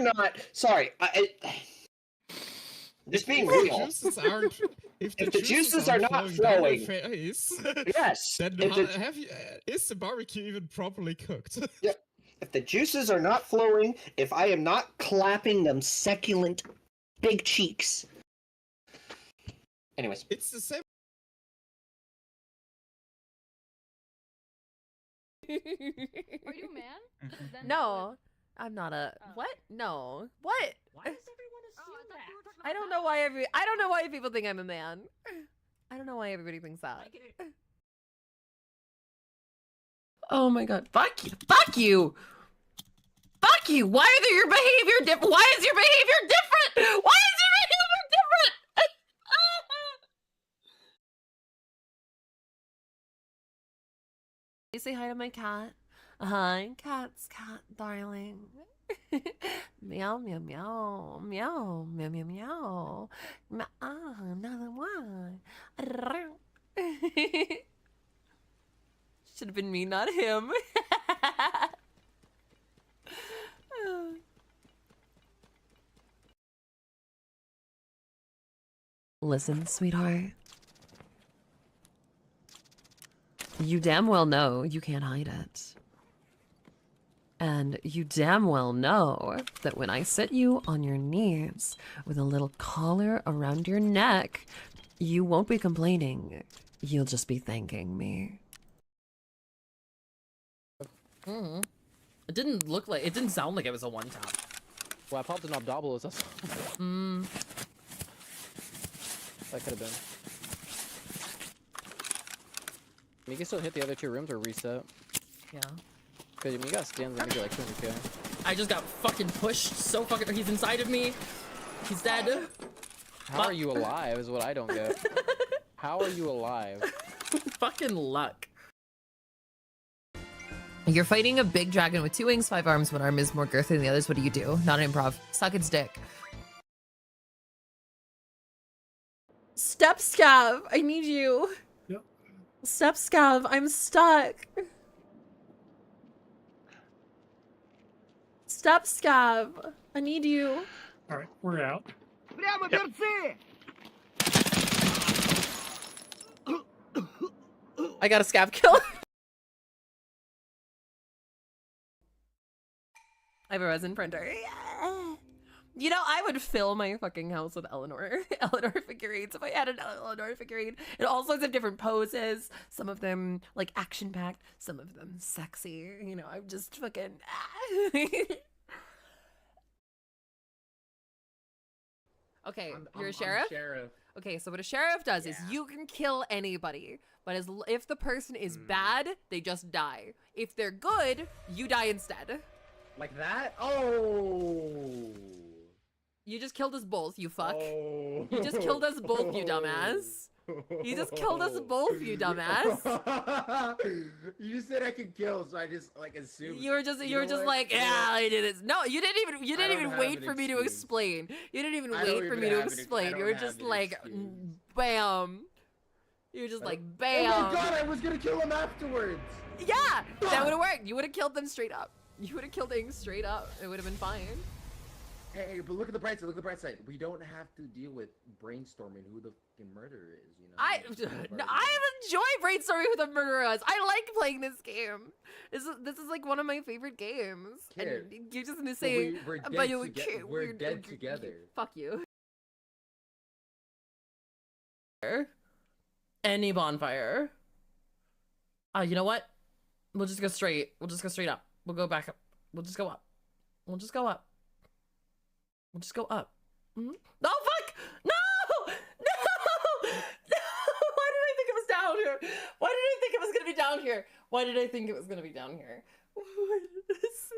not, sorry, just being real. If the juices are not flowing, yes. then is the barbecue even properly cooked? Yep. If the juices are not flowing, if I am not clapping them succulent big cheeks. Anyways. It's the same. Are you a man? No, I'm not a what? No, what? Why does everyone assume that? I don't know why people think I'm a man. I don't know why everybody thinks that. Oh my god! Fuck you! Fuck you! Fuck you! Why is your behavior different? Why is your behavior different? Why is your behavior different? You say hi to my cat. Hi, cat, darling. Meow, meow, meow, meow, meow, meow, meow. Another one. Should have been me, not him. Listen, sweetheart. You damn well know you can't hide it. And you damn well know that when I sit you on your knees with a little collar around your neck, you won't be complaining. You'll just be thanking me. It didn't look like, it didn't sound like it was a one tap. Well, I popped an Obdobulos. That could have been. You can still hit the other two rooms or reset. Yeah. Cause you got skins and you get like 200k. I just got fucking pushed so fucking. He's inside of me. He's dead. How are you alive? Is what I don't get. How are you alive? Fucking luck. You're fighting a big dragon with 2 wings, 5 arms. One arm is more girthy than the others. What do? Not an improv. Suck its dick. Step Scav, I need you. Yep. Step Scav, I'm stuck. Step Scav, I need you. All right, we're out. I got a Scav kill. I have a resin printer. Yeah. You know, I would fill my fucking house with Eleanor figurines if I had an Eleanor figurine in all sorts of different poses. Some of them like action-packed, some of them sexy. You know, I'm just fucking. Okay, you're a sheriff? Sheriff. Okay, so what a sheriff does is you can kill anybody, but if the person is bad, they just die. If they're good, you die instead. Like that? Oh. You just killed us both, you fuck. Oh. You just killed us both, you dumbass. You just killed us both, you dumbass. You just said I could kill, so I just like assumed. You were just like, yeah, I did it. No, you didn't even wait for me to explain. You didn't even wait for me to explain. You were just like, bam. You were just like, bam. Oh my god, I was gonna kill him afterwards. Yeah, that would have worked. You would have killed them straight up. You would have killed things straight up. It would have been fine. Hey, but look at the bright side. Look at the bright side. We don't have to deal with brainstorming who the fucking murderer is. You know. I enjoy brainstorming who the murderer is. I like playing this game. This is like one of my favorite games. Kid, and you're just gonna say, we're dead together. Fuck you. Any bonfire. You know what? We'll just go straight. We'll just go straight up. We'll go back up. We'll just go up. We'll just go up. We'll just go up. No, fuck! No! No! No! Why did I think it was down here? Why did I think it was gonna be down here? Why did I think it was gonna be down here? What is this?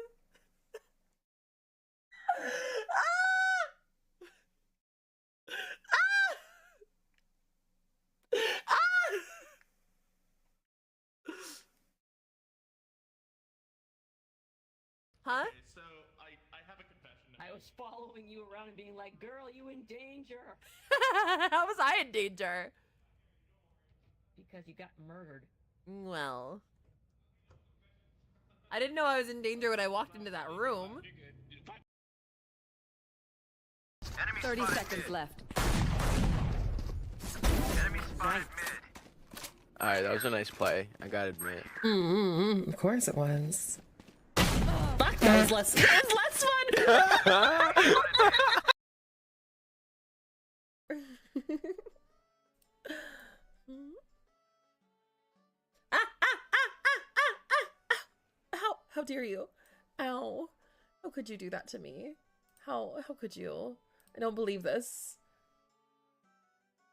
Huh? Okay, so I have a confession to make. I was following you around and being like, girl, you in danger. How was I in danger? Because you got murdered. Well, I didn't know I was in danger when I walked into that room. 30 seconds left. Alright, that was a nice play. I gotta admit. Of course it was. Fuck, that was less. That was less fun. How dare you? Ow. How could you do that to me? How could you? I don't believe this.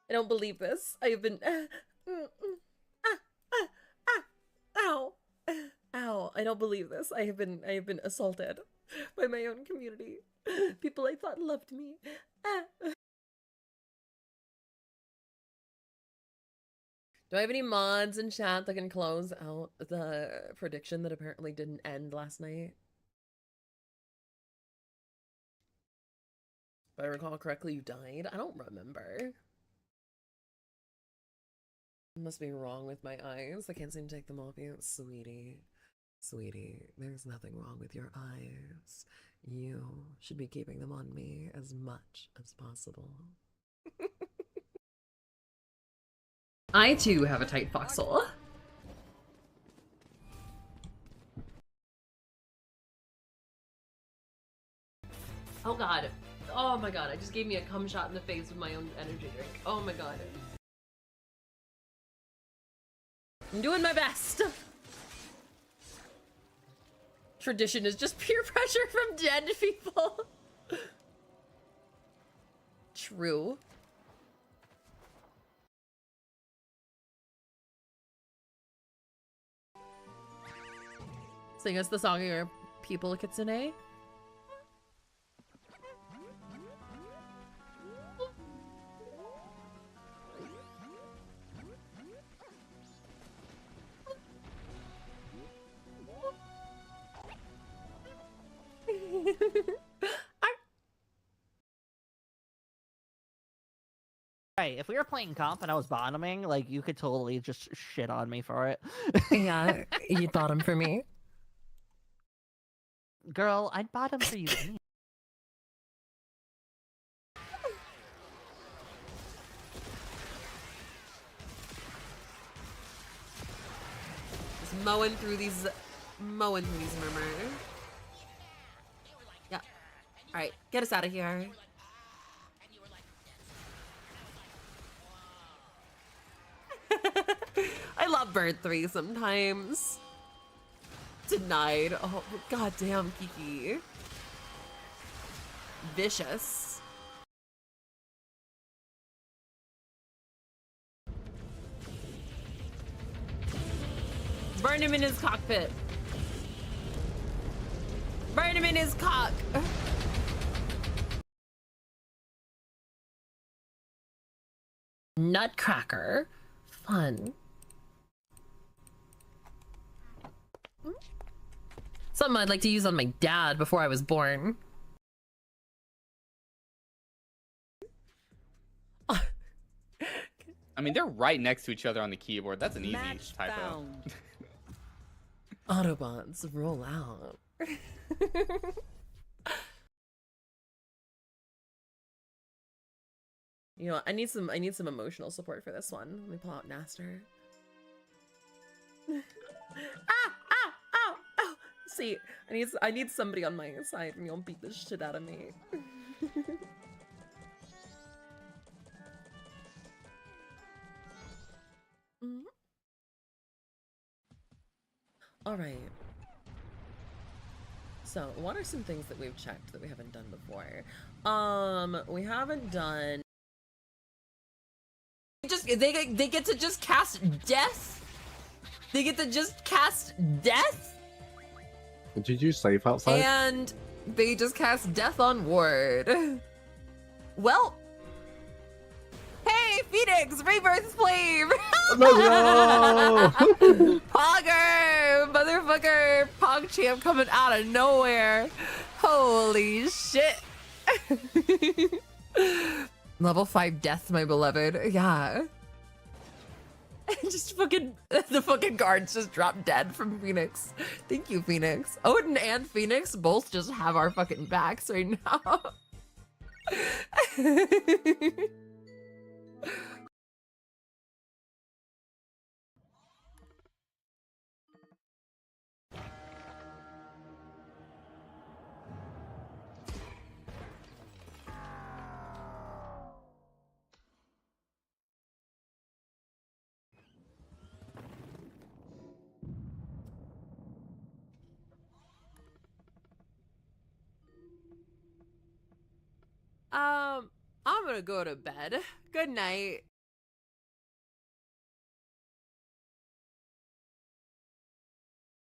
I don't believe this. I have been ow. Ow. I don't believe this. I have been assaulted by my own community. People I thought loved me. Do I have any mods in chat that can close out the prediction that apparently didn't end last night? If I recall correctly, you died? I don't remember. Must be wrong with my eyes. I can't seem to take them off you. Sweetie. Sweetie, there's nothing wrong with your eyes. You should be keeping them on me as much as possible. I too have a tight foxhole. Oh god. Oh my god, I just gave me a cum shot in the face with my own energy drink. Oh my god. I'm doing my best. Tradition is just peer pressure from dead people. True. Sing us the song of your people, Kitsune. Hey, if we were playing comp and I was bottoming, like, you could totally just shit on me for it. Yeah, you bottom for me. Girl, I'd bottom for you. Just mowing through these murmur. Yeah. Alright, get us out of here. I love Bird 3 sometimes. Denied. Oh, goddamn, Kiki. Vicious. Burn him in his cockpit. Burn him in his cock. Nutcracker. Fun. Something I'd like to use on my dad before I was born. I mean, they're right next to each other on the keyboard. That's an easy typo. Autobots roll out. You know, I need some emotional support for this one. Let me pull out Naster. Ow! See, I need somebody on my side and you'll beat the shit out of me. All right. So, what are some things that we've checked that we haven't done before? We haven't done. They get to just cast death. They get to just cast death. Did you save outside? And they just cast death on Ward. Well. Hey, Phoenix! Rebirth Flame! No! Pogger! Motherfucker! PogChamp coming out of nowhere. Holy shit. Level 5 death, my beloved. Yeah. Just fucking, the fucking guards just dropped dead from Phoenix. Thank you, Phoenix. Odin and Phoenix both just have our fucking backs right now. I'm gonna go to bed. Good night.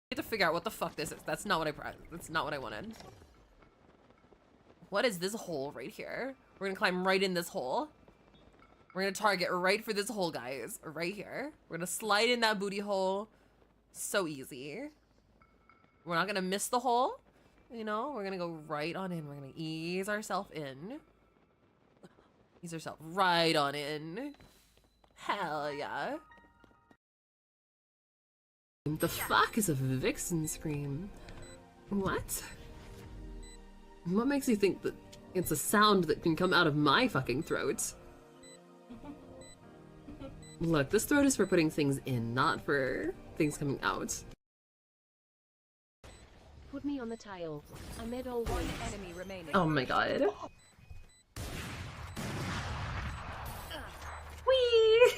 I need to figure out what the fuck this is. That's not what I wanted. What is this hole right here? We're gonna climb right in this hole. We're gonna target right for this hole, guys. Right here. We're gonna slide in that booty hole. So easy. We're not gonna miss the hole. You know, we're gonna go right on in. We're gonna ease ourselves in. Ease ourselves right on in. Hell yeah. The fuck is a vixen scream? What? What makes you think that it's a sound that can come out of my fucking throat? Look, this throat is for putting things in, not for things coming out. Put me on the tile. I'm at all one enemy remaining. Oh my god. Whee!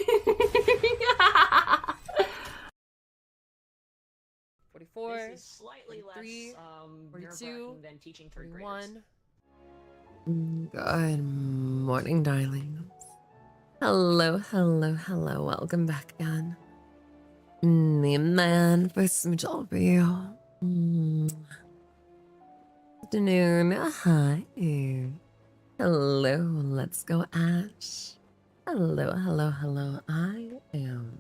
44. This is slightly 43, less 42, nerve-wracking than teaching third graders. 41. Good morning, darlings. Hello, hello, hello. Welcome back again. The man for smooch all for you. Afternoon. Hi. Hello. Let's go, Ash. Hello, hello, hello. I am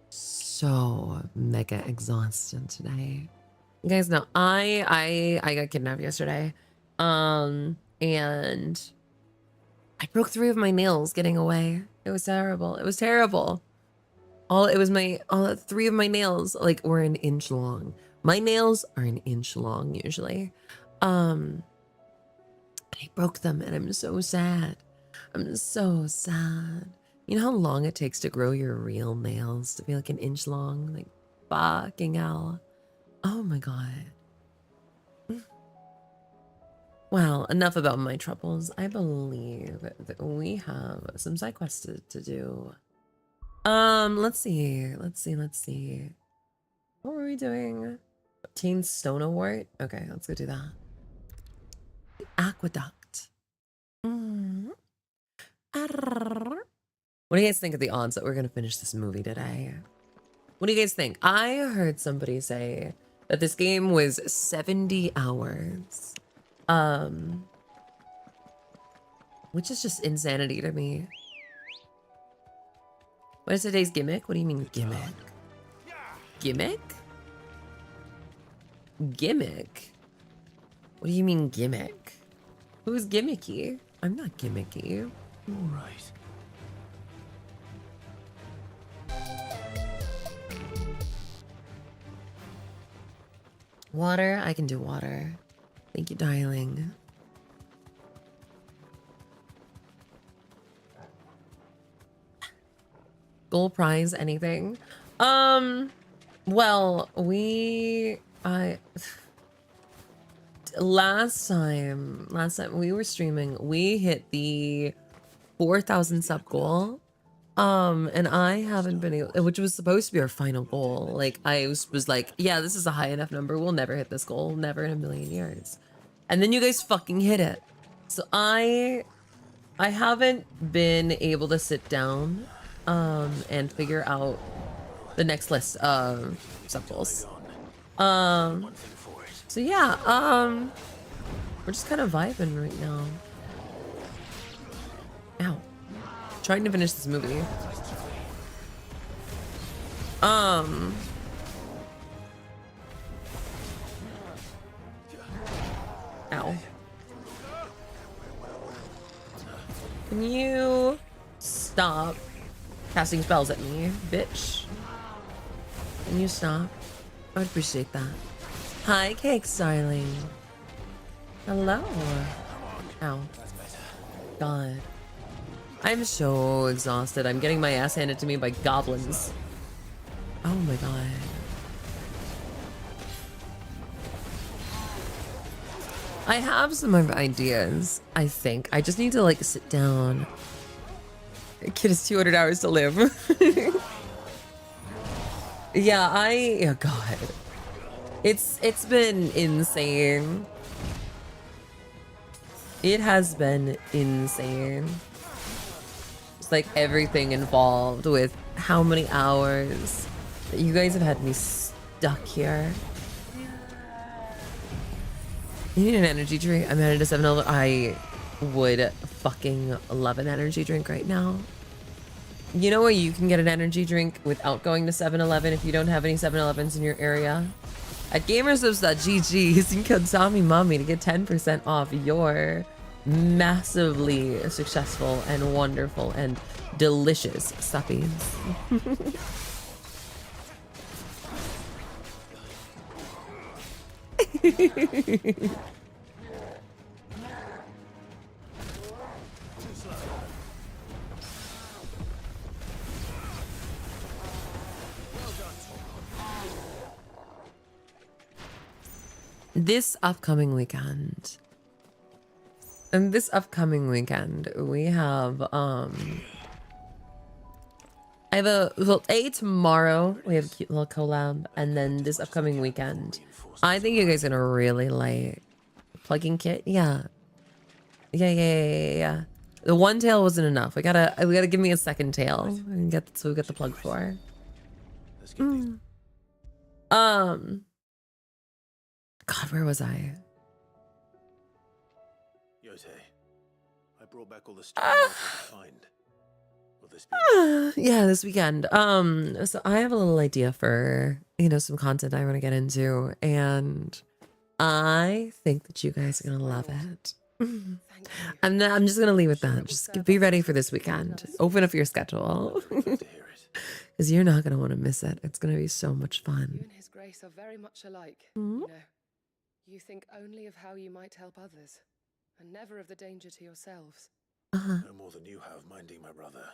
so mega exhausted today. You guys know I got kidnapped yesterday. And I broke 3 of my nails getting away. It was terrible. It was terrible. All 3 of my nails like were an inch long. My nails are an inch long usually. I broke them and I'm so sad. I'm so sad. You know how long it takes to grow your real nails to be like an inch long? Like fucking hell. Oh my god. Well, enough about my troubles. I believe that we have some side quests to do. Let's see. What were we doing? Obtain stone award? Okay, let's go do that. Aqueduct. What do you guys think of the odds that we're gonna finish this movie today? What do you guys think? I heard somebody say that this game was 70 hours. Which is just insanity to me. What is today's gimmick? What do you mean gimmick? Gimmick? Gimmick? What do you mean gimmick? Who's gimmicky? I'm not gimmicky. All right. Water? I can do water. Thank you, darling. Gold prize, anything? Well, last time we were streaming, we hit the 4,000 sub goal. And I haven't been able, which was supposed to be our final goal. Like I was like, yeah, this is a high enough number. We'll never hit this goal, never in a million years. And then you guys fucking hit it. So I haven't been able to sit down and figure out the next list of sub goals. So yeah, we're just kind of vibing right now. Ow. Trying to finish this movie. Ow. Can you stop casting spells at me, bitch? Can you stop? I would appreciate that. Hi, Cakes, darling. Hello. Ow. God. I'm so exhausted. I'm getting my ass handed to me by goblins. Oh my god. I have some ideas, I think. I just need to like sit down. Kid has 200 hours to live. Yeah, oh god. It's been insane. It has been insane. It's like everything involved with how many hours that you guys have had me stuck here. You need an energy drink? I'm headed to 7-Eleven. I would fucking love an energy drink right now. You know where you can get an energy drink without going to 7-Eleven if you don't have any 7-Elevens in your area? At gamersubs.gg, using code TommyMommy to get 10% off your massively successful and wonderful and delicious suppies. This upcoming weekend. And this upcoming weekend, we have, I have tomorrow, we have a cute little collab, and then this upcoming weekend, I think you guys are gonna really like plugging kit. Yeah. Yeah. The one tail wasn't enough. We gotta give me a second tail and so we get the plug for. God, where was I? Yote, I brought back all the stuff I could find. Will this be Yeah, this weekend. So I have a little idea for, some content I want to get into, and I think that you guys are gonna love it. I'm just gonna leave it that. Just be ready for this weekend. Open up your schedule. Because you're not gonna want to miss it. It's gonna be so much fun. You and His Grace are very much alike. You know, you think only of how you might help others, and never of the danger to yourselves. no more than you have minding my brother?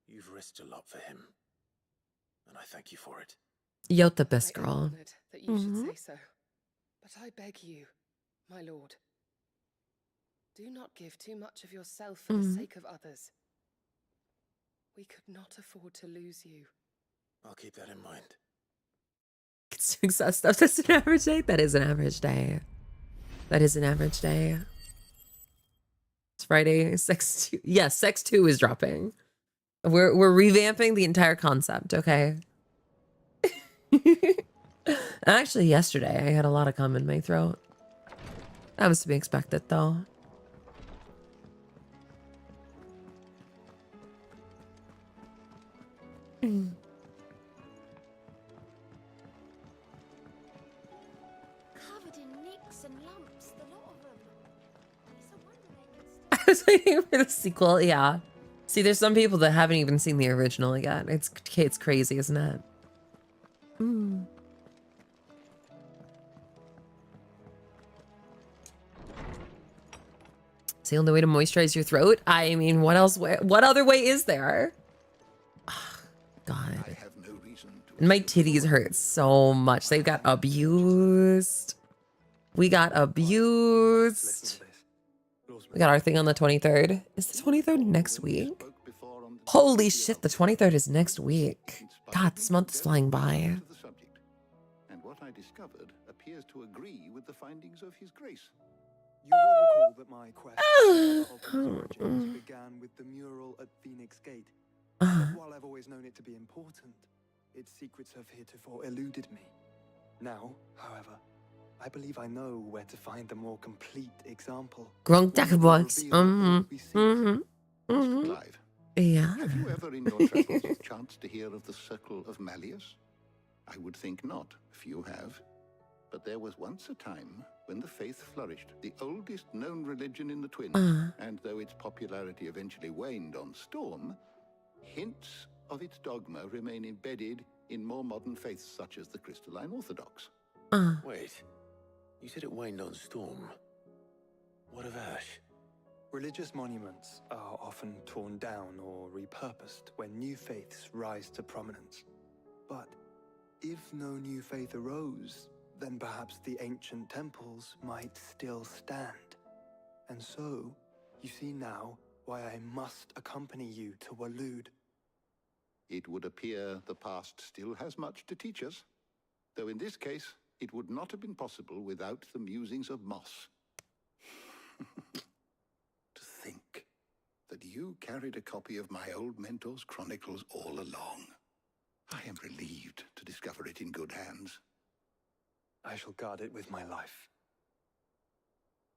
You've risked a lot for him, and I thank you for it. You're the best girl. That you should say so, but I beg you, my lord, do not give too much of yourself for the sake of others. We could not afford to lose you. I'll keep that in mind. It's doing stuff. That's an average day. That is an average day. That is an average day. It's Friday. Sex 2. Yes, Sex 2 is dropping. We're revamping the entire concept. Okay. Actually, yesterday I had a lot of cum in my throat. That was to be expected, though. I was waiting for the sequel. Yeah. See, there's some people that haven't even seen the original yet. It's crazy, isn't it? It's the only way to moisturize your throat. I mean, what else? What other way is there? Oh, God. And my titties hurt so much. They got abused. We got abused. We got our thing on the 23rd. Is the 23rd next week? Holy shit, the 23rd is next week. God, this month is flying by. And what I discovered appears to agree with the findings of His Grace. You will recall that my quest for origins began with the mural at Phoenix Gate. While I've always known it to be important, its secrets have heretofore eluded me. Now, however, I believe I know where to find the more complete example. Gronk Dackerbox. Clive, Yeah. have you ever in your travels chanced to hear of the Circle of Malleus? I would think not, few have. But there was once a time when the faith flourished, the oldest known religion in the Twin. And though its popularity eventually waned on Storm, hints of its dogma remain embedded in more modern faiths such as the Crystalline Orthodox. Wait, you said it waned on Storm. What of Ash? Religious monuments are often torn down or repurposed when new faiths rise to prominence. But if no new faith arose, then perhaps the ancient temples might still stand. And so, you see now why I must accompany you to Waloed. It would appear the past still has much to teach us, though in this case, it would not have been possible without the musings of Moss. To think that you carried a copy of my old mentor's chronicles all along. I am relieved to discover it in good hands. I shall guard it with my life.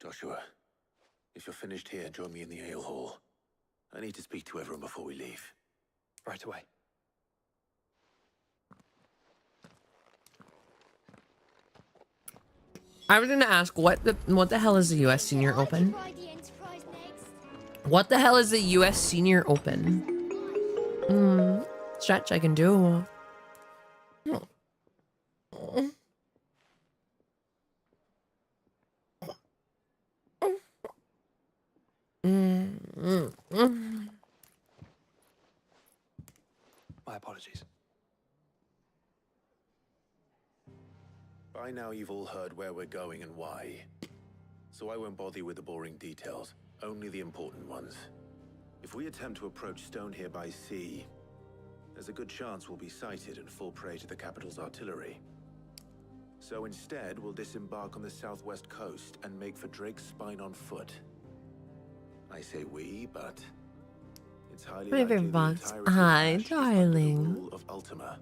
Joshua, if you're finished here, join me in the ale hall. I need to speak to everyone before we leave. Right away. I was gonna ask what the hell is the U.S. Senior Open? What the hell is the U.S. Senior Open? Stretch I can do. My apologies. By now you've all heard where we're going and why. So I won't bother you with the boring details, only the important ones. If we attempt to approach Stone here by sea, there's a good chance we'll be sighted and fall prey to the capital's artillery. So instead, we'll disembark on the southwest coast and make for Drake's Spine on foot. I say we, but it's highly likely the entirety of Hi, Ash is under the darling. rule of Ultima.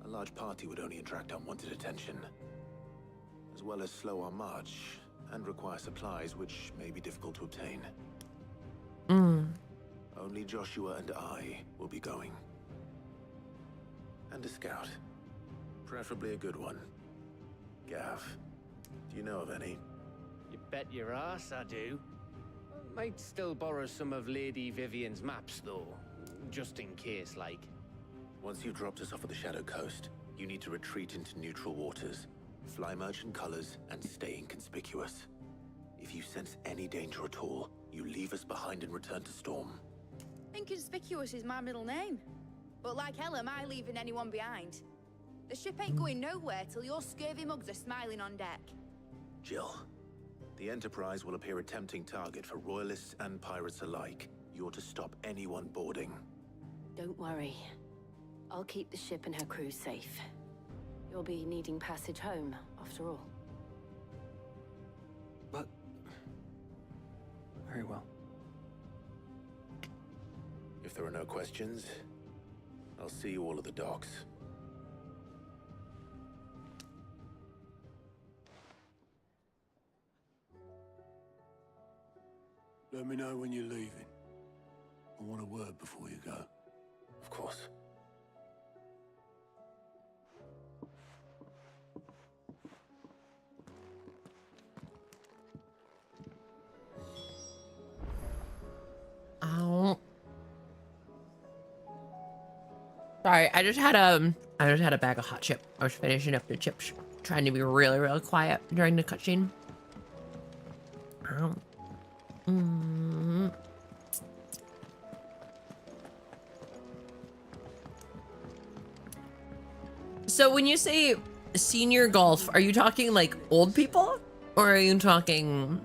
A large party would only attract unwanted attention, as well as slow our march and require supplies which may be difficult to obtain. Only Joshua and I will be going. And a scout. Preferably a good one. Gav, do you know of any? You bet your ass I do. Might still borrow some of Lady Vivian's maps, though. Just in case, like. Once you've dropped us off at the Shadow Coast, you need to retreat into neutral waters, fly merchant colors, and stay inconspicuous. If you sense any danger at all, you leave us behind and return to Storm. Inconspicuous is my middle name. But like hell am I leaving anyone behind? The ship ain't going nowhere till your scurvy mugs are smiling on deck. Jill, the Enterprise will appear a tempting target for royalists and pirates alike. You're to stop anyone boarding. Don't worry. I'll keep the ship and her crew safe. You'll be needing passage home, after all. But... very well. If there are no questions, I'll see you all at the docks. Let me know when you're leaving. I want a word before you go. Of course. Oh. Sorry, I just had a bag of hot chip. I was finishing up the chips, trying to be really, really quiet during the cutscene. So when you say senior golf, are you talking like old people? Or are you talking...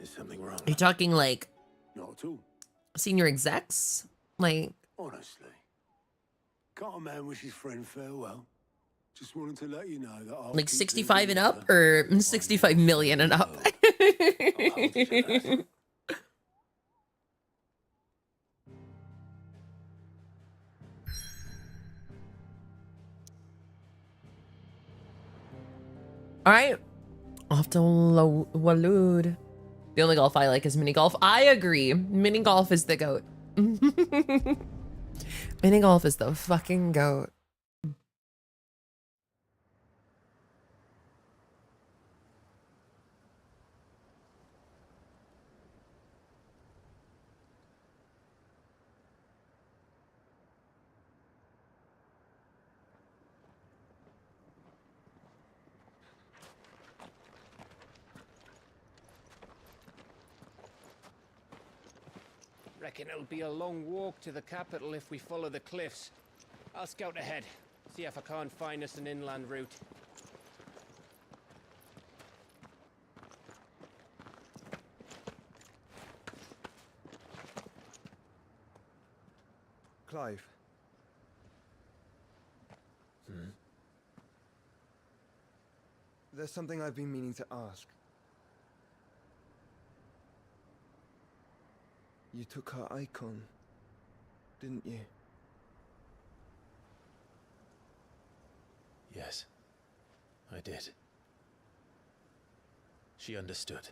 Is something wrong? Are you talking like... Not at all. Senior execs? Like... Honestly. Can't a man wish his friend farewell? Just wanted to let you know that I'll Like keep 65 and thinking up? Or 65 million and up? Alright. Off to Waloed. The only golf I like is mini golf. I agree. Mini golf is the goat. Mini golf is the fucking goat. Reckon it'll be a long walk to the capital if we follow the cliffs. I'll scout ahead, see if I can't find us an inland route. Clive. There's something I've been meaning to ask. You took her icon, didn't you? Yes, I did. She understood.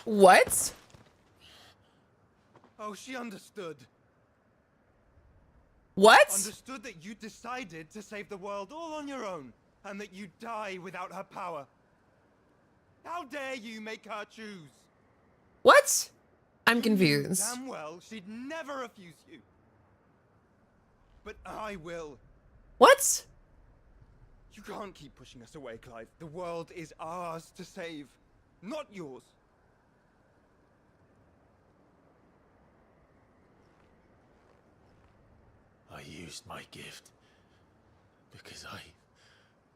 What? Oh, she understood. What? Understood that you decided to save the world all on your own, and that you'd die without her power. How dare you make her choose? What? I'm You knew confused. damn well she'd never refuse you. But I will. What? You can't keep pushing us away, Clive. The world is ours to save, not yours. I used my gift because I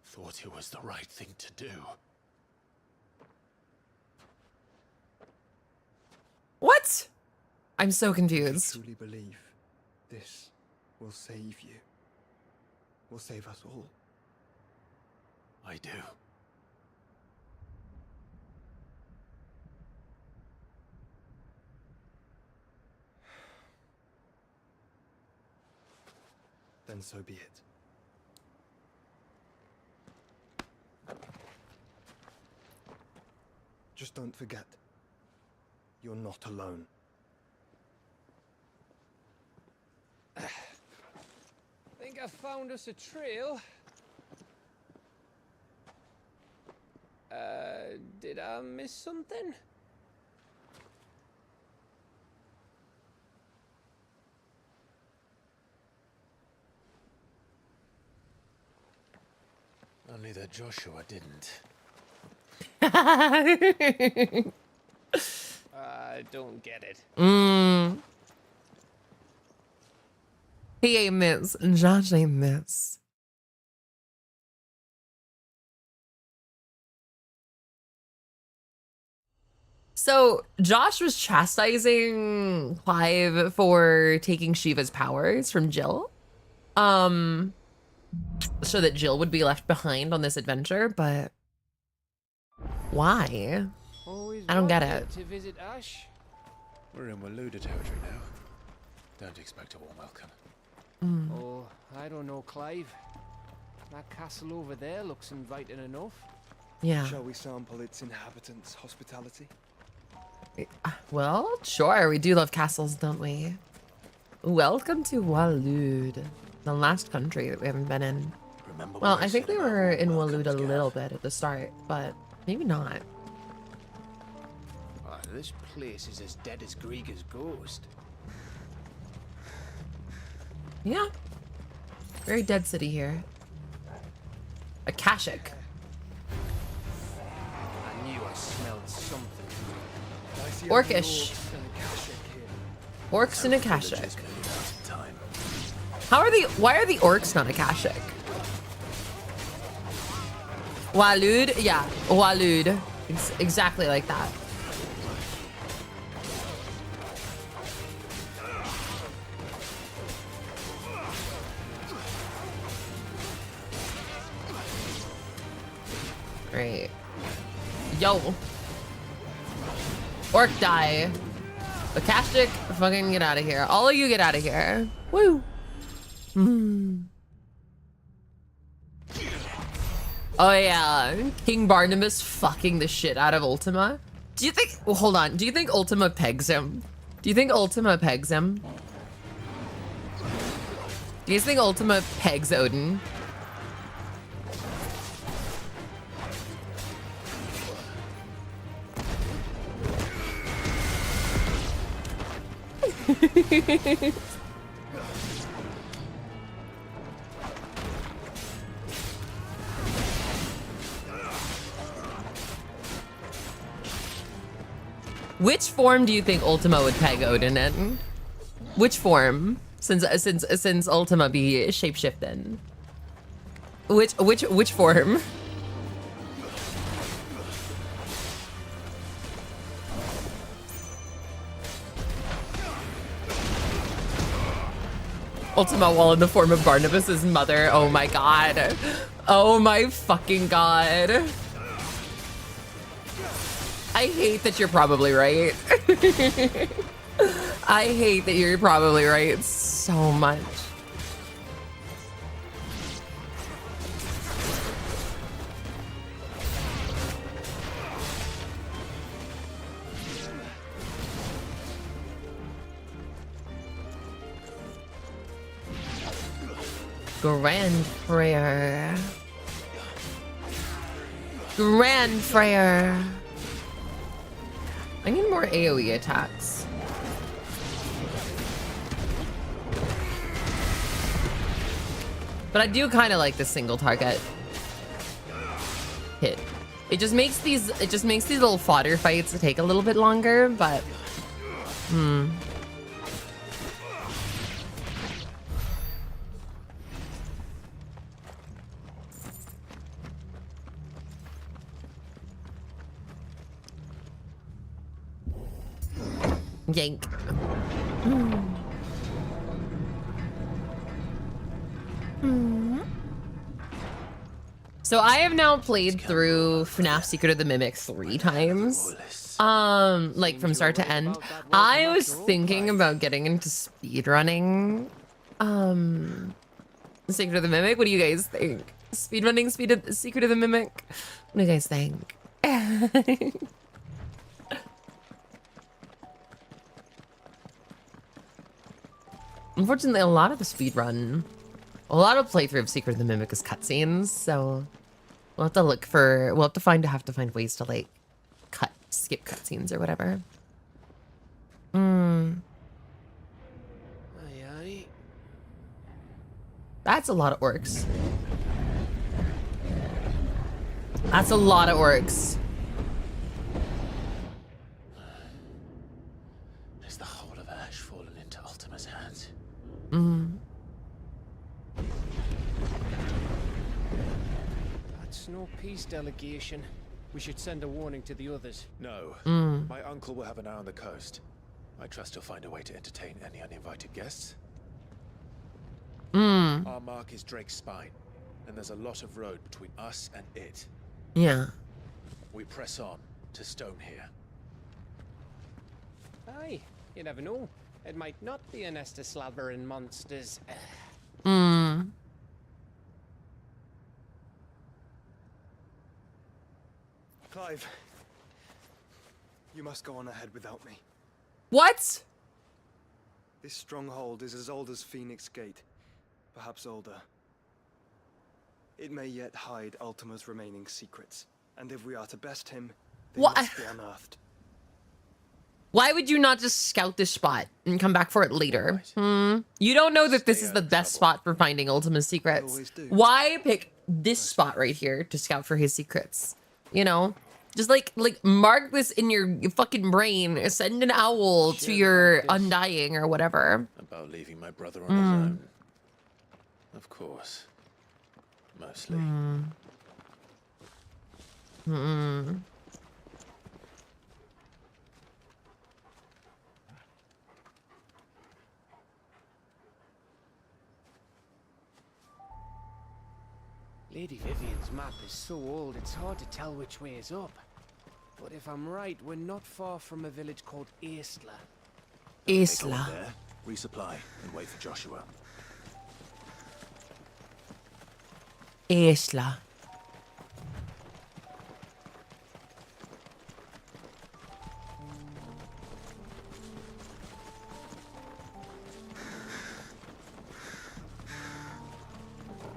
thought it was the right thing to do. What? I'm so I confused. truly believe this will save you. Will save us all. I do. Then so be it. Just don't forget, you're not alone. Think I found us a trail. Did I miss something? Only that Joshua didn't. I don't get it. He ain't miss. Josh ain't miss. So Josh was chastising Clive for taking Shiva's powers from Jill. So that Jill would be left behind on this adventure, but why? I don't get it. To visit Ash? We're in Waluda territory now. Don't expect a warm welcome. Oh, I don't know, Clive. That castle over there looks inviting enough. Yeah. Shall we sample its inhabitants' hospitality? Well, sure. We do love castles, don't we? Welcome to Walud, the last country that we haven't been in. Remember Well, what I think said we about were in warm Walud a welcomes, little Gav? bit at the start, but maybe not. Oh, this place is as dead as Grieger's ghost. Yeah. Very dead city here. Akashic. I knew I smelled something. I see Orcish. orcs and Orcs and Akashic here. Akashic. How are the? Why are the orcs not Akashic? Walud? Yeah, Walud. It's exactly like that. Great. Yo. Orc die. Akashic, fucking get out of here. All of you get out of here. Woo. Oh yeah, King Barnabas fucking the shit out of Ultima. Do you think, well, hold on. Do you think Ultima pegs him? Do you think Ultima pegs him? Do you think Ultima pegs Odin? Which form do you think Ultima would peg Odin in? Which form? Since Ultima be shapeshifting. Which form? Ultima while in the form of Barnabas's mother. Oh my god. Oh my fucking god. I hate that you're probably right. I hate that you're probably right so much. Grand Prayer. Grand Prayer. I need more AoE attacks. But I do kind of like the single target hit. It just makes these little fodder fights take a little bit longer, but yank. So I have now played through FNAF Secret of the Mimic 3 times. Like from start to end. I was thinking about getting into speedrunning Secret of the Mimic. What do you guys think? Speedrunning Secret of the Mimic? What do you guys think? Unfortunately, a lot of the speedrun, a lot of playthrough of Secret of the Mimic is cutscenes, so we'll have to look for, have to find ways to like skip cutscenes or whatever. That's a lot of orcs. That's a lot of orcs. Is the whole of Ash fallen into Ultima's hands? That's no peace delegation. We should send a warning to the others. No. My uncle will have an eye on the coast. I trust he'll find a way to entertain any uninvited guests. Our mark is Drake's Spine, and there's a lot of road between us and it. Yeah. We press on to Stonehere. Aye, you never know. It might not be a nest of slathering monsters. Clive, you must go on ahead without me. What? This stronghold is as old as Phoenix Gate, perhaps older. It may yet hide Ultima's remaining secrets, and if we are to best him, they must be unearthed. Why would you not just scout this spot and come back for it later? You don't know that this is the best spot for finding Ultima's secrets. Why pick this spot right here to scout for his secrets? You know, just like mark this in your fucking brain. Send an owl to your Undying or whatever. About leaving my brother on his own. Of course. Mostly. Lady Vivian's map is so old, it's hard to tell which way is up. But if I'm right, we're not far from a village called Isla. Isla. There, resupply, and wait for Joshua. Isla.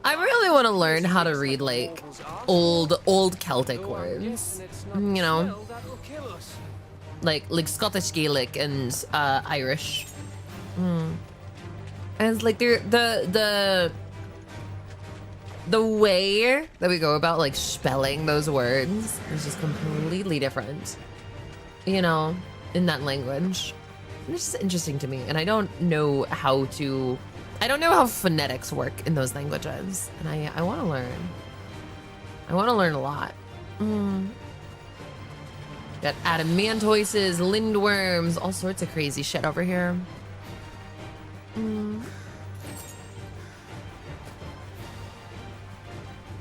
I really want to learn how to read like old Celtic words, you know, like Scottish Gaelic and Irish. And it's like the way that we go about like spelling those words is just completely different, you know. in that language. It's just interesting to me, and I don't know how phonetics work in those languages, and I want to learn. I want to learn a lot. Got adamantoises, lindworms, all sorts of crazy shit over here.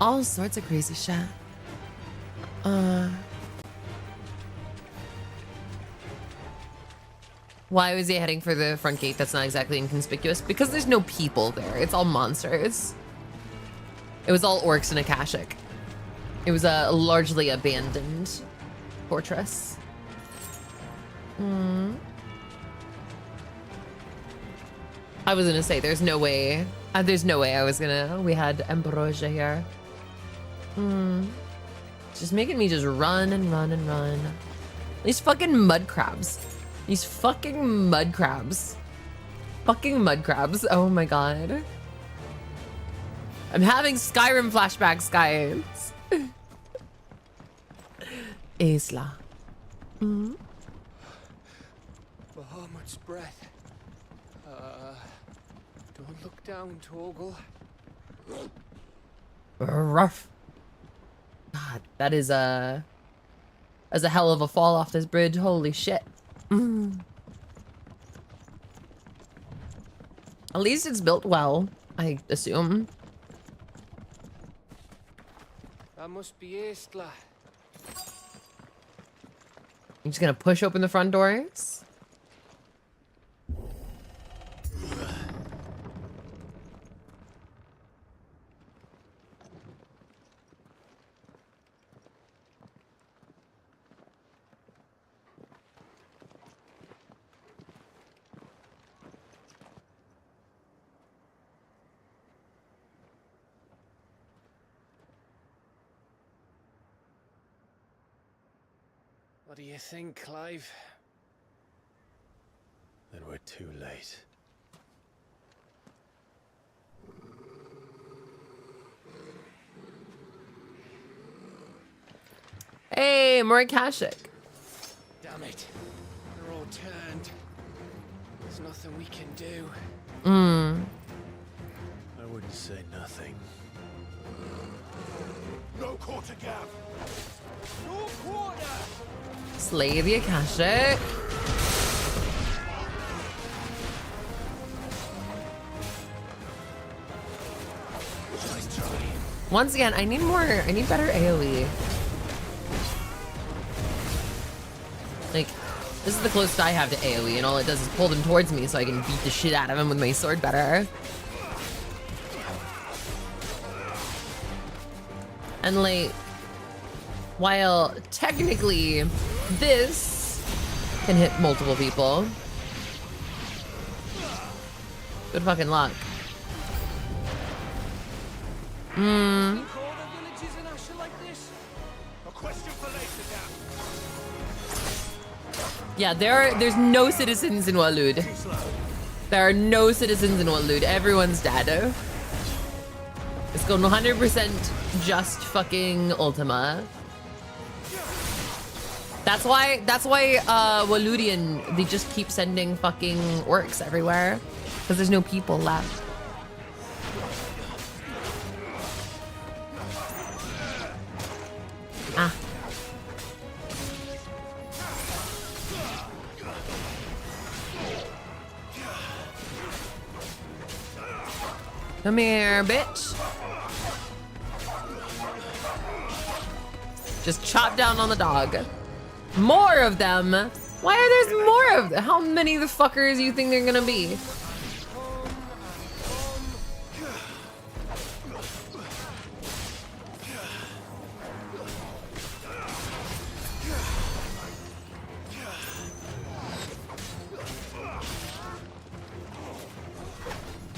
All sorts of crazy shit. Why was he heading for the front gate that's not exactly inconspicuous? Because there's no people there. It's all monsters. It was all orcs and Akashic. It was a largely abandoned fortress. I was gonna say, there's no way I was gonna, we had Ambrosia here. Just making me just run and run and run. These fucking mud crabs. These fucking mud crabs. Fucking mud crabs. Oh my god. I'm having Skyrim flashbacks, guys. Isla. Bahamut's breath. Don't look down, Torgal. Rough. God, that is a hell of a fall off this bridge. Holy shit. At least it's built well, I assume. That must be Isla. I'm just gonna push open the front doors. What do you think, Clive? Then we're too late. Hey, more Akashic. Damn it. They're all turned. There's nothing we can do. I wouldn't say nothing. No quarter gap. No quarter. Slay the Akashic. Once again, I need better AoE. Like, this is the closest I have to AoE, and all it does is pull them towards me so I can beat the shit out of him with my sword better. And like, while technically this can hit multiple people, good fucking luck. Yeah, there's no citizens in Walud. There are no citizens in Walud. Everyone's dead. It's going 100% just fucking Ultima. That's why Waludian, they just keep sending fucking orcs everywhere. Because there's no people left. Ah. Come here, bitch. Just chop down on the dog. More of them? Why are there more of them? How many of the fuckers do you think they're gonna be?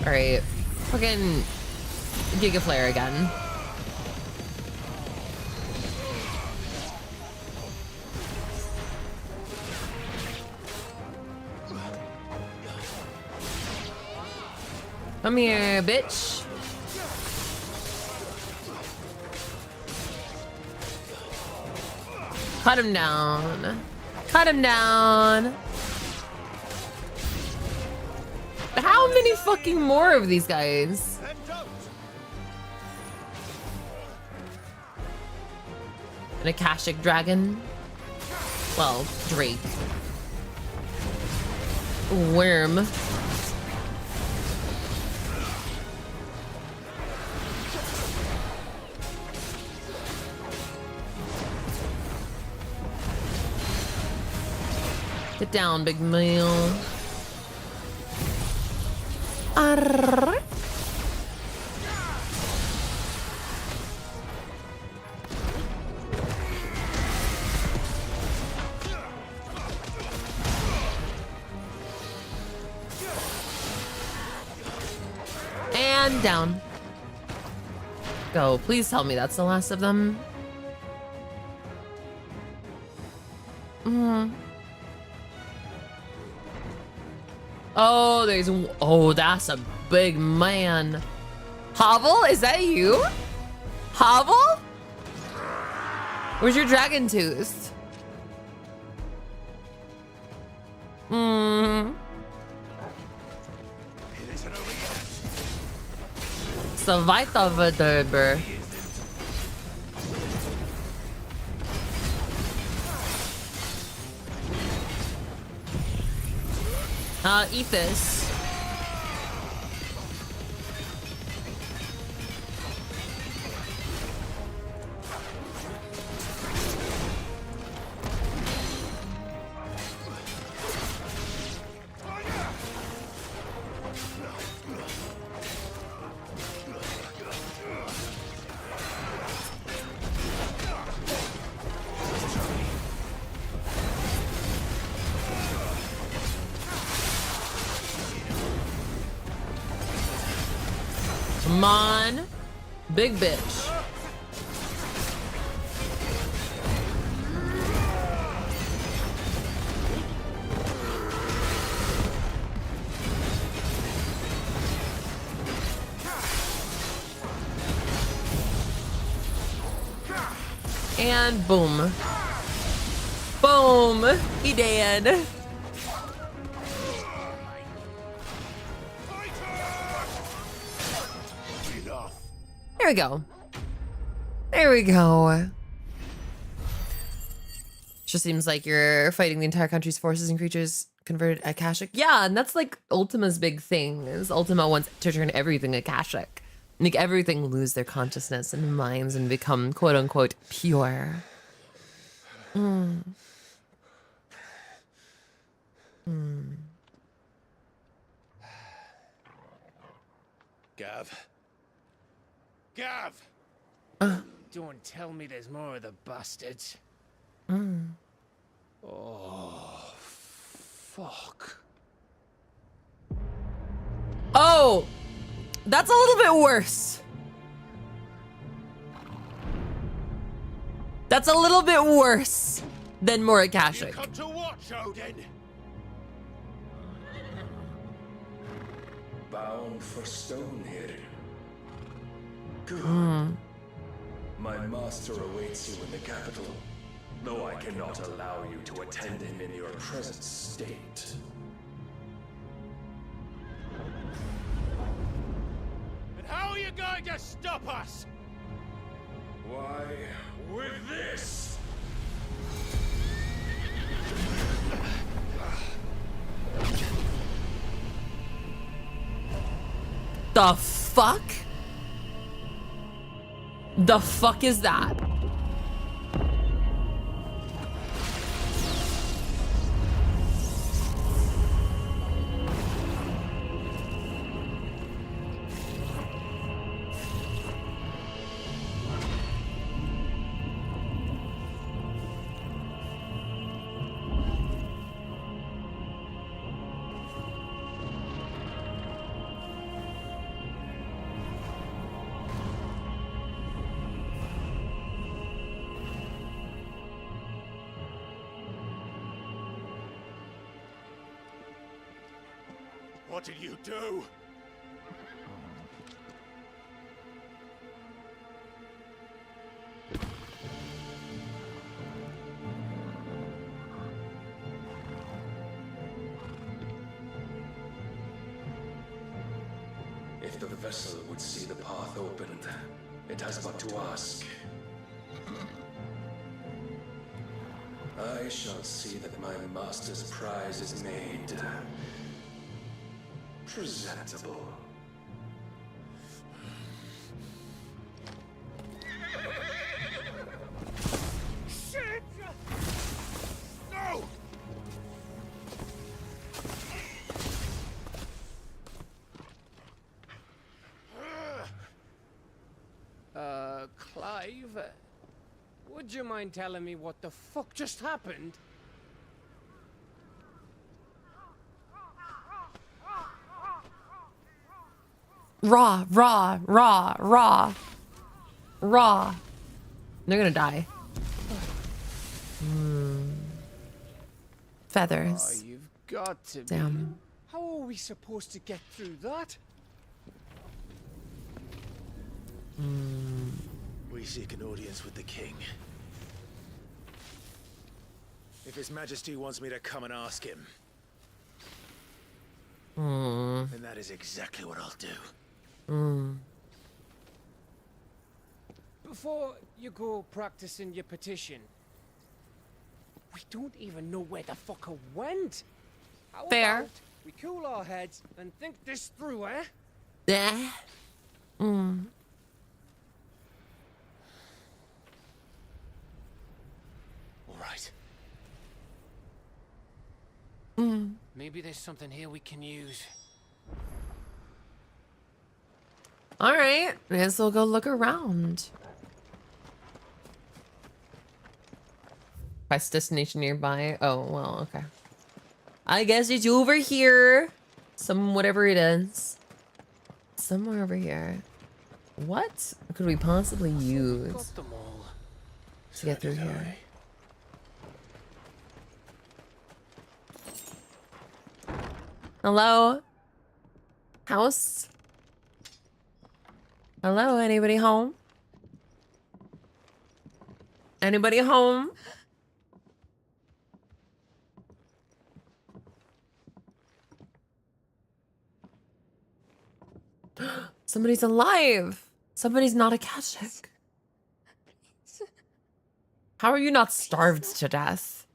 Alright. Fucking Giga Flare again. Come here, bitch. Cut him down. Cut him down. How many fucking more of these guys? An Akashic dragon. Well, Drake. Worm. Get down, big meal. Arrrr. And down. Go. Please tell me that's the last of them. Oh, there's... Oh, that's a big man. Hovel, is that you? Hovel? Where's your dragon tooth? So weiter. Eat this. Come on. Big bitch. And boom. Boom. He dead. There we go. There we go. Just seems like you're fighting the entire country's forces and creatures converted Akashic. Yeah, and that's like Ultima's big thing, is Ultima wants to turn everything Akashic. Make everything lose their consciousness and minds and become quote unquote pure. Gav. Gav! Don't tell me there's more of the bastards. Oh, fuck. Oh, that's a little bit worse. That's a little bit worse than more Akashic. Come to watch, Odin. Bound for Stonehill. Good. My master awaits you in the capital, though I cannot allow you to attend him in your present state. And how are you going to stop us? Why, with this! The fuck? The fuck is that? What did you do? that the vessel would see the path opened. It has but to ask. I shall see that my master's prize is made presentable. Shit! No! Clive, would you mind telling me what the fuck just happened? Raw, raw, raw, raw, raw. They're gonna die. Feathers. Oh, you've got to be. Damn. How are we supposed to get through that? We seek an audience with the king. If His Majesty wants me to come and ask him, then that is exactly what I'll do. Before you go practicing your petition, we don't even know where the fucker went. How Fair. about we cool our heads and think this through, eh? Yeah. All right. Maybe there's something here we can use. All right. I guess we'll go look around. Quest destination nearby. Oh, well, okay. I guess it's over here. Whatever it is. Somewhere over here. What could we possibly use to get through here? Hello? House? Hello, anybody home? Anybody home? Somebody's alive. Somebody's not a Kashik. How are you not starved to death?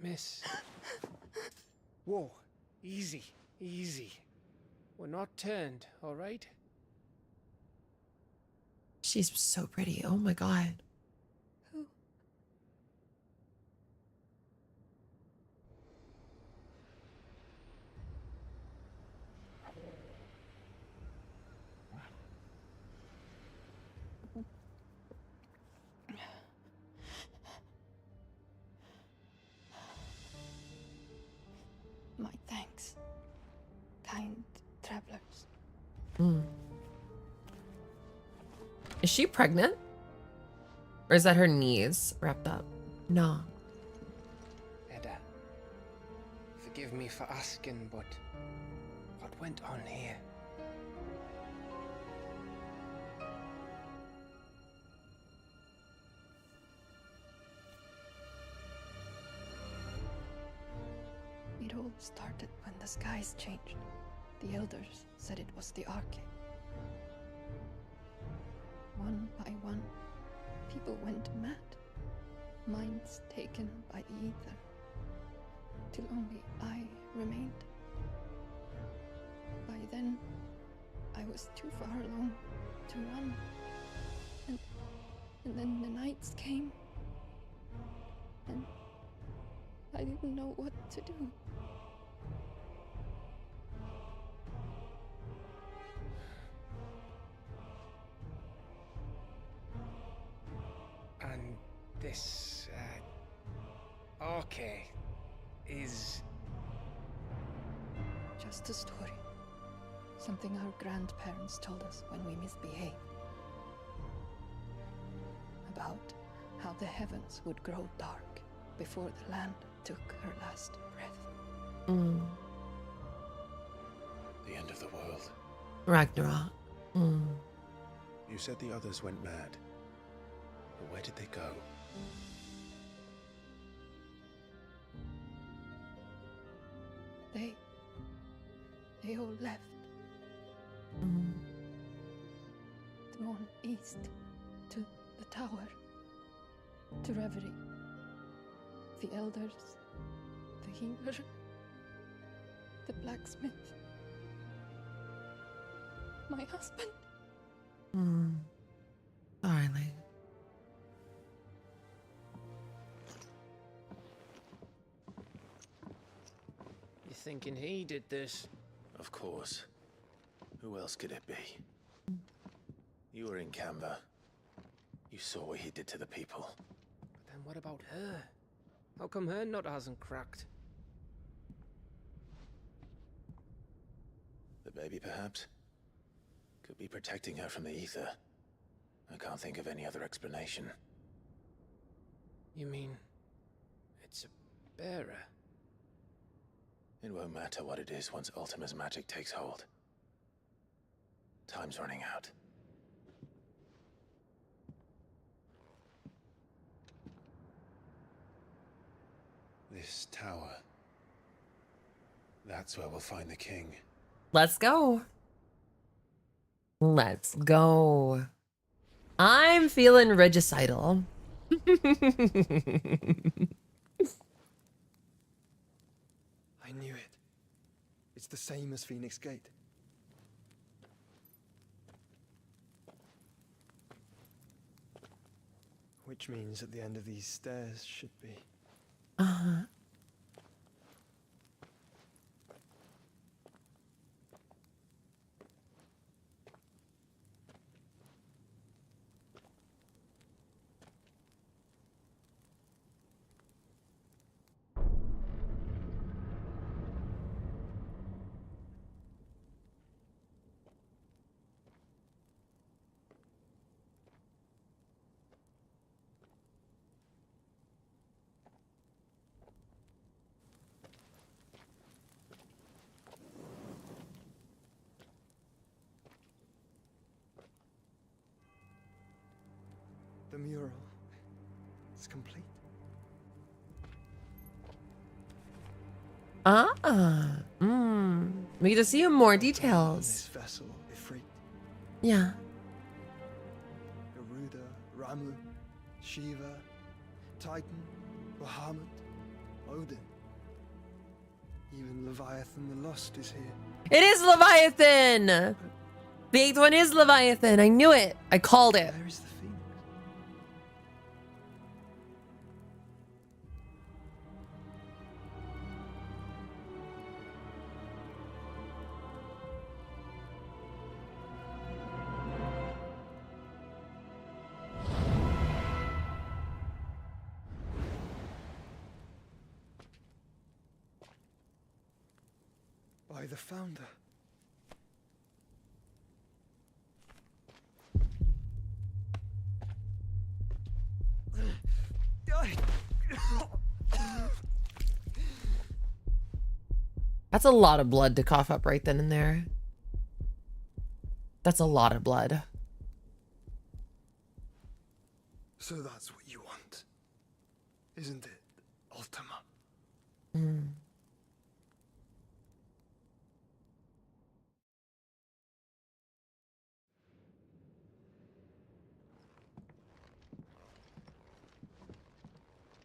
Miss. Whoa, easy, easy. We're not turned, all right? She's so pretty. Oh my god. My thanks, kind travelers. Is she pregnant? Or is that her knees wrapped up? No. Edda, forgive me for asking, but what went on here? It all started when the skies changed. The elders said it was the Arche. One by one, people went mad, minds taken by the ether, till only I remained. By then, I was too far along to run, and then the nights came, and I didn't know what to do. And this, Arche is... Just a story. Something our grandparents told us when we misbehaved. About how the heavens would grow dark before the land took her last breath. The end of the world. Ragnarok. You said the others went mad. But where did they go? They they all left. They're on east to the tower, to Reverie. The elders, the healer, the blacksmith, my husband. Darling. You thinking he did this? Of course. Who else could it be? You were in Canberra. You saw what he did to the people. But then what about her? How come her nut hasn't cracked? The baby, perhaps? Could be protecting her from the ether. I can't think of any other explanation. You mean it's a bearer? It won't matter what it is once Ultima's magic takes hold. Time's running out. This tower. That's where we'll find the king. Let's go. Let's go. I'm feeling regicidal. I knew it. It's the same as Phoenix Gate. Which means at the end of these stairs should be. Uh-huh. The mural is complete. We get to see more This details. vessel, Ifrit, Yeah. Garuda, Ramu, Shiva, Titan, Bahamut, Odin. Even Leviathan the Lost is here. It is Leviathan! The 8th one is Leviathan. I knew it. I called it. Where is the Phoenix? By the founder. That's a lot of blood to cough up right then and there. That's a lot of blood. So that's what you want, isn't it, Ultima?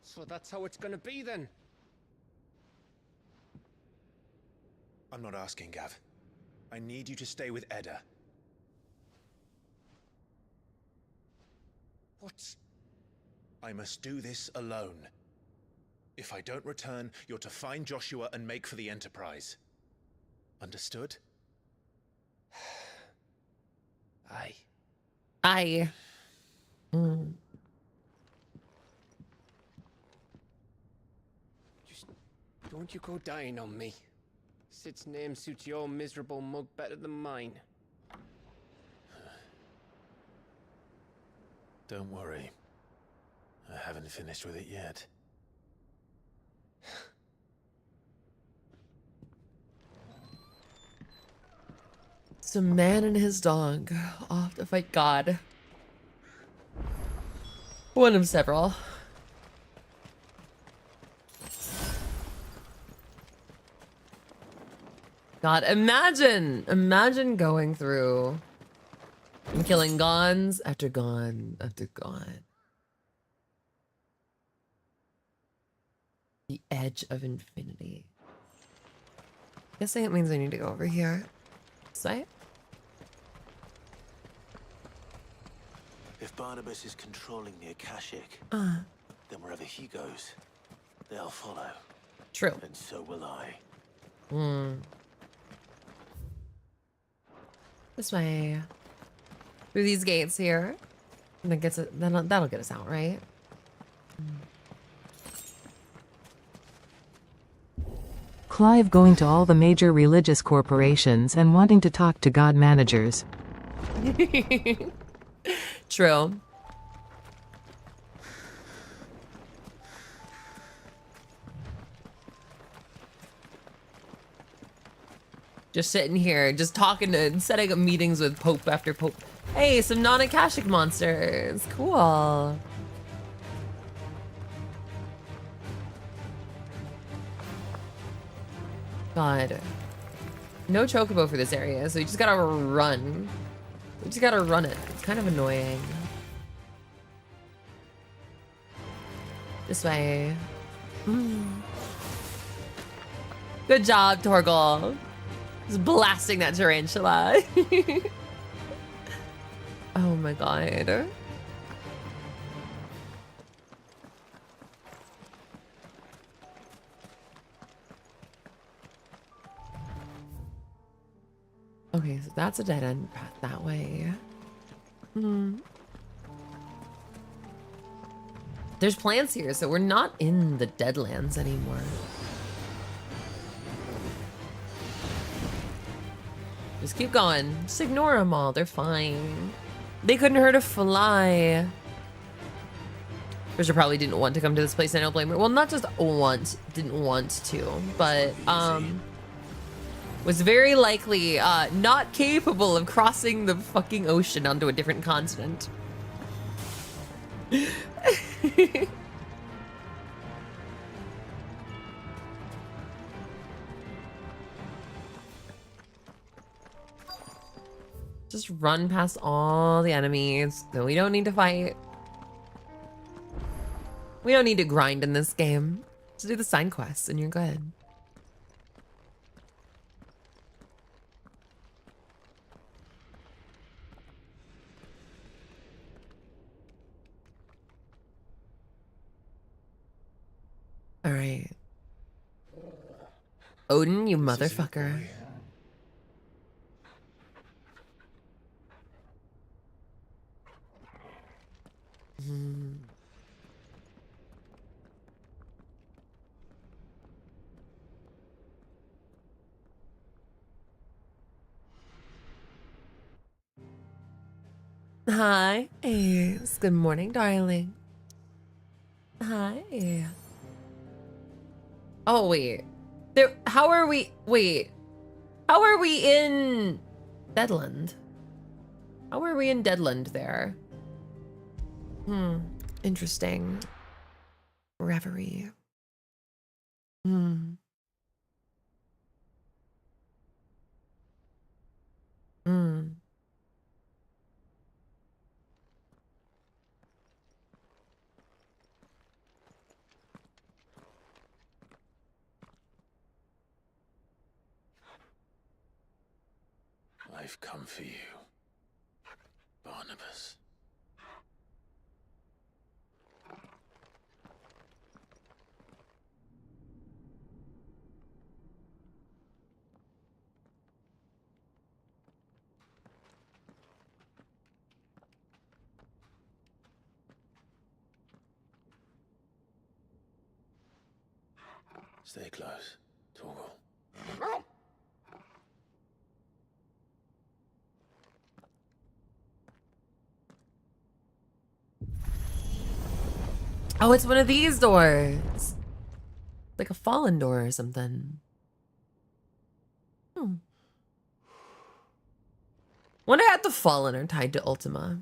So that's how it's gonna be then? I'm not asking, Gav. I need you to stay with Edda. What? I must do this alone. If I don't return, you're to find Joshua and make for the Enterprise. Understood? Aye. Aye. Just don't you go dying on me. Sid's name suits your miserable mug better than mine. Don't worry. I haven't finished with it yet. It's a man and his dog off to fight God. One of several. God, imagine going through and killing gons after gon after gon. The edge of infinity. Guessing it means I need to go over here. Say? If Barnabas is controlling the Akashic, Uh. then wherever he goes, they'll follow. True. And so will I. Hmm. This way. Through these gates here. And that gets it. That'll get us out, right? Clive going to all the major religious corporations and wanting to talk to God managers. True. Just sitting here, just talking to, setting up meetings with Pope after Pope. Hey, some non-Akashic monsters. Cool. God. No chocobo for this area, so you just gotta run. You just gotta run it. It's kind of annoying. This way. Good job, Torgal. Just blasting that tarantula. Oh my god. Okay, so that's a dead end path that way. There's plants here, so we're not in the Deadlands anymore. Just keep going. Just ignore them all. They're fine. They couldn't hurt a fly. Fisher probably didn't want to come to this place. I don't blame her. Well, not just didn't want to, but was very likely not capable of crossing the fucking ocean onto a different continent. Just run past all the enemies. No, we don't need to fight. We don't need to grind in this game. Just do the side quests and you're good. All right. Odin, you motherfucker. Hi, Ace. Good morning, darling. Hi. Oh, wait. How are we in Deadland? How are we in Deadland there? Interesting. Reverie. I've come for you, Barnabas. Stay close, Torgal. Oh, it's one of these doors. Like a fallen door or something. Wonder how the fallen are tied to Ultima.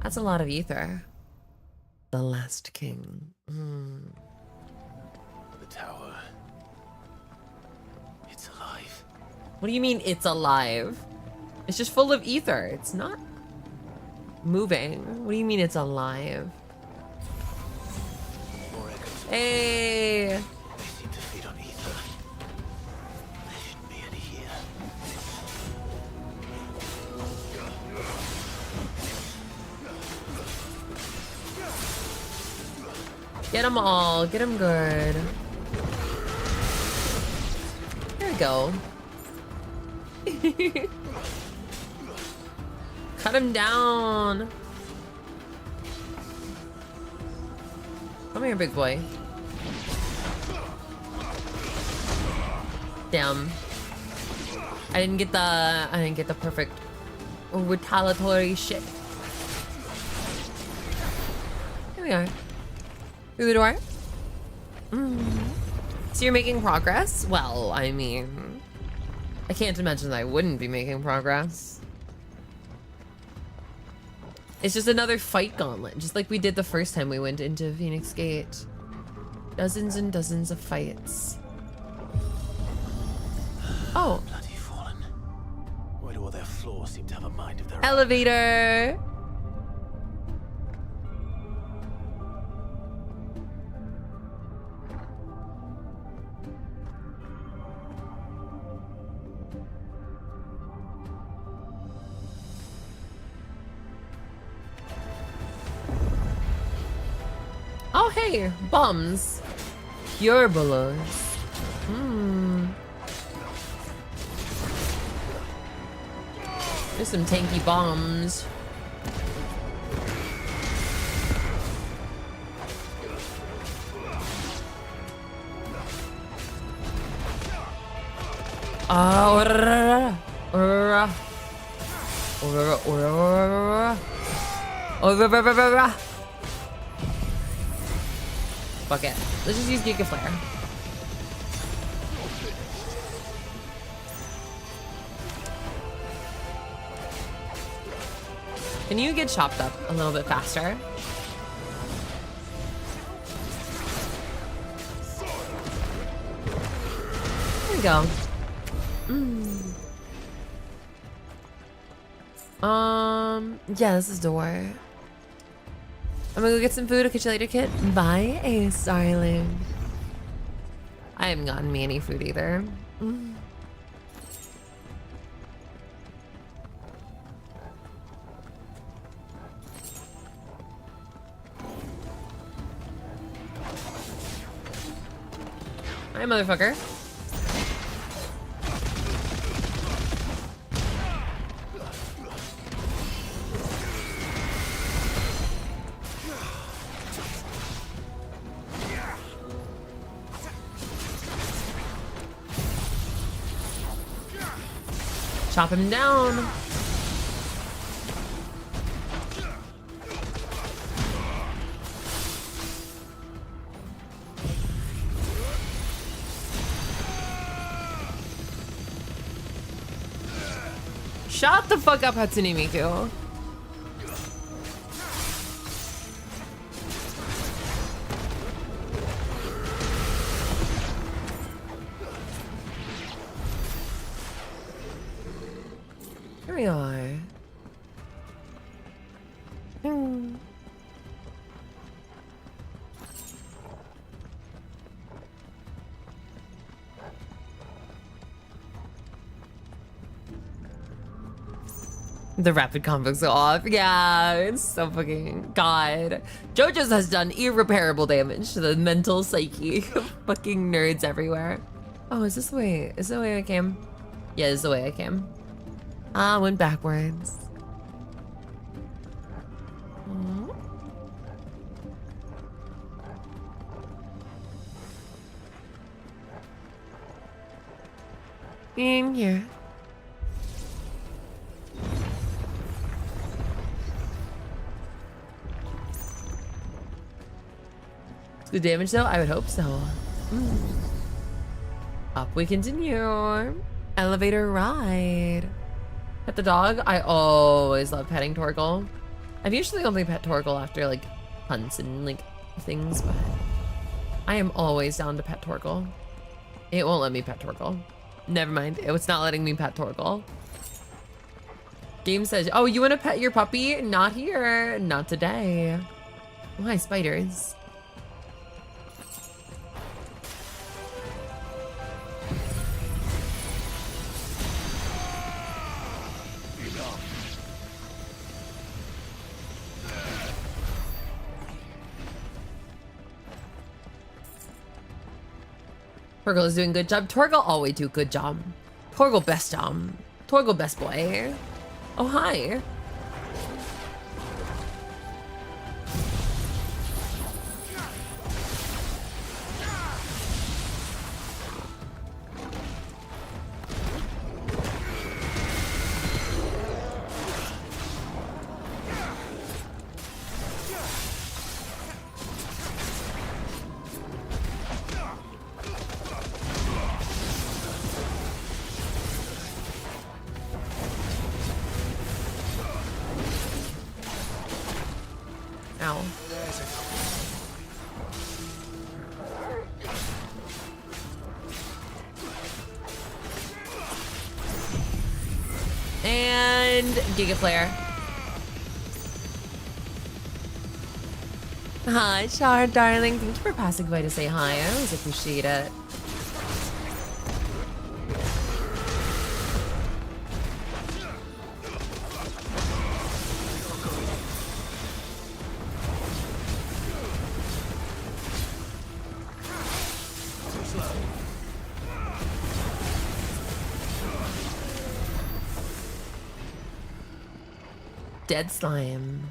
That's a lot of ether. The last king. The tower. It's alive. What do you mean it's alive? It's just full of ether. It's not moving. What do you mean it's alive? Hey! They seem to feed on ether. There shouldn't be any here. Get them all. Get them good. There we go. Cut him down. Come here, big boy. Damn. I didn't get the perfect retaliatory shit. Here we are. Through the door. So you're making progress? Well, I mean, I can't imagine that I wouldn't be making progress. It's just another fight gauntlet, just like we did the first time we went into Phoenix Gate. Dozens and dozens of fights. Oh. Bloody fallen. Why do all their floors seem to have a mind of their own? Elevator. Oh, hey, bombs. Pure bullets. There's some tanky bombs. Fuck it. Let's just use Giga Flare. Can you get chopped up a little bit faster? There we go. Yeah, this is the door. I'm gonna go get some food. I'll catch you later, kid. Bye, Ace, darling. I haven't gotten me any food either. Hi, motherfucker. Chop him down. Shut the fuck up, Hatsune Miku. Here we are. The rapid combos go off. Yeah, it's so fucking God. JoJo's has done irreparable damage to the mental psyche of fucking nerds everywhere. Oh, is this the way? Is this the way I came? Yeah, this is the way I came. I went backwards. In here. Good damage though? I would hope so. Up we continue. Elevator ride. Pet the dog? I always love petting Torgal. I've usually only pet Torgal after like hunts and like things, but I am always down to pet Torgal. It won't let me pet Torgal. Never mind. It's not letting me pet Torgal. Game says, oh, you want to pet your puppy? Not here. Not today. Oh, hi, spiders. Torgal is doing a good job. Torgal always do a good job. Torgal best job. Torgal best boy. Oh, hi. Ow. And Giga Flare. Hi, Char, darling. Thank you for passing by to say hi. I always appreciate it. Dead slime.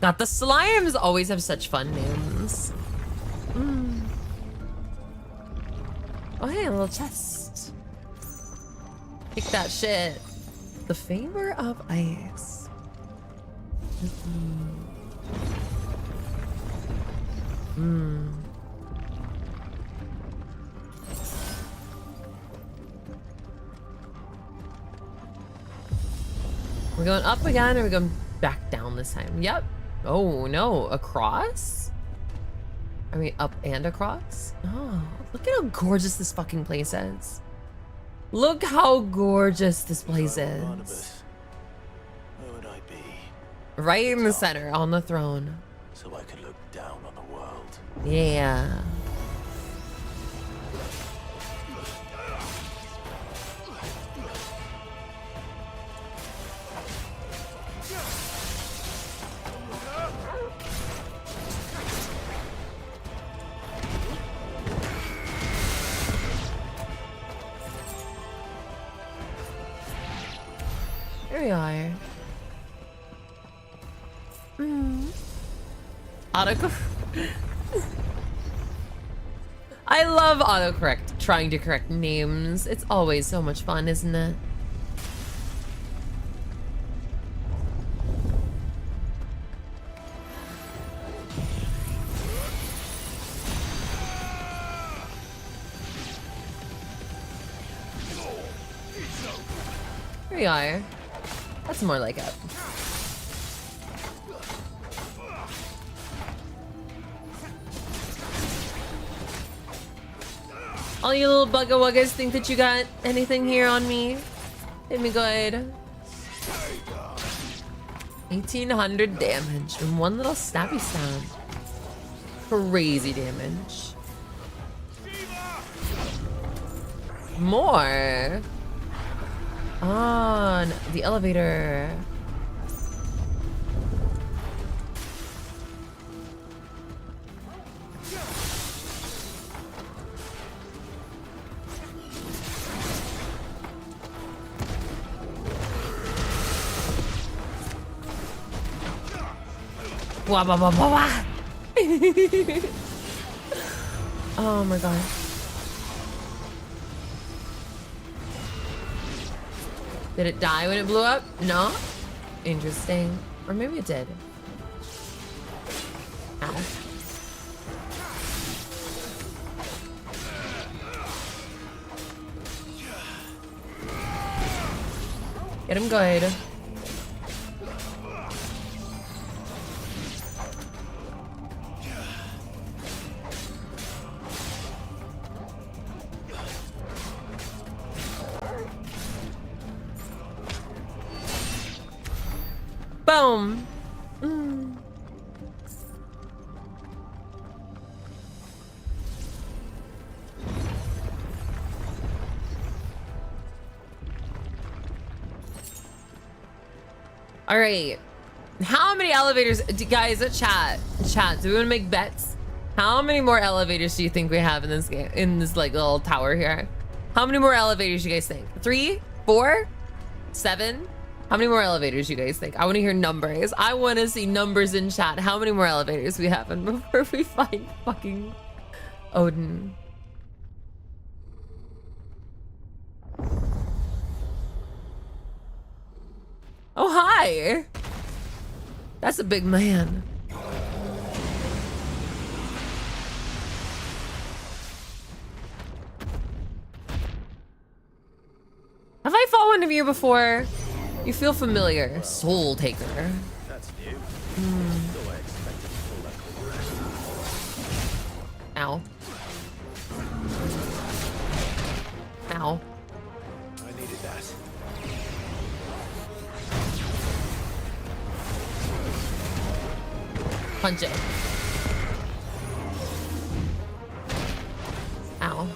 God, the slimes always have such fun names. Oh, hey, a little chest. Kick that shit. The favor of ice. We're going up again, or we're going back down this time? Yep. Oh, no. Across? I mean, up and across? Oh, look at how gorgeous this fucking place is. Look how gorgeous this place is. Where would I be? Right in the center, on the throne. So I could look down on the world. Yeah. Here we are. Autocorrect. I love autocorrect, trying to correct names. It's always so much fun, isn't it? Here we are. That's more like it. All you little bugga wuggas think that you got anything here on me? Hit me good. 1800 damage from one little stabby stab. Crazy damage. More. On the elevator. Wah, wah, wah, wah, wah. Oh my god. Did it die when it blew up? No? Interesting. Or maybe it did. Ow. Get him good. Boom. Mm. All right. How many elevators, guys? Chat. Do we want to make bets? How many more elevators do you think we have in this game? In this like little tower here? How many more elevators you guys think? 3, 4, 7? How many more elevators you guys think? I want to hear numbers. I want to see numbers in chat. How many more elevators we have before we find fucking Odin? Oh, hi. That's a big man. Have I fought one of you before? You feel familiar. Soul Taker. That's new. Mm. Though I expected to pull that quick. Ow. Ow. I needed that. Punch it. Ow.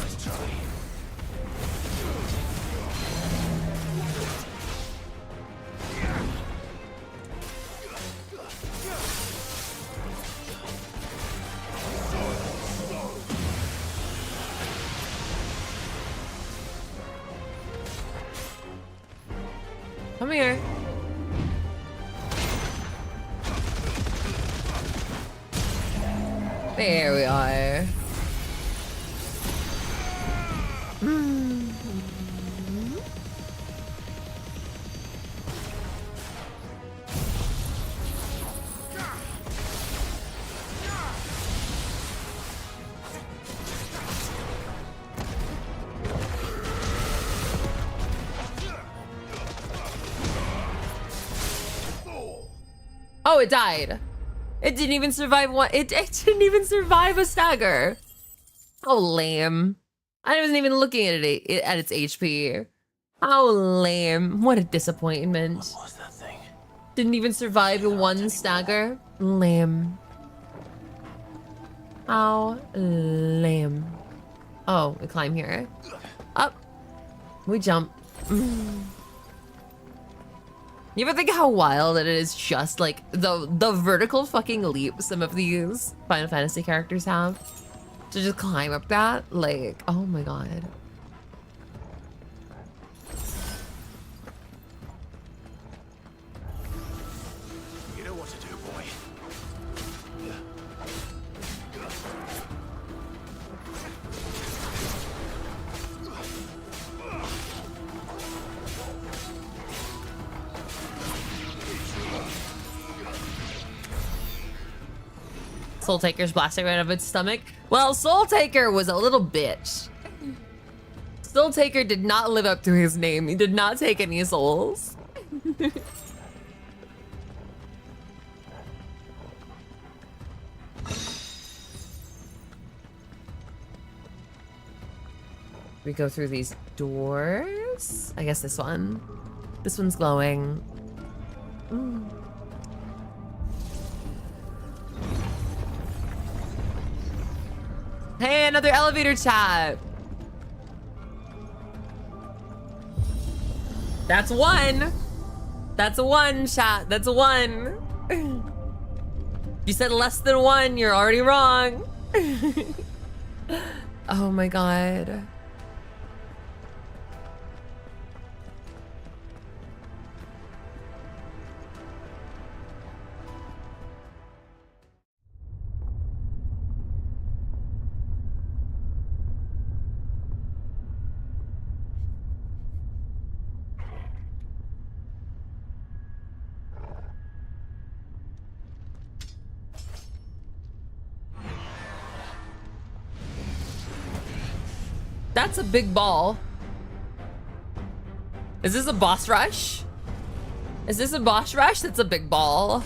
Let's try. Come here. There we are. Oh, it died. It didn't even survive one. It didn't even survive a stagger. How lame. I wasn't even looking at it at its HP. How lame. What a disappointment. What was that thing? Didn't even survive one stagger. Lame. How lame. Oh, we climb here. Up. We jump. You ever think how wild it is just like the vertical fucking leap some of these Final Fantasy characters have? To just climb up that? Like, oh my god. You know what to do, boy. Soul Taker's blasting right out of its stomach. Well, Soul Taker was a little bitch. Soul Taker did not live up to his name. He did not take any souls. We go through these doors. I guess this one. This one's glowing. Mm. Hey, another elevator chat. That's one. That's a one, chat. That's a one. You said less than one. You're already wrong. Oh my god. That's a big ball. Is this a boss rush? Is this a boss rush? That's a big ball.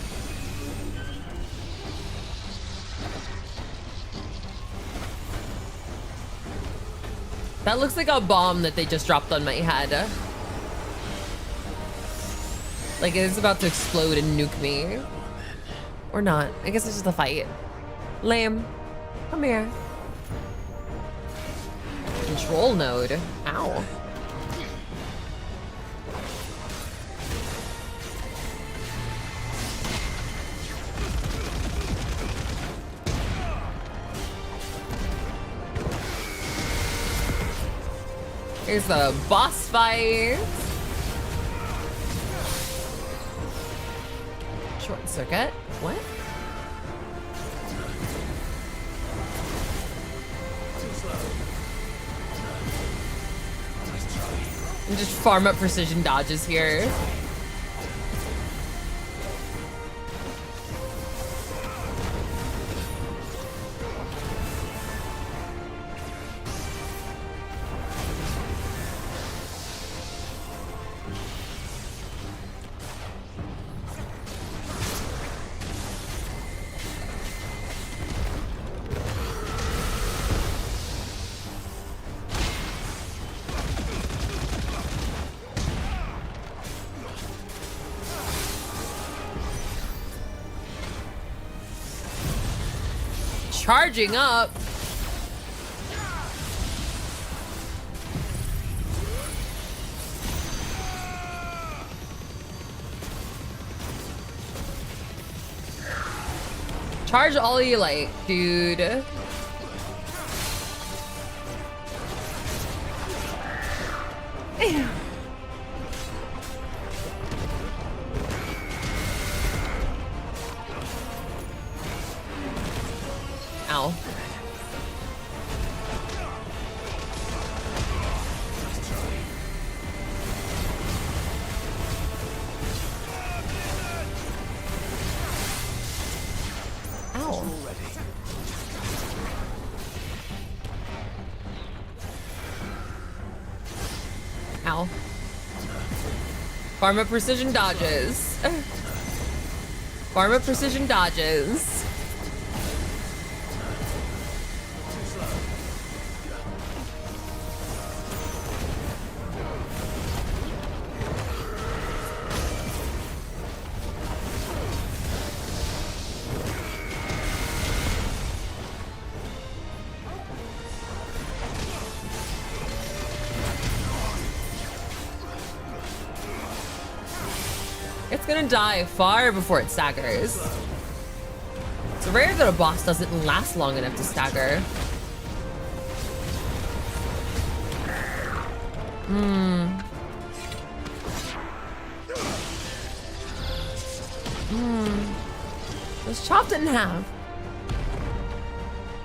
That looks like a bomb that they just dropped on my head. Like it's about to explode and nuke me. Or not. I guess it's just a fight. Lame. Come here. Control node. Ow. Here's the boss fight. Short circuit. What? And just farm up precision dodges here. Charging up. Charge all you like, dude. Ow. Ow. Ow. Pharma precision dodges. Pharma precision dodges. It's gonna die far before it staggers. It's rare that a boss doesn't last long enough to stagger. Let's chop it in half.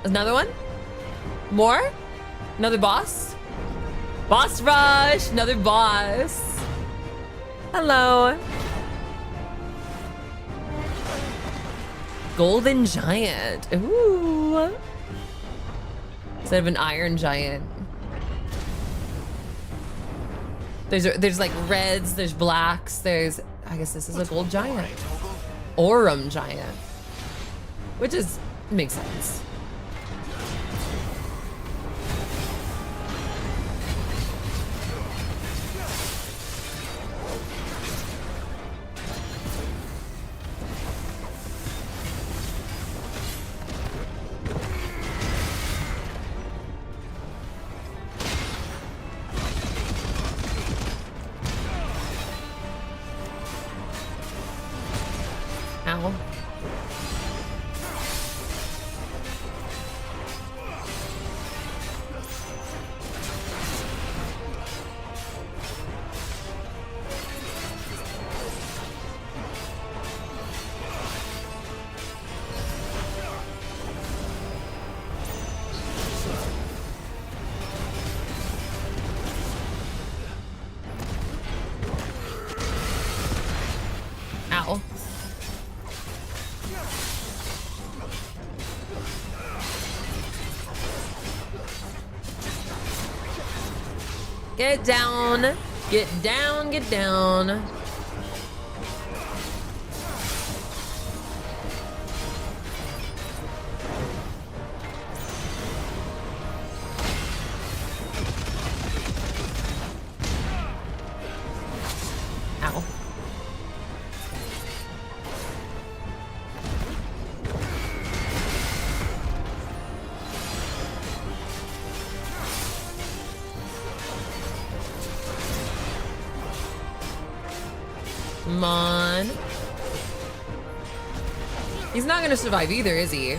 Another one? More? Another boss? Boss rush! Another boss. Hello. Golden giant. Ooh. Instead of an iron giant. There's like reds, there's blacks, there's, I guess this is a gold giant. Aurum giant. Which is, makes sense. Ow. Ow. Get down. Get down, get down. Ow. Come on. He's not gonna survive either, is he?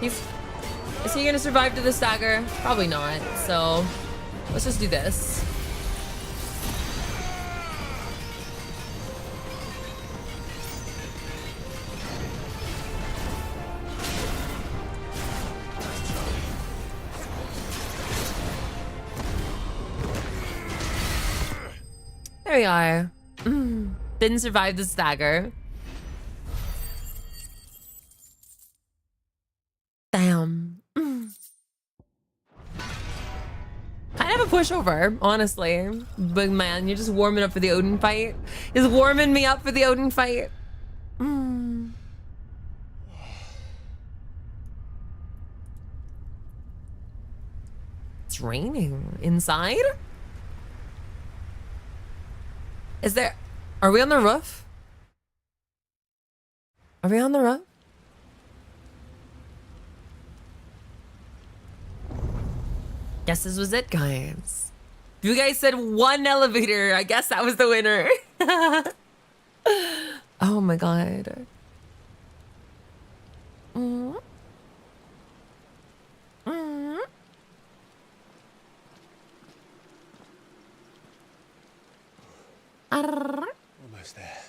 Is he gonna survive to the stagger? Probably not. So let's just do this. There we are. Didn't survive the stagger. Damn. Kind of a pushover, honestly. But man, you're just warming up for the Odin fight. He's warming me up for the Odin fight. It's raining. Inside? Is there... Are we on the roof? Are we on the roof? Guess this was it, guys. You guys said one elevator. I guess that was the winner. Oh my god. Almost there.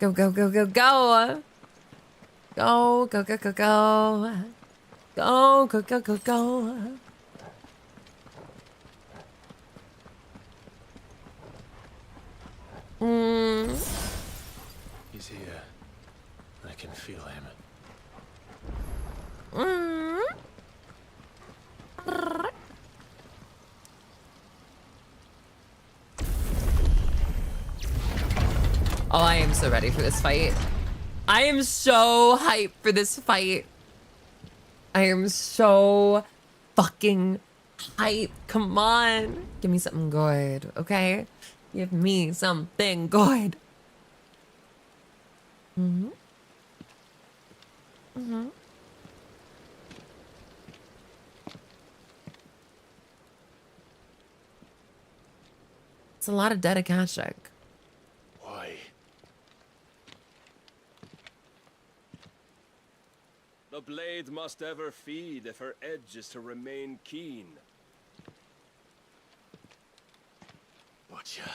Go, go, go, go, go. Go, go, go, go, go. Go, go, go, go, go. He's here. I can feel him. Oh, I am so ready for this fight. I am so hyped for this fight. I am so fucking hyped. Come on. Give me something good, okay? Give me something good. It's a lot of dead Akashic. Why? The blade must ever feed if her edge is to remain keen. Butcher.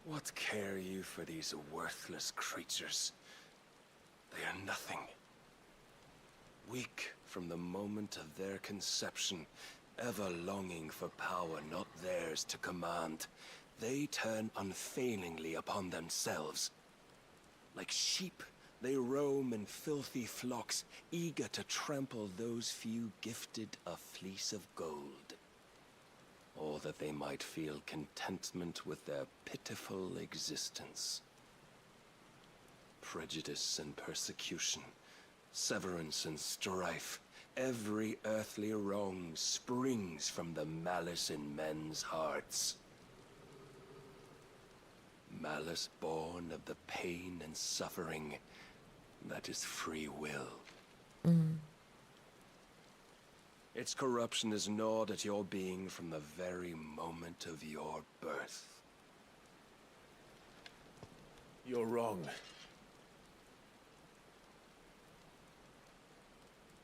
What care you for these worthless creatures? They are nothing. Weak from the moment of their conception, ever longing for power not theirs to command, they turn unfailingly upon themselves. Like sheep, they roam in filthy flocks, eager to trample those few gifted a fleece of gold. Or that they might feel contentment with their pitiful existence. Prejudice and persecution, severance and strife, every earthly wrong springs from the malice in men's hearts. Malice born of the pain and suffering that is free will. Its corruption is gnawed at your being from the very moment of your birth. You're wrong.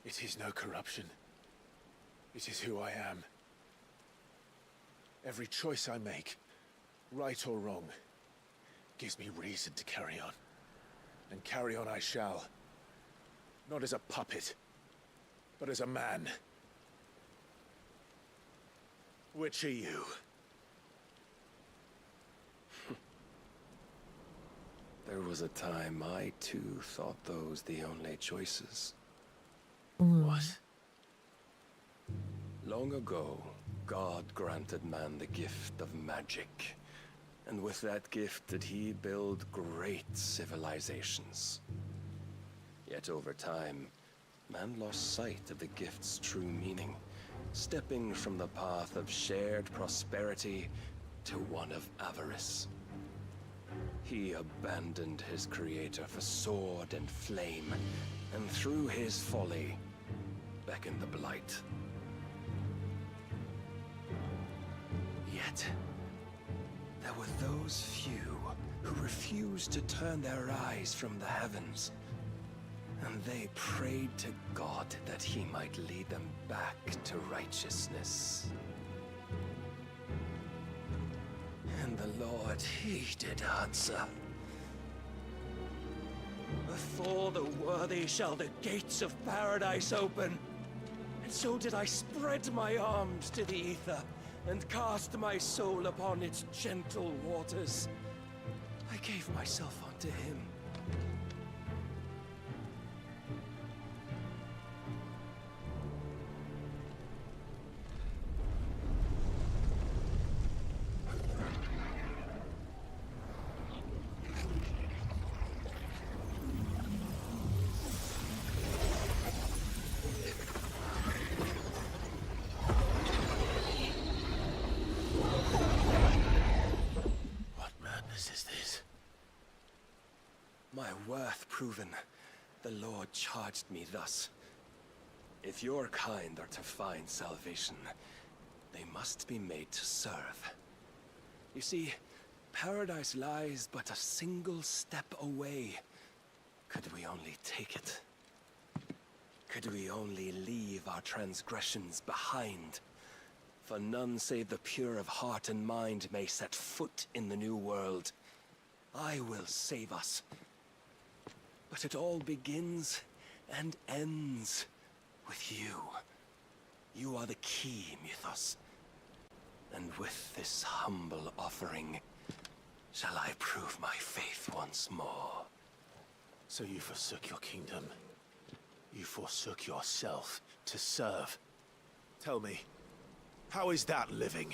It is no corruption. It is who I am. Every choice I make, right or wrong, gives me reason to carry on. And carry on I shall. Not as a puppet, but as a man. Which are you? There was a time I too thought those the only choices. What? Long ago, God granted man the gift of magic. And with that gift did he build great civilizations. Yet over time, man lost sight of the gift's true meaning, stepping from the path of shared prosperity to one of avarice. He abandoned his creator for sword and flame, and through his folly, beckoned the blight. Yet, there were those few who refused to turn their eyes from the heavens, and they prayed to God that he might lead them back to righteousness. And the Lord, he did answer. Before the worthy shall the gates of paradise open. And so did I spread my arms to the ether, and cast my soul upon its gentle waters. I gave myself unto him. My worth proven, the Lord charged me thus. If your kind are to find salvation, they must be made to serve. You see, paradise lies but a single step away. Could we only take it? Could we only leave our transgressions behind? For none save the pure of heart and mind may set foot in the new world. I will save us. But it all begins and ends with you. You are the key, Mythos. And with this humble offering, shall I prove my faith once more. So you forsook your kingdom. You forsook yourself to serve. Tell me, how is that living?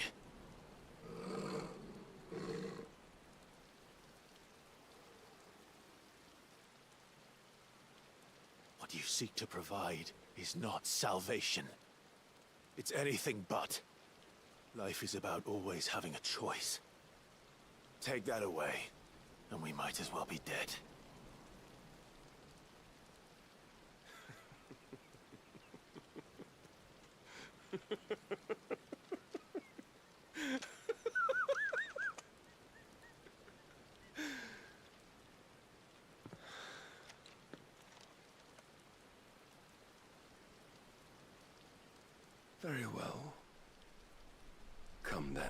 What you seek to provide is not salvation. It's anything but. Life is about always having a choice. Take that away, and we might as well be dead. Very well. Come then.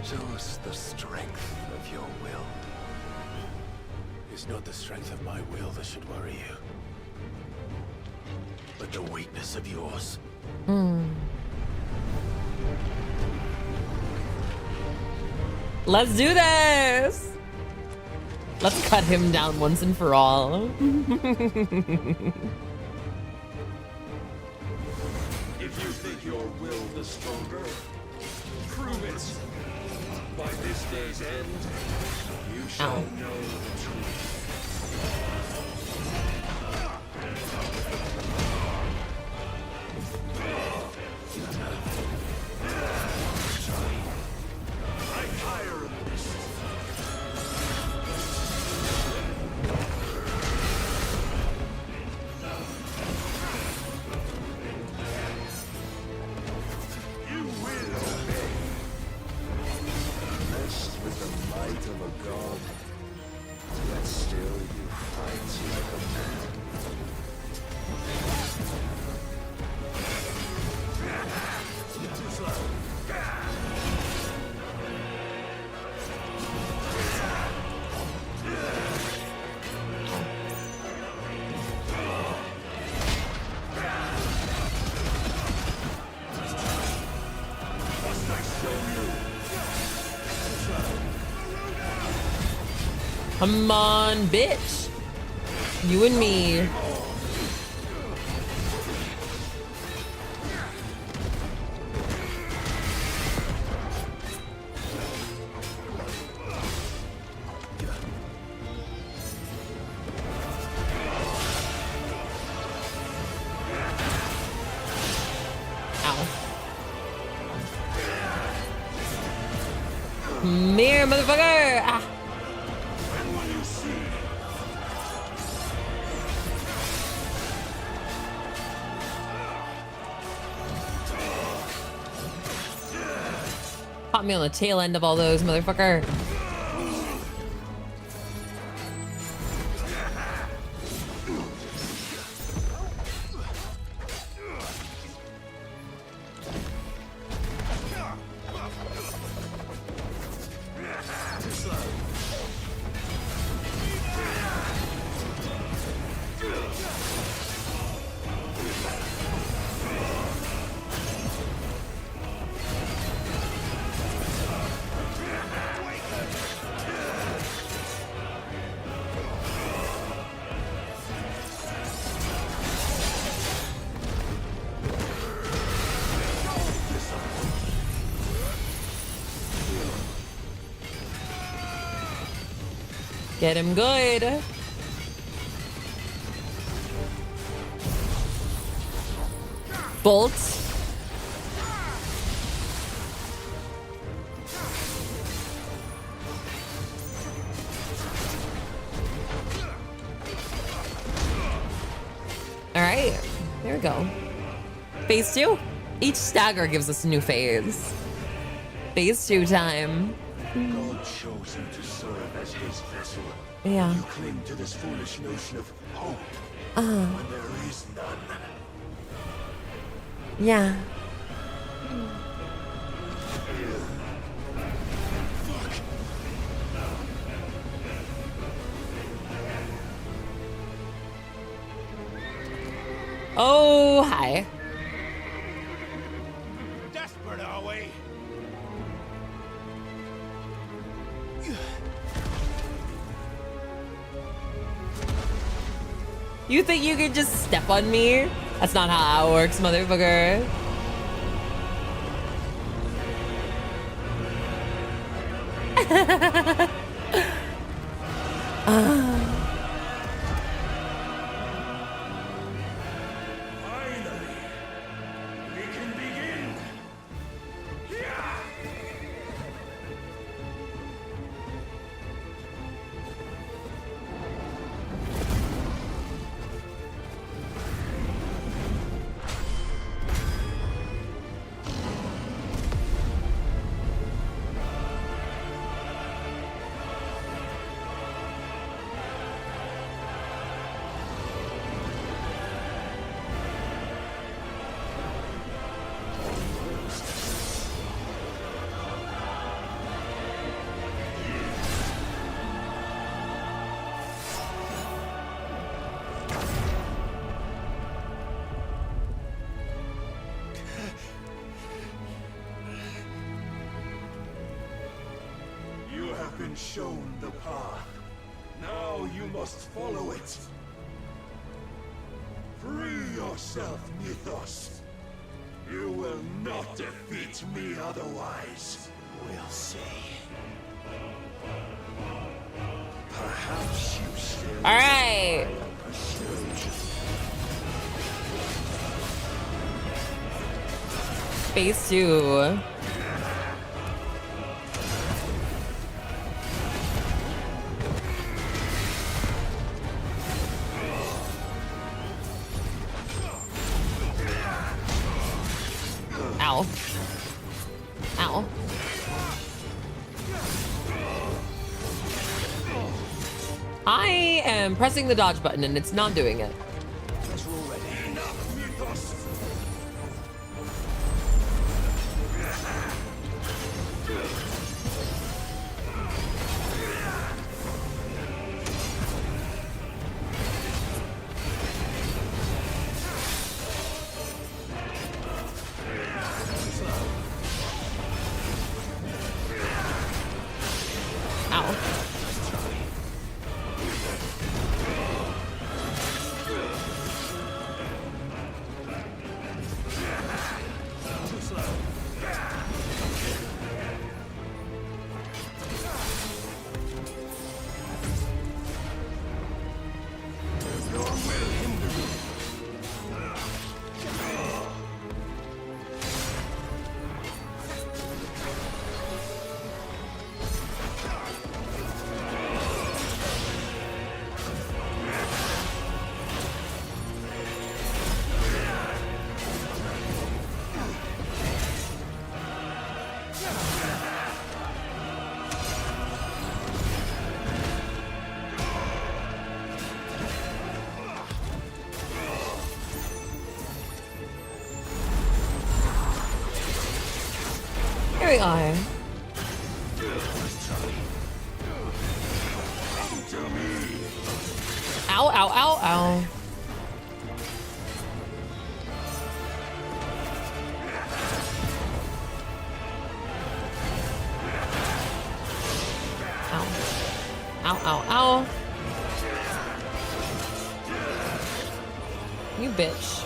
Show us the strength of your will. It's not the strength of my will that should worry you, but the weakness of yours. Let's do this! Let's cut him down once and for all. If you think your will the stronger, prove it. By this day's end, you shall know the truth. I tire of this. You will obey. Blessed with the might of a god, yet still you fight like a man. Too slow. Must I show you? Come on, bitch. You and me. Ow. Mirror, motherfucker! Ah. Caught me on the tail end of all those, motherfucker. Get him good. Bolt. All right, there we go. Phase 2. Each stagger gives us a new phase. Phase 2 time. God chose you to serve as his vessel. Yeah. You cling to this foolish notion of hope when there is none. Yeah. Oh, hi. Desperate, are we? You think you could just step on me? That's not how it works, motherfucker. Finally, we can begin. You have been shown the path. Now you must follow it. Free yourself, Mythos. You will not defeat me otherwise. We'll see. Perhaps you still... All right. Phase 2. Ow. Ow. I am pressing the dodge button and it's not doing it. my god. Ow, ow, ow, ow. Ow. Ow, ow, ow. You bitch.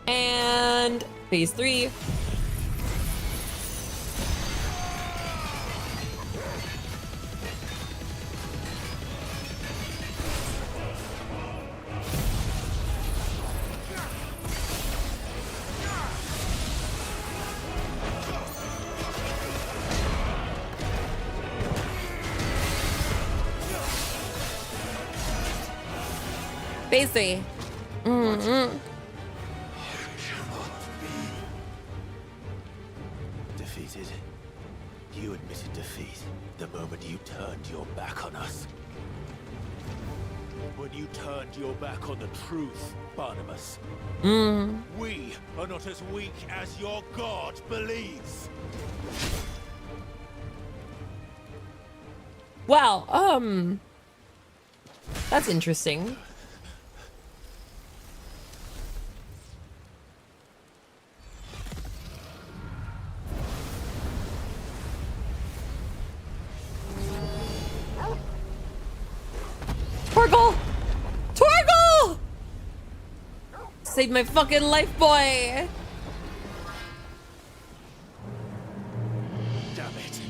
And phase 3. Phase 3. Defeated. You admitted defeat the moment you turned your back on us. When you turned your back on the truth, Barnabas. We are not as weak as your god believes. Wow, that's interesting. Torgal! Torgal! Save my fucking life, boy! Damn it.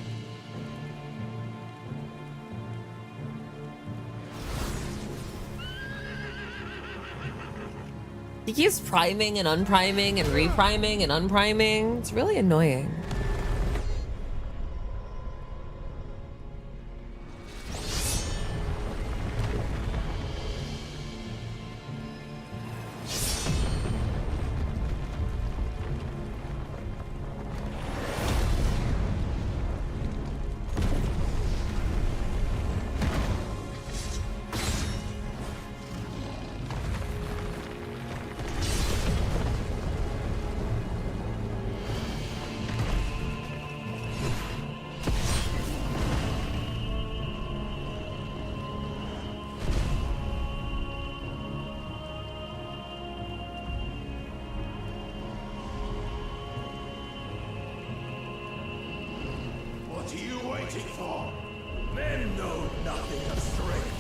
He keeps priming and unpriming and repriming and unpriming. It's really annoying. What are you waiting for? Men know nothing of strength.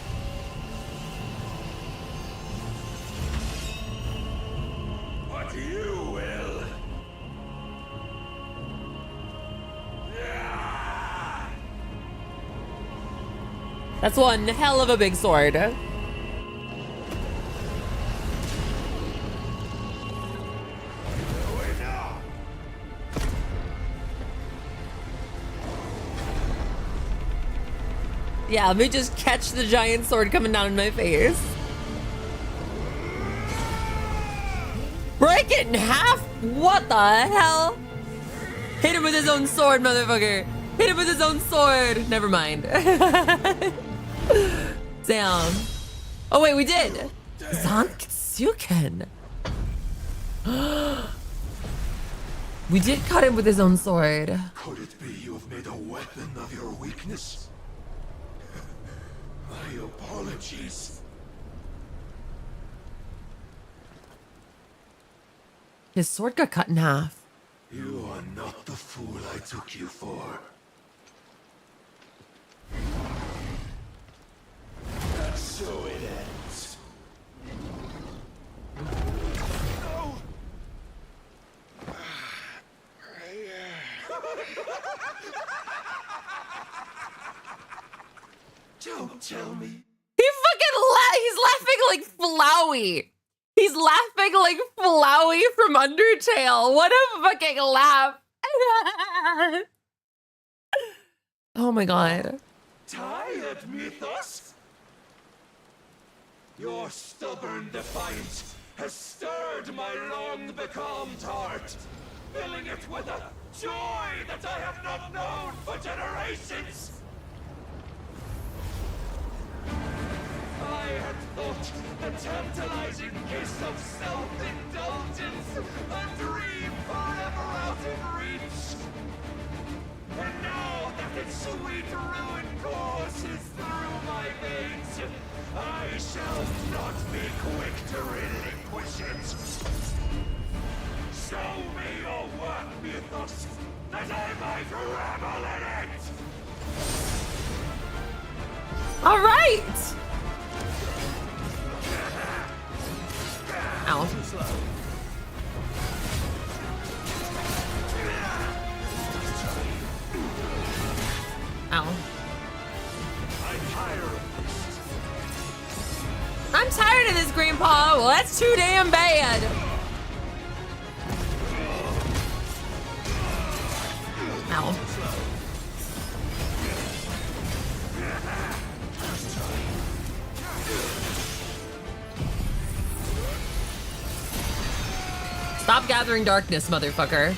But you will. That's one hell of a big sword. Yeah, let me just catch the giant sword coming down in my face. Break it in half? What the hell? Hit him with his own sword, motherfucker. Hit him with his own sword. Never mind. Damn. Oh, wait, we did. Zanksuken. We did cut him with his own sword. Could it be you have made a weapon of your weakness? My apologies. His sword got cut in half. You are not the fool I took you for. And so it ends. No! Don't tell me. He's laughing like Flowey. He's laughing like Flowey from Undertale. What a fucking laugh. Oh my god. Tired, Mythos? Your stubborn defiance has stirred my long-becalmed heart, filling it with a joy that I have not known for generations. I had thought the tantalizing kiss of self-indulgence a dream forever out of reach. And now that its sweet ruin courses through my veins, I shall not be quick to relinquish it. Show me your work, Mythos, that I might revel in it! All right! Ow. Ow. I'm tired of this, Grandpa. Well, that's too damn bad. Ow. Stop gathering darkness, motherfucker.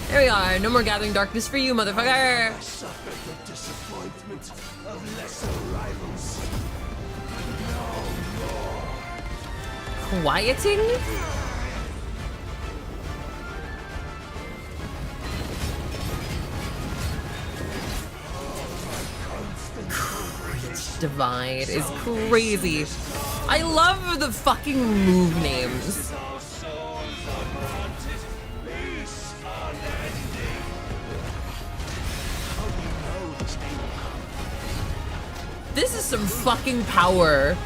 There we are. No more gathering darkness for you, motherfucker. I suffered the disappointment of lesser rivals. No more. Quieting? Divide is crazy. I love the fucking move names. This is some fucking power.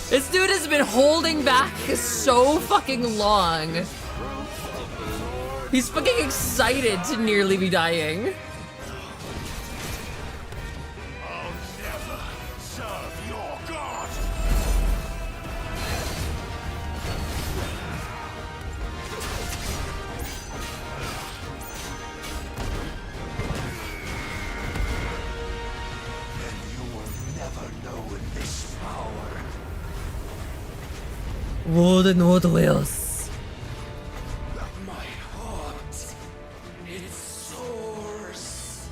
This dude has been holding back so fucking long. He's fucking excited to nearly be dying. I'll never serve your god. Then you will never know this power. Warden Wildwills. My heart, it soars.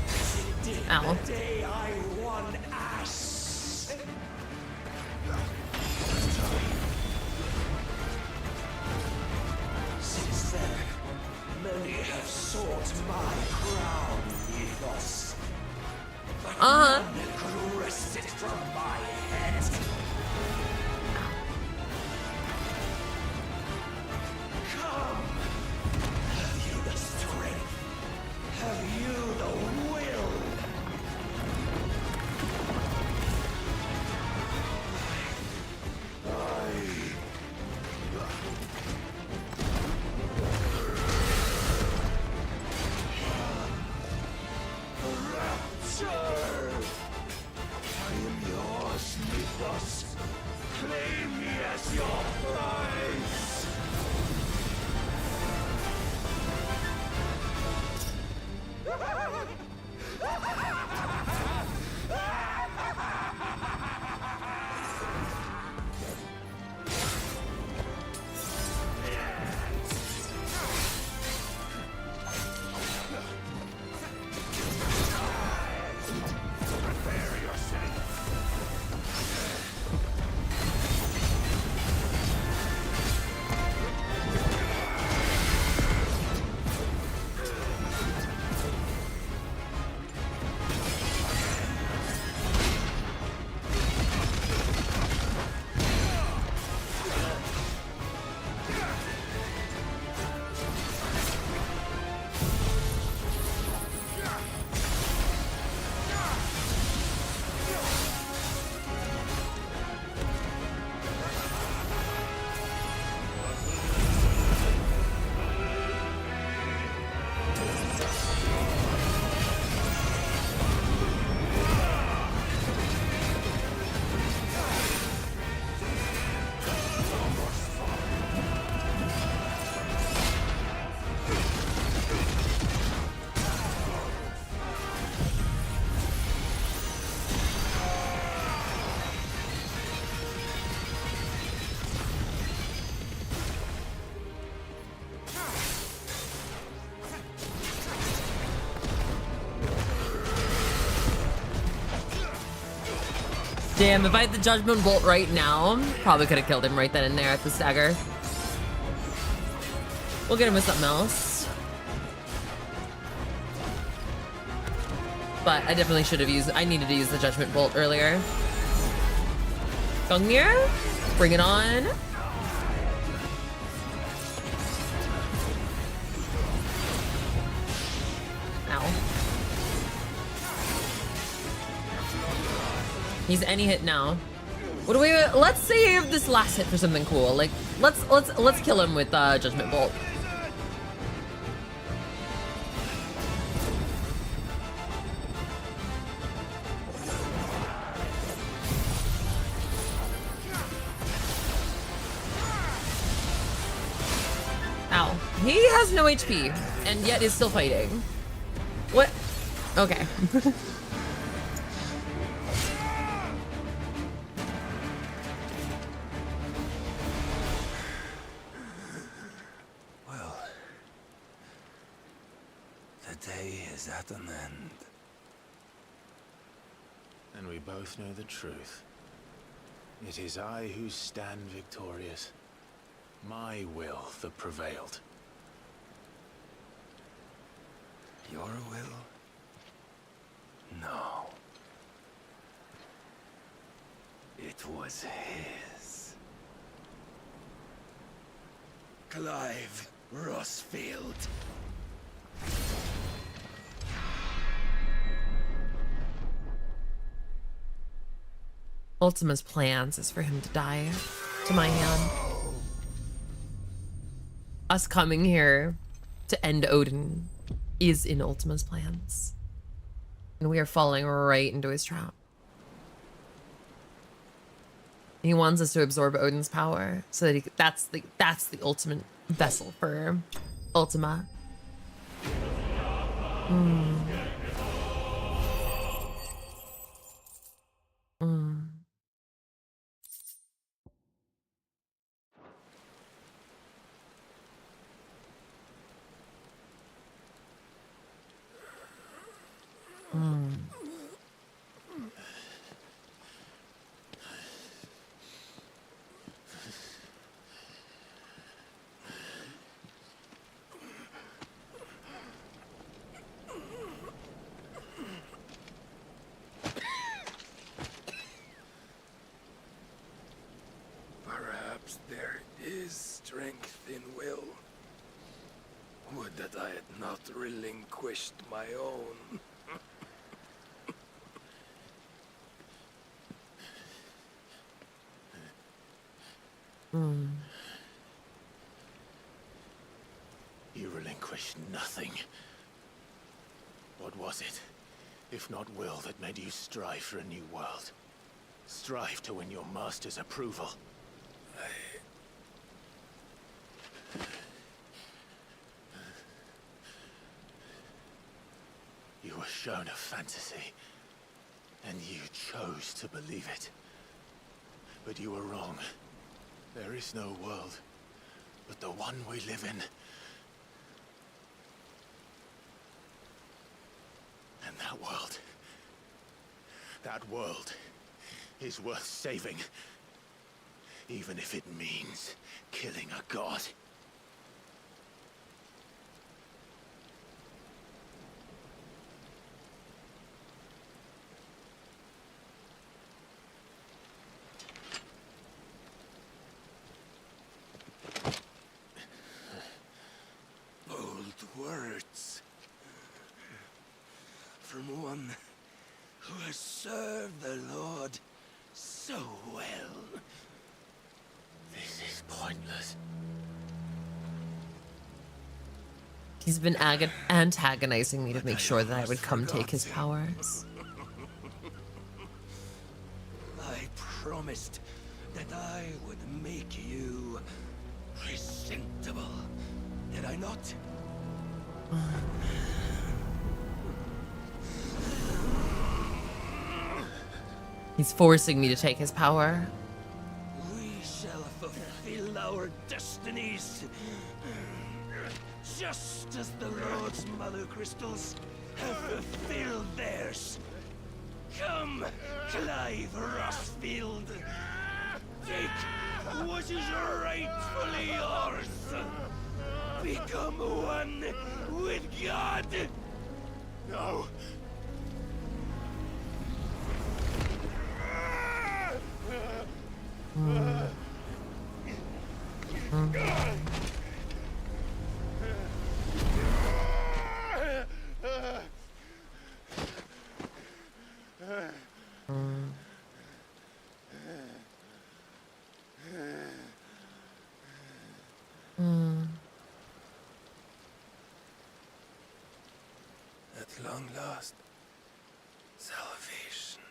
As it did Ow. the day I won Ash. Since then, many have sought my crown, Mythos. But none could wrest it from my head. Come! Have you the strength? Have you the will? Rapture! I am yours. Damn, if I had the Judgment Bolt right now, probably could have killed him right then and there at the stagger. We'll get him with something else. But I definitely should have used, I needed to use the Judgment Bolt earlier. Gungnir, bring it on. Ow. He's any hit now. What do we? Let's save this last hit for something cool. Like, let's kill him with Judgment Bolt. Ow. He has no HP, and yet is still fighting. What? Okay. Well, the day is at an end. And we both know the truth. It is I who stand victorious. My will that prevailed. Your will? No. It was his. Clive Rossfield. Ultima's plans is for him to die to my hand. Us coming here to end Odin is in Ultima's plans. And we are falling right into his trap. He wants us to absorb Odin's power so that that's the ultimate vessel for Ultima. Mm. Mm. Mm. Perhaps there is strength in will. Would that I had not relinquished my own. Mm. You relinquished nothing. What was it, if not will, that made you strive for a new world? Strive to win your master's approval? You were shown a fantasy, and you chose to believe it. But you were wrong. There is no world, but the one we live in. And that world is worth saving, even if it means killing a god. Bold words. From one who has served the Lord so well. This is pointless. He's been antagonizing me to make sure that I would come take his powers. I promised that I would make you presentable. Did I not? He's forcing me to take his power. We shall fulfill our destinies. Just as the Lord's Mother Crystals have fulfilled theirs. Come, Clive Rossfield. Take what is rightfully yours. Become one with God. No. At long last, salvation.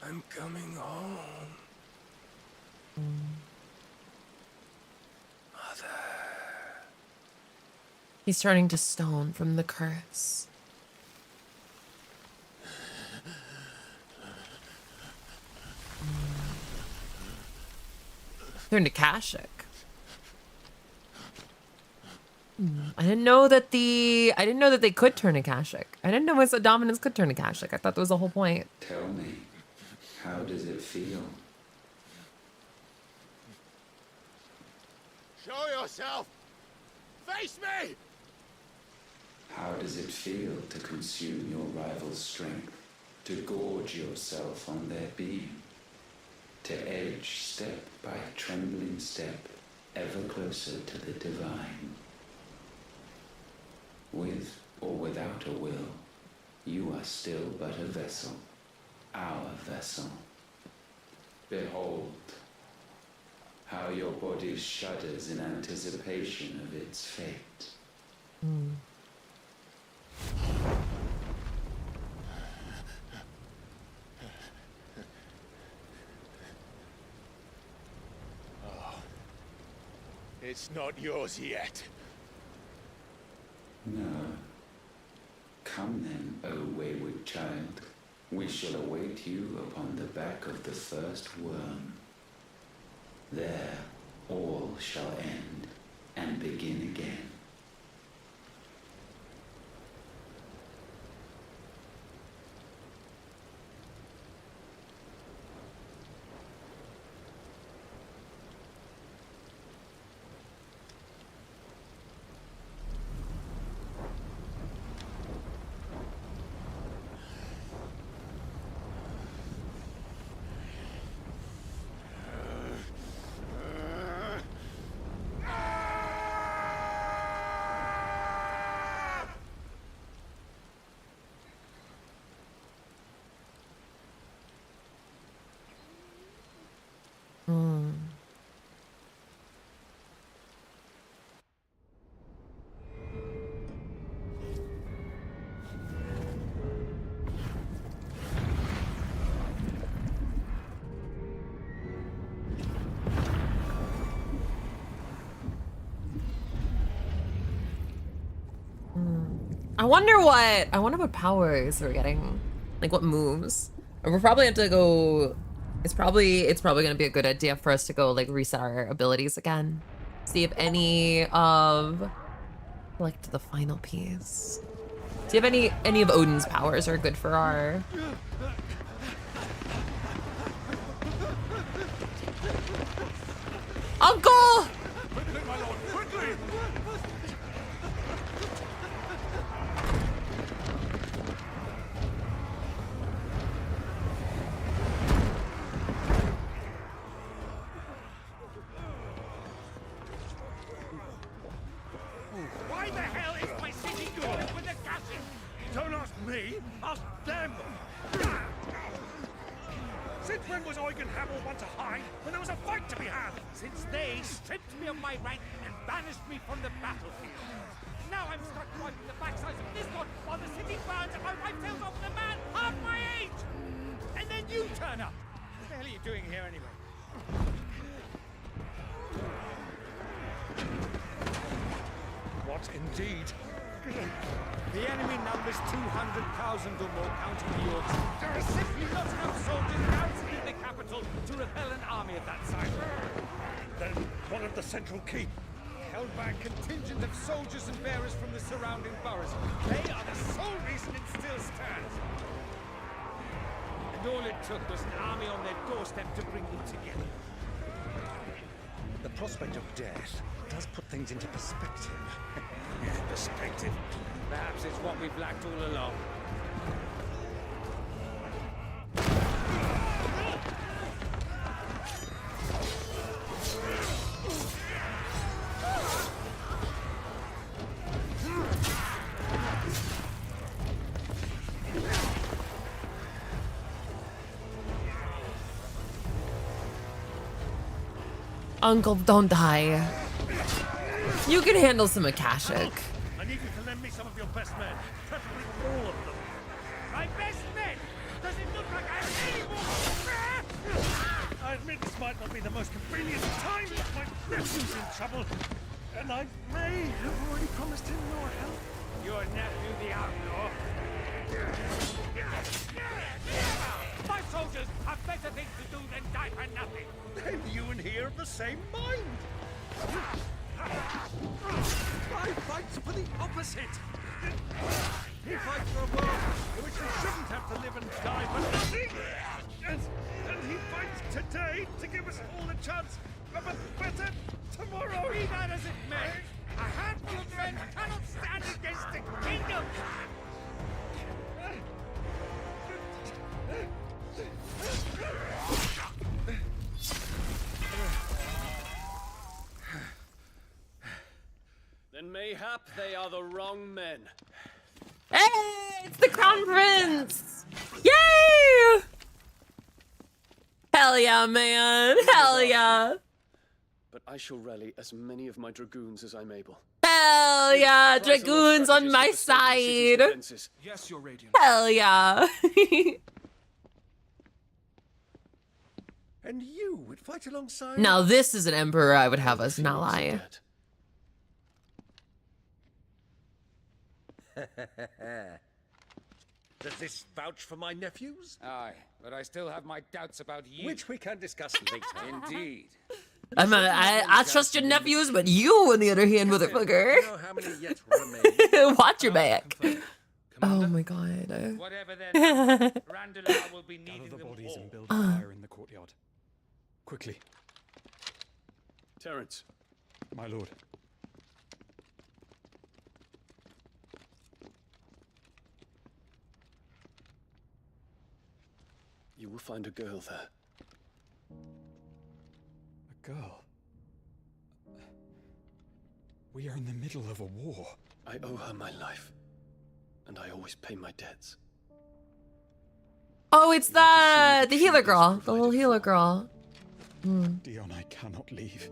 I'm coming home. Mother. He's turning to stone from the curse. Turn to Kashik. I didn't know that they could turn to Kashik. I didn't know his dominance could turn to Kashik. I thought that was the whole point. Tell me, how does it feel? Show yourself! Face me! How does it feel to consume your rival's strength? To gorge yourself on their beam? To edge step by trembling step ever closer to the divine? With or without a will, you are still but a vessel, our vessel. Behold, how your body shudders in anticipation of its fate. Oh, it's not yours yet. No. Come then, O wayward child. We shall await you upon the back of the first worm. There, all shall end and begin again. I wonder what powers we're getting. Like what moves. We're probably have to go. It's probably gonna be a good idea for us to go like reset our abilities again. See if any of like to the final piece. See if any of Odin's powers are good for our Uncle! Why the hell is my city going with the gases? Don't ask me, ask them! Since when was Eugen Hamel one to hide when there was a fight to be had? Since they stripped me of my rank and banished me from the battlefield. Now I'm stuck wiping the backsides of this one while the city burns and my wife tails off with a man half my age! And then you turn up! What the hell are you doing here anyway? What indeed? The enemy numbers 200,000 or more, counting the orcs. There are simply not enough soldiers garrisoned in the capital to repel an army of that size. Then what of the central keep? Held by a contingent of soldiers and bearers from the surrounding boroughs. They are the sole reason it still stands. took was an army on their doorstep to bring you together. The prospect of death does put things into perspective. Perspective. Perhaps it's what we've lacked all along. Uncle, don't die. You can handle some Akashic. I need you to lend me some of your best men. Preferably all of them. My best men? Does it look like I have any more? I admit this might not be the most convenient time. My nephew's in trouble. And I may have already promised him your help. Your nephew, the outlaw? My soldiers have better things to do than die for nothing. Then you and he are of the same mind. I fight for the opposite. He fights for a world in which we shouldn't have to live and die for nothing. And he fights today to give us all a chance of a better tomorrow. Be that as it may, a handful of men cannot stand against the kingdom. Then mayhap they are the wrong men. Hey, it's the Crown Prince! Yay! Hell yeah, man. Hell yeah. But I shall rally as many of my dragoons as I'm able. Hell yeah, dragoons on my side. Yes, Your Radiance. Hell yeah. And you would fight alongside. Now this is an emperor I would have as an ally. Does this vouch for my nephews? Aye, but I still have my doubts about you. Which we can discuss later. Indeed. I trust your nephews, but you, on the other hand, motherfucker. You know how many yet remain? Watch your back. Oh my god. Whatever then, Randalar will be needing Gather the bodies them all. and build a fire in the courtyard. Quickly. Terence. My lord. You will find a girl there. A girl? We are in the middle of a war. I owe her my life. And I always pay my debts. Oh, it's the healer girl. The little healer girl. Dion, I cannot leave.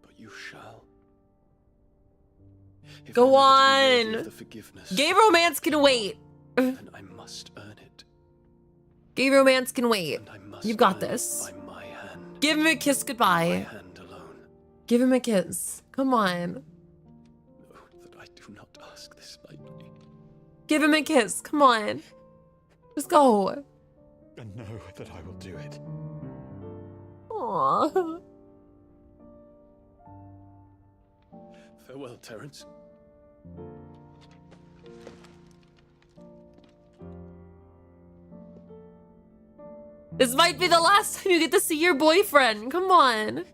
But you shall. If Go I'm ever to be worthy on. of the forgiveness, Gay romance can wait. then I must earn it. Gay romance can wait. And I must You've got earn it this. by my hand. Give him a kiss goodbye. My hand alone. Give him a kiss. Come on. Know that I do not ask this lightly. Give him a kiss. Come on. Just go. And know that I will do it. Aww. Farewell, Terence. This might be the last time you get to see your boyfriend. Come on.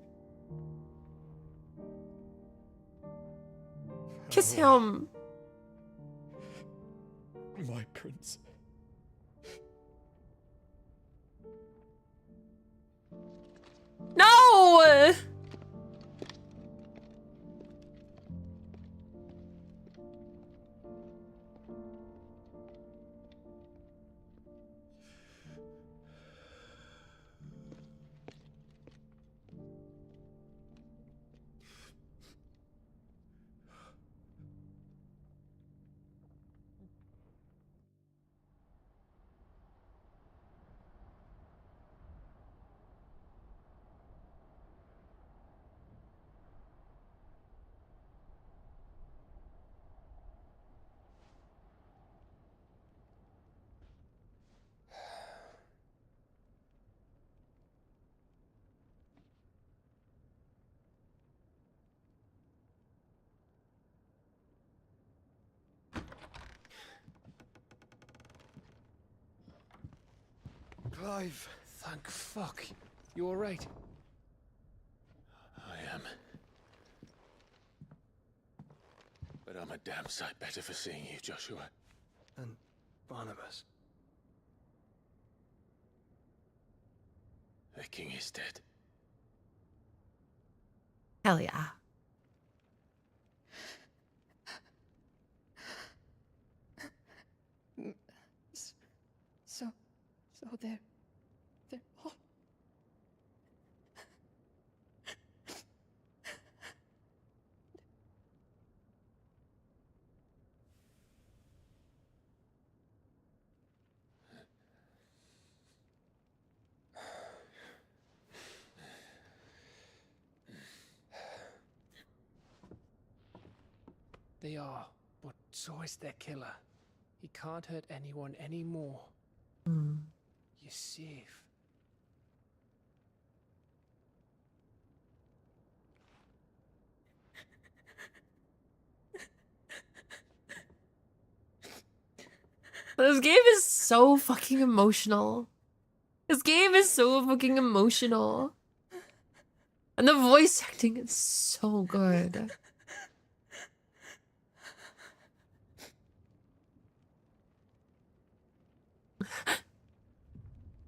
Kiss him. My prince. No! Clive. Thank fuck. You alright? I am. But I'm a damn sight better for seeing you, Joshua. And Barnabas. The king is dead. Hell yeah. So they're all... They are, but so is their killer. He can't hurt anyone anymore. You're safe. This game is so fucking emotional. This game is so fucking emotional. And the voice acting is so good.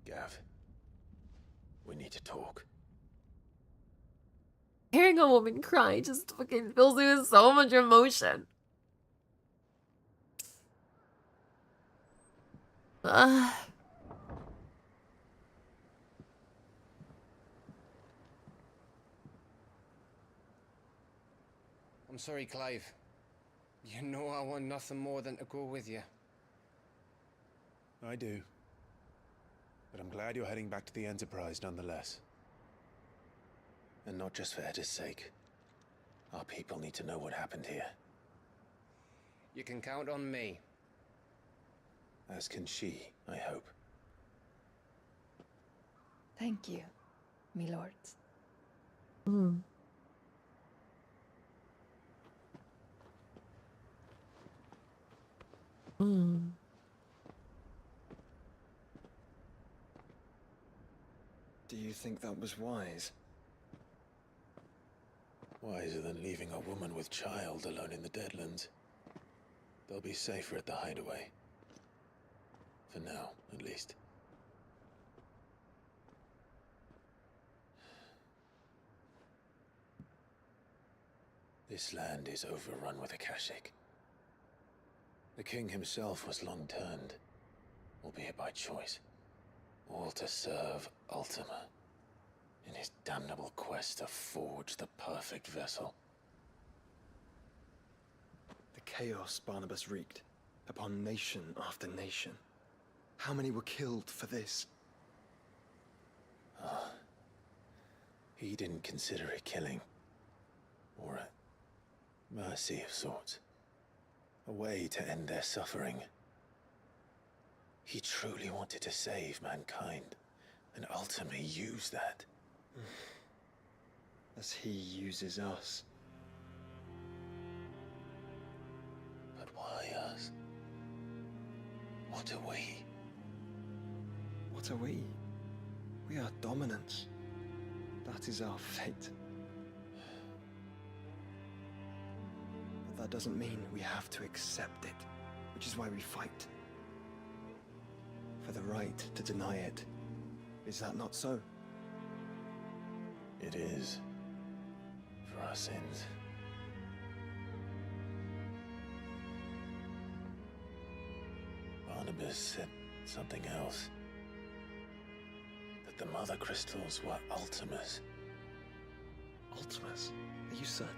Gav, we need to talk. Hearing a woman cry just fucking fills me with so much emotion. I'm sorry, Clive. You know I want nothing more than to go with you. I do. But I'm glad you're heading back to the Enterprise nonetheless. And not just for Edda's sake. Our people need to know what happened here. You can count on me. As can she, I hope. Thank you, my lords. Do you think that was wise? Wiser than leaving a woman with child alone in the Deadlands. They'll be safer at the hideaway. For now, at least. This land is overrun with Akashic. The king himself was long turned, albeit by choice, all to serve Ultima, in his damnable quest to forge the perfect vessel. The chaos Barnabas wreaked upon nation after nation. How many were killed for this? He didn't consider it killing, or a mercy of sorts. A way to end their suffering. He truly wanted to save mankind, and ultimately used that. As he uses us. But why us? What are we? What are we? We are dominance. That is our fate. But that doesn't mean we have to accept it, which is why we fight. For the right to deny it. Is that not so? It is. For our sins. Barnabas said something else. That the Mother Crystals were Ultimas. Ultimas? Are you certain?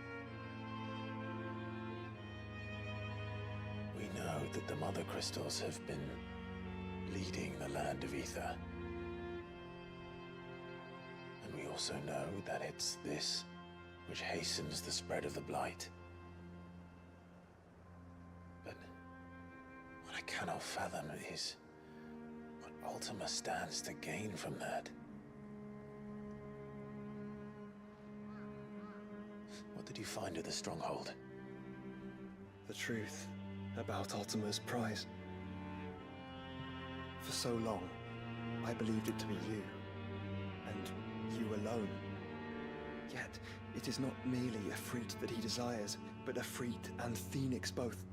We know that the Mother Crystals have been leading the land of Ether. And we also know that it's this which hastens the spread of the Blight. But what I cannot fathom is what Ultima stands to gain from that. What did you find at the Stronghold? The truth about Ultima's prize. For so long, I believed it to be you, and you alone. Yet, it is not merely a freat that he desires, but a freat and phoenix both.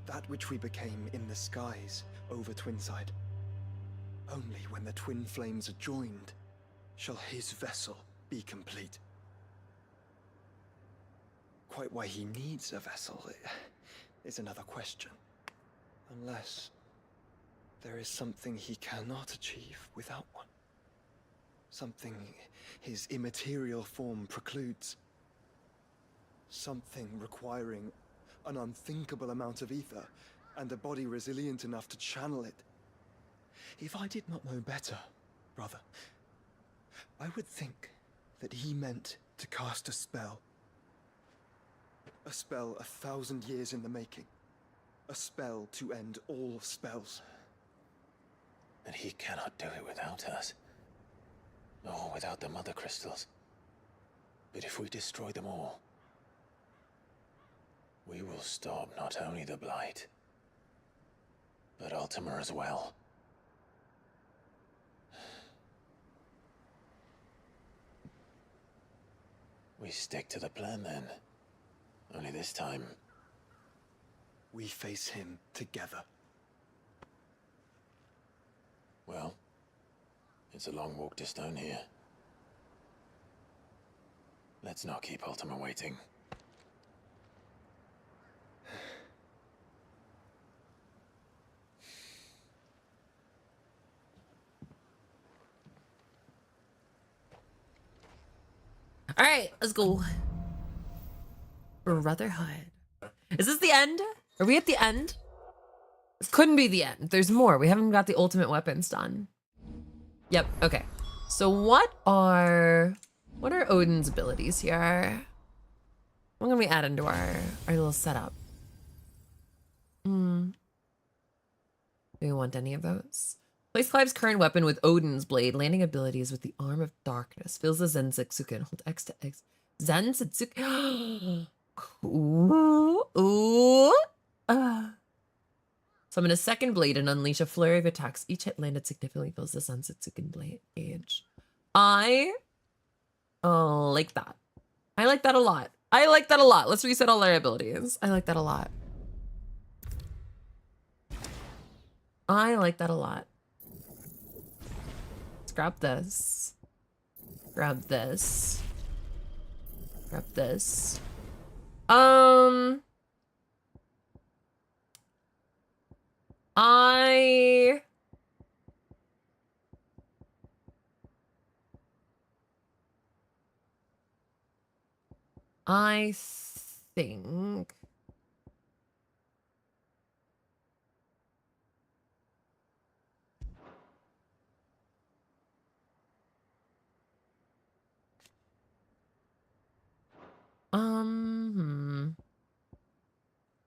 That which we became in the skies over Twinside. Only when the twin flames are joined shall his vessel be complete. Quite why he needs a vessel is another question. Unless there is something he cannot achieve without one. Something his immaterial form precludes. Something requiring an unthinkable amount of ether and a body resilient enough to channel it. If I did not know better, brother, I would think that he meant to cast a spell. A spell 1,000 years in the making. A spell to end all spells. And he cannot do it without us. Or without the mother crystals. But if we destroy them all, we will stop not only the Blight, but Ultima as well. We stick to the plan then. Only this time, we face him together. Well, it's a long walk to Stone here. Let's not keep Ultima waiting. All right, let's go. Brotherhood. Is this the end? Are we at the end? This couldn't be the end. There's more. We haven't got the ultimate weapons done. Yep, okay. So what are Odin's abilities here? What can we add into our little setup? Do we want any of those? Place Clive's current weapon with Odin's blade. Landing abilities with the Arm of Darkness. Fills the Zensetsuken. Hold X to X. Zensetsuken. Ooh. Summon a second blade and unleash a flurry of attacks. Each hit landed significantly fills the Zensetsuken blade gauge. I like that. I like that a lot. I like that a lot. Let's reset all our abilities. I like that a lot. I like that a lot. Let's grab this. Grab this. Grab this. I think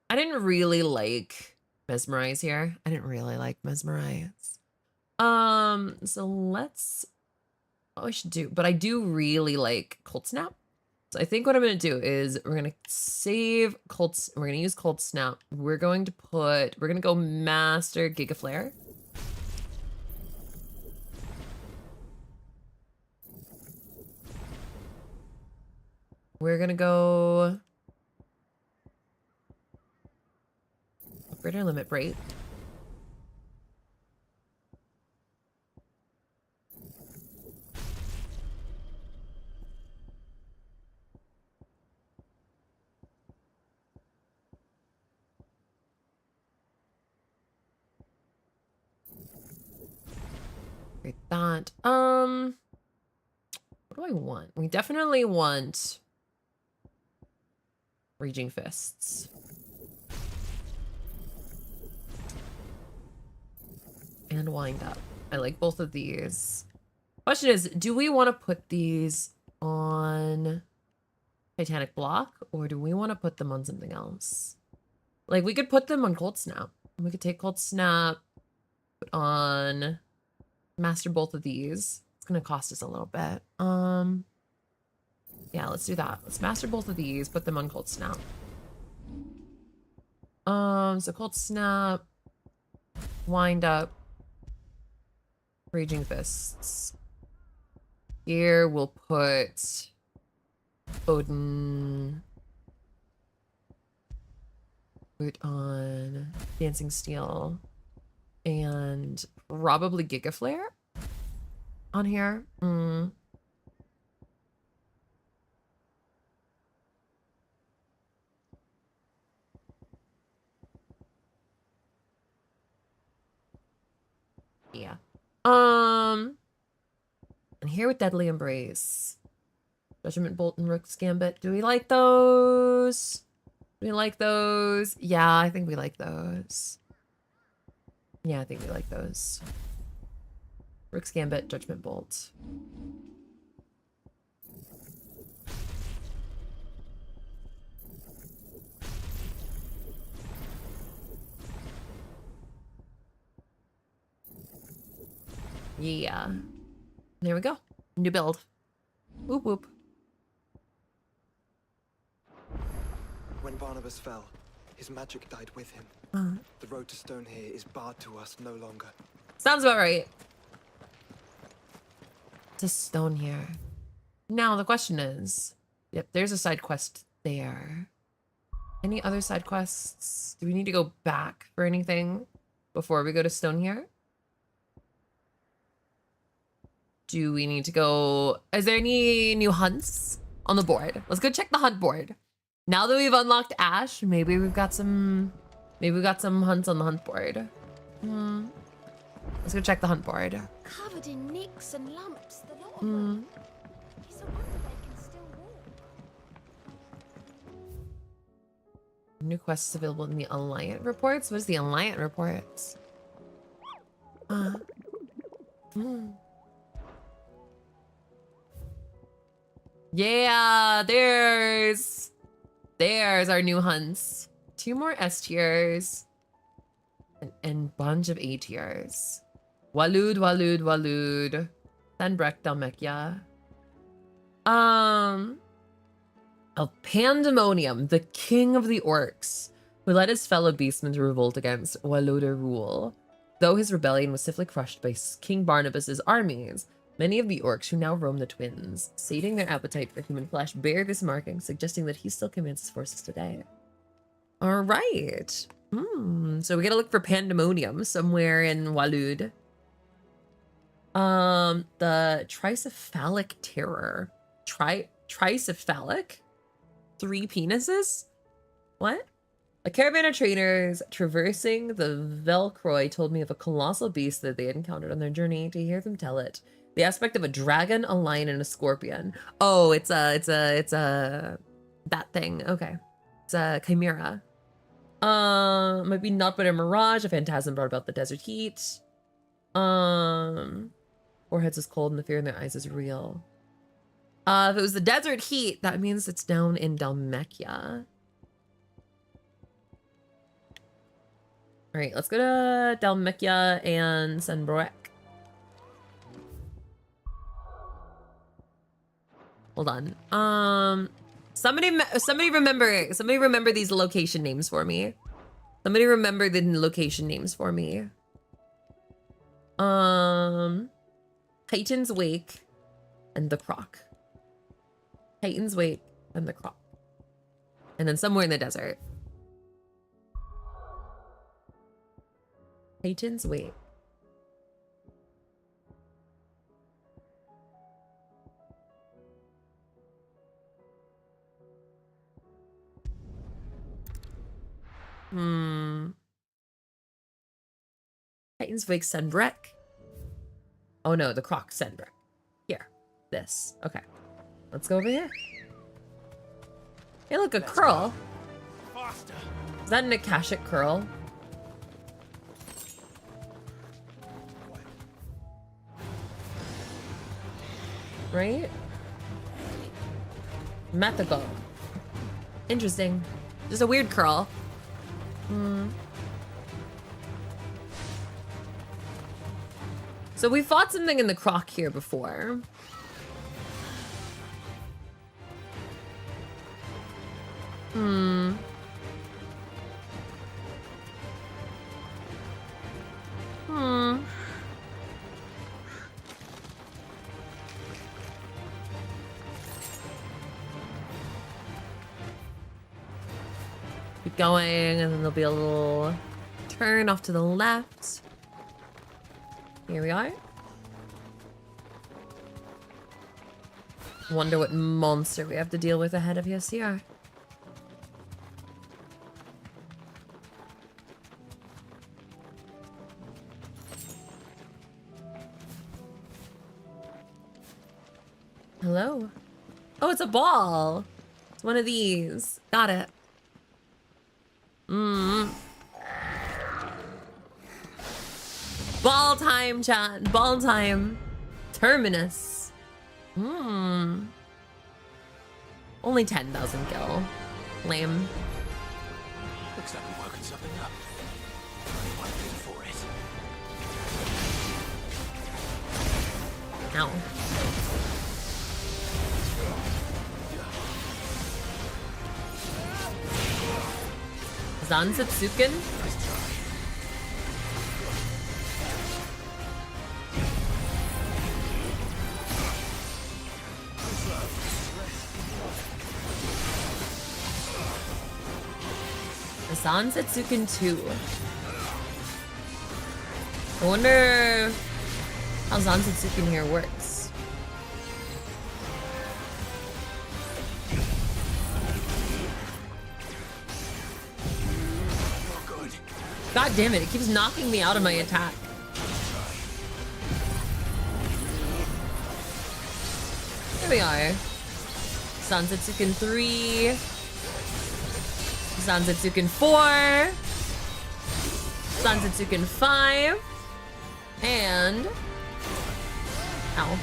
I didn't really like Mesmerize here. I didn't really like Mesmerize. So let's, what we should do, but I do really like Cold Snap. So I think what I'm going to do is we're going to save we're going to use Cold Snap. We're going to go Master Giga Flare. We're going to go upgrade our limit break. Like that. What do I want? We definitely want Raging Fists. And Wind Up. I like both of these. Question is, do we want to put these on Titanic Block or do we want to put them on something else? Like we could put them on Cold Snap. We could take Cold Snap, put on master both of these. It's gonna cost us a little bit. Yeah, let's do that. Let's master both of these, put them on Cold Snap. So Cold Snap, Wind Up, Raging Fists. Here we'll put Odin. Put on Dancing Steel. And probably Giga Flare on here. Yeah. And here with Deadly Embrace. Judgment Bolt and Rook's Gambit. Do we like those? Do we like those? Yeah, I think we like those. Yeah, I think we like those. Rook's Gambit, Judgment Bolt. Yeah. There we go. New build. Whoop whoop. When Barnabas fell, his magic died with him. The road to Stone here is barred to us no longer. Sounds about right. To Stone here. Now the question is, yep, there's a side quest there. Any other side quests? Do we need to go back for anything before we go to Stone here? Do we need to go? Is there any new hunts on the board? Let's go check the hunt board. Now that we've unlocked Ash, maybe we've got some hunts on the hunt board. Let's go check the hunt board. Covered in nicks and lumps, the lot of them. It's a wonder they can still walk. New quests available in the Alliant reports. What is the Alliant reports? Yeah, there's our new hunts. 2 more S tiers. And bunch of A tiers. Walud. Then Dalmekia. Of Pandemonium, the king of the orcs, who led his fellow beastmen to revolt against Waluder rule. Though his rebellion was swiftly crushed by King Barnabas's armies, many of the orcs who now roam the Twins, sating their appetite for human flesh, bear this marking, suggesting that he still commands his forces today. All right. So we gotta look for Pandemonium somewhere in Walud. The Tricephalic Terror. Tricephalic? 3 penises? What? A caravan of traders traversing the Velcroy told me of a colossal beast that they had encountered on their journey. To hear them tell it, the aspect of a dragon, a lion, and a scorpion. Oh, it's a that thing. Okay, it's a chimera. Might be not but a mirage. A phantasm brought about the desert heat. Foreheads is cold and the fear in their eyes is real. If it was the desert heat, that means it's down in Dalmekia. All right, let's go to Dalmekia and Senbroek. Hold on. Somebody remember these location names for me. Somebody remember the location names for me. Titan's Wake and the Croc. Titan's Wake and the Croc. And then somewhere in the desert. Titan's Wake. Titan's Wake, Senbrek. Oh no, the Croc, Senbrek. Here. This. Okay. Let's go over here. Hey, look, a curl. Faster. Is that an Akashic curl? Right? Mythical. Interesting. Just a weird curl. So we fought something in the Croc here before. going, and then there'll be a little turn off to the left. Here we are. Wonder what monster we have to deal with ahead of USCR. Hello. Oh, it's a ball. It's one of these. Got it. Ball time, chat. Ball time. Terminus. Only 10,000 gil. Lame. Looks like we're working something up. One bid for it. Ow. Zanzetsuken? Zanzetsuken 2. I wonder how Zanzetsuken here works. God damn it, it keeps knocking me out of my attack. There we are. Zanzetsuken 3. Zanzetsuken 4. Zanzetsuken 5. And... Ow.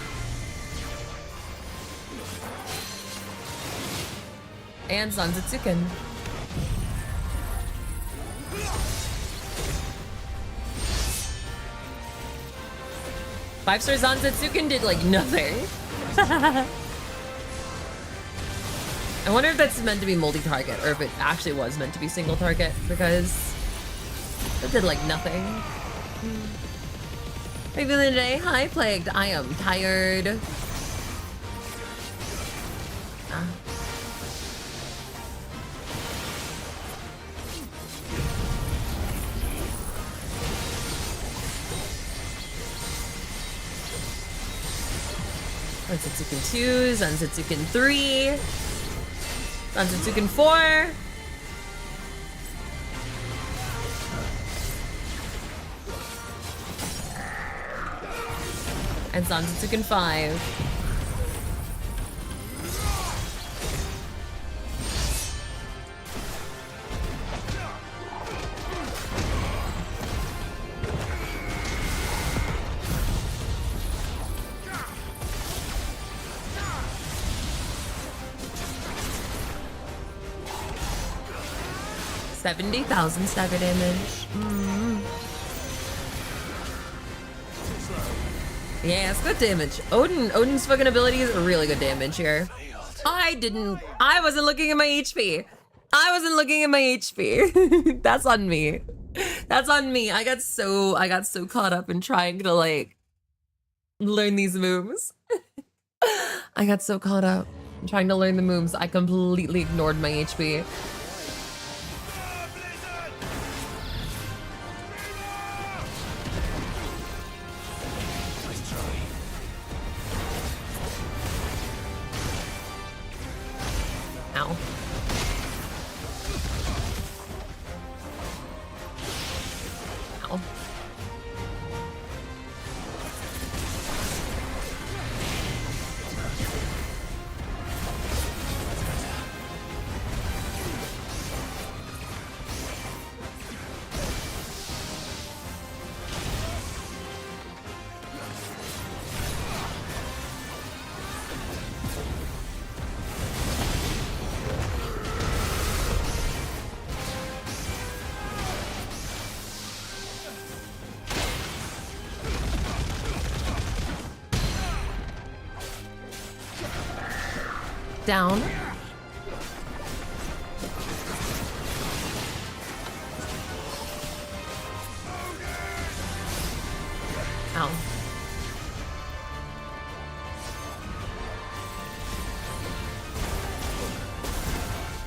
And Zanzetsuken. Five-star Zanzetsuken did like nothing. I wonder if that's meant to be multi-target or if it actually was meant to be single target, because it did like nothing. How you feeling today? Hi, Plagued. I am tired. Ah. Zanzetsuken 2, Zanzetsuken 3, Zanzetsuken 4. And Zanzetsuken 5. $70,000 stagger damage. Yeah, it's good damage. Odin's fucking abilities are really good damage here. I wasn't looking at my HP. I wasn't looking at my HP. That's on me. That's on me. I got so caught up in trying to like learn these moves. I got so caught up in trying to learn the moves, I completely ignored my HP. Ow. Ow. Down. Ow.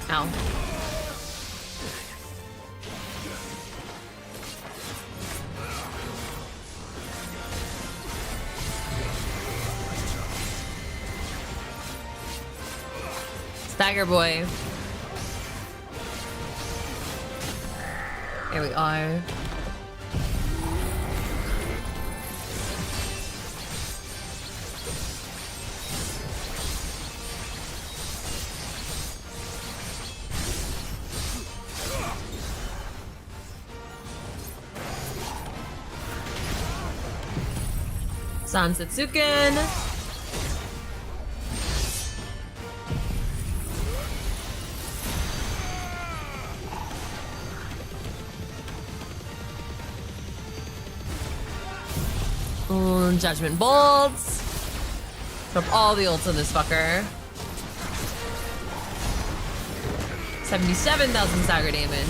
Ow. Stagger boy. Here we are. Sansatsuken. Judgment bolts. Drop all the ults on this fucker. 77,000 stagger damage.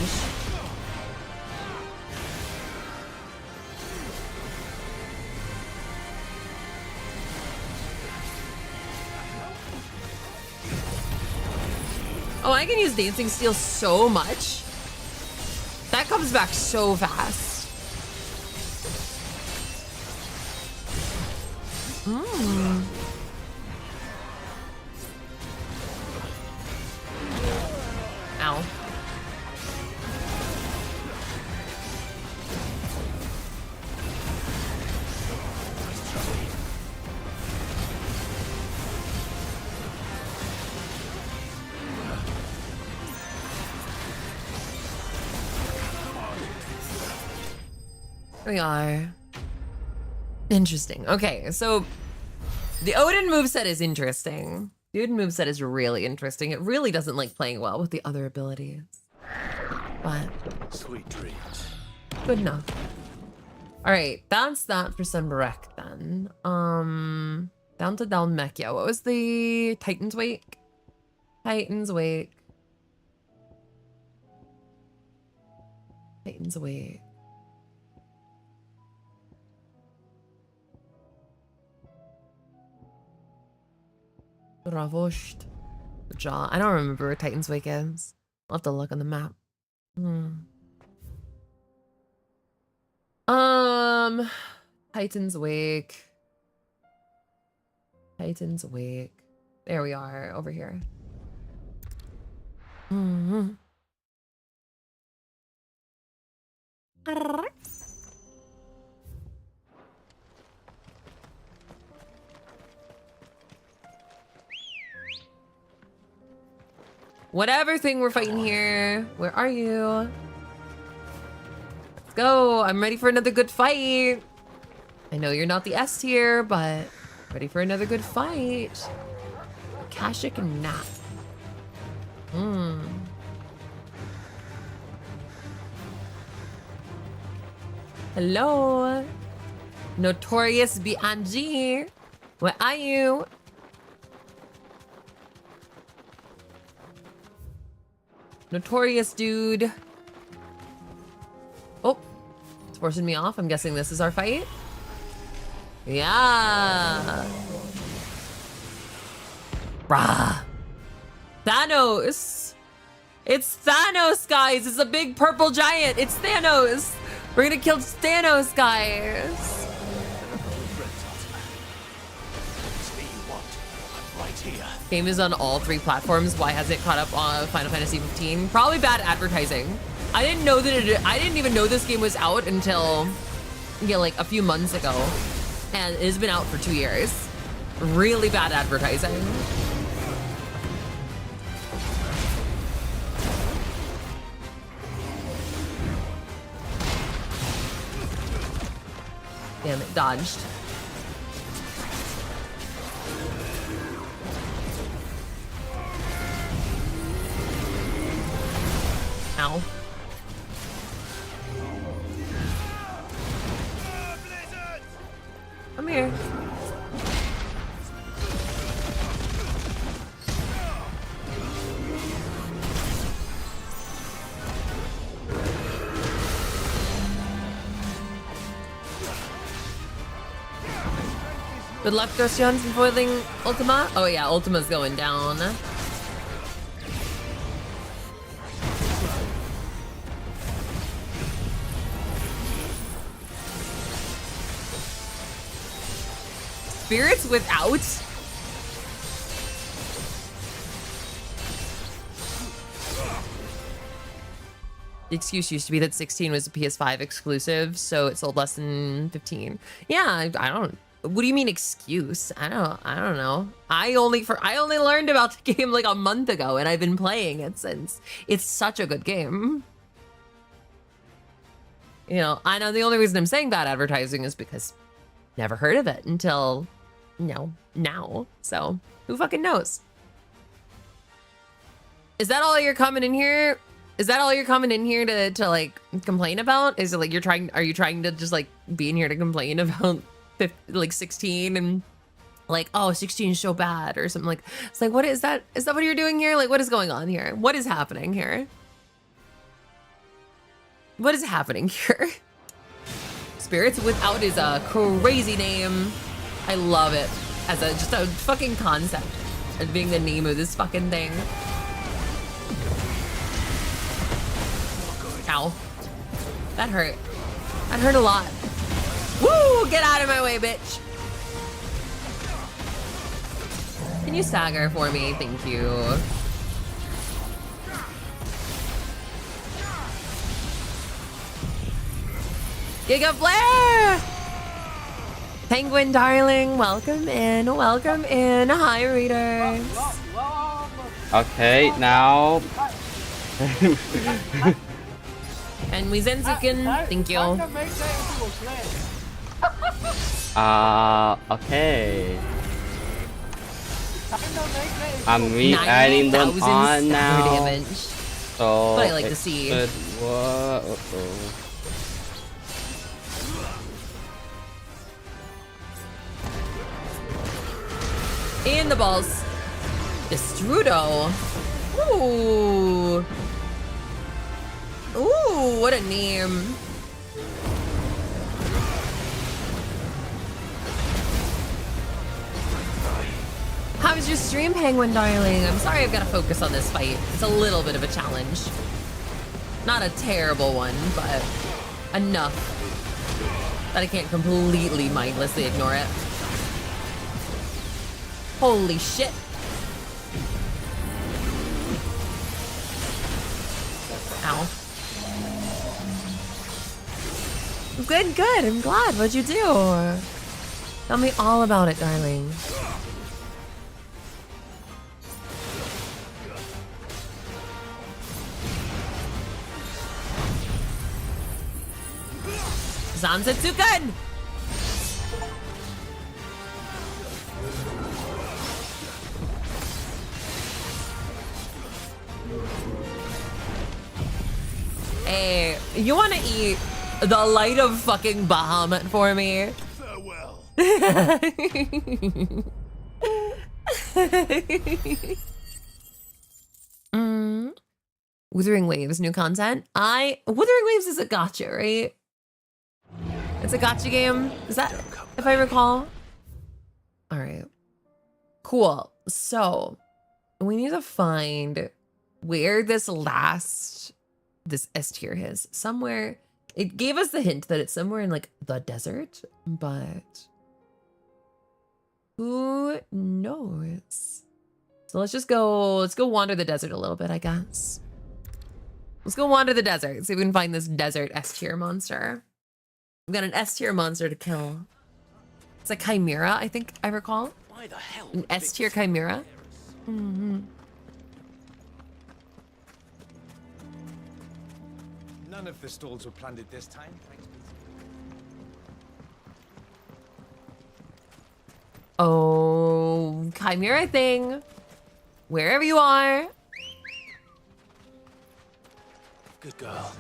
Oh, I can use Dancing Steel so much. That comes back so fast. Ow. Here we are. Interesting. Okay, so the Odin moveset is interesting. The Odin moveset is really interesting. It really doesn't like playing well with the other abilities. But Sweet dreams. good enough. Alright, that's that for Sunbarek then. Down to Dalmekia. What was the Titan's Wake? Titan's Wake. Titan's Wake. Ravosht. Jaw. I don't remember where Titan's Wake is. I'll have to look on the map. Titan's Wake. Titan's Wake. There we are, over here. Whatever thing we're fighting here. Where are you? Let's go. I'm ready for another good fight. I know you're not the S tier, but ready for another good fight. Kashik and Nap. Hello. Notorious B.I.G. Where are you? Notorious dude. Oh, it's forcing me off. I'm guessing this is our fight. Yeah. Rah. Thanos. It's Thanos, guys. It's a big purple giant. It's Thanos. We're gonna kill Thanos, guys. Game is on all 3 platforms. Why hasn't it caught up on Final Fantasy 15? Probably bad advertising. I didn't know that I didn't even know this game was out until, yeah, like a few months ago. And it has been out for 2 years. Really bad advertising. Damn it, dodged. Ow. Come here. Good luck, Ghostians, in foiling Ultima. Oh yeah, Ultima's going down. Spirits without? The excuse used to be that 16 was a PS5 exclusive, so it sold less than 15. Yeah, I don't. What do you mean excuse? I don't know. I only learned about the game like a month ago, and I've been playing it since. It's such a good game. You know, I know the only reason I'm saying bad advertising is because never heard of it until, now. So who fucking knows? Is that all you're coming in here? Is that all you're coming in here to like complain about? Is it like are you trying to just like be in here to complain about 16 and like, oh, 16 is so bad or something like, it's like, what is that? Is that what you're doing here? Like, what is going on here? What is happening here? What is happening here? Spirits Without is a crazy name. I love it as just a fucking concept as being the name of this fucking thing. Ow. That hurt. That hurt a lot. Woo! Get out of my way, bitch. Can you stagger for me? Thank you. Giga Flare! Penguin darling, welcome in. Welcome in. Hi, readers. Okay, now. And we Zenzuken, thank you. Okay. I'm re-adding them on now. Damage. So What I like to see. Whoa. In the balls. Destrudo. Ooh. Ooh, what a name. How was your stream, Penguin darling? I'm sorry I've got to focus on this fight. It's a little bit of a challenge. Not a terrible one, but enough that I can't completely mindlessly ignore it. Holy shit. Ow. Good, good. I'm glad. What'd you do? Tell me all about it, darling. Zanzetsuken! Hey, you want to eat the light of fucking Bahamut for me? Farewell. Withering Waves, new content. Withering Waves is a gacha, right? It's a gacha game. Is that, if I recall? All right. Cool. So we need to find where this S tier is. Somewhere. It gave us the hint that it's somewhere in like the desert, but who knows? So let's go wander the desert a little bit, I guess. Let's go wander the desert, see if we can find this desert S tier monster. We've got an S tier monster to kill. It's a chimera, I think I recall. Why the hell? An S tier chimera. Mm-hmm. None of the stalls were planned at this time. Oh, chimera thing. Wherever you are. Good girl.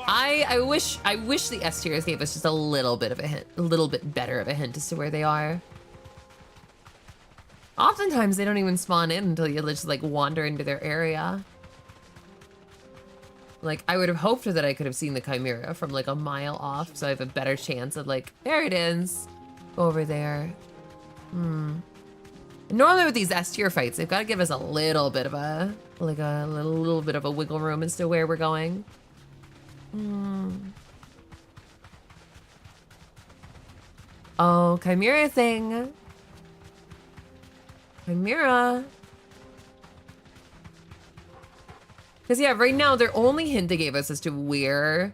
I wish the S tiers gave us just a little bit of a hint, a little bit better of a hint as to where they are. Oftentimes they don't even spawn in until you just like wander into their area. Like, I would have hoped that I could have seen the chimera from like a mile off, so I have a better chance of like, there it is, over there. Normally with these S tier fights, they've got to give us a little bit of a, like a little bit of a wiggle room as to where we're going. Oh, chimera thing. Chimera. Because yeah, right now their only hint they gave us as to where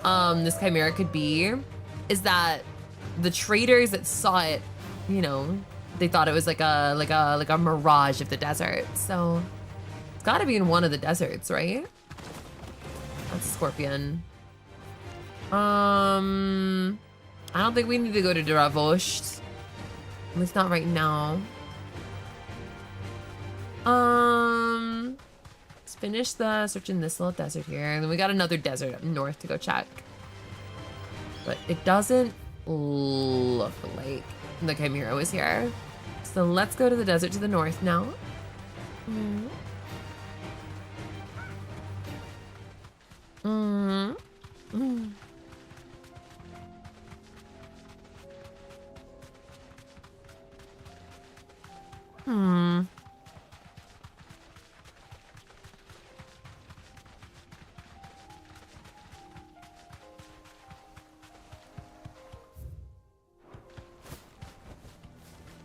this chimera could be is that the traders that saw it, you know, they thought it was like a mirage of the desert. So it's got to be in one of the deserts, right? That's a scorpion. I don't think we need to go to Dravosht. At least not right now. Let's finish the searching this little desert here, and then we got another desert up north to go check. But it doesn't look like the chimera was here. So let's go to the desert to the north now.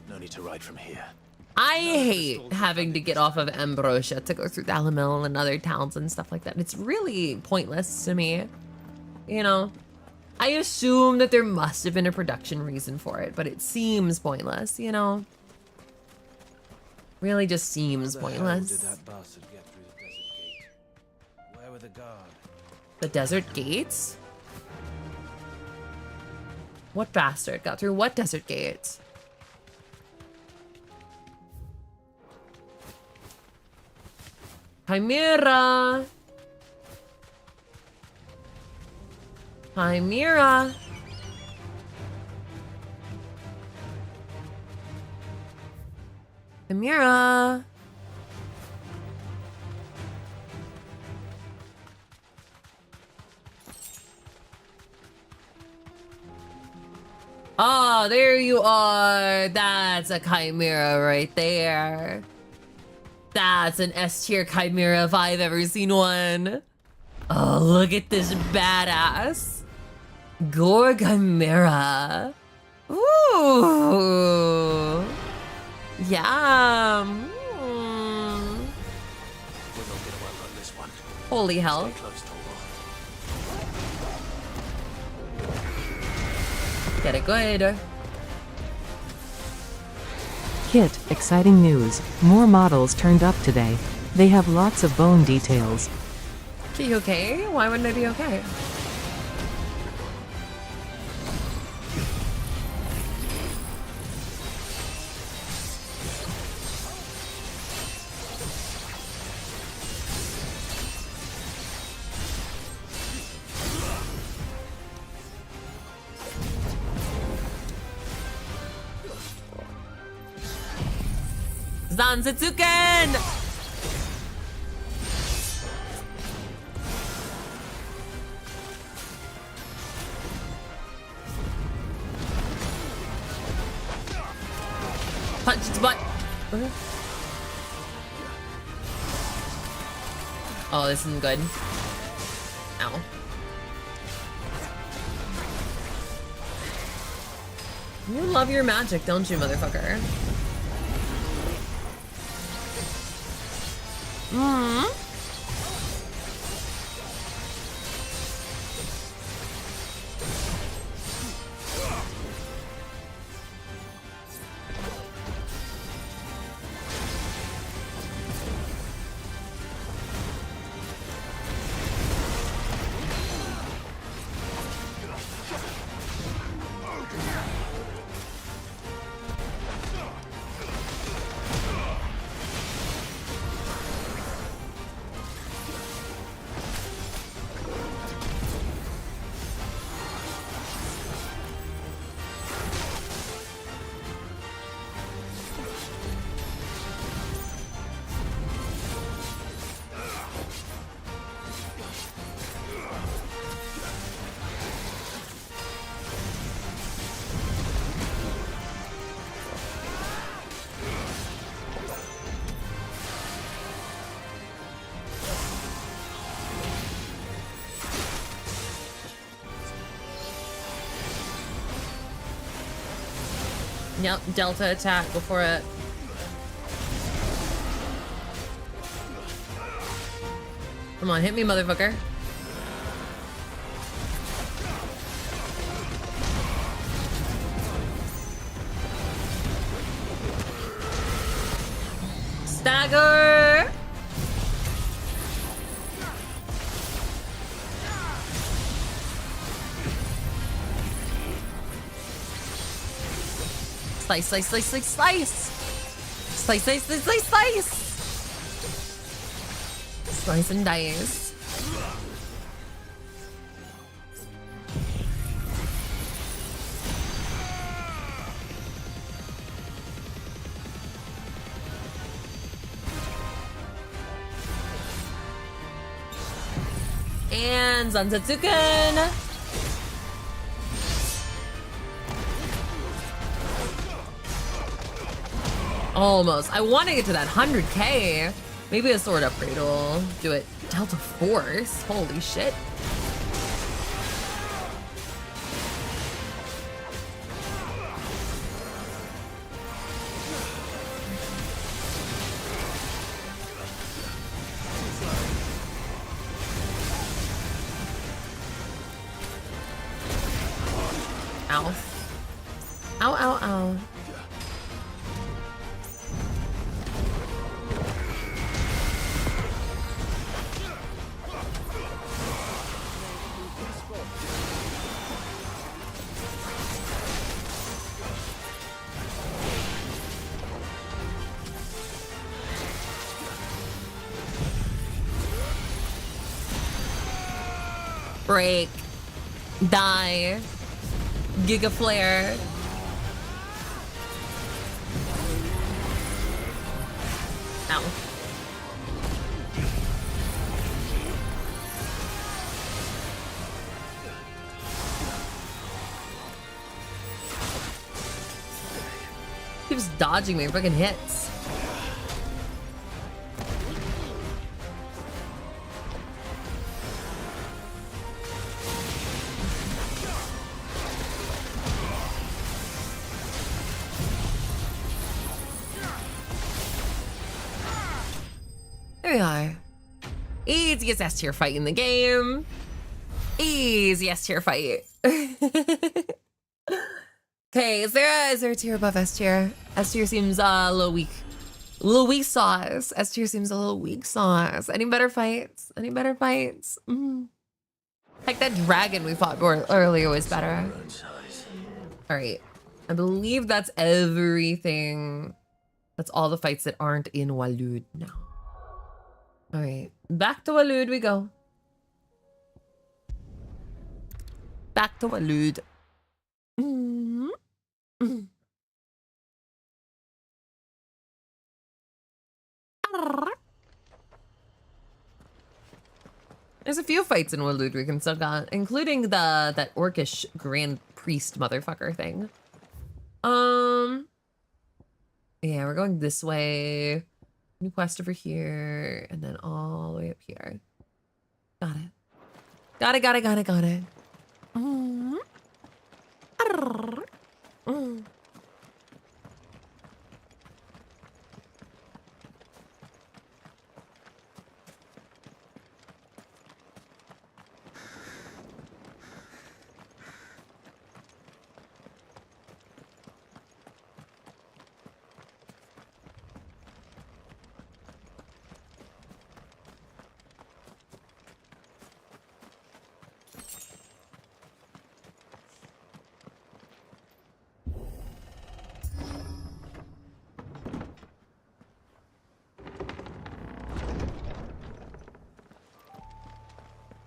No need to ride from here. I hate having to get off of Ambrosia to go through Dalamil and other towns and stuff like that. It's really pointless to me. You know, I assume that there must have been a production reason for it, but it seems pointless, you know? Really just seems pointless. Did that bastard get through the desert gate? Where were the guard? The desert gates? What bastard got through what desert gates? Chimera! Chimera! Chimera! Oh, there you are! That's a chimera right there. That's an S tier chimera if I've ever seen one. Oh, look at this badass. Gore chimera. Ooh. Yeah. Holy hell. Get it good. Kit, exciting news. More models turned up today. They have lots of bone details. Are you okay? Why wouldn't I be okay? Zanzetsuken! Punch its butt. Oh, this isn't good. Ow. You love your magic, don't you, motherfucker? Yep, Delta attack before it. Come on, hit me, motherfucker. Stagger! Slice, slice, slice, slice, slice! Slice, slice, slice, slice, slice! Slice and dice. And Zanzetsuken! Almost. I want to get to that 100k. Maybe a sword upgrade will do it. Delta Force? Holy shit. Ow. Ow, ow, ow. Break. Die. Giga Flare. Ow. Keeps dodging me, fucking hits. There we are. Easiest S tier fight in the game. Easy S tier fight. Okay, is there a tier above S tier? S tier seems a little weak. A little weak sauce. S tier seems a little weak sauce. Any better fights? Any better fights? Like that dragon we fought earlier was better. Alright. I believe that's everything. That's all the fights that aren't in Waloed now. Alright, back to Waloed we go. Back to Waloed. There's a few fights in Waloed we can still got, including that orcish Grand Priest motherfucker thing. Yeah, we're going this way. New quest over here, and then all the way up here. Got it. Got it, got it, got it, got it.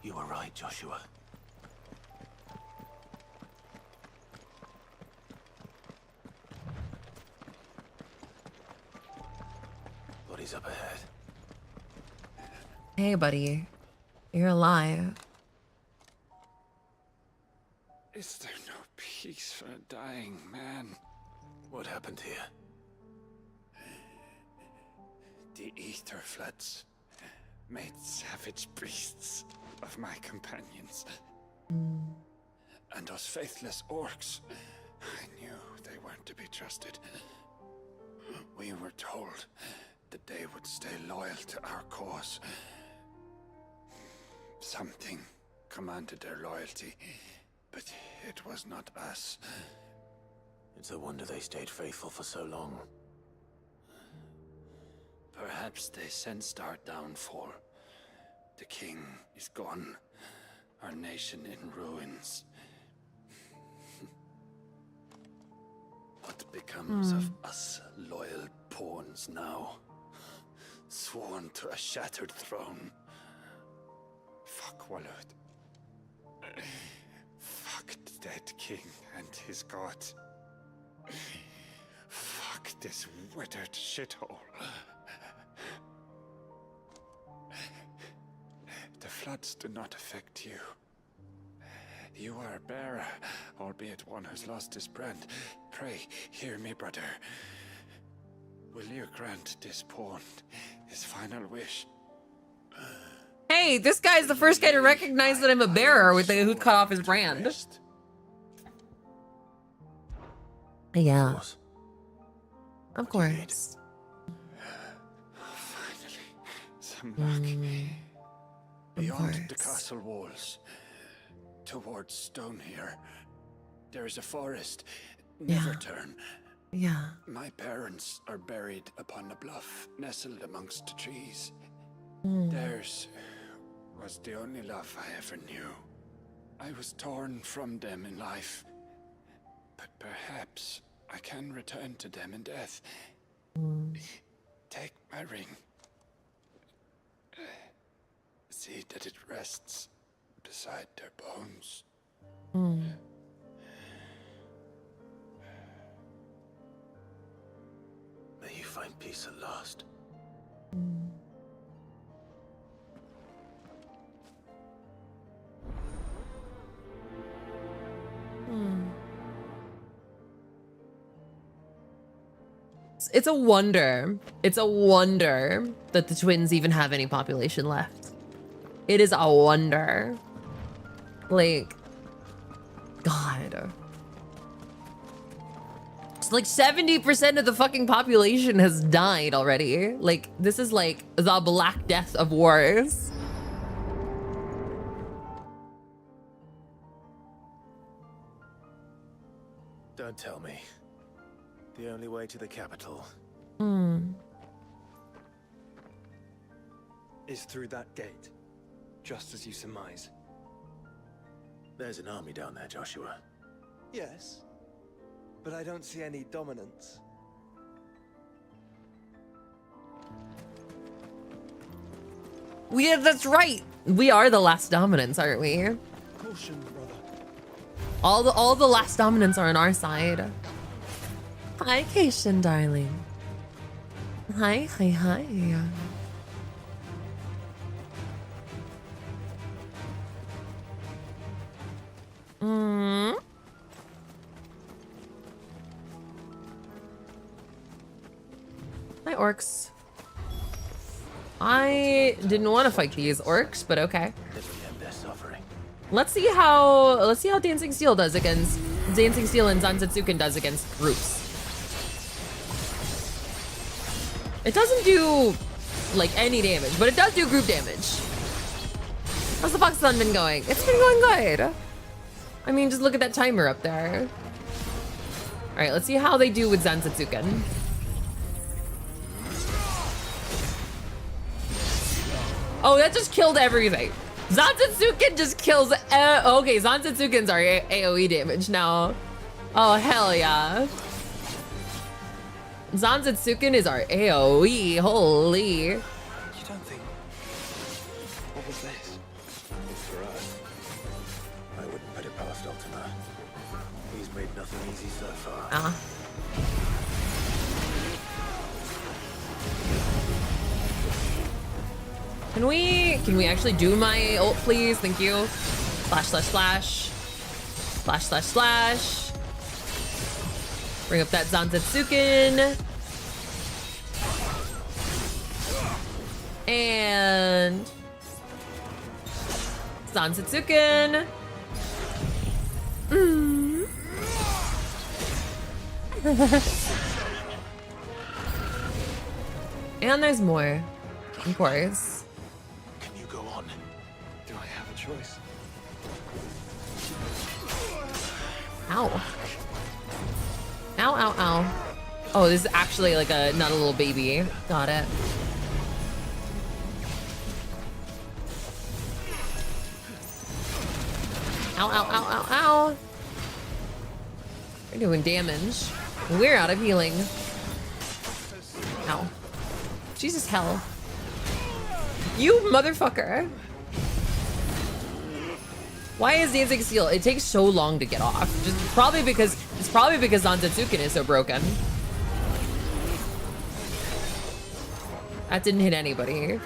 You were right, Joshua. Bodies up ahead. Hey, buddy. You're alive. Is there no peace for a dying man? What happened here? The ether floods made savage beasts of my companions. And those faithless orcs, I knew they weren't to be trusted. We were told that they would stay loyal to our cause. Something commanded their loyalty, but it was not us. It's a wonder they stayed faithful for so long. Perhaps they sensed our downfall. The king is gone, our nation in ruins. What becomes of us loyal pawns now? Sworn to a shattered throne. Fuck Walud. Fuck the dead king and his god. Fuck this withered shithole. The floods do not affect you. You are a bearer, albeit one who's lost his brand. Pray, hear me, brother. Will you grant this pawn his final wish? Hey, this guy's the first guy to recognize that I'm a bearer with who cut off his brand. Yeah. Of course. Finally, some luck. Beyond the castle walls, towards Stone here, there is a forest. Never turn. Yeah. My parents are buried upon a bluff, nestled amongst the trees. Mm. Theirs was the only love I ever knew. I was torn from them in life, but perhaps I can return to them in death. Take my ring. See that it rests beside their bones. May you find peace at last. It's a wonder. It's a wonder that the twins even have any population left. It is a wonder. Like, God. It's like 70% of the fucking population has died already. Like, this is like the Black Death of wars. Don't tell me. The only way to the capital is through that gate, just as you surmise. There's an army down there, Joshua. Yes, but I don't see any dominance. That's right. We are the last dominants, aren't we? Caution, brother. All the last dominants are on our side. Hi, Keishan, darling. Hi. Hi, orcs. I didn't want to fight these orcs, but okay. Let's see how Dancing Steel and Zanzetsuken does against groups. It doesn't do like any damage, but it does do group damage. How's the FOXOTHON been going? It's been going good. I mean, just look at that timer up there. All right, let's see how they do with Zanzetsuken. Oh, that just killed everything. Zanzetsuken just kills. Okay, Zanzetsuken's our AoE damage now. Oh, hell yeah. Zanzetsuken is our AoE. Holy. You don't think... What was this? It's for us. I wouldn't put it past Ultima. He's made nothing easy so far. Can we actually do my ult, please? Thank you. Slash. Bring up that Zanzetsuken. And Zanzetsuken. And there's more, of course. Can you go on? Do I have choice. Ow. Ow, ow, ow. Oh, this is actually like not a little baby. Got it. Ow, ow, ow, ow, ow. We're doing damage. We're out of healing. Ow. Jesus hell. You motherfucker. Why is dancing steel? It takes so long to get off. It's probably because Zantetsuken is so broken. That didn't hit anybody.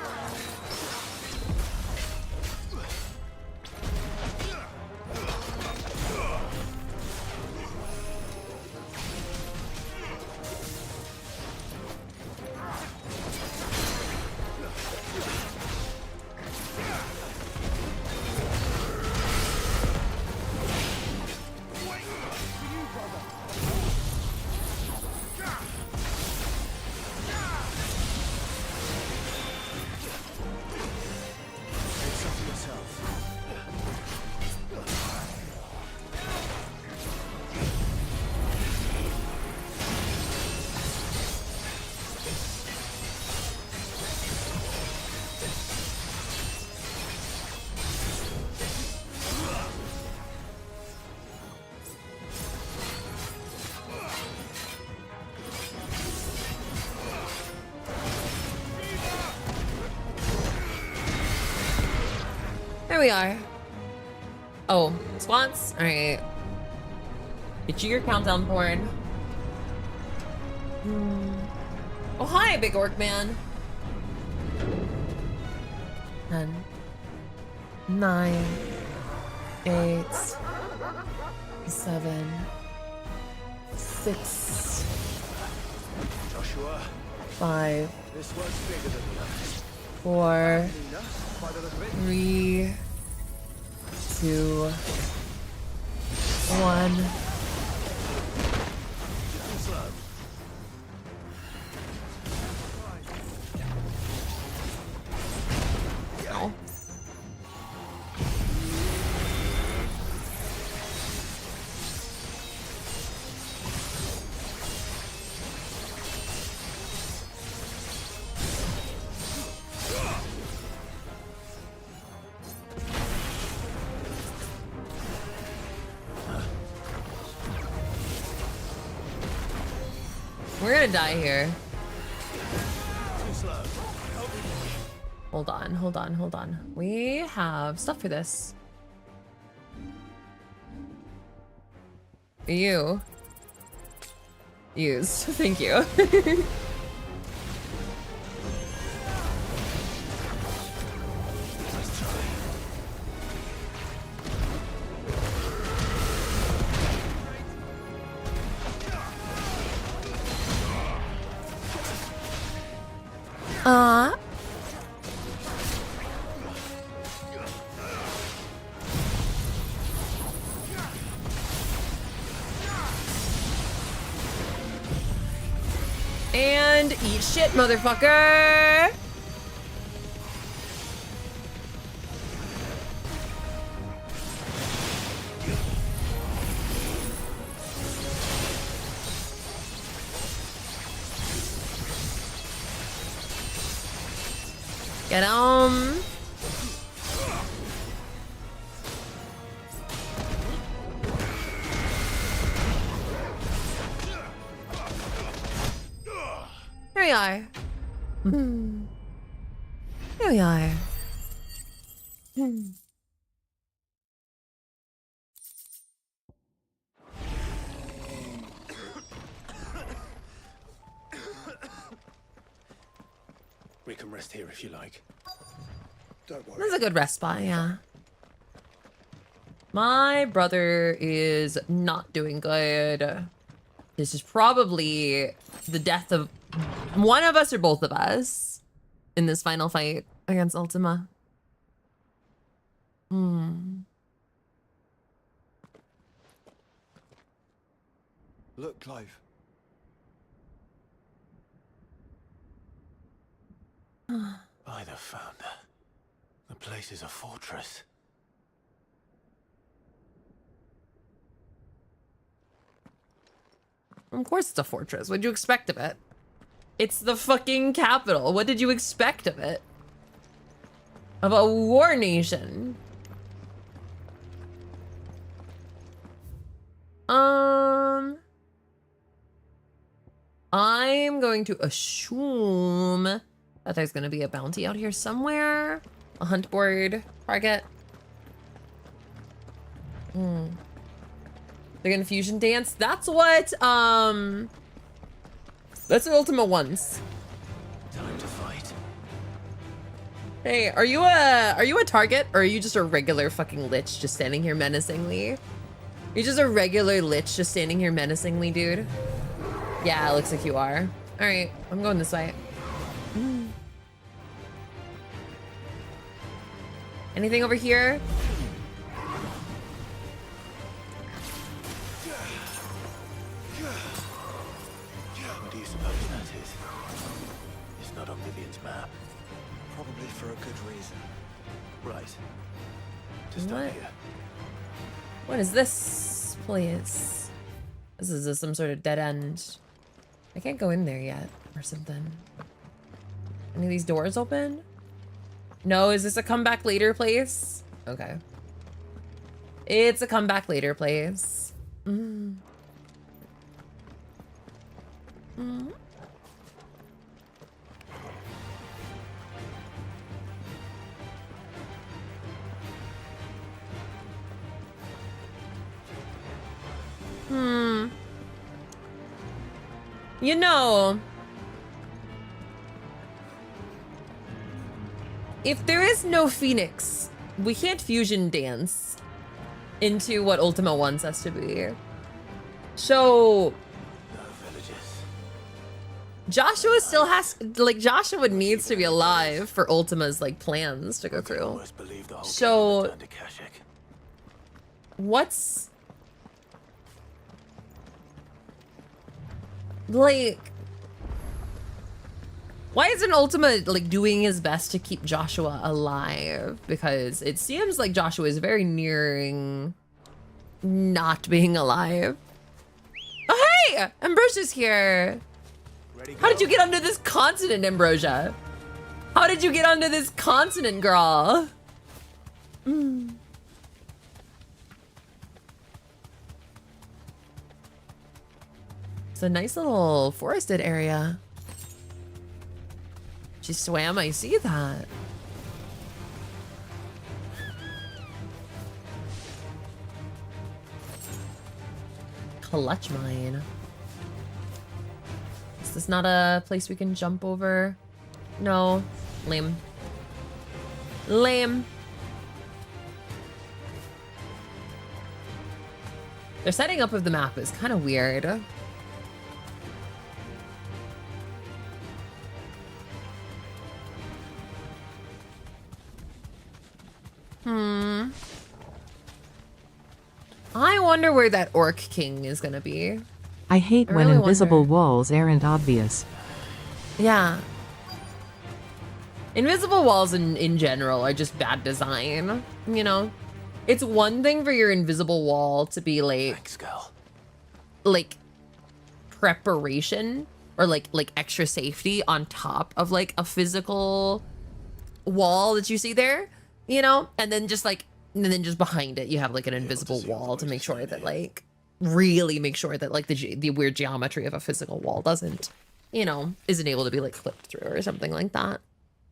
There we are. Oh, spots? Alright. Get you your countdown porn. Oh, hi, big orc man. 10, 9, 8, 7, 6, Joshua, 5, this one's bigger than last. 4, By the look of it. 3, 2, 1. Ow. We're gonna die here. Hold on, hold on, hold on. We have stuff for this. You. Use. Thank you. And eat shit, motherfucker! Get 'em! Here we are. Here we are. We can rest here if you like. Don't worry. That's a good rest spot, yeah. My brother is not doing good. This is probably the death of one of us or both of us in this final fight against Ultima. Look, Clive. By the founder. The place is a fortress. Of course it's a fortress. What'd you expect of it? It's the fucking capital. What did you expect of it? Of a war nation. I'm going to assume that there's going to be a bounty out here somewhere. A hunt board target. They're gonna fusion dance. That's what Ultima wants. Time to fight. Hey, are you a target, or are you just a regular fucking lich just standing here menacingly? You're just a regular lich just standing here menacingly, dude. Yeah, it looks like you are. All right, I'm going this way. Anything over here? What do you suppose that is? It's not on Vivian's map. Probably for a good reason. Right. Just down here. What is this place? This is some sort of dead end. I can't go in there yet or something. Any of these doors open? No, is this a come back later place? Okay. It's a come back later place. You know, if there is no Phoenix, we can't fusion dance into what Ultima wants us to be. So Joshua still has, like, Joshua needs to be alive for Ultima's, like, plans to go through. So what's, like, why isn't Ultima, like, doing his best to keep Joshua alive? Because it seems like Joshua is very nearing not being alive. Oh, hey! Ambrosia's here. How did you get onto this continent, Ambrosia? How did you get onto this continent, girl? It's a nice little forested area. She swam, I see that. Clutch mine. Is this not a place we can jump over? No. Lame. Lame. Their setting up of the map is kind of weird. I wonder where that Orc King is gonna be. I hate when really invisible wonder. walls aren't obvious. Yeah. Invisible walls in general are just bad design, you know? It's one thing for your invisible wall to be like preparation or like extra safety on top of like a physical wall that you see there, you know? And then just behind it you have like an invisible wall to make sure that like really make sure that like the weird geometry of a physical wall doesn't, you know, isn't able to be like clipped through or something like that,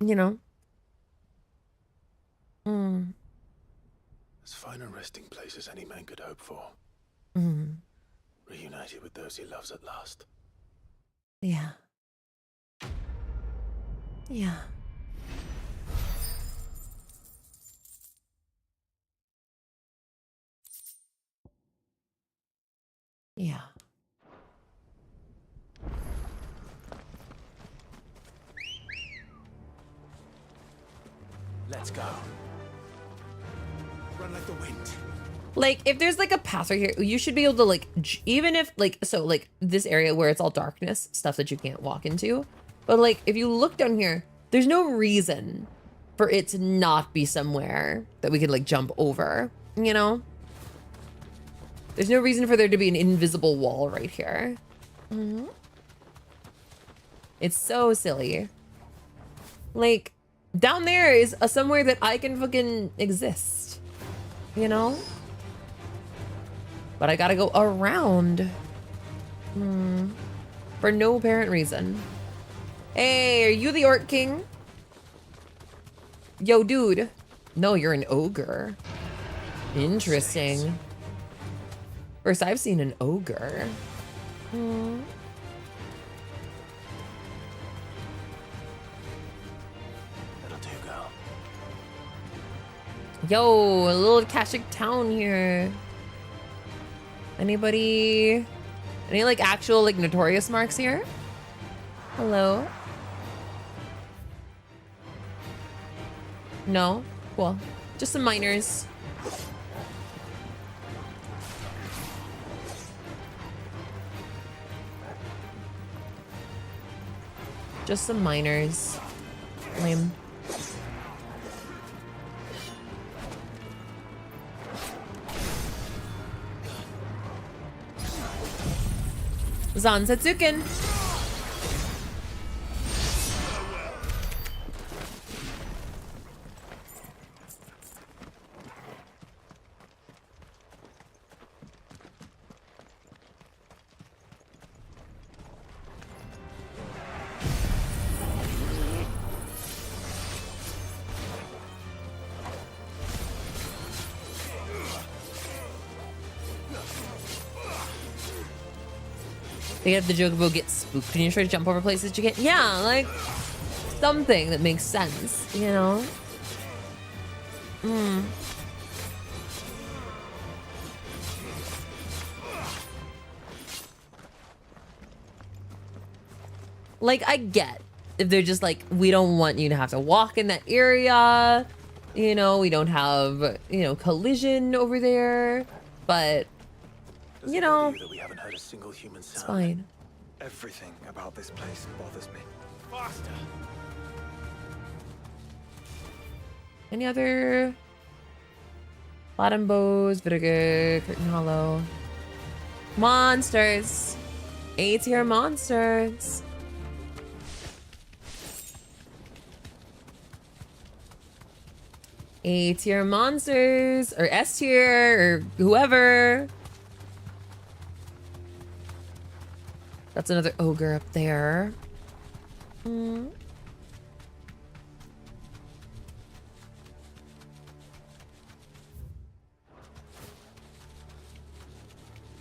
you know? As fine a resting place as any man could hope for. Reunited with those he loves at last. Yeah. Yeah. Yeah. Let's go. Run like the wind. Like, if there's like a path right here, you should be able to like, even if like, so like this area where it's all darkness, stuff that you can't walk into. But like, if you look down here, there's no reason for it to not be somewhere that we could like jump over, you know? There's no reason for there to be an invisible wall right here. Mhm. It's so silly. Like, down there is somewhere that I can fucking exist. You know? But I gotta go around. For no apparent reason. Hey, are you the Orc King? Yo, dude. No, you're an ogre. Interesting. First, I've seen an ogre. That'll do, girl. Yo, a little Kashik town here. Anybody? Any like actual like notorious marks here? Hello? No? Cool. Just some miners. Just some miners. Lame. Zansetsuken. They have the joke about get spooked when you try to jump over places you can't. Yeah, like something that makes sense, you know? Like, I get if they're just like, we don't want you to have to walk in that area. You know, we don't have, you know, collision over there. But, you know, That we haven't heard a single human sound. it's fine. Everything about this place bothers me. Faster. Any other bottom bows, Vinegar, Curtain Hollow. Monsters. A-tier monsters. A-tier monsters, or S-tier, or whoever. That's another ogre up there.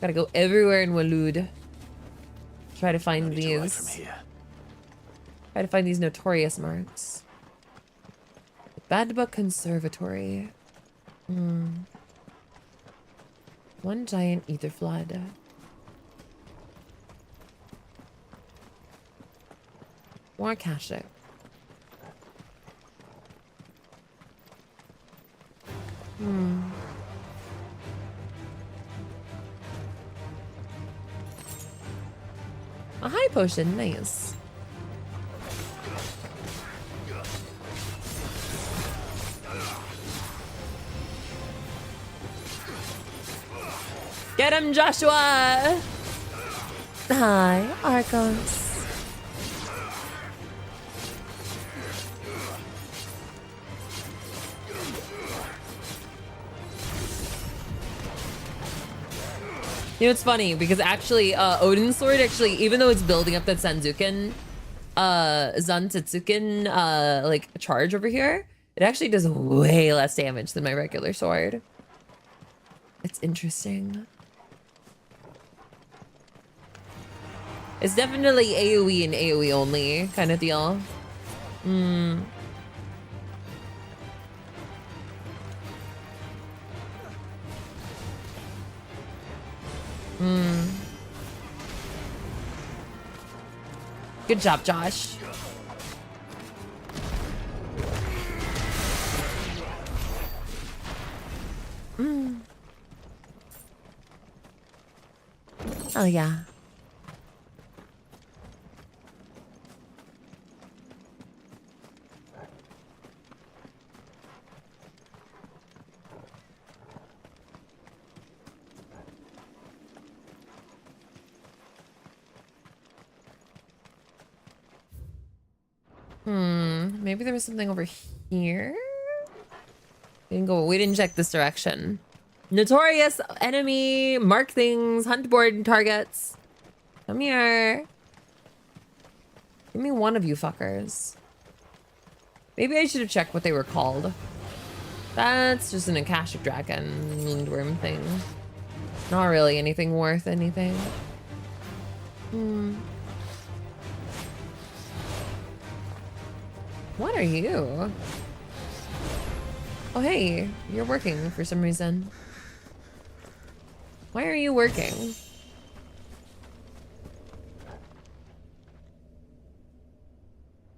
Gotta go everywhere in Walud. Try to find these. Try to find these notorious marks. Badba Conservatory. One giant ether flood. More Kashik. A high potion, nice. Get him, Joshua! Hi, Archons. You know, it's funny because actually, Odin's sword actually, even though it's building up that Zansetsuken, like charge over here, it actually does way less damage than my regular sword. It's interesting. It's definitely AoE and AoE only kind of deal. Good job, Josh. Oh, yeah. Maybe there was something over here? We didn't check this direction. Notorious enemy, mark things, hunt board targets. Come here. Give me one of you fuckers. Maybe I should have checked what they were called. That's just an Akashic Dragon Lindworm thing. Not really anything worth anything. What are you? Oh, hey, you're working for some reason. Why are you working?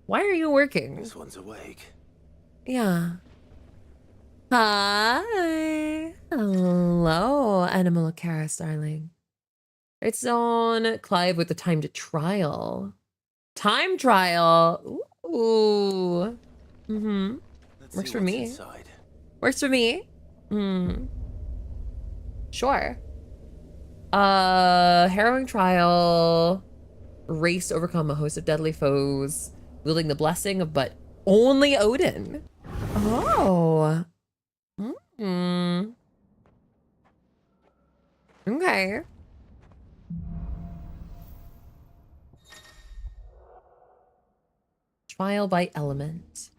Why are you working? This one's awake. Yeah. Hi. Hello, Animal Karis, darling. It's on Clive with the timed trial. Time trial. Ooh. Works for me. Inside. Works for me. Sure. Harrowing trial. Race to overcome a host of deadly foes, wielding the blessing of but only Odin. Oh. Okay. Trial by element.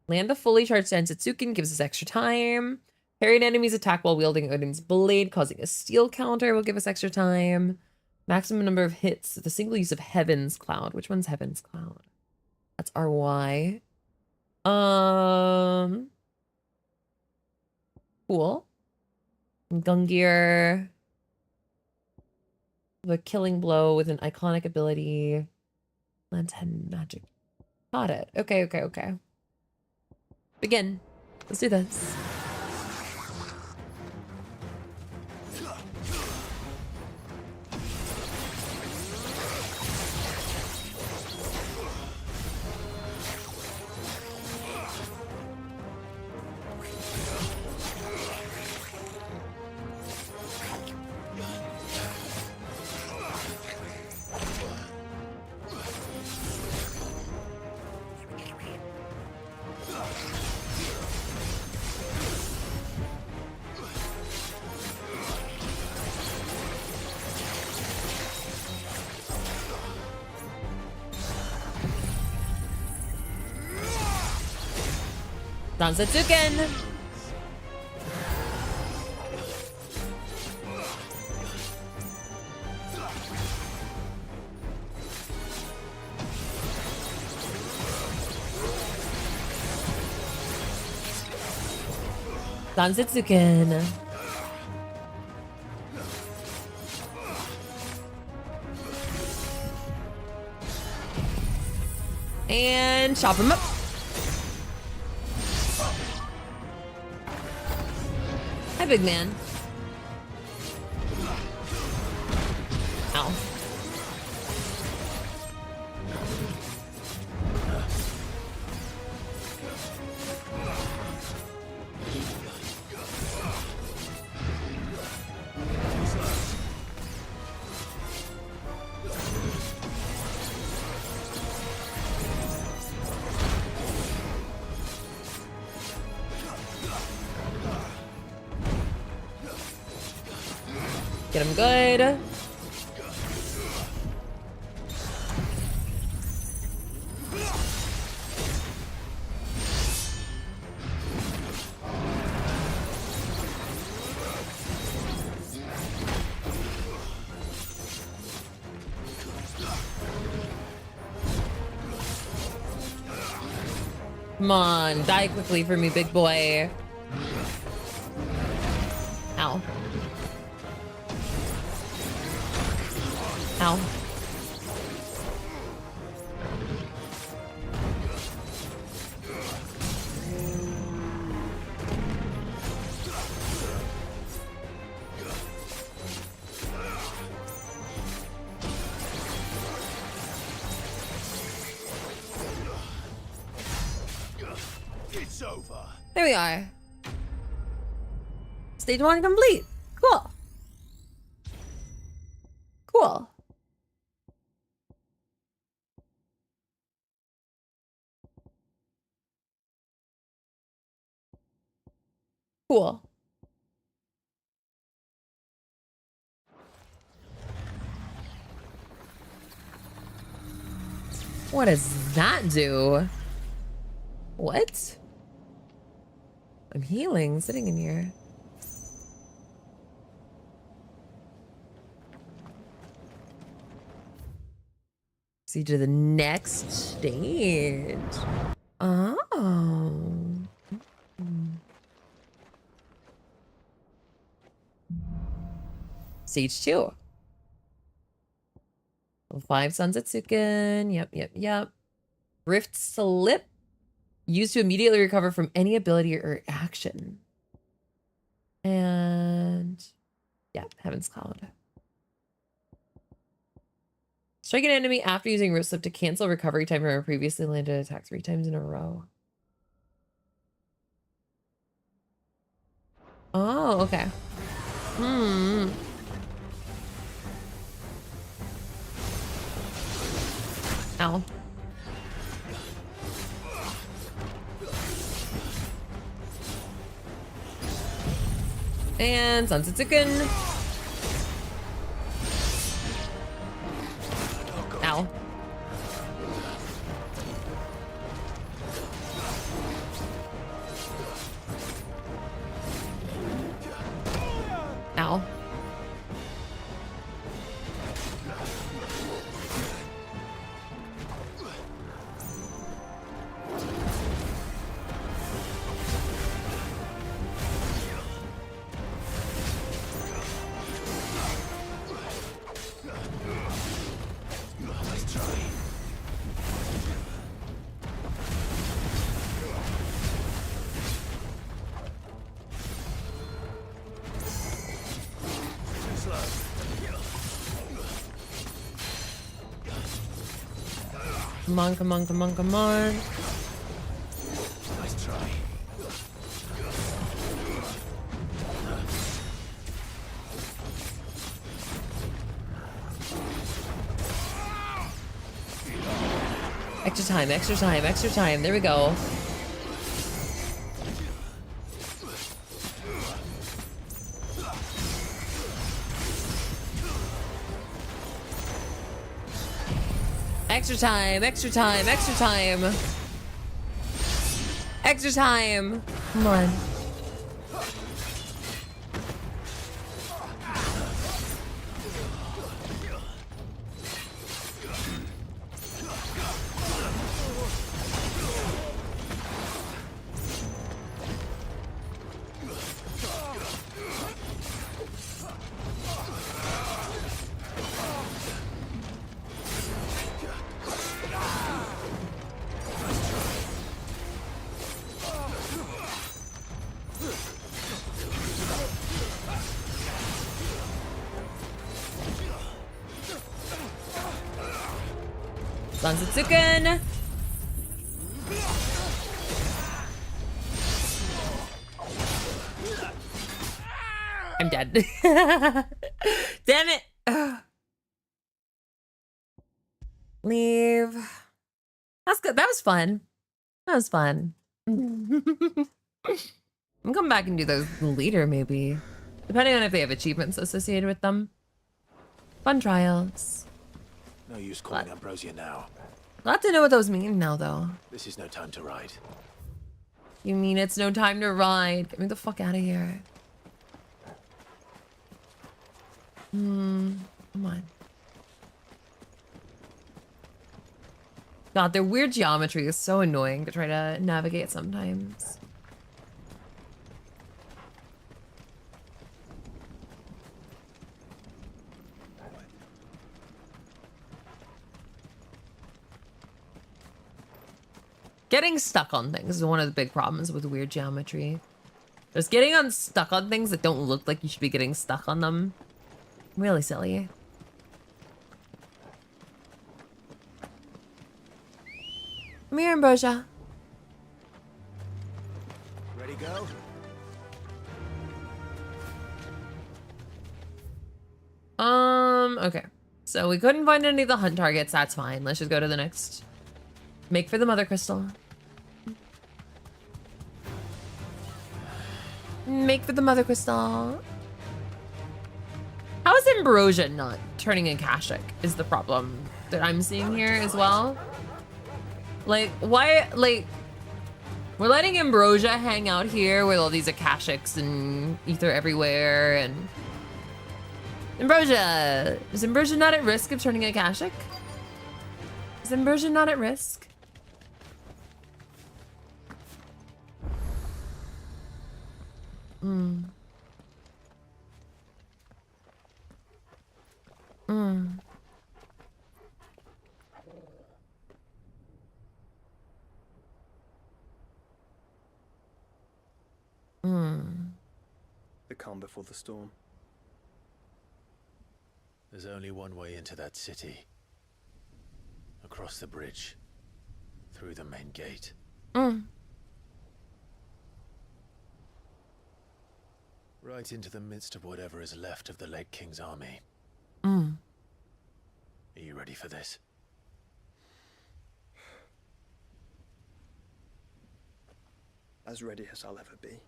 Land a fully charged Densetsuken gives us extra time. Parry an enemy's attack while wielding Odin's blade, causing a steel counter will give us extra time. Maximum number of hits with a single use of Heaven's Cloud. Which one's Heaven's Cloud? That's RY. Cool. Gungear. The killing blow with an iconic ability. Lens head magic. Got it. Okay. Begin. Let's do this. Densetsuken! Densetsuken. And chop him up. Hi, big man. Ow. Get him good. Come on, die quickly for me, big boy. Ow. Ow. It's over. There we are. Stage 1 complete. Cool. Cool. Cool. What does that do? What? I'm healing, sitting in here. See to the next stage. Oh. Stage 2. 5 Sanzetsuken. Yep. Rift Slip. Used to immediately recover from any ability or action. And yeah, Heaven's Cloud. Strike an enemy after using Rift Slip to cancel recovery time from a previously landed attack 3 times in a row. Oh, okay. Ow. And Sansetsuken. Ow. Ow. Come on. Nice try. Extra time. There we go. Extra time. Come on. Sansetsuken. I'm dead. Damn it. Ugh. Leave. That's good. That was fun. I'm coming back and do those later, maybe. Depending on if they have achievements associated with them. Fun trials. No use calling Ambrosia now. Glad to know what those mean now, though. This is no time to ride. You mean it's no time to ride? Get me the fuck out of here. Come on. God, their weird geometry is so annoying to try to navigate sometimes. Getting stuck on things is one of the big problems with weird geometry. Just getting stuck on things that don't look like you should be getting stuck on them. Really silly. Come here, Ambrosia. Ready, go? Okay. So we couldn't find any of the hunt targets. That's fine. Let's just go to the next. Make for the mother crystal. Make for the mother crystal. How is Ambrosia not turning Akashic is the problem that I'm seeing here as well. Like, why, like, we're letting Ambrosia hang out here with all these Akashics and ether everywhere and... Ambrosia! Is Ambrosia not at risk of turning Akashic? Is Ambrosia not at risk? Hmm. Hmm. Hmm. The calm before the storm. There's only one way into that city. Across the bridge. Through the main gate. Right into the midst of whatever is left of the late King's army. Are you ready for this? As ready as I'll ever be.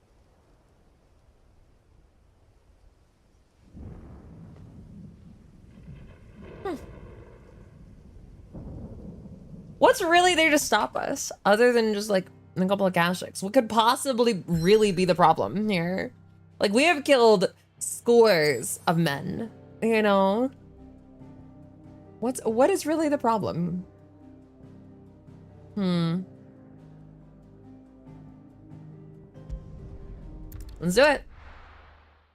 What's really there to stop us other than just like a couple of Akashics? What could possibly really be the problem here? Like, we have killed scores of men, you know? What is really the problem? Let's do it.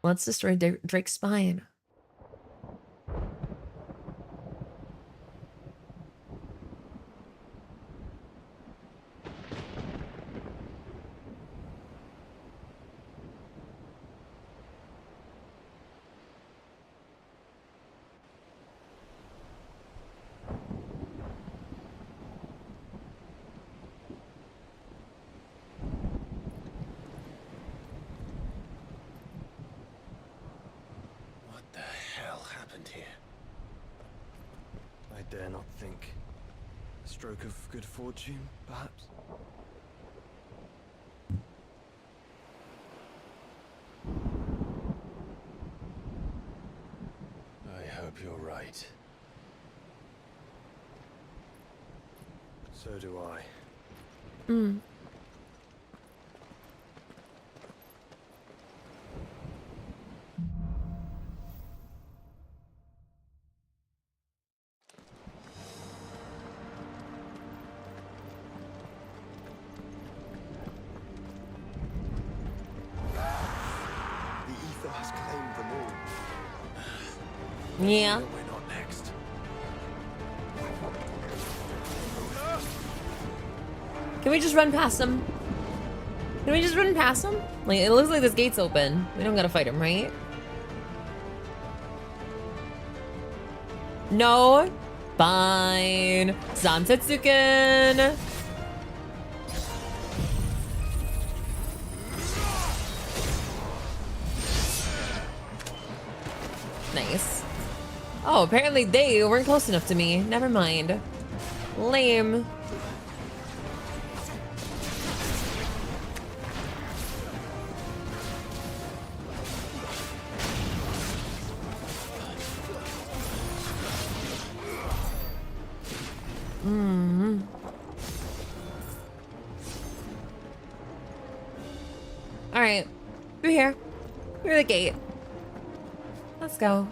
Let's destroy Drake's spine. What the hell happened here? I dare not think. A stroke of good fortune, perhaps? I hope you're right. So do I. The ether has claimed them all. Yeah. But we're not next. Can we just run past him? Can we just run past him? Like, it looks like this gate's open. We don't gotta fight him, right? No? Fine. Zantetsuken. Nice. Oh, apparently they weren't close enough to me. Never mind. Lame. All right, through here, through the gate. Let's go.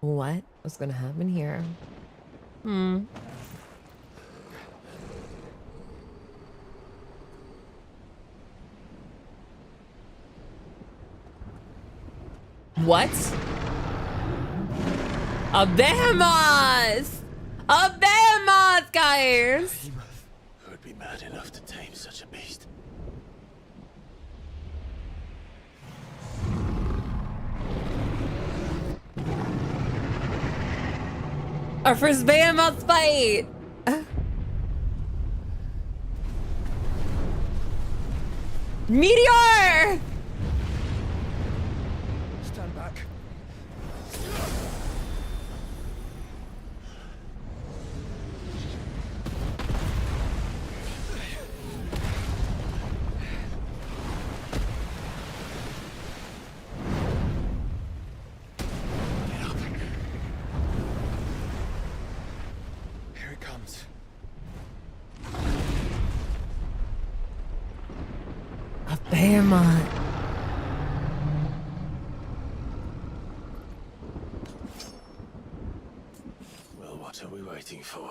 What was gonna happen here? What? A behemoth! A behemoth! guys. Who would be mad enough to tame such a beast? Our first behemoth fight. Meteor! Stand back. Here it comes. A behemoth. Well, what are we waiting for?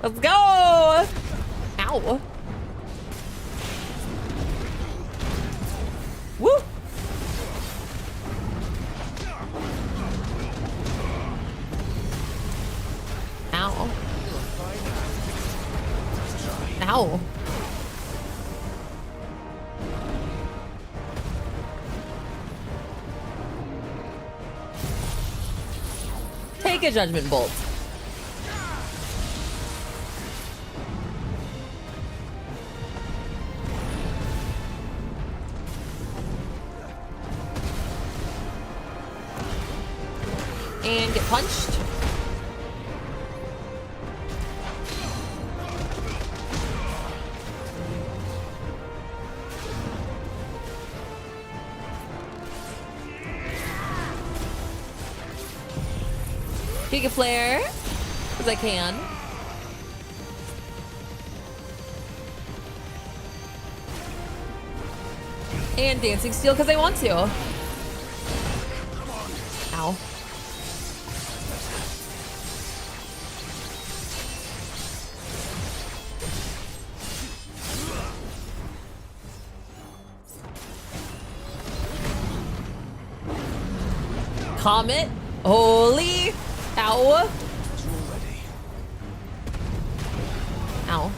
Let's go! Ow. Woo! Ow. Ow. Take a judgment bolt. And get punched. Giga Flare, because I can. And Dancing Steel, because I want to. Ow. Comet. Holy. Ow. Ow.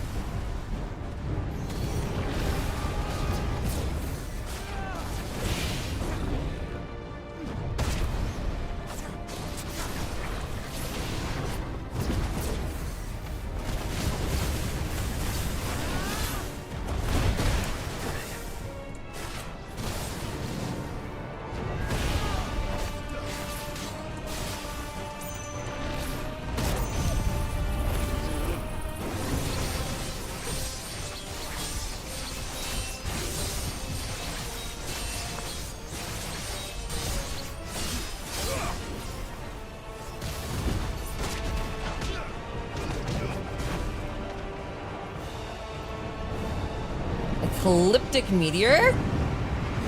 Ecliptic Meteor?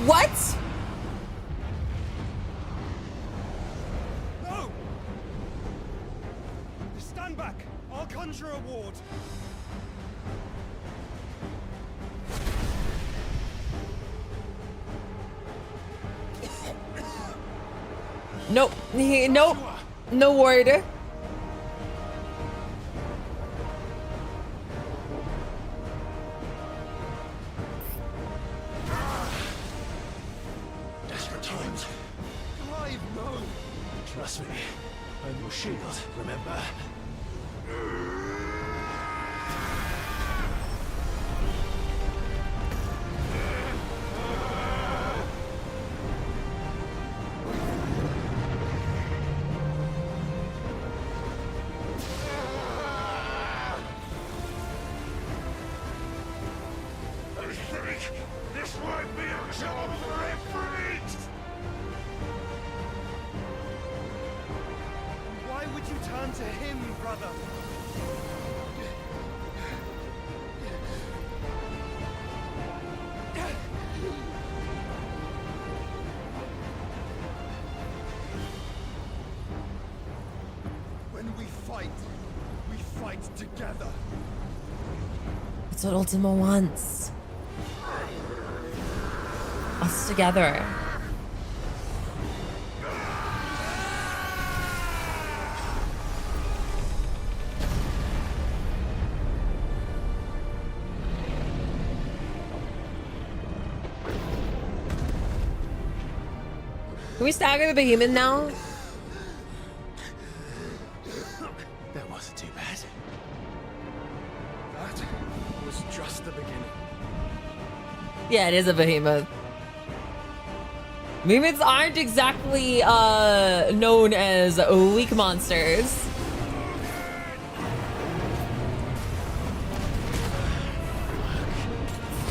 What? No! Stand back. I'll conjure a ward. Nope. Nope. No ward. Desperate times. Clive, no! Trust me, I'm your shield, remember? This might be a job for every. Why would you turn to him, brother? When we fight together. That's what Ultima wants. Us together. Can we stagger the behemoth now? That wasn't too bad. That was just the beginning. Yeah, it is a behemoth. Behemoths aren't exactly known as weak monsters.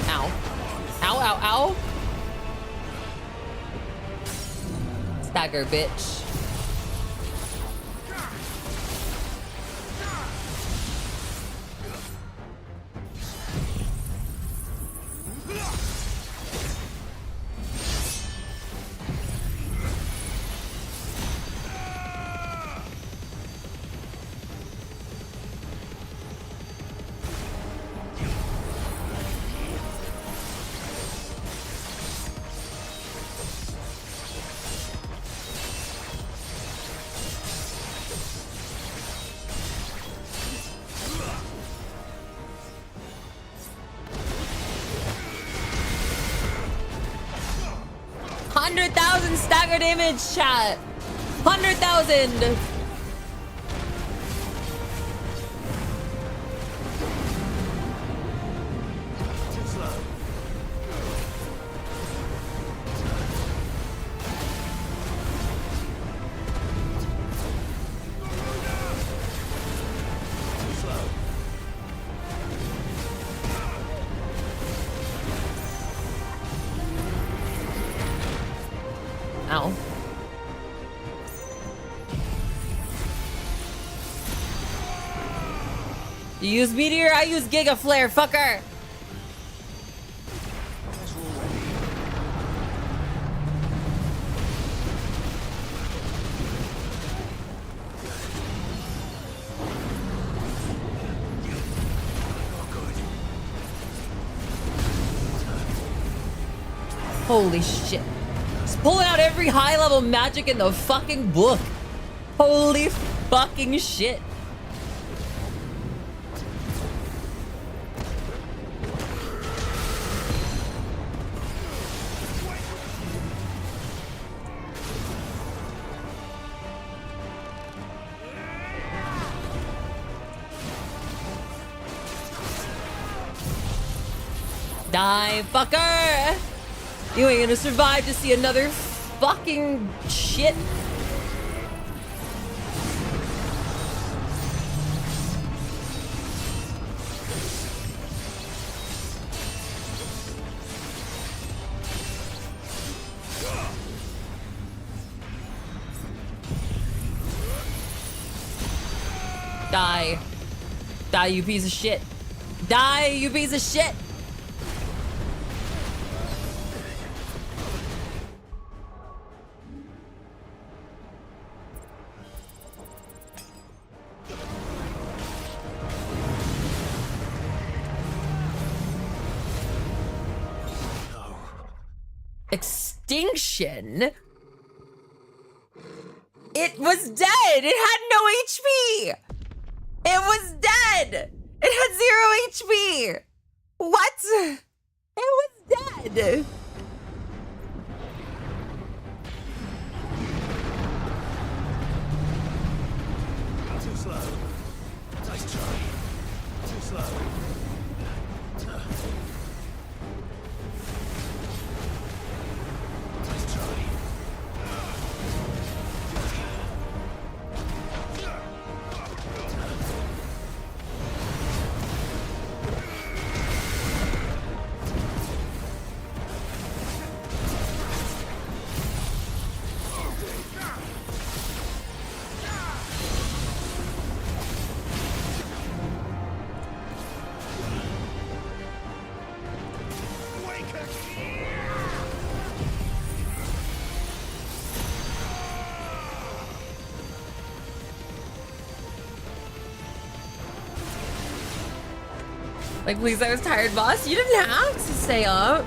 Ow. Ow, ow, ow. Stagger, bitch. Stagger damage, chat. 100,000. Ow. You use Meteor, I use Giga Flare, fucker! Holy shit. Just pulling out every high level magic in the fucking book. Holy fucking shit. Die, fucker! You ain't gonna survive to see another fucking shit. Die. Die, you piece of shit. Die, you piece of shit. Extinction? It was dead! It had no HP! It was dead! It had 0 HP! What? It was dead! Too slow. Nice try. Too slow. Like, please, I was tired, boss. You didn't have to stay up.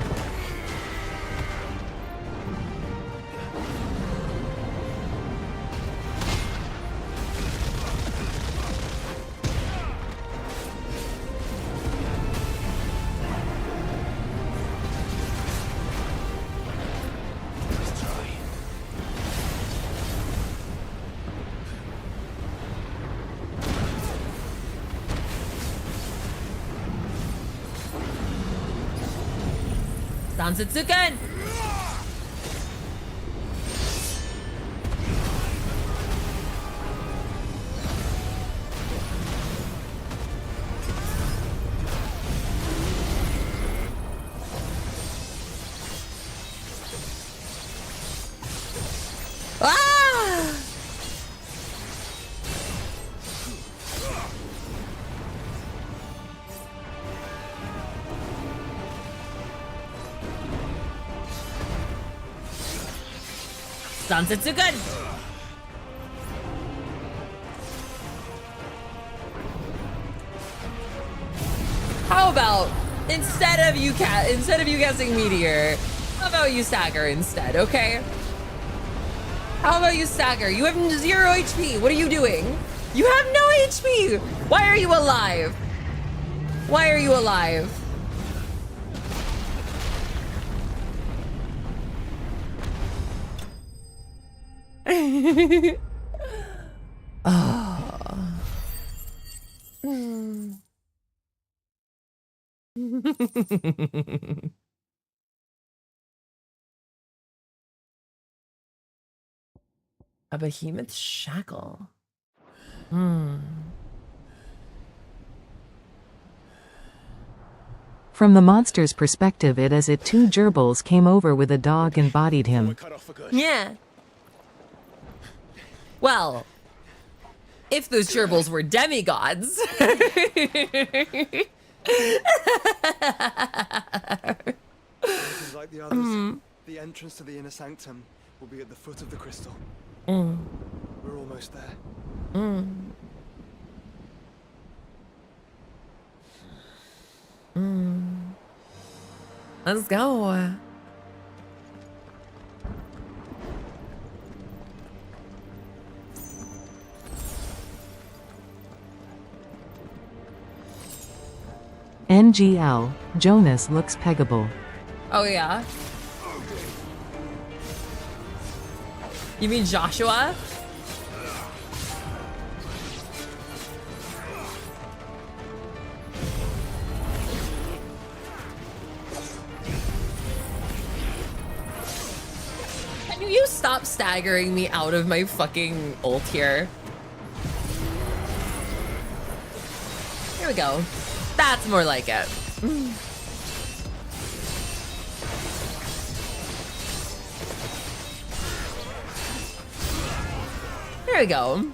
Sansutsuken! Ah! Sansutsuken! How about instead of you casting meteor, how about you stagger instead, okay? How about you stagger? You have 0 HP. What are you doing? You have no HP. Why are you alive? Why are you alive? Oh. A behemoth shackle. From the monster's perspective, it as if 2 gerbils came over with a dog and bodied him. Yeah. Well, if those gerbils were demigods. Like the others, the entrance to the inner sanctum will be at the foot of the crystal. We're almost there. Let's go. NGL, Jonas looks peggable. Oh yeah. You mean Joshua? Can you stop staggering me out of my fucking ult here? Here we go. That's more like it. There we go.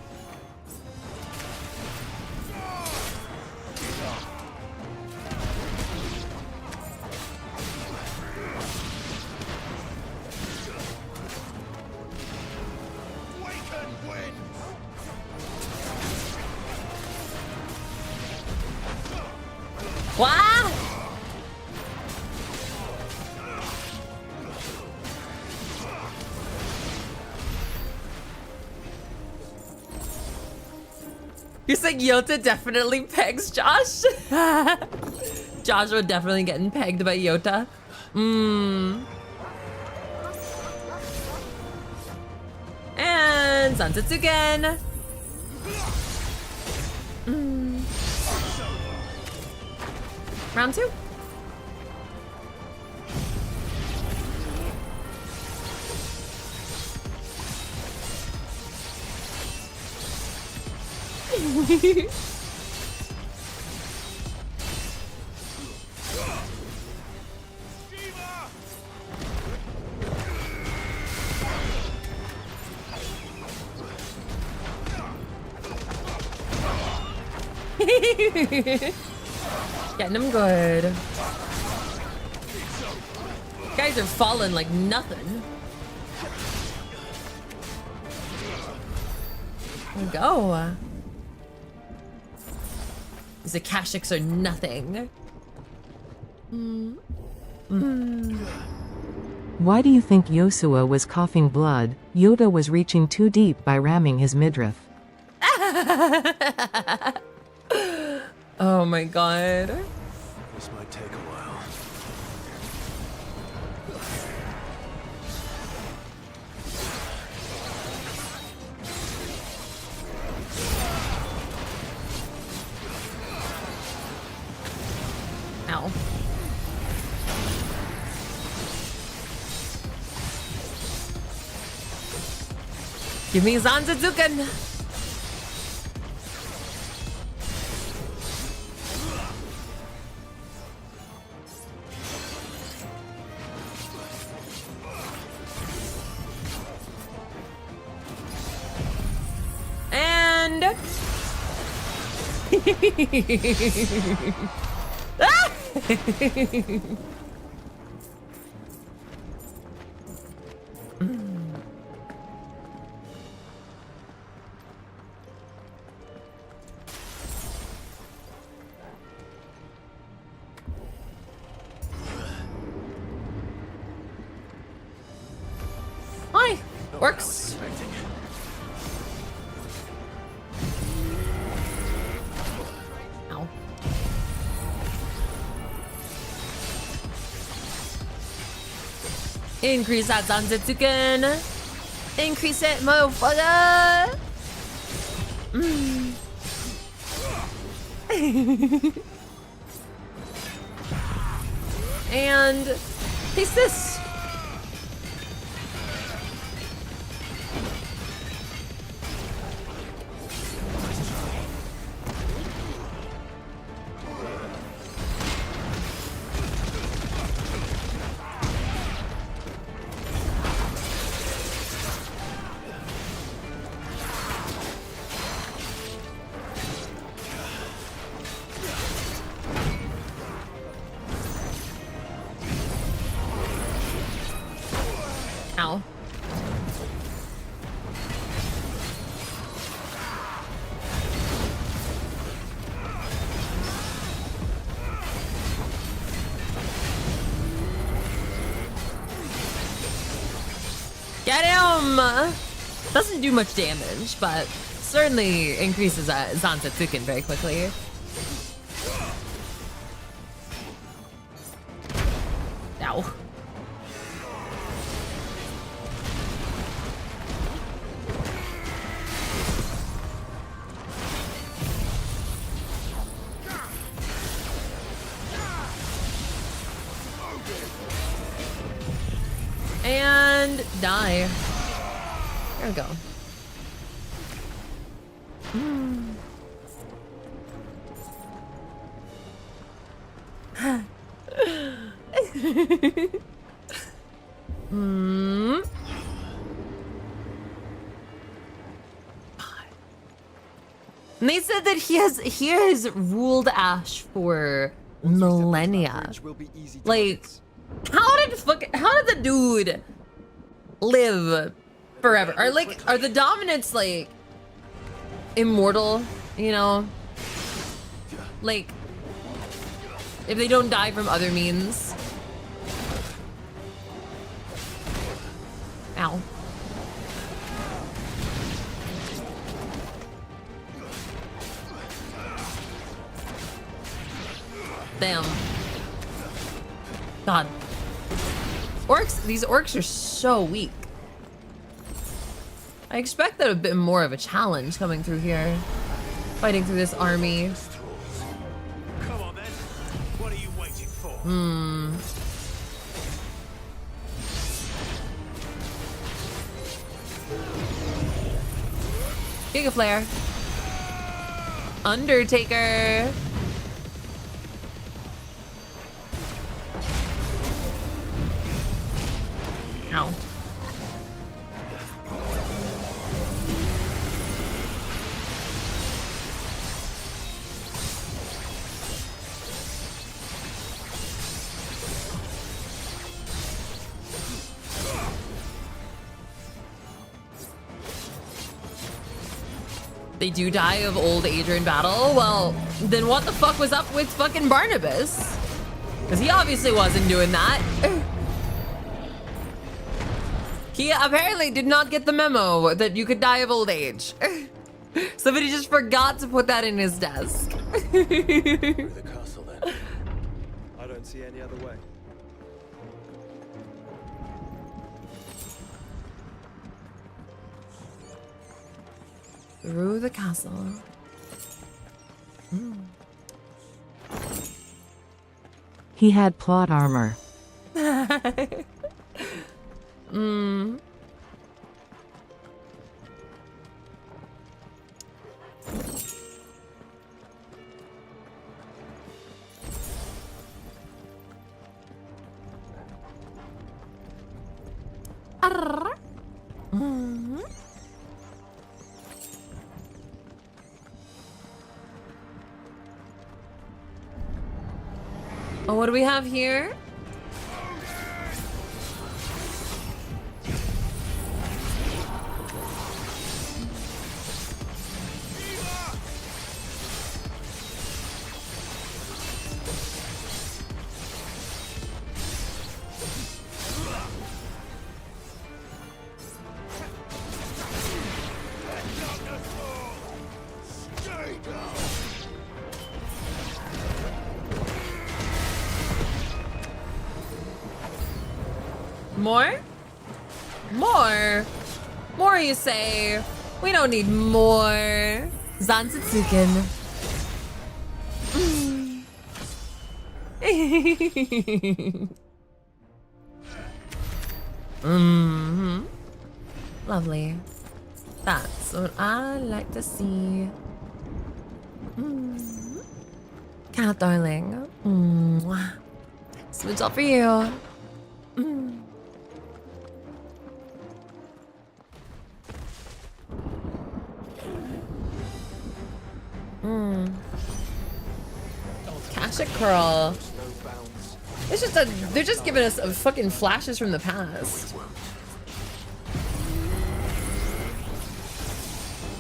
Wow! You're saying Yota definitely pegs Josh? Joshua definitely getting pegged by Yota. And Sunsets again. Round 2. Getting them good. Guys are falling like nothing. There we go. These Akashics are nothing. Why do you think Yosua was coughing blood? Yoda was reaching too deep by ramming his midriff. Oh my god. This might take a while. Ow. Give me Zanzetsuken. And ah! Hi, works. Ow. Increase that Zanzetsuken. Increase it, motherfucker. And taste this. Ow. Get him! Doesn't do much damage, but certainly increases Zanzetsuken very quickly. Ow. And die. There we go. And they said that he has ruled Ash for millennia. Like, how did the dude live forever? Are the dominants like immortal, you know? Like, if they don't die from other means. Ow. Damn. God. These orcs are so weak. I expected a bit more of a challenge coming through here. Fighting through this army. Come on then. What are you waiting for? Giga Flare. Undertaker. Ow. They do die of old age or in battle? Well, then what the fuck was up with fucking Barnabas? Because he obviously wasn't doing that. He apparently did not get the memo that you could die of old age. Somebody just forgot to put that in his desk. Through the castle then. I don't see any other way. Through the castle. He had plot armor. Oh, what do we have here? More? More? More, you say? We don't need more. Zansetsuken. Mm-hmm. Lovely. That's what I like to see. Mm. Cat darling. Mwah. Switch up for you. Mm. Cash a curl. It's just they're just giving us fucking flashes from the past.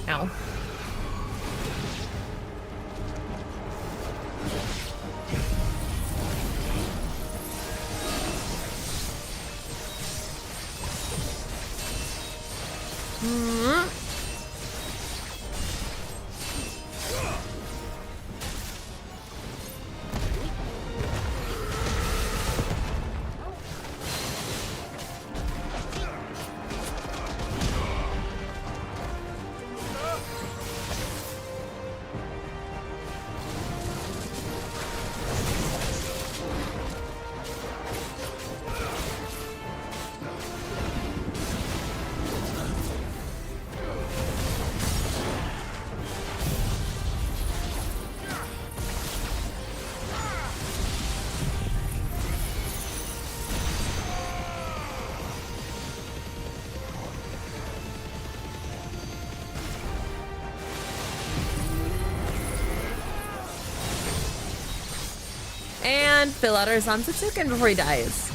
Ow. And fill out our Zansetsuken before he dies.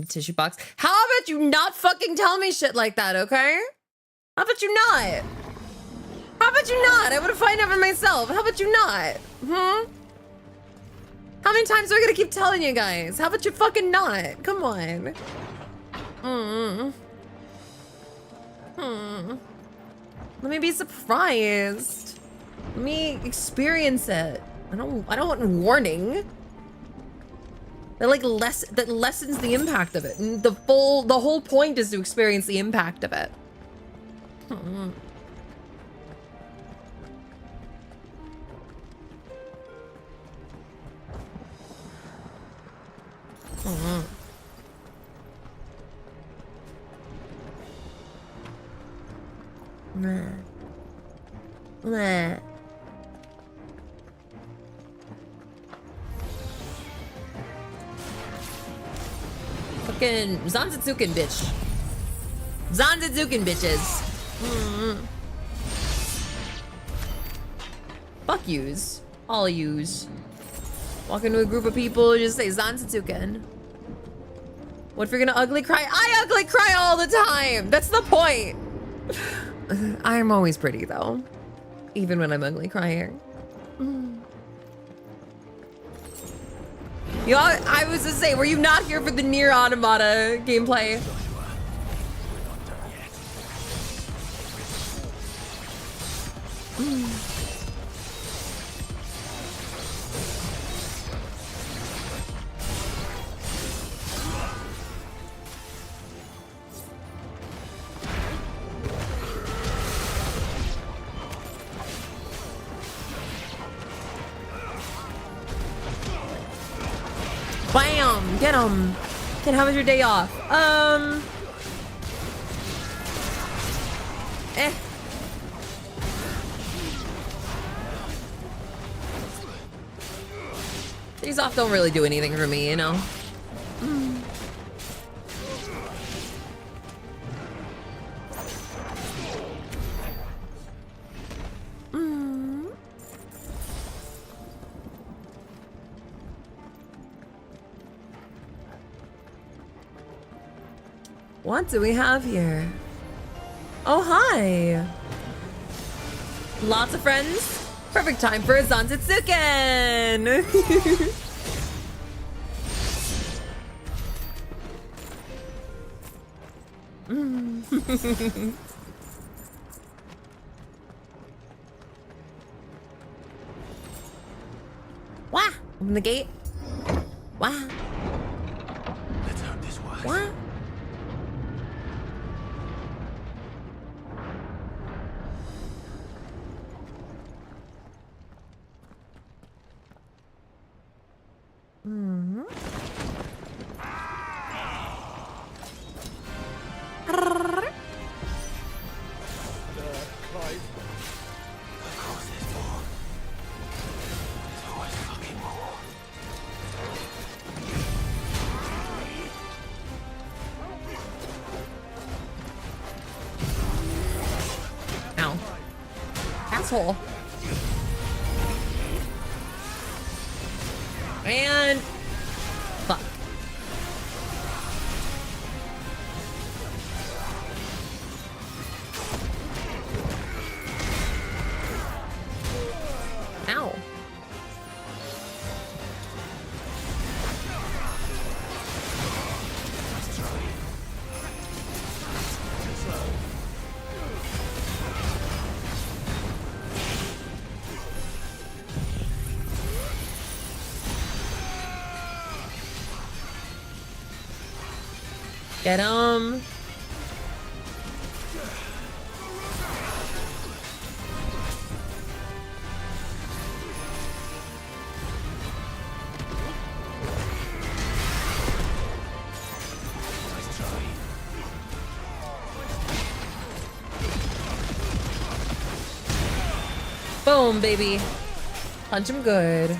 Tissue box. How about you not fucking tell me shit like that, okay? How about you not? How about you not? I would have found out for myself. How about you not? How many times are we gonna keep telling you guys? How about you fucking not? Come on. Let me be surprised. Let me experience it. I don't want warning. That that lessens the impact of it. And the whole point is to experience the impact of it. Fucking Zansetsuken, bitch. Zansetsuken, bitches. Fuck yous. All yous. Walk into a group of people, just say Zansetsuken. What if you're gonna ugly cry? I ugly cry all the time! That's the point! I'm always pretty, though. Even when I'm ugly crying. You know, I was to say, were you not here for the Nier Automata gameplay? Bam! Get him. Ken, how was your day off? Days off don't really do anything for me, you know? What do we have here? Oh, hi! Lots of friends? Perfect time for a Zantetsuken! Wah! Open the gate. Wah! Let's hope this works. Wah! Clive. Of course there's more. There's always fucking more. Ow. Asshole. And... fuck. Ow. Get him. Boom, baby. Punch him good.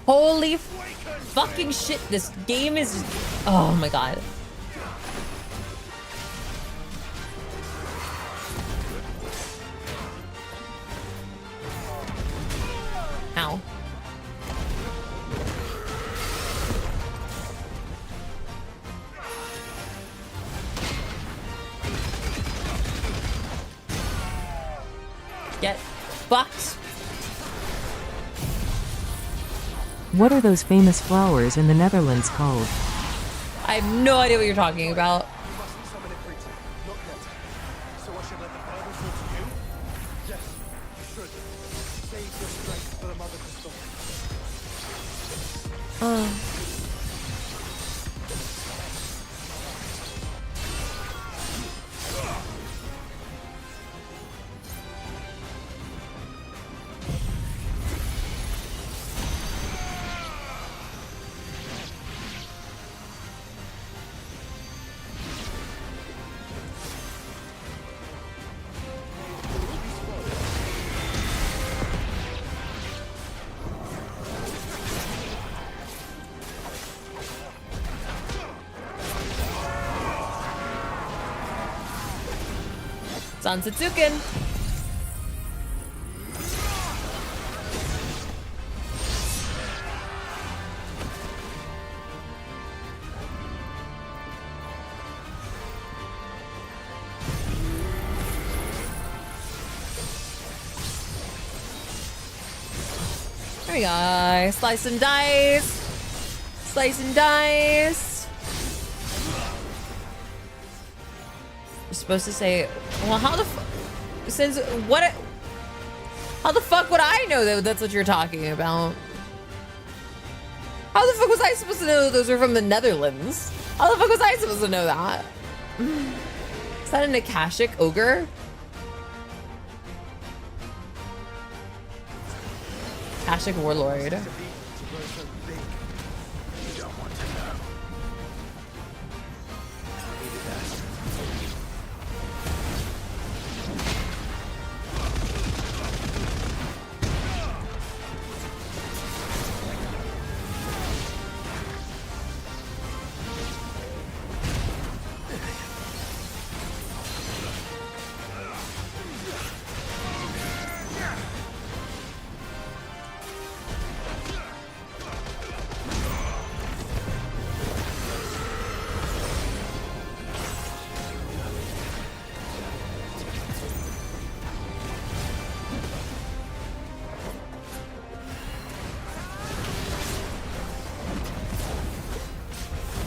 Holy fucking shit, this game is just... oh my god. Ow. Get fucked. What are those famous flowers in the Netherlands called? I have no idea what you're talking about. So I should let the Bible talk to you? Yes, you should. Save your strength for the mother to stop. Sansatsuken. There we go. Slice and dice. Slice and dice. You're supposed to say, well, how the fuck? Since what? How the fuck would I know that that's what you're talking about? How the fuck was I supposed to know those were from the Netherlands? How the fuck was I supposed to know that? Is that an Akashic ogre? Akashic warlord.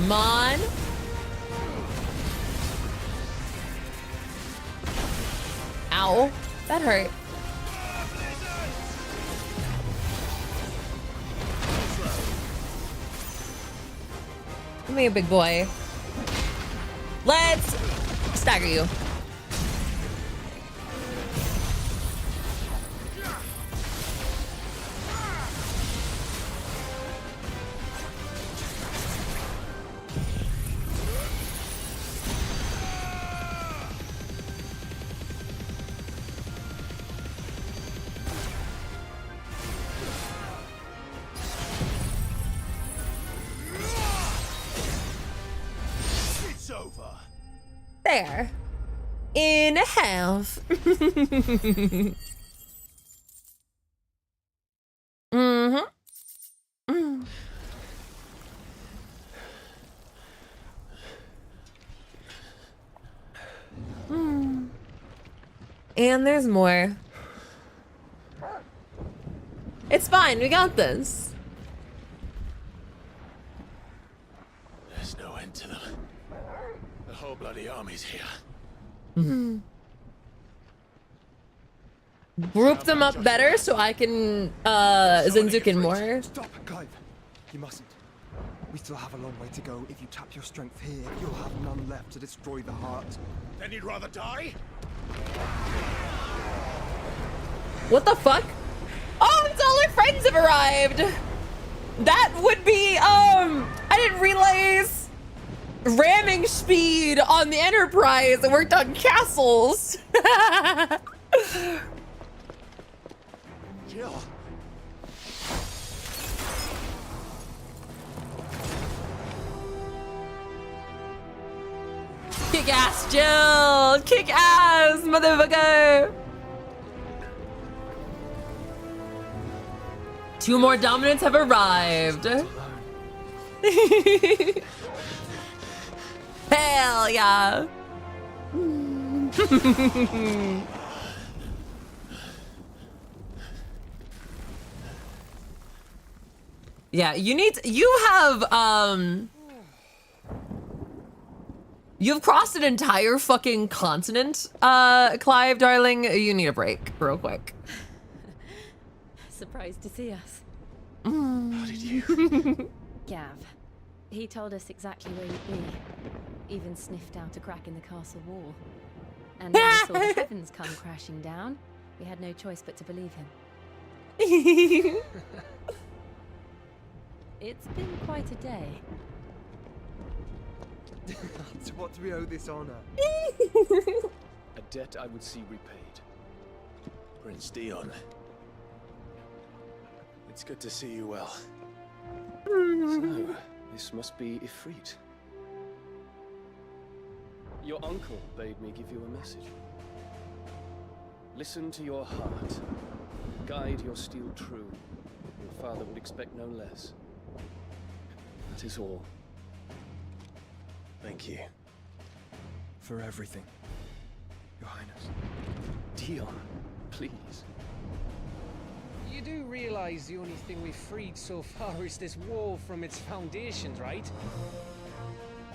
Mon. Ow. That hurt. Give me a big boy. Let's stagger you. There. In half. Mm-hmm. Mm. Mm. And there's more. It's fine, we got this. There's no end to them. The whole bloody army's here. Mm. Group them up better so I can Zenzukin more. Stop, Clive. You mustn't. We still have a long way to go. If you tap your strength here, you'll have none left to destroy the heart. Then you'd rather die? What the fuck? Oh, it's all our friends have arrived. That would be I didn't realize ramming speed on the Enterprise. It worked on castles. Jill. Kick ass, Jill! Kick ass, motherfucker! 2 more dominants have arrived. Hell yeah! Yeah, you have you've crossed an entire fucking continent, Clive, darling. You need a break, real quick. Surprised to see us. How did you? Gav. He told us exactly where you'd be. Even sniffed out a crack in the castle wall. And when we saw the heavens come crashing down, we had no choice but to believe him. It's been quite a day. To what do we owe this honor? A debt I would see repaid. Prince Dion. It's good to see you well. So, this must be Ifrit. Your uncle bade me give you a message. Listen to your heart. Guide your steel true. Your father would expect no less. That is all. Thank you. For everything, Your Highness. Dion, please. You do realize the only thing we've freed so far is this wall from its foundations, right?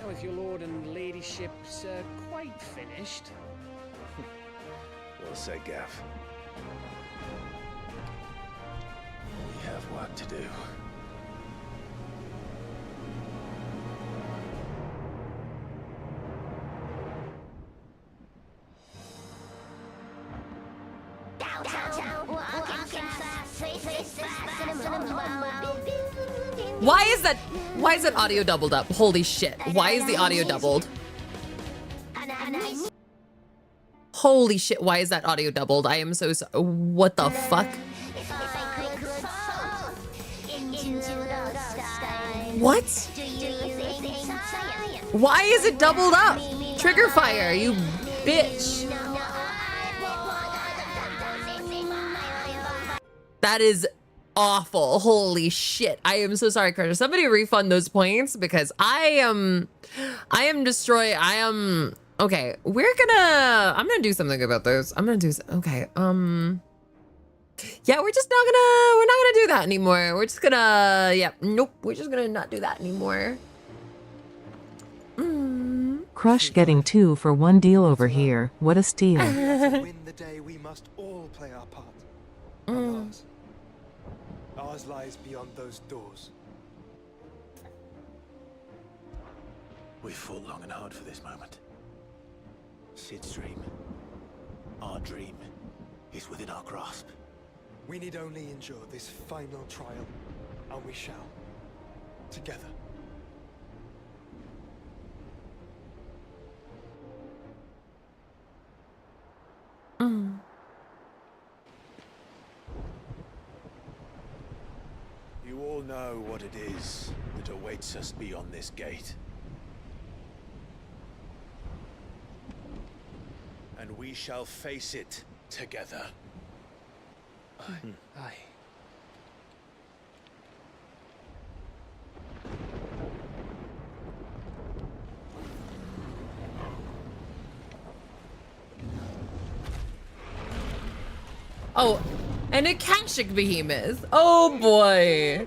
Now, if your lord and ladyship's quite finished. Well said, Gav. We have work to do. Why is that audio doubled up? Holy shit. Why is the audio doubled? Holy shit, why is that audio doubled? I am so sorry. What the fuck? What? Why is it doubled up? Trigger fire, you bitch. That is awful. Holy shit. I am so sorry, Carter. Somebody refund those points because I am destroyed. Okay, I'm gonna do something about those. Yeah, we're not gonna do that anymore. We're just gonna, yeah, nope. We're just gonna not do that anymore. Crush getting 2 for 1 deal over here. What a steal. Win the day, we must all play our part. And ours lies beyond those doors. We've fought long and hard for this moment. Sid's dream, our dream, is within our grasp. We need only endure this final trial, and we shall. Together. You all know what it is that awaits us beyond this gate. And we shall face it together. Aye. Oh, an Akashic behemoth. Oh boy.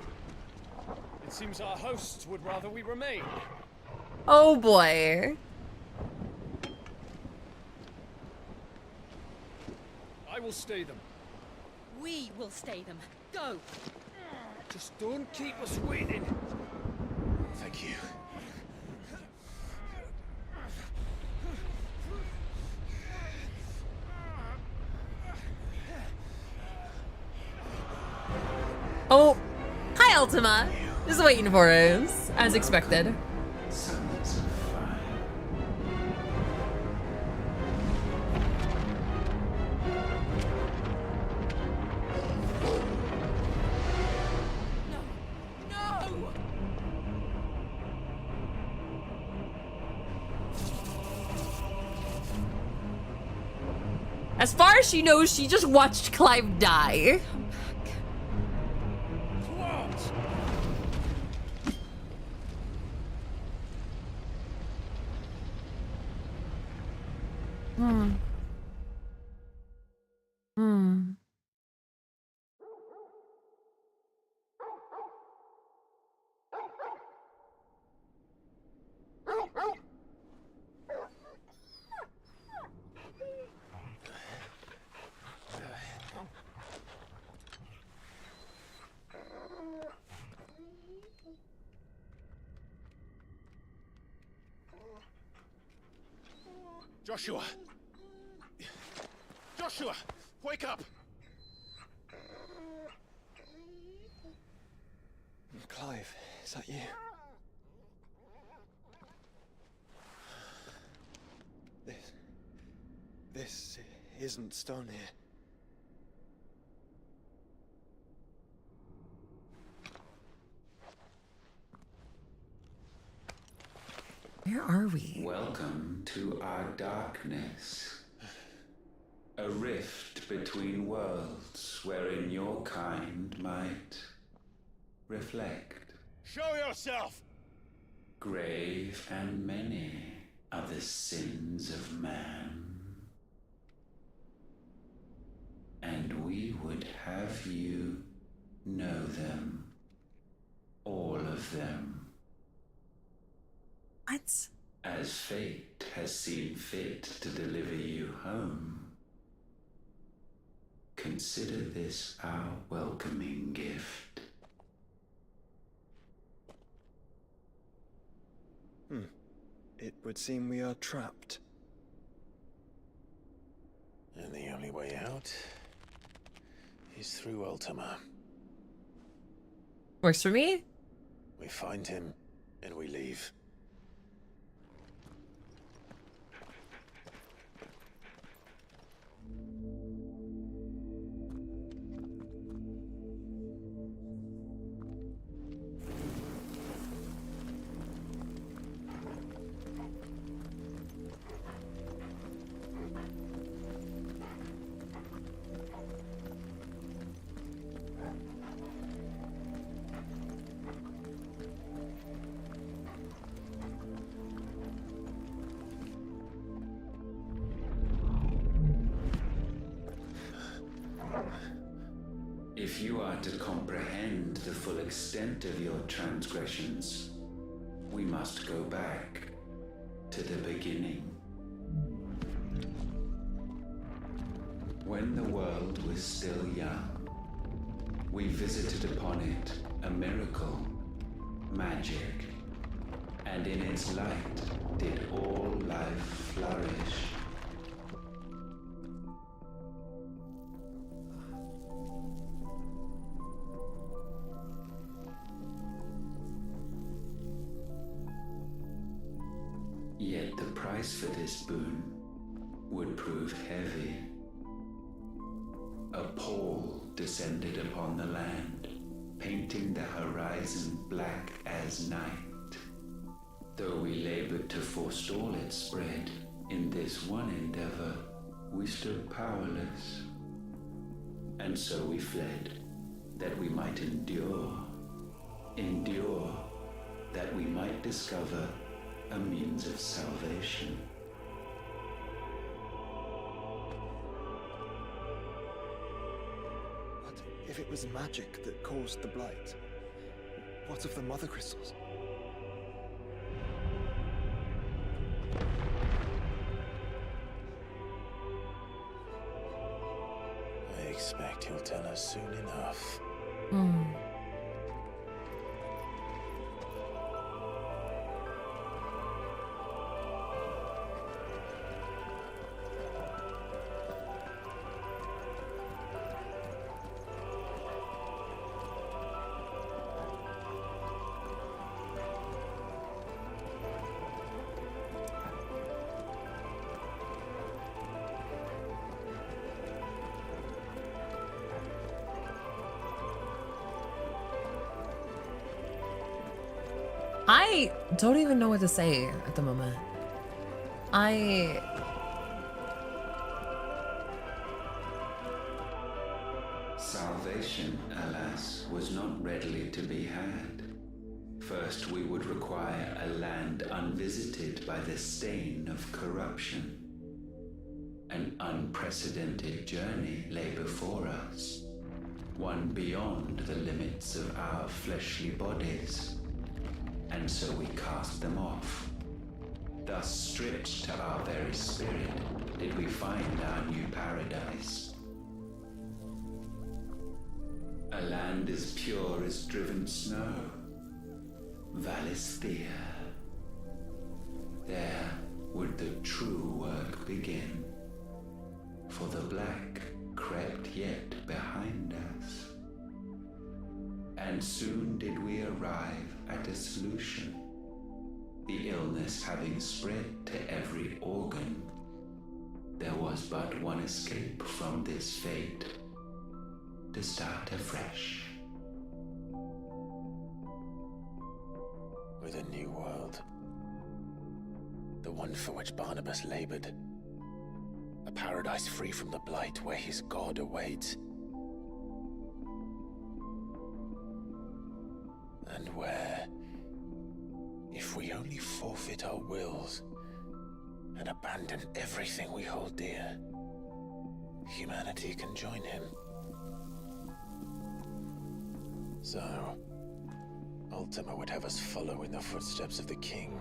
It seems our hosts would rather we remain. Oh boy. I will stay them. We will stay them. Go! Just don't keep us waiting. Thank you. Oh, hi Ultima. Just waiting for us, as expected. Sons of fire. As far as she knows, she just watched Clive die. Joshua! Joshua! Wake up! Clive, is that you? This isn't stone here. Where are we? Welcome to our darkness. A rift between worlds wherein your kind might reflect. Show yourself! Grave and many are the sins of man. And we would have you know them. All of them. What? As fate has seen fit to deliver you home, consider this our welcoming gift. It would seem we are trapped. And the only way out is through Ultima. Works for me? We find him, and we leave. If you are to comprehend the full extent of your transgressions, we must go back to the beginning. When the world was still young, we visited upon it a miracle, magic, and in its light did all life flourish. Yet the price for this boon would prove heavy. A pall descended upon the land, painting the horizon black as night. Though we labored to forestall its spread, in this one endeavor we stood powerless. And so we fled, that we might endure. Endure, that we might discover a means of salvation. But if it was magic that caused the blight, what of the mother crystals? I expect he'll tell us soon enough. I don't even know what to say at the moment. Salvation, alas, was not readily to be had. First, we would require a land unvisited by the stain of corruption. An unprecedented journey lay before us, one beyond the limits of our fleshly bodies. And so we cast them off. Thus, stripped to our very spirit, did we find our new paradise. A land as pure as driven snow. Valisthea. There would the true work begin. For the black crept yet behind us. And soon did we arrive at a solution. The illness having spread to every organ, there was but one escape from this fate: to start afresh. With a new world. The one for which Barnabas labored. A paradise free from the blight where his god awaits. And where, if we only forfeit our wills and abandon everything we hold dear, humanity can join him. So, Ultima would have us follow in the footsteps of the king.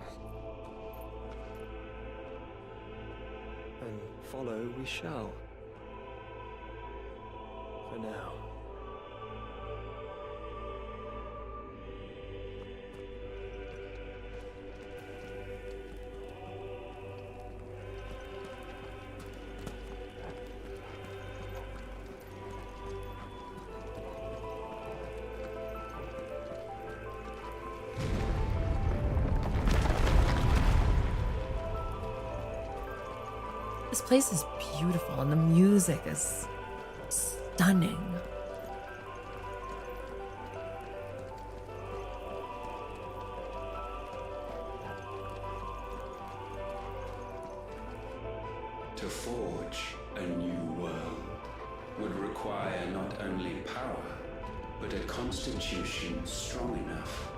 And follow we shall. For now. This place is beautiful and the music is stunning. To forge a new world would require not only power, but a constitution strong enough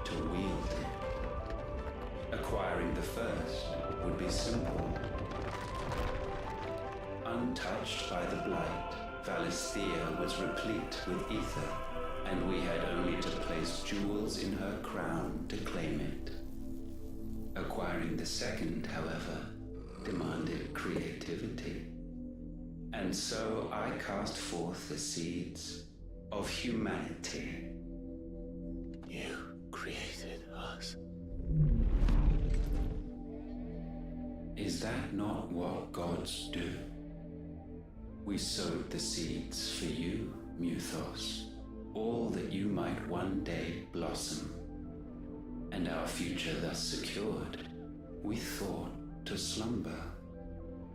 to wield it. Acquiring the first would be simple. Untouched by the blight, Valisthea was replete with ether, and we had only to place jewels in her crown to claim it. Acquiring the second, however, demanded creativity. And so I cast forth the seeds of humanity. You created us. Is that not what gods do? We sowed the seeds for you, Muthos, all that you might one day blossom. And our future thus secured, we thought to slumber,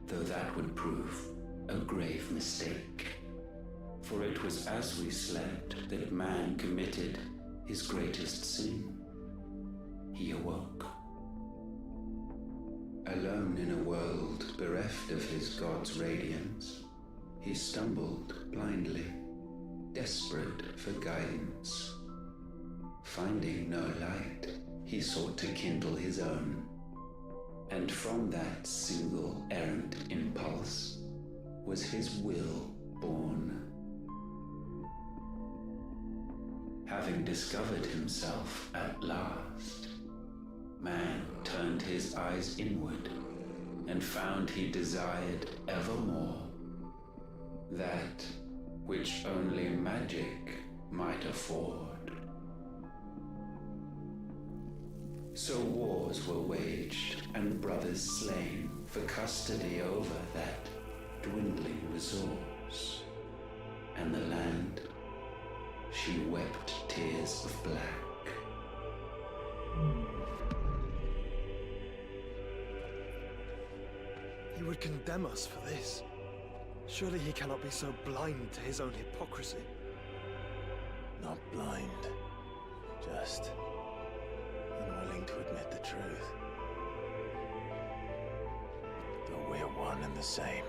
though that would prove a grave mistake. For it was as we slept that man committed his greatest sin. He awoke. Alone in a world bereft of his god's radiance, he stumbled blindly, desperate for guidance. Finding no light, he sought to kindle his own. And from that single errant impulse was his will born. Having discovered himself at last, man turned his eyes inward and found he desired evermore that which only magic might afford. So wars were waged and brothers slain for custody over that dwindling resource. And the land, she wept tears of black. He would condemn us for this. Surely he cannot be so blind to his own hypocrisy. Not blind, just unwilling to admit the truth. Though we're one and the same.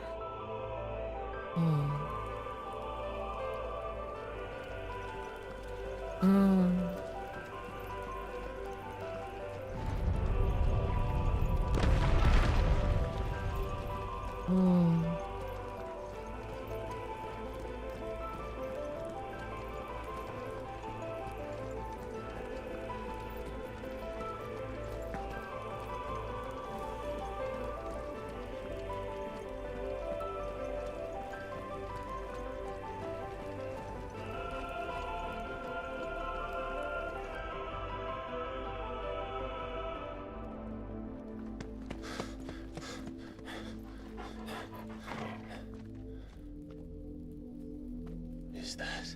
Is that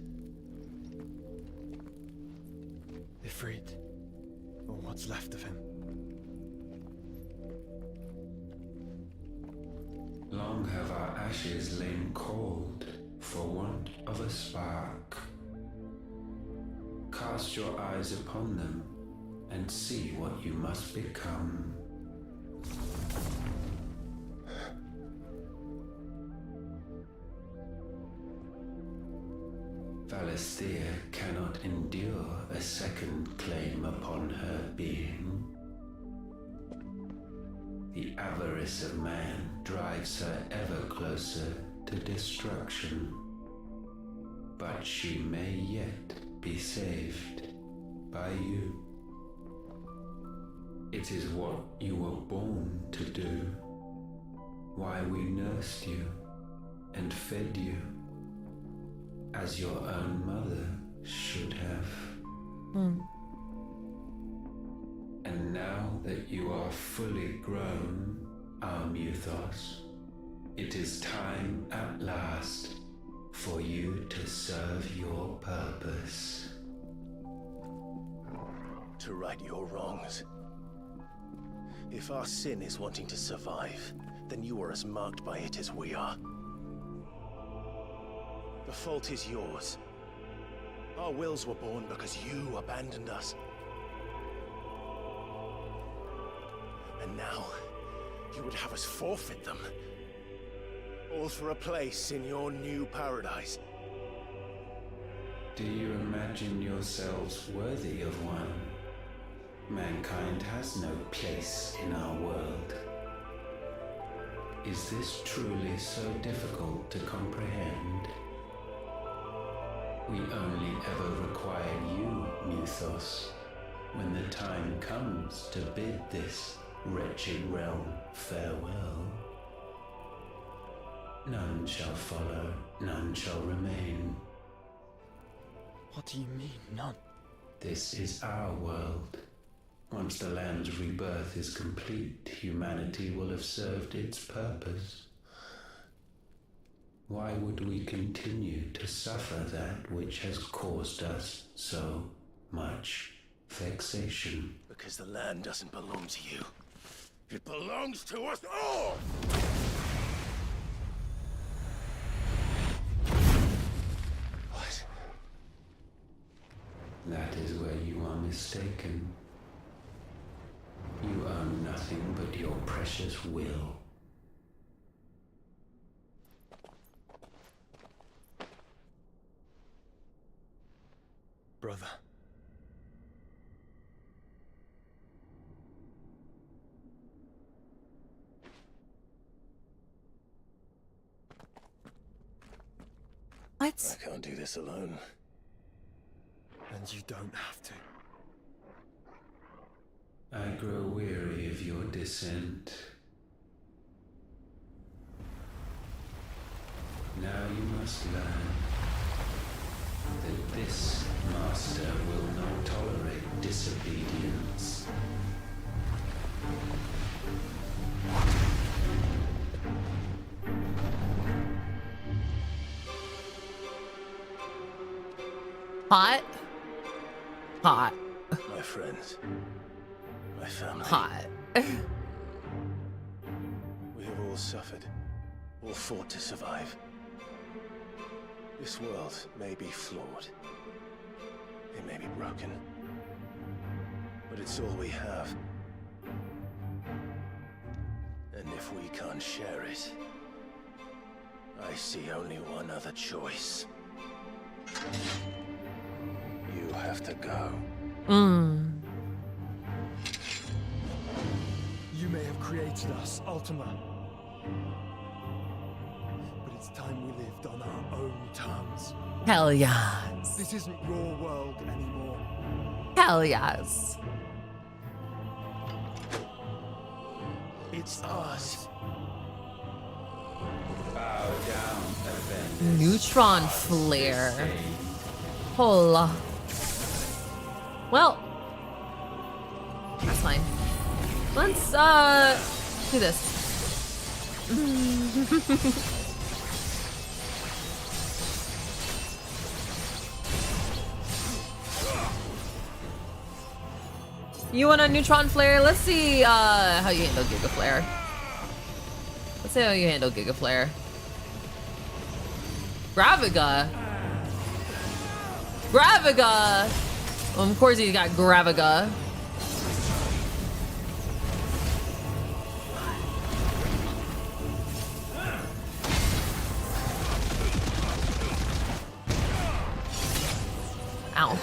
Ifrit, or what's left of him? Long have our ashes lain cold for want of a spark. Cast your eyes upon them and see what you must become. Valisthea cannot endure a second claim upon her being. The avarice of man drives her ever closer to destruction, but she may yet be saved by you. It is what you were born to do, why we nursed you and fed you, as your own mother should have. And now that you are fully grown, our Muthos, it is time at last for you to serve your purpose. To right your wrongs. If our sin is wanting to survive, then you are as marked by it as we are. The fault is yours. Our wills were born because you abandoned us. And now, you would have us forfeit them. All for a place in your new paradise. Do you imagine yourselves worthy of one? Mankind has no place in our world. Is this truly so difficult to comprehend? We only ever require you, Muthos, when the time comes to bid this wretched realm farewell. None shall follow, none shall remain. What do you mean, none? This is our world. Once the land's rebirth is complete, humanity will have served its purpose. Why would we continue to suffer that which has caused us so much vexation? Because the land doesn't belong to you. It belongs to us all! What? That is where you are mistaken. You own nothing but your precious will. Brother. What? I can't do this alone. And you don't have to. I grow weary of your dissent. Now you must learn that this master will not tolerate disobedience. Hot. Hot. My friends. My family. Hot. We have all suffered. All fought to survive. This world may be flawed. It may be broken. But it's all we have. And if we can't share it, I see only one other choice. You have to go. You may have created us, Ultima. But it's time we lived on our own terms. Hell yes. This isn't your world anymore. Hell yes. It's ours. Bow down, offenders. Neutron flare. Hola. Well, that's fine. Let's do this. You want a neutron flare? Let's see how you handle Giga Flare. Let's see how you handle Giga Flare. Graviga. Graviga. Well, of course he's got Graviga. Ow.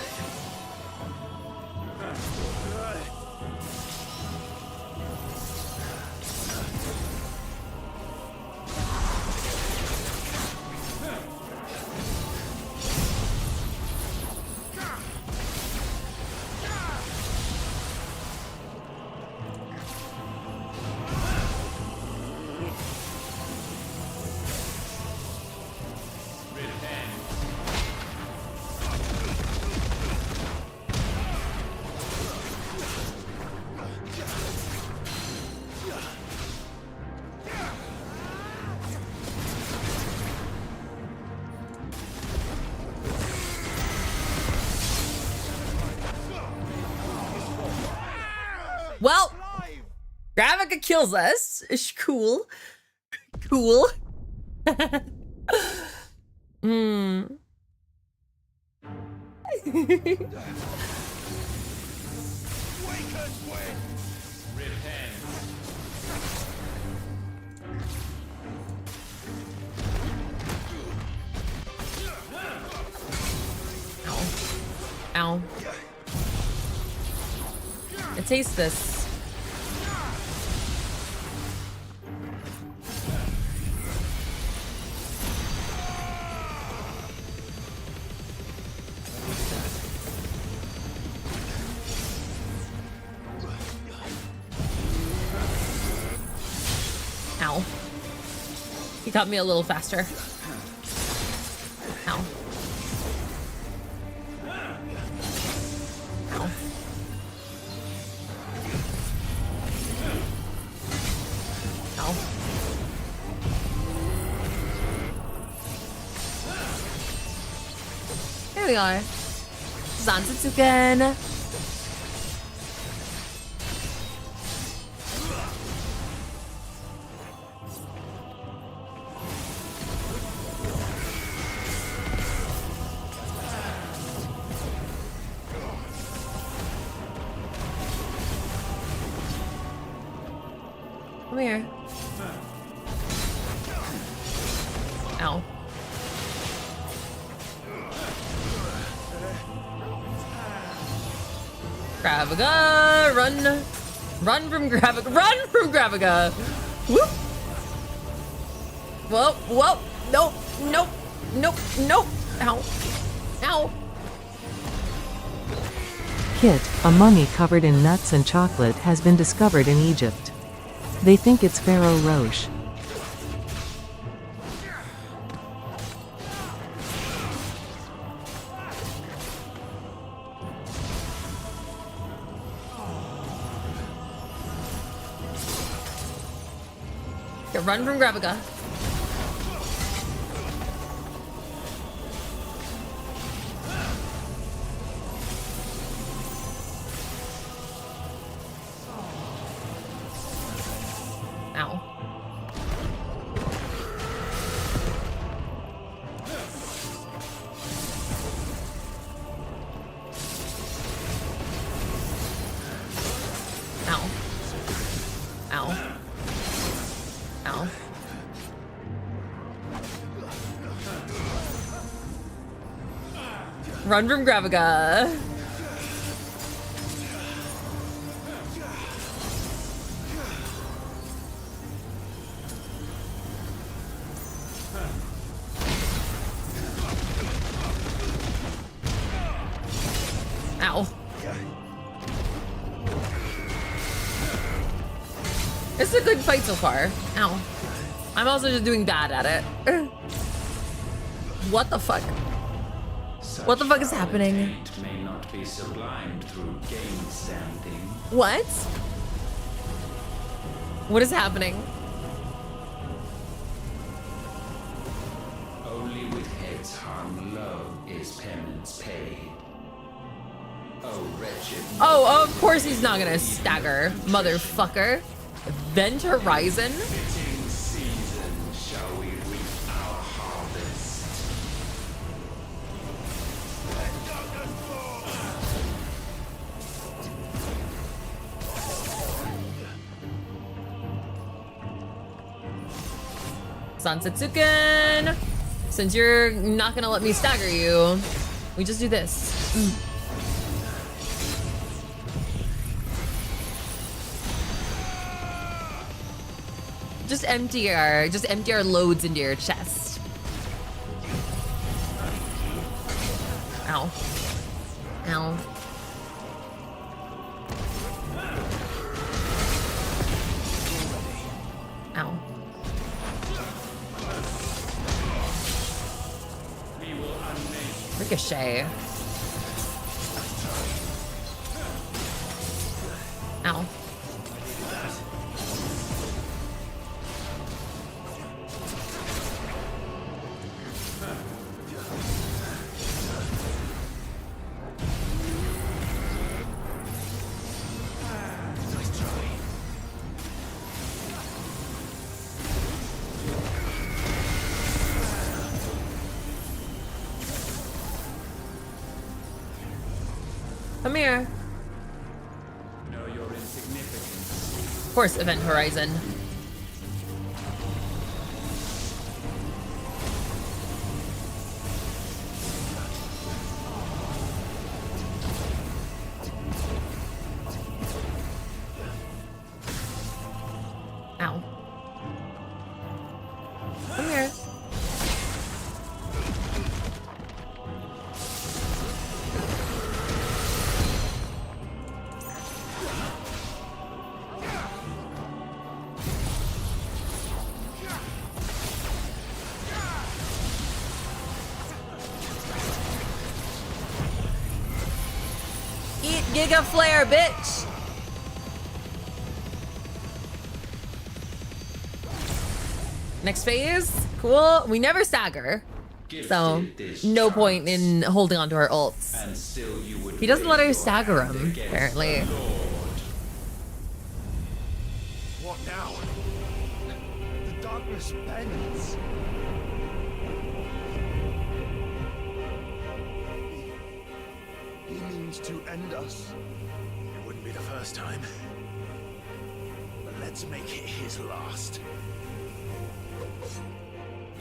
Well, Gravica kills us. It's cool. Cool. Hmm. Ow. I taste this. Ow. He got me a little faster. Ow. Ow. Ow. There we are. Zantetsuken. Come here. Ow. Graviga, run. Run from Graviga. Run from Graviga. Whoop. Whoa, whoa. Nope, nope, nope, nope. Ow. Ow. Kit, a mummy covered in nuts and chocolate, has been discovered in Egypt. They think it's Pharaoh Roche. Okay, run from Graviga. Ow. Ow. Ow. Ow. Run from Graviga. Ow. It's a good fight so far. Ow. I'm also just doing bad at it. What the fuck? What the fuck is happening? May not be sublimed through game standing. What? What is happening? Only with heads hung low is penance paid. Oh, wretched. Oh, of course he's not gonna stagger, motherfucker. Event Horizon? Fitting season shall we reap our harvest. Sansetsuken! Since you're not gonna let me stagger you, we just do this. Just empty our loads into your chest. Ow. Ow. Ow. Ricochet. Ow. Come here. Know your insignificance. Of course, Event Horizon. Ow. Come here. Eat Giga Flare, bitch! Next phase? Cool. We never stagger. So, no point in holding on to our ults. And still you would He doesn't let raise us your stagger hand him, against apparently. the Lord. What now? The darkness bends. He means to end us. It wouldn't be the first time. But let's make it his last.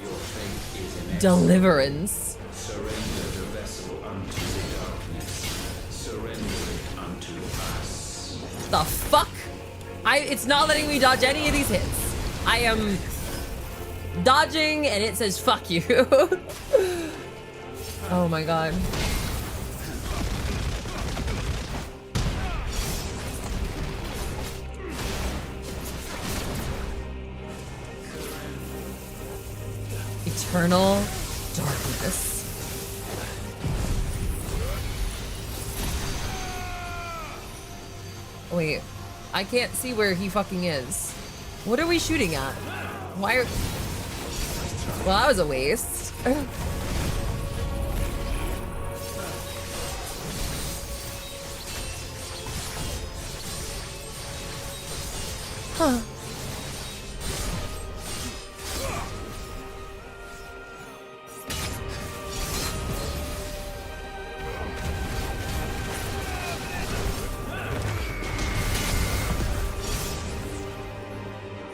Your fate is inexorable. Deliverance. Surrender the vessel unto the darkness. Surrender it unto us. The fuck? It's not letting me dodge any of these hits. I am dodging and it says fuck you. Oh my god. Eternal darkness. Wait, I can't see where he fucking is. What are we shooting at? Why are... Well, that was a waste. Huh.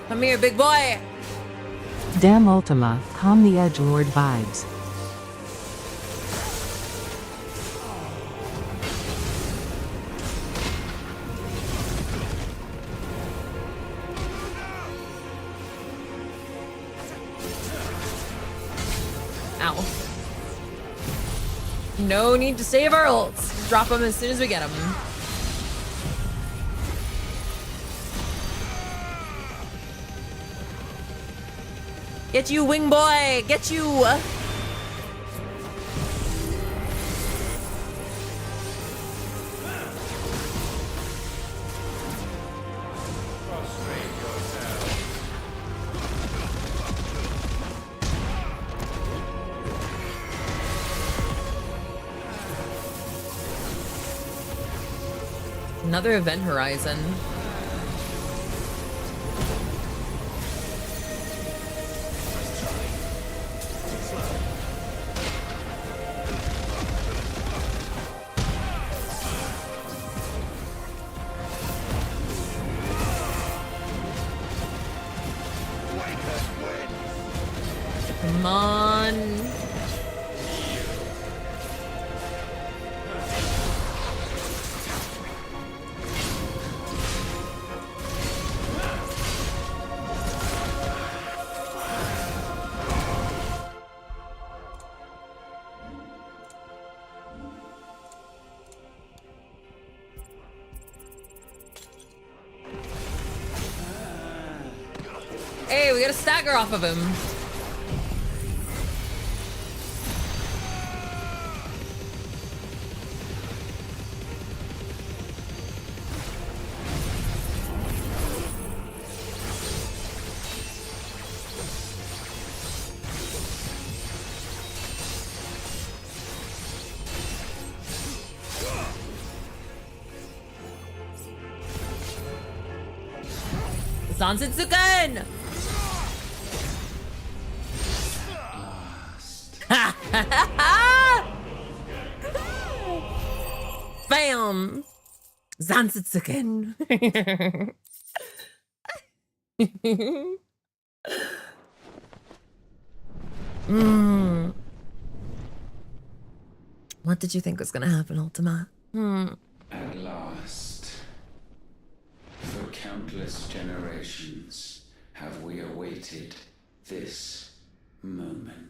Come here, big boy. Damn Ultima, calm the edgelord vibes. Ow. No need to save our ults. Drop them as soon as we get them. Get you, wing boy! Get you! Another Event Horizon. Come on. Hey, we got a stagger off of him. Sansitsuken! Bam! Zanzitsuken. What did you think was gonna happen, Ultima? At last, for countless generations, have we awaited this moment.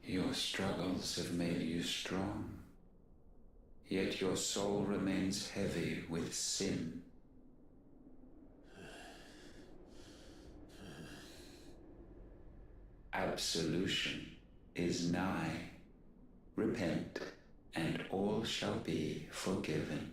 Your struggles have made you strong, yet your soul remains heavy with sin. Absolution is nigh. Repent, and all shall be forgiven.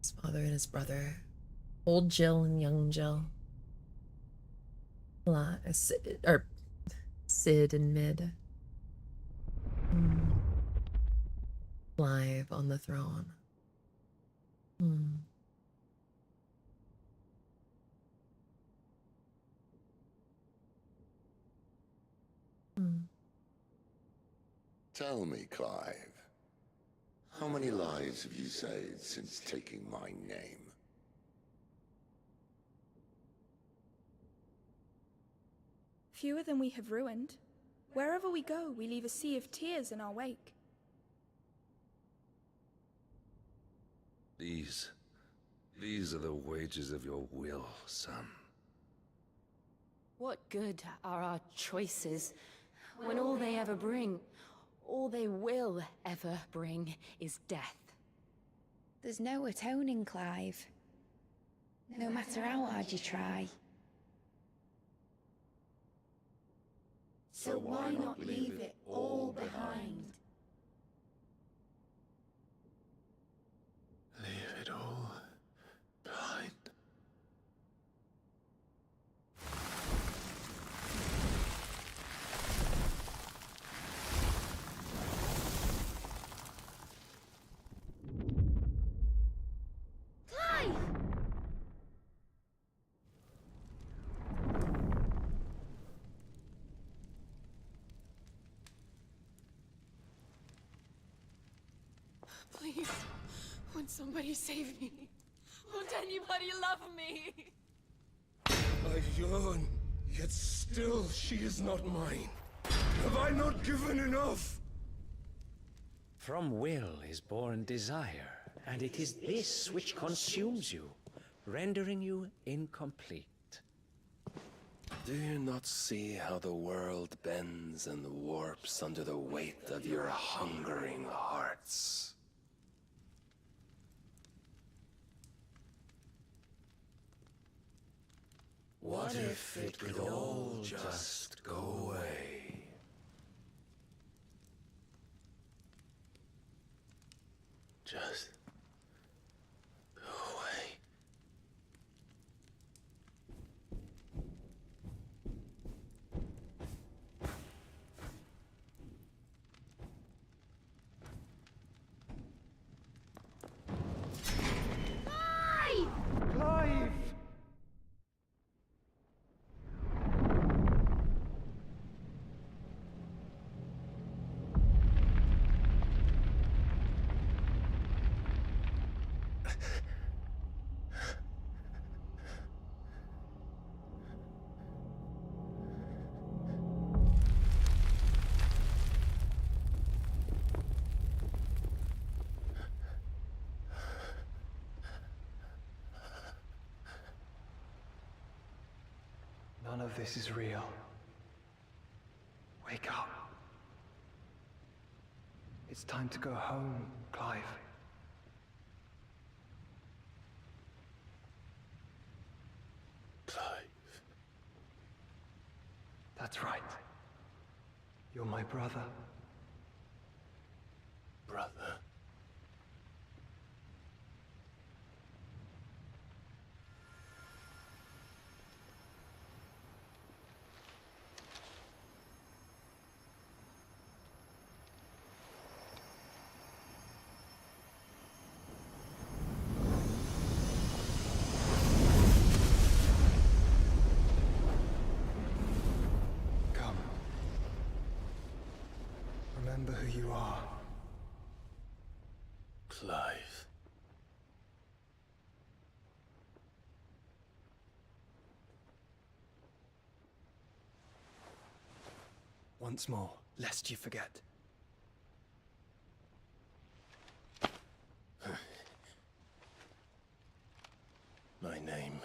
His father and his brother. Old Jill and young Jill. Sid and Mid. Live on the throne. Tell me, Clive, how many lives have you saved since taking my name? Fewer than we have ruined. Wherever we go, we leave a sea of tears in our wake. These are the wages of your will, son. What good are our choices when all they ever bring, all they will ever bring, is death? There's no atoning, Clive. No matter how hard you try. So why not leave it all behind? Leave it all behind. Clive! Please, won't somebody save me? Won't anybody love me? I yearn, yet still she is not mine. Have I not given enough? From will is born desire, and it is this which consumes you, rendering you incomplete. Do you not see how the world bends and warps under the weight of your hungering hearts? What if it could all just go away? Just go away. Clive! None of this is real. We Wake up. It's time to go home, Clive. Clive. That's right. You're my brother. Brother. Come. Remember who you are. Clive. Once more, lest you forget. My name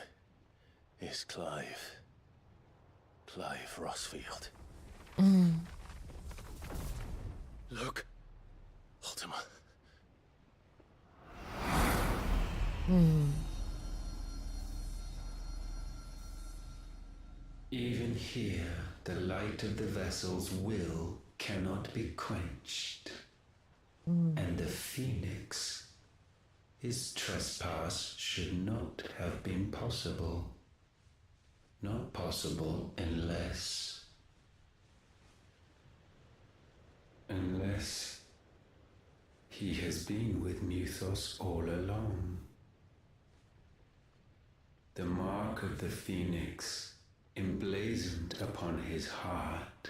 is Clive. Clive Rossfield. Look. Ultima. Even here, the light of the vessel's will cannot be quenched. And the Phoenix, his trespass should not have been possible. Not possible unless he has been with Muthos all along. The mark of the Phoenix, emblazoned upon his heart,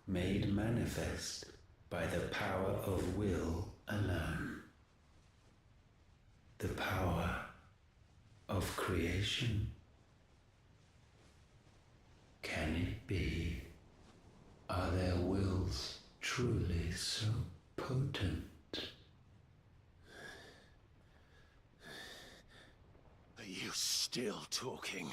made manifest by the power of will alone. The power of creation. Can it be? Are their wills truly so potent? Are you still talking?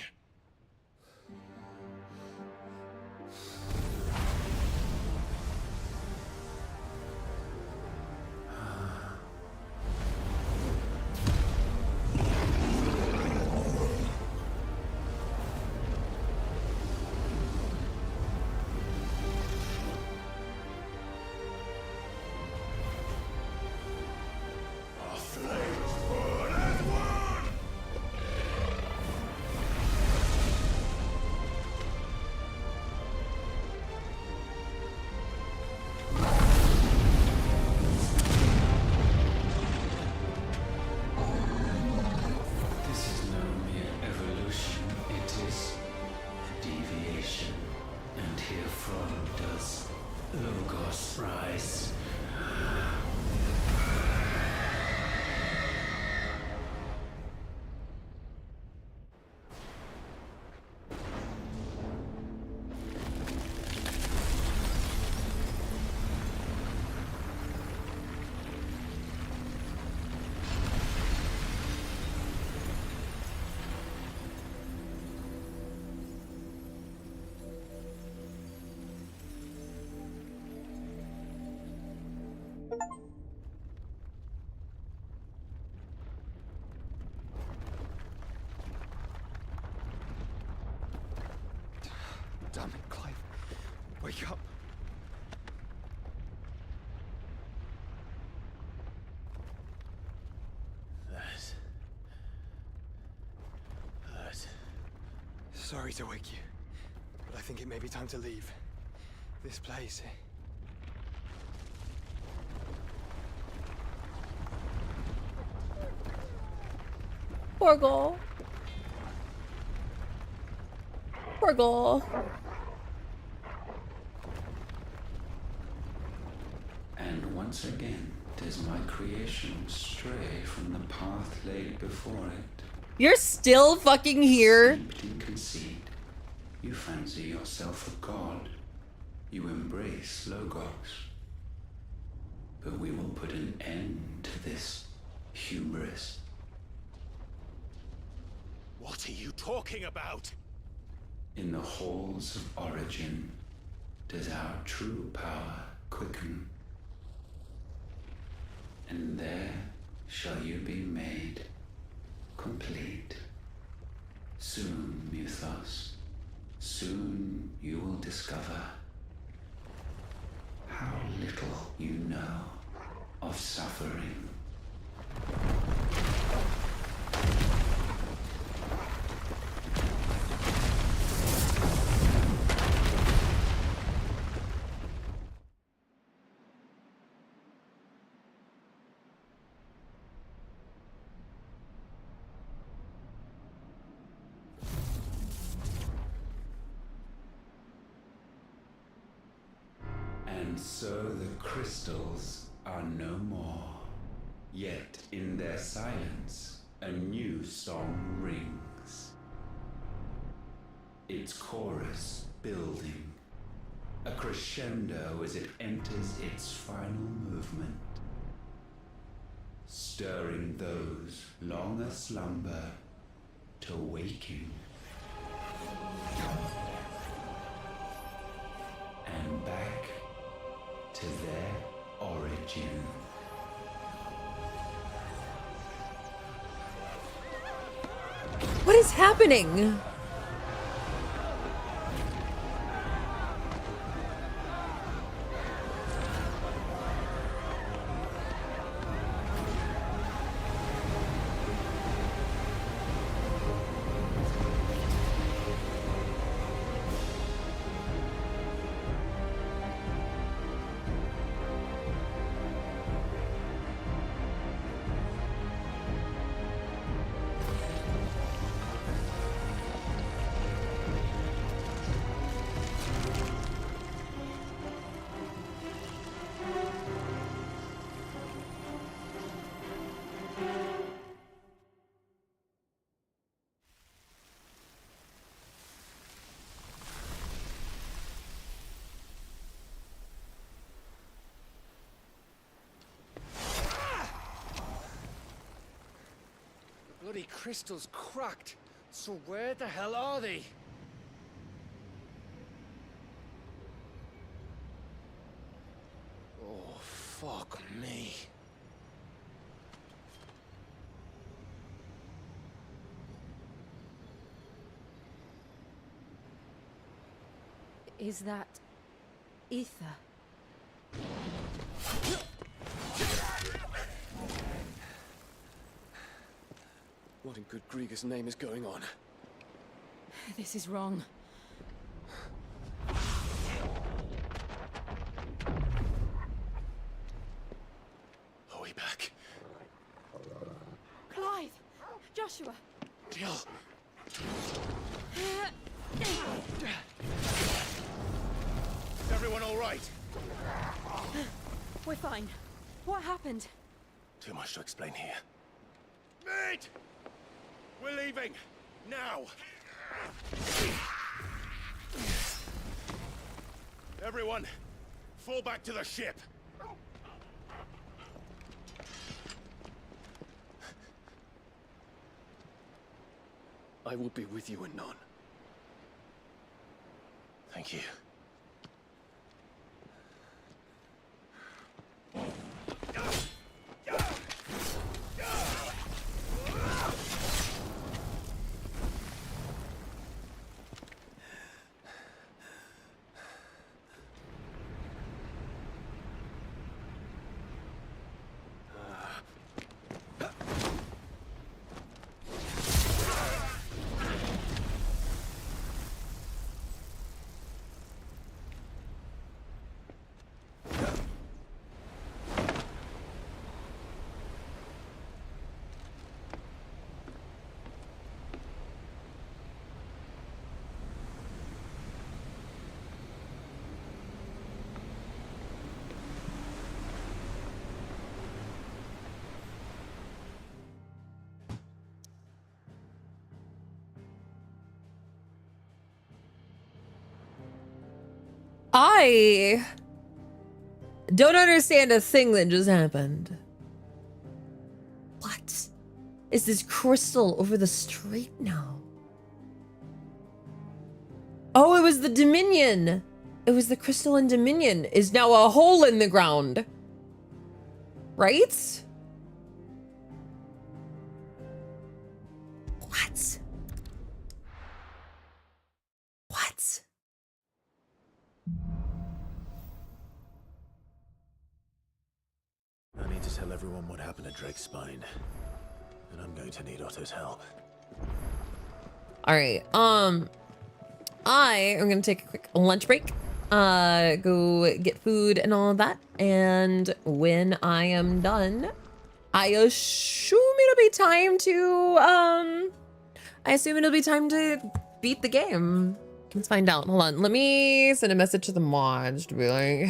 Damn it, Clive. Wake up. That. Sorry to wake you, but I think it may be time to leave. This place. Poor girl. Poor girl. And once again does my creation stray from the path laid before it. You're still fucking here? Steeped in conceit, you fancy yourself a god. You embrace Logos. But we will put an end to this hubris. What are you talking about? In the halls of origin, does our true power quicken. And there shall you be made complete. Soon, Muthos, soon you will discover how little you know of suffering. And so the crystals are no more. Yet in their silence, a new song rings. Its chorus building, a crescendo as it enters its final movement, stirring those long aslumber to waking. And back to their origin. What is happening? Bloody crystal's cracked. So where the hell are they? Oh, fuck me. Is that ether? What in good Grieger's name is going on? This is wrong. Are we back? Clive! Joshua! Jill! Is everyone all right? We're fine. What happened? Too much to explain here. Mate! We're leaving! Now! Everyone, fall back to the ship! I will be with you anon. Thank you. I don't understand a thing that just happened. What is this crystal over the street now? Oh, it was the Dominion. It was the crystalline dominion is now a hole in the ground. Right? What? What? I need to tell everyone what happened at Drake's Spine. And I'm going to need Otto's help. All right. I am gonna take a quick lunch break. Go get food and all of that. And when I am done, I assume it'll be time to beat the game. Let's find out. Hold on. Let me send a message to the mods to be like,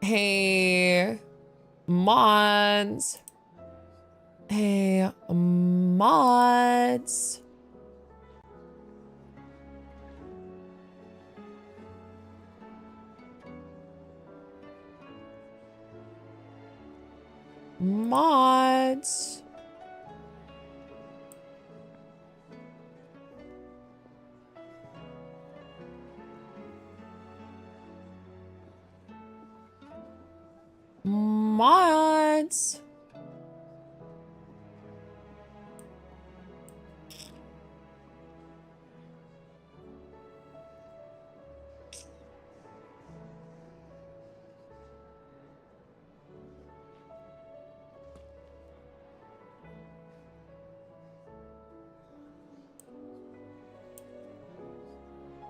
hey, mods. Hey, mods. Mods.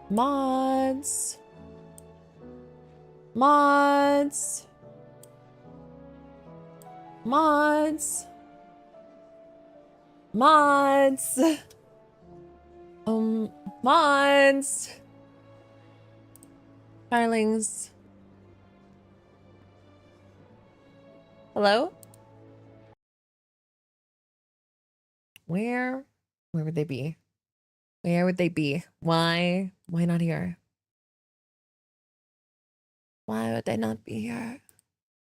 Mods. Mods. Mods. Mods. Mods. Mods. Darlings. Hello? Where would they be? Where would they be? Why not here? Why would they not be here?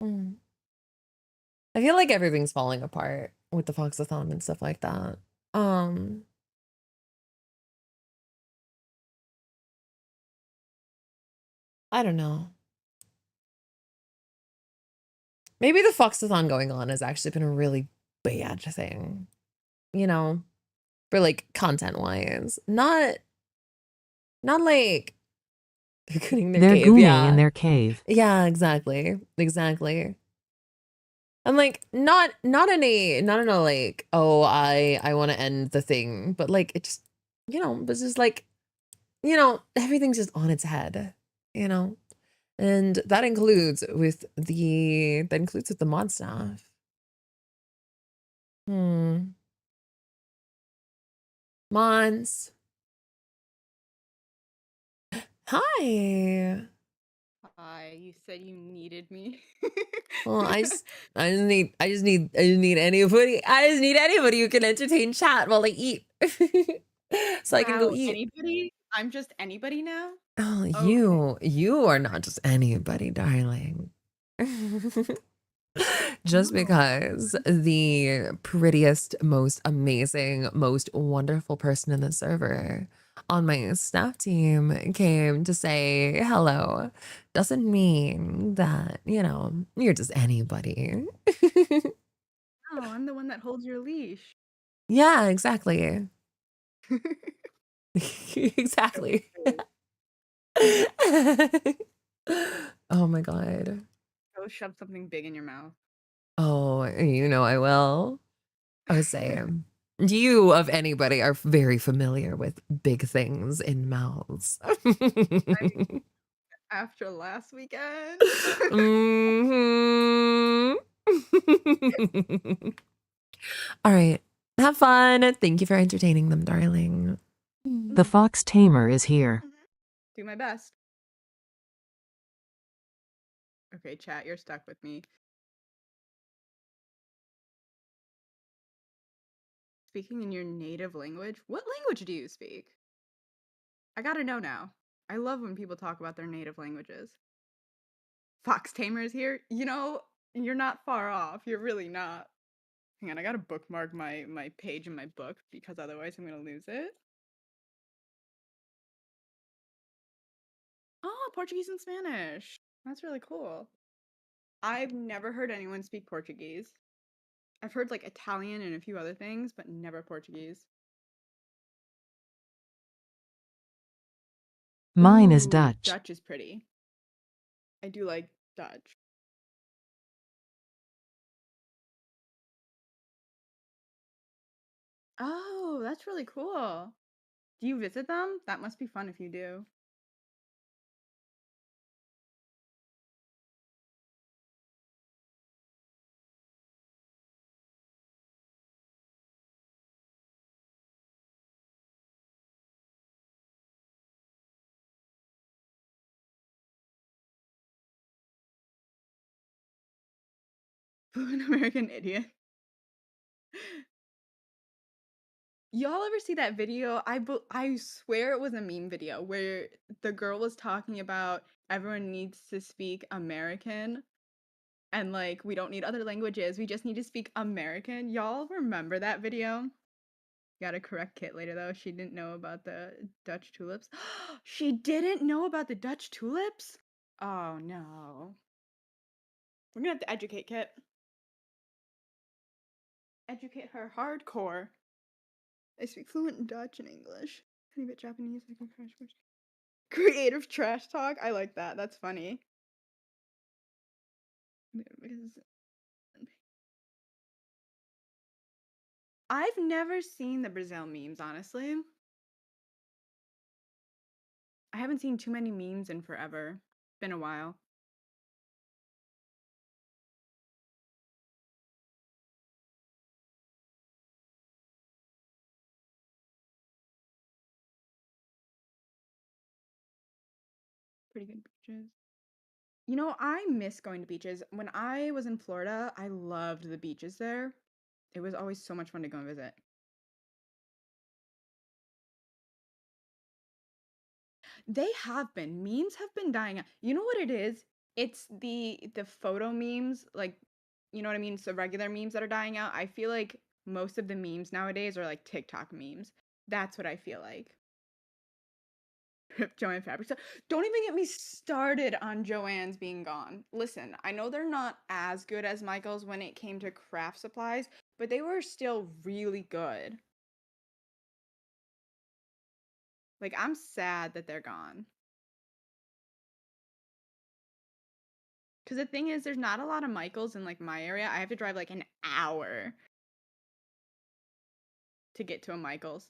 I feel like everything's falling apart with the FOXOTHON and stuff like that. I don't know. Maybe the FOXOTHON going on has actually been a really bad thing, you know, for like content wise. Not like they're gooning their They're cave. gooning Yeah. in their cave. Yeah, exactly. Exactly. I'm like, not in a like, oh, I want to end the thing, but like it just, you know, it's just like, you know, everything's just on its head, you know, and that includes with the mod stuff. Mons. Hi. Hi, you said you needed me. Well, I just need anybody who can entertain chat while I eat. So I can go Wow, eat. anybody? I'm just anybody now? Oh, Okay. you are not just anybody, darling. Just because the prettiest, most amazing, most wonderful person in the server on my staff team came to say hello doesn't mean that, you know, you're just anybody. Oh, I'm the one that holds your leash. Yeah, exactly. Exactly. Oh my God. Go shove something big in your mouth. Oh, you know I will. I would say, you of anybody are very familiar with big things in mouths. After last weekend? All right. Have fun. Thank you for entertaining them, darling. The fox tamer is here. Do my best. Okay, chat, you're stuck with me. Speaking in your native language? What language do you speak? I gotta know now. I love when people talk about their native languages. Fox Tamer is here? You know, you're not far off. You're really not. Hang on, I gotta bookmark my page in my book because otherwise I'm gonna lose it. Oh, Portuguese and Spanish. That's really cool. I've never heard anyone speak Portuguese. I've heard like Italian and a few other things, but never Portuguese. Mine is Ooh, Dutch. Dutch is pretty. I do like Dutch. Oh, that's really cool. Do you visit them? That must be fun if you do. An American Idiot. Y'all ever see that video? I swear it was a meme video where the girl was talking about everyone needs to speak American and like we don't need other languages. We just need to speak American. Y'all remember that video? Gotta correct Kit later though. She didn't know about the Dutch tulips. She didn't know about the Dutch tulips? Oh no. We're gonna have to educate Kit. Educate her hardcore. I speak fluent Dutch and English. Any bit Japanese, I can crash course. Creative trash talk. I like that. That's funny. I've never seen the Brazil memes, honestly. I haven't seen too many memes in forever. Been a while. Pretty good beaches. You know, I miss going to beaches. When I was in Florida, I loved the beaches there. It was always so much fun to go and visit. They have been. Memes have been dying out. You know what it is? It's the photo memes, like, you know what I mean? So regular memes that are dying out. I feel like most of the memes nowadays are like TikTok memes. That's what I feel like. Rip Joanne Fabric. So don't even get me started on Joanne's being gone. Listen, I know they're not as good as Michael's when it came to craft supplies, but they were still really good. Like, I'm sad that they're gone. Because the thing is, there's not a lot of Michaels in like my area. I have to drive like an hour to get to a Michaels.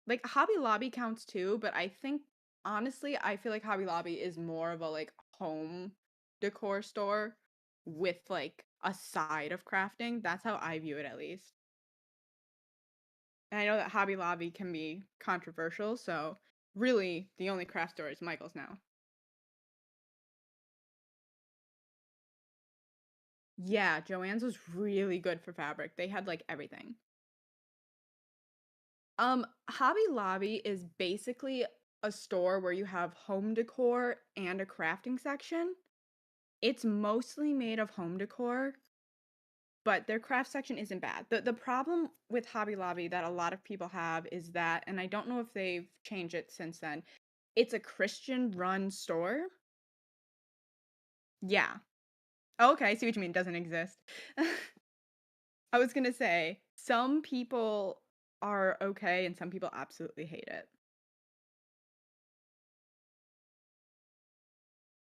Like Hobby Lobby counts too, but I think honestly, I feel like Hobby Lobby is more of a like home decor store with like a side of crafting. That's how I view it at least. And I know that Hobby Lobby can be controversial, so really the only craft store is Michaels now. Yeah, Joann's was really good for fabric. They had like everything. Hobby Lobby is basically a store where you have home decor and a crafting section. It's mostly made of home decor, but their craft section isn't bad. The problem with Hobby Lobby that a lot of people have is that, and I don't know if they've changed it since then, it's a Christian run store. Yeah. Okay, I see what you mean. It doesn't exist. I was gonna say, some people are okay and some people absolutely hate it.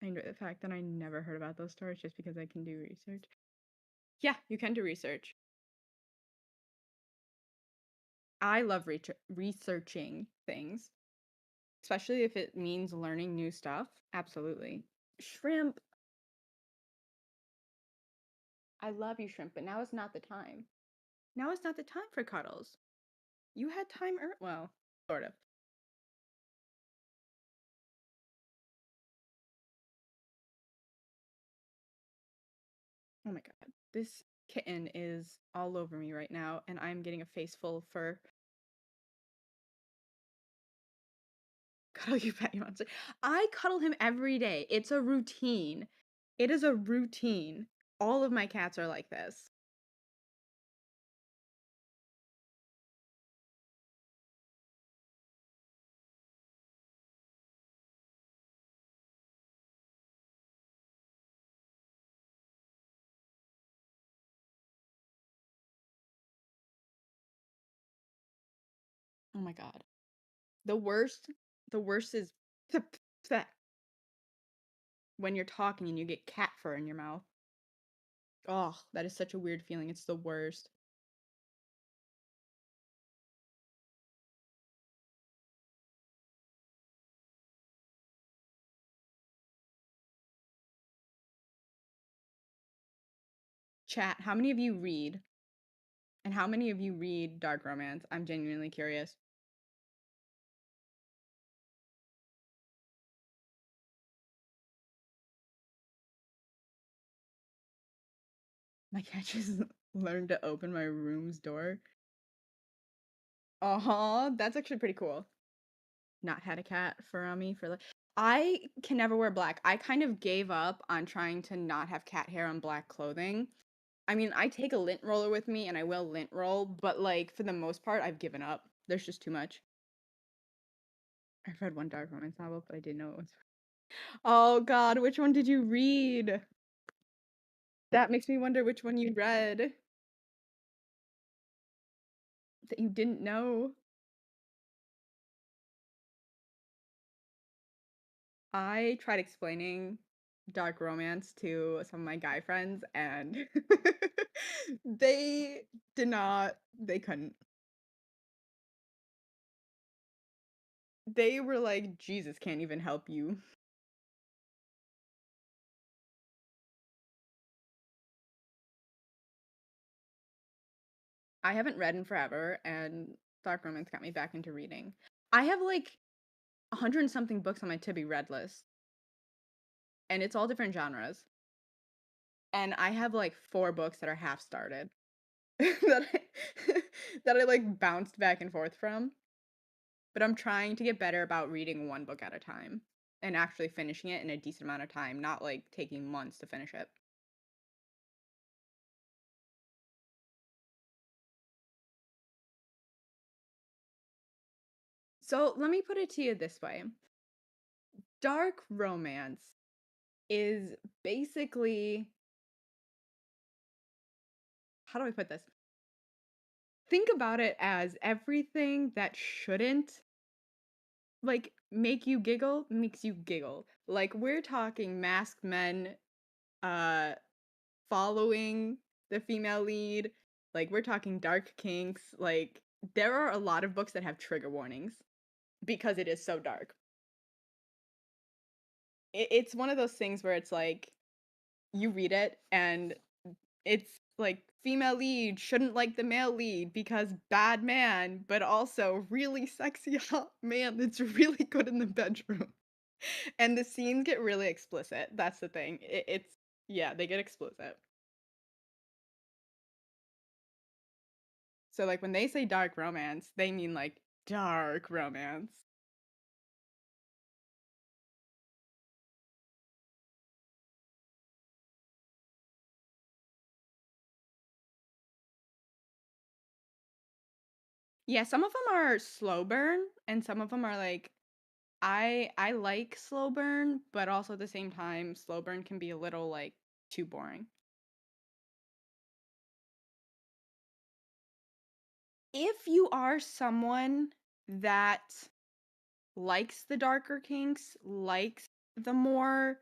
I enjoy the fact that I never heard about those stores just because I can do research. Yeah, you can do research. I love researching things, especially if it means learning new stuff. Absolutely. Shrimp. I love you, shrimp, but now is not the time. Now is not the time for cuddles. You had time, well, sort of. Oh my god. This kitten is all over me right now, and I'm getting a face full of fur. Cuddle you, pet you monster. I cuddle him every day. It's a routine. It is a routine. All of my cats are like this. Oh my god. The worst is when you're talking and you get cat fur in your mouth. Oh, that is such a weird feeling. It's the worst. Chat, how many of you read? And how many of you read dark romance? I'm genuinely curious. My cat just learned to open my room's door. Uh-huh, that's actually pretty cool. Not had a cat for on me for like I can never wear black. I kind of gave up on trying to not have cat hair on black clothing. I mean, I take a lint roller with me and I will lint roll, but like for the most part, I've given up. There's just too much. I've read one dark romance novel, but I didn't know it was. Oh god, which one did you read? That makes me wonder which one you read. That you didn't know. I tried explaining dark romance to some of my guy friends and they they couldn't. They were like, Jesus can't even help you. I haven't read in forever, and dark romance got me back into reading. I have like 100 and something books on my to be read list, and it's all different genres. And I have like 4 books that are half started that that I like bounced back and forth from. But I'm trying to get better about reading 1 book at a time and actually finishing it in a decent amount of time, not like taking months to finish it. So let me put it to you this way. Dark romance is basically, how do I put this? Think about it as everything that shouldn't like make you giggle makes you giggle. Like we're talking masked men uh following the female lead. Like we're talking dark kinks. Like there are a lot of books that have trigger warnings because it is so dark. It's one of those things where it's like you read it and it's like female lead shouldn't like the male lead because bad man, but also really sexy hot man that's really good in the bedroom. And the scenes get really explicit. That's the thing. It's yeah, they get explicit. So like when they say dark romance, they mean like dark romance. Yeah, some of them are slow burn and some of them are like I like slow burn, but also at the same time slow burn can be a little like too boring. If you are someone that likes the darker kinks, likes the more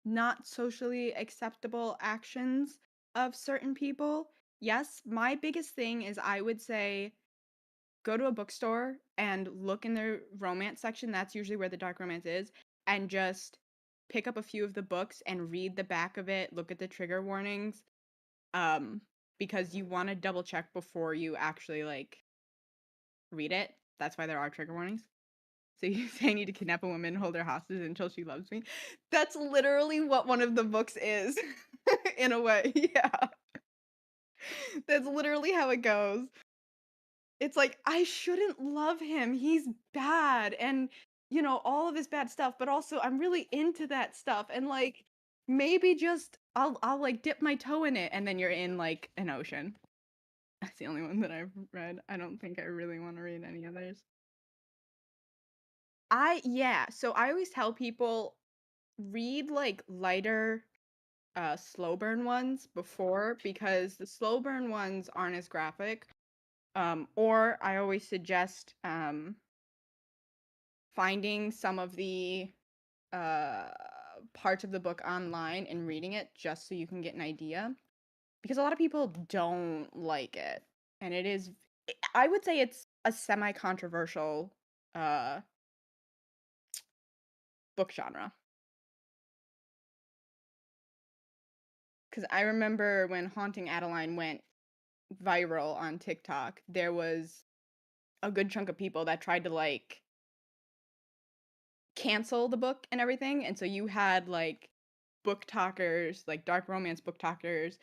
not socially acceptable actions of certain people, yes, my biggest thing is I would say go to a bookstore and look in the romance section. That's usually where the dark romance is, and just pick up a few of the books and read the back of it, look at the trigger warnings. Because you want to double check before you actually like read it. That's why there are trigger warnings. So you say I need to kidnap a woman and hold her hostage until she loves me. That's literally what one of the books is, in a way. Yeah. That's literally how it goes. It's like, I shouldn't love him. He's bad. And, you know, all of this bad stuff, but also I'm really into that stuff. And like, maybe just I'll like dip my toe in it and then you're in like an ocean. That's the only one that I've read. I don't think I really want to read any others. Yeah, so I always tell people read like lighter slow burn ones before because the slow burn ones aren't as graphic. Or I always suggest finding some of the parts of the book online and reading it just so you can get an idea. Because a lot of people don't like it. And it is, I would say it's a semi-controversial book genre. Because I remember when Haunting Adeline went viral on TikTok, there was a good chunk of people that tried to like cancel the book and everything. And so you had like book talkers, like dark romance book talkers,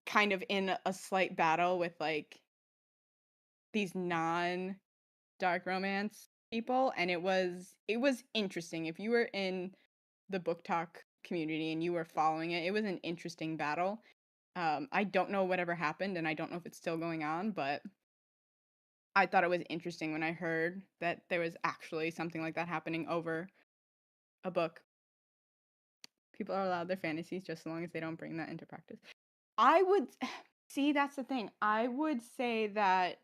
kind of in a slight battle with like these non dark romance people, and it was interesting. If you were in the book talk community and you were following it, it was an interesting battle. I don't know whatever happened, and I don't know if it's still going on, but I thought it was interesting when I heard that there was actually something like that happening over a book. People are allowed their fantasies just as long as they don't bring that into practice. I would see, that's the thing. I would say that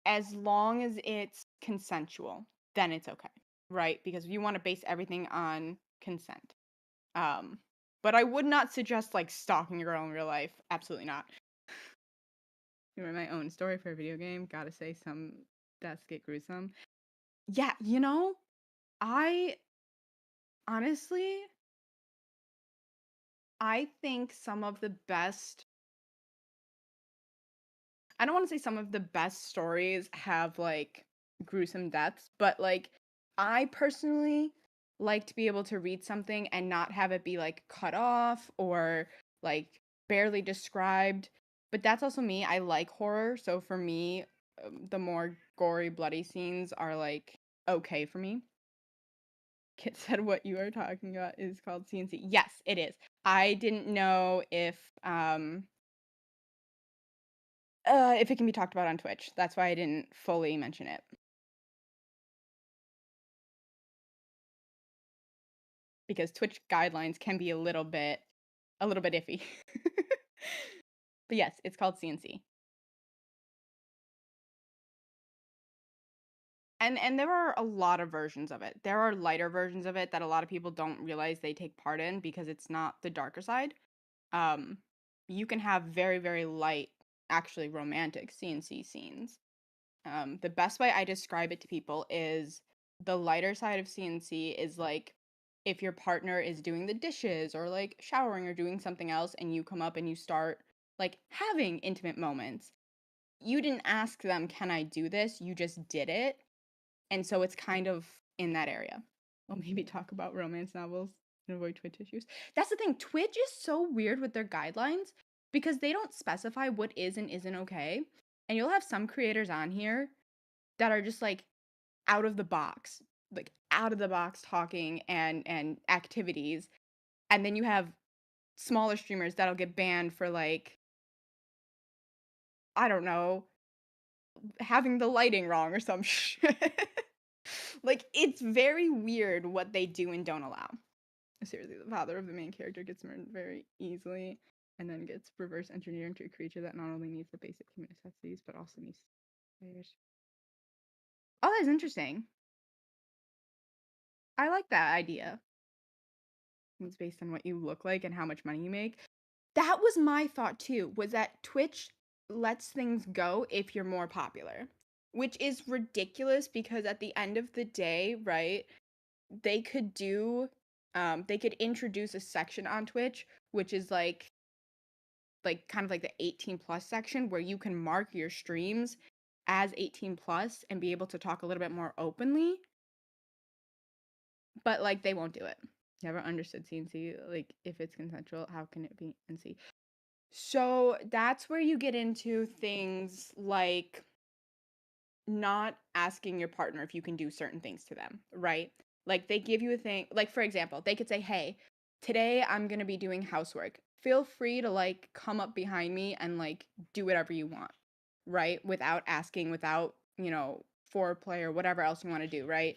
as long as it's consensual, then it's okay, right? Because you want to base everything on consent. But I would not suggest like stalking a girl in real life. Absolutely not. You know, my own story for a video game. Gotta say, some deaths get gruesome. Yeah, you know, I honestly, I think some of the best, I don't want to say some of the best stories have like gruesome deaths, but like I personally like to be able to read something and not have it be like cut off or like barely described. But that's also me. I like horror, so for me, the more gory, bloody scenes are like okay for me. Kit said what you are talking about is called CNC. Yes, it is. I didn't know if it can be talked about on Twitch. That's why I didn't fully mention it. Because Twitch guidelines can be a little bit iffy. But yes, it's called CNC. And there are a lot of versions of it. There are lighter versions of it that a lot of people don't realize they take part in because it's not the darker side. You can have very, very light, actually romantic CNC scenes. The best way I describe it to people is the lighter side of CNC is like if your partner is doing the dishes or like showering or doing something else and you come up and you start like having intimate moments. You didn't ask them, "Can I do this?" You just did it. And so it's kind of in that area. We'll maybe talk about romance novels and avoid Twitch issues. That's the thing. Twitch is so weird with their guidelines because they don't specify what is and isn't okay. And you'll have some creators on here that are just like out of the box talking and activities. And then you have smaller streamers that'll get banned for like, I don't know, having the lighting wrong or some shit. Like, it's very weird what they do and don't allow. Seriously, the father of the main character gets murdered very easily and then gets reverse engineered into a creature that not only needs the basic human necessities, but also needs players. Oh, that's interesting. I like that idea. It's based on what you look like and how much money you make. That was my thought too, was that Twitch lets things go if you're more popular, which is ridiculous because at the end of the day, right, they could introduce a section on Twitch, which is like kind of like the 18 plus section where you can mark your streams as 18 plus and be able to talk a little bit more openly. But like they won't do it. Never understood CNC. Like if it's consensual, how can it be NC? So that's where you get into things like not asking your partner if you can do certain things to them, right? Like they give you a thing, like for example, they could say, "Hey, today I'm going to be doing housework. Feel free to like come up behind me and like do whatever you want." Right? Without asking, without, foreplay or whatever else you want to do, right?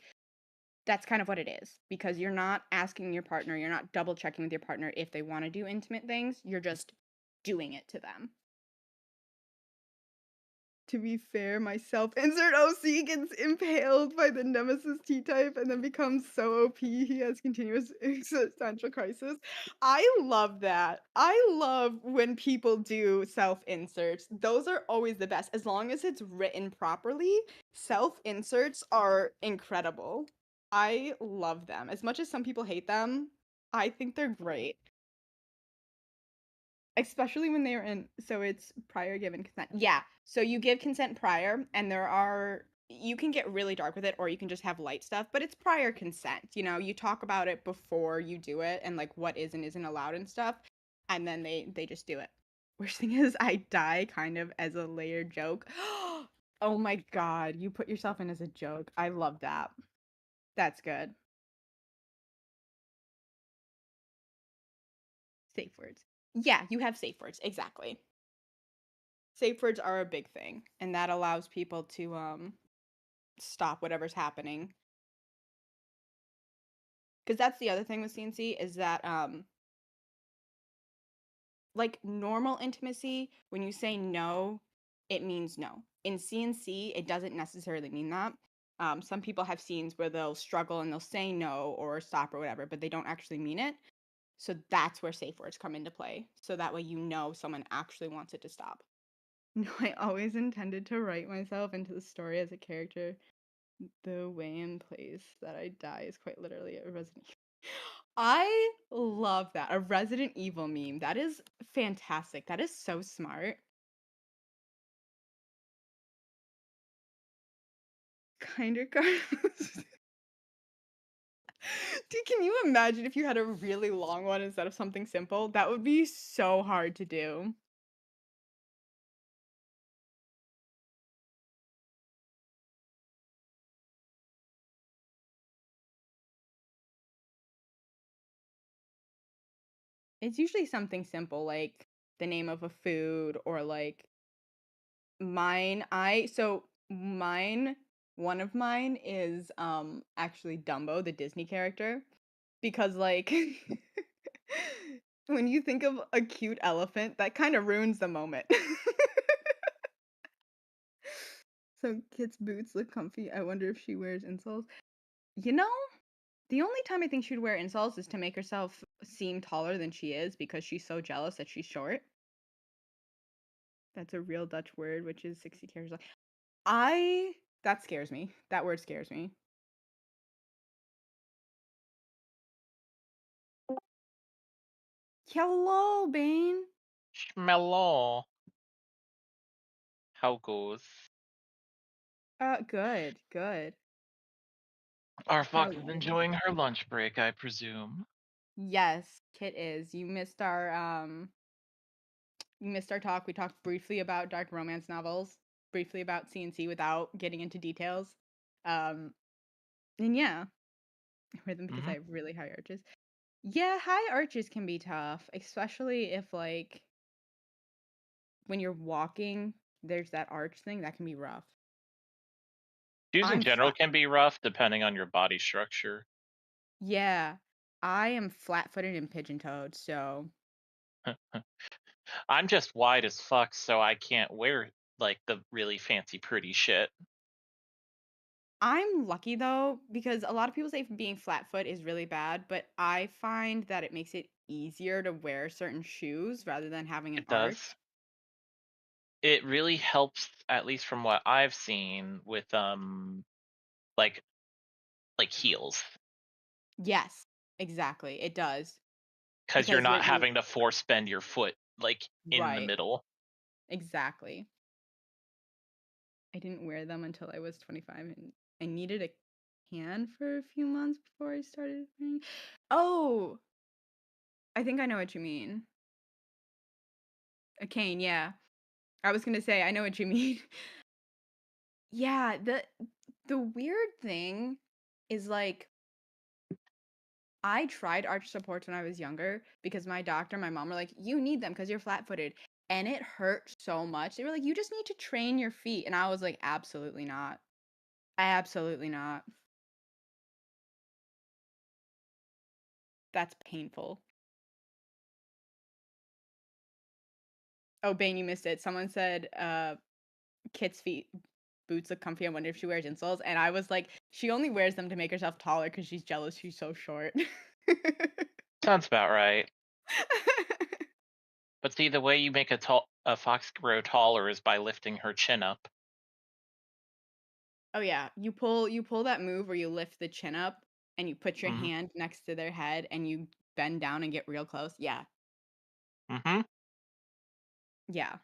That's kind of what it is because you're not asking your partner, you're not double checking with your partner if they want to do intimate things, you're just doing it to them. To be fair, my self-insert OC gets impaled by the Nemesis T-type and then becomes so OP he has continuous existential crisis. I love that. I love when people do self-inserts. Those are always the best. As long as it's written properly, self-inserts are incredible. I love them. As much as some people hate them, I think they're great. Especially when they are in, so it's prior given consent. Yeah, so you give consent prior, and you can get really dark with it, or you can just have light stuff, but it's prior consent. You know, you talk about it before you do it, and like what is and isn't allowed and stuff, and then they just do it. Worst thing is, I die kind of as a layered joke. Oh my god, you put yourself in as a joke. I love that. That's good. Safe words. Yeah, you have safe words, exactly. Safe words are a big thing, and that allows people to stop whatever's happening. Because that's the other thing with CNC is that like normal intimacy, when you say no, it means no. In CNC, it doesn't necessarily mean that. Some people have scenes where they'll struggle and they'll say no or stop or whatever, but they don't actually mean it. So that's where safe words come into play. So that way you know someone actually wants it to stop. No, I always intended to write myself into the story as a character. The way and place that I die is quite literally a Resident Evil. I love that. A Resident Evil meme. That is fantastic. That is so smart. Kinda Dude, can you imagine if you had a really long one instead of something simple? That would be so hard to do. It's usually something simple like the name of a food or like mine, one of mine is actually Dumbo, the Disney character, because like when you think of a cute elephant, that kind of ruins the moment. So Kit's boots look comfy. I wonder if she wears insoles. You know, the only time I think she'd wear insoles is to make herself seem taller than she is because she's so jealous that she's short. That's a real Dutch word, which is 60 characters long. That scares me. That word scares me. Hello, Bane. Schmello. How goes? Good, good. Our Fox is Hello. enjoying her lunch break, I presume. Yes, Kit is. You missed our talk. We talked briefly about dark romance novels, briefly about CNC without getting into details. And yeah, I wear them because I have really high arches. Yeah, high arches can be tough, especially if like when you're walking, there's that arch thing that can be rough. Shoes in I'm general flat. can be rough depending on your body structure. Yeah, I am flat-footed and pigeon-toed, so I'm just wide as fuck, so I can't wear like the really fancy pretty shit. I'm lucky though because a lot of people say being flat-foot is really bad, but I find that it makes it easier to wear certain shoes rather than having an It does. arch. It really helps, at least from what I've seen, with like heels. Yes, exactly. It does. Because you're Because not having to force bend your foot like in the right. middle. Exactly. I didn't wear them until I was 25 and I needed a can for a few months before I started wearing. Oh, I think I know what you mean. A cane, yeah. I was gonna say I know what you mean. Yeah, the weird thing is like I tried arch supports when I was younger because my doctor, my mom were like, "You need them because you're flat-footed." And it hurt so much. They were like, "You just need to train your feet." And I was like, "Absolutely not. Absolutely not." That's painful. Oh, Bane, you missed it. Someone said, Kit's feet boots look comfy. I wonder if she wears insoles. And I was like, she only wears them to make herself taller because she's jealous she's so short. Sounds about right. But see, the way you make a fox grow taller is by lifting her chin up. Oh yeah, you pull that move where you lift the chin up and you put your Mhm. hand next to their head and you bend down and get real close. Yeah. Mm-hmm. Yeah.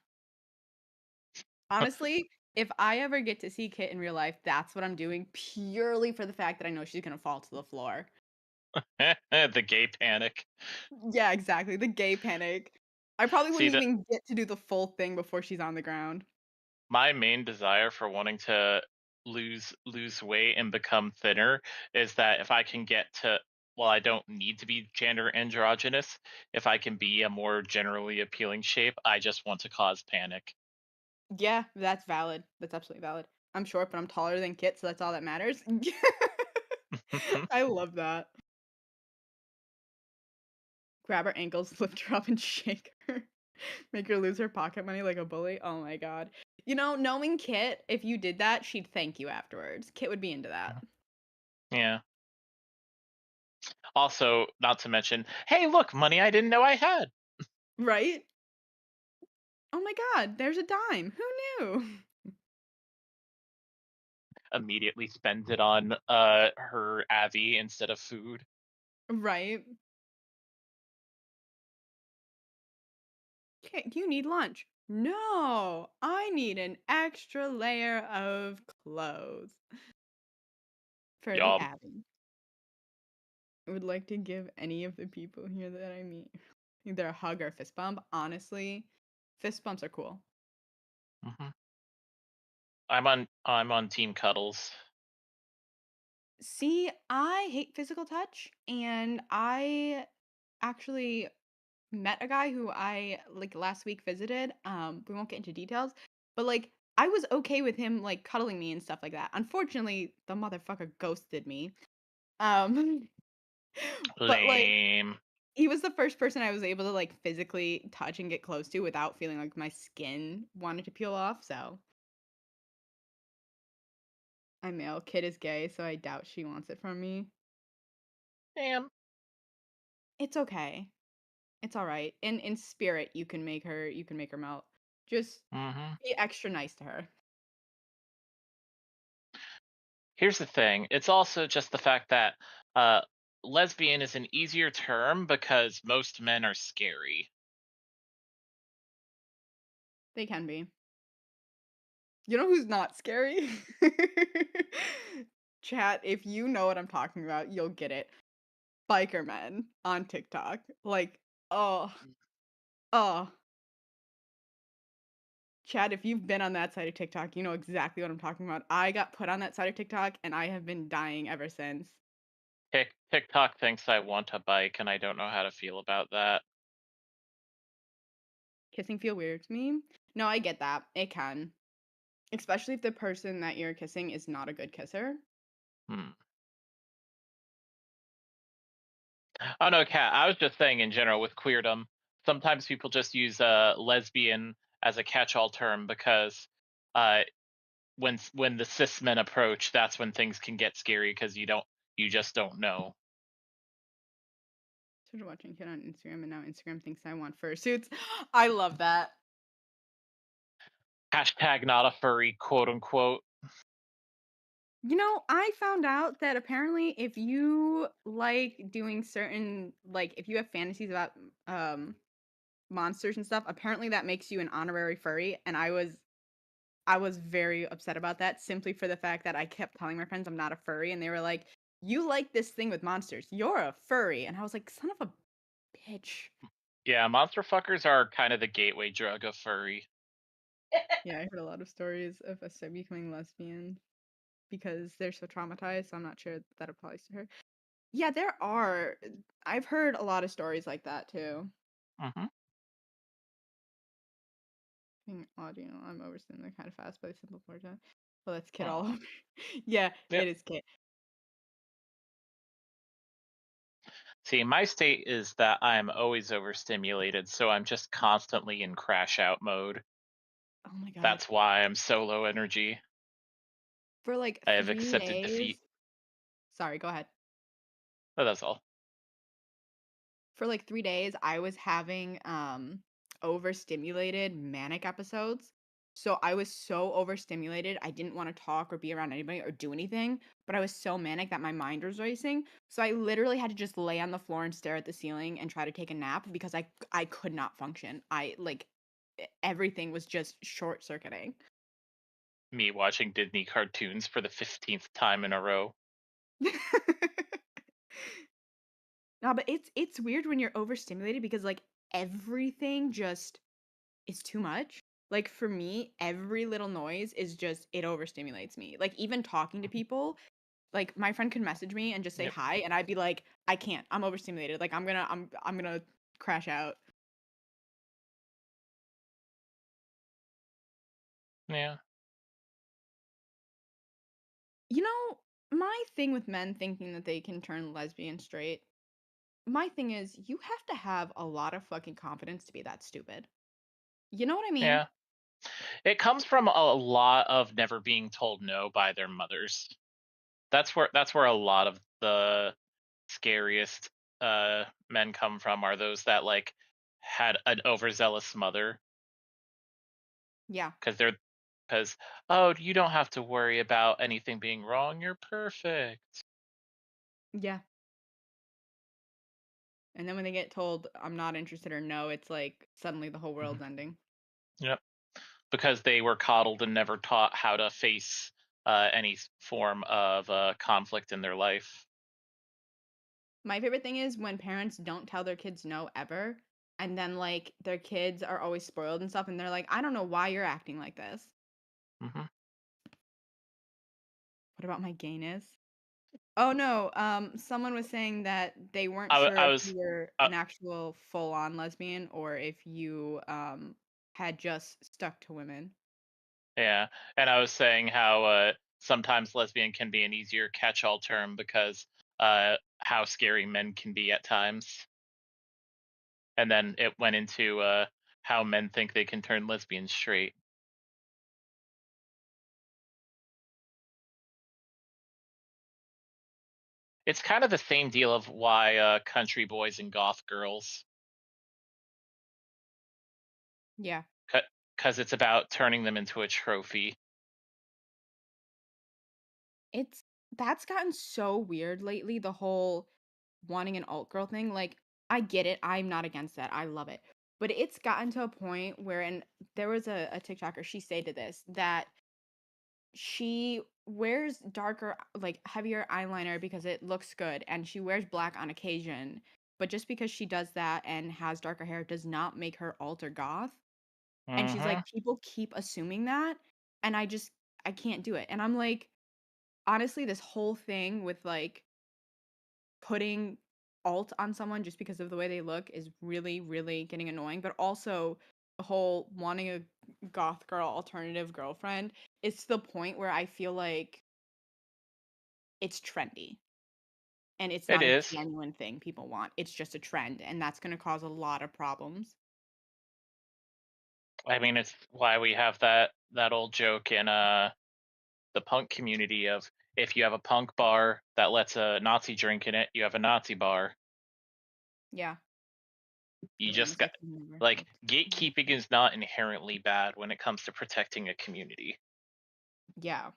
Honestly, if I ever get to see Kit in real life, that's what I'm doing purely for the fact that I know she's gonna fall to the floor. The gay panic. Yeah, exactly. The gay panic. I probably See, wouldn't even get to do the full thing before she's on the ground. my main desire for wanting to lose weight and become thinner is that if I can get to, well, I don't need to be gender androgynous. If I can be a more generally appealing shape, I just want to cause panic. Yeah, that's valid. That's absolutely valid. I'm short, but I'm taller than Kit, so that's all that matters. I love that. Grab her ankles, lift her up, and shake her. Make her lose her pocket money like a bully. Oh my god. You know, knowing Kit, if you did that, she'd thank you afterwards. Kit would be into that. Yeah. Also, not to mention, hey, look, money I didn't know I had. Right? Oh my god, there's a dime. Who knew? Immediately spends it on her Avi instead of food. Right? Kit, you need lunch. No, I need an extra layer of clothes for the Yum. Abby. I would like to give any of the people here that I meet either a hug or a fist bump. Honestly, fist bumps are cool. Mm-hmm. I'm on Team Cuddles. See, I hate physical touch, and I actually met a guy who I like last week visited. We won't get into details, but like I was okay with him like cuddling me and stuff like that. Unfortunately, the motherfucker ghosted me. Um, but like Lame. he was the first person I was able to like physically touch and get close to without feeling like my skin wanted to peel off. So I'm male. Kid is gay, so I doubt she wants it from me. Damn. It's okay. It's all right. In spirit, you can make her melt. Just Mm-hmm. be extra nice to her. Here's the thing. It's also just the fact that uh, lesbian is an easier term because most men are scary. They can be. You know who's not scary? Chat, if you know what I'm talking about, you'll get it. Biker men on TikTok. Like, oh, oh. Chad, if you've been on that side of TikTok, you know exactly what I'm talking about. I got put on that side of TikTok and I have been dying ever since. TikTok thinks I want a bike, and I don't know how to feel about that. Kissing feel weird to me? No, I get that. It can. Especially if the person that you're kissing is not a good kisser. Hmm. Oh no, Kat. I was just saying in general with queerdom. Sometimes people just use lesbian as a catch-all term because uh, when the cis men approach, that's when things can get scary because you just don't know. Started watching Kid on Instagram and now Instagram thinks I want fursuits. I love that. Hashtag not a furry, quote unquote. You know, I found out that apparently if you like doing certain like if you have fantasies about monsters and stuff, apparently that makes you an honorary furry and I was very upset about that simply for the fact that I kept telling my friends I'm not a furry and they were like, "You like this thing with monsters. You're a furry." And I was like, "Son of a bitch." Yeah, monster fuckers are kind of the gateway drug of furry. Yeah, I heard a lot of stories of us becoming lesbian because they're so traumatized, so I'm not sure that applies to her. Yeah, there are. I've heard a lot of stories like that too. Mm-hmm. Audio, I'm overstimulated kind of fast by the simple fortune. Well, that's Kid all Oh. over. Yeah, Yep. it is Kid. See, my state is that I'm always overstimulated, so I'm just constantly in crash out mode. Oh my god. That's why I'm so low energy. For like I have 3 accepted days. defeat. Sorry, go ahead. Oh, that's all. For like 3 days, I was having overstimulated manic episodes. So I was so overstimulated, I didn't want to talk or be around anybody or do anything, but I was so manic that my mind was racing. So I literally had to just lay on the floor and stare at the ceiling and try to take a nap because I could not function. I like everything was just short circuiting. Me watching Disney cartoons for the 15th time in a row. No, but it's weird when you're overstimulated because like everything just is too much. Like for me, every little noise is just it overstimulates me. Like even talking to people, like my friend could message me and just say Yep. hi and I'd be like, I can't. I'm overstimulated. Like I'm going to crash out. Yeah. You know, my thing with men thinking that they can turn lesbian straight, my thing is you have to have a lot of fucking confidence to be that stupid. You know what I mean? Yeah. It comes from a lot of never being told no by their mothers. That's where a lot of the scariest men come from, are those that like had an overzealous mother, Yeah. because oh, you don't have to worry about anything being wrong, you're perfect. Yeah. And then when they get told I'm not interested or no, it's like suddenly the whole world's ending. Yep. Because they were coddled and never taught how to face any form of conflict in their life. My favorite thing is when parents don't tell their kids no ever, and then like their kids are always spoiled and stuff, and they're like, I don't know why you're acting like this. Hmm. What about my gayness? Oh no, someone was saying that they weren't I, sure I if was you were an actual full-on lesbian or if you had just stuck to women. Yeah, and I was saying how sometimes lesbian can be an easier catch-all term because how scary men can be at times. And then it went into how men think they can turn lesbians straight. It's kind of the same deal of why country boys and goth girls, Yeah. because it's about turning them into a trophy. It's that's gotten so weird lately, the whole wanting an alt girl thing. Like, I get it. I'm not against that. I love it. But it's gotten to a point where, and there was a TikToker, she stated this, that she wears darker, like heavier eyeliner because it looks good, and she wears black on occasion. But just because she does that and has darker hair does not make her alt or goth. And she's Mm-hmm. like, people keep assuming that, and I can't do it. And I'm like, honestly, this whole thing with like putting alt on someone just because of the way they look is really, really getting annoying. But also, the whole wanting a goth girl alternative girlfriend is to the point where I feel like it's trendy and it's It not a is. genuine thing people want. It's just a trend, and that's going to cause a lot of problems. I mean, it's why we have that old joke in the punk community of, if you have a punk bar that lets a Nazi drink in it, you have a Nazi bar. Yeah. You The just got, intersection never like, helped. gatekeeping is not inherently bad when it comes to protecting a community. Yeah.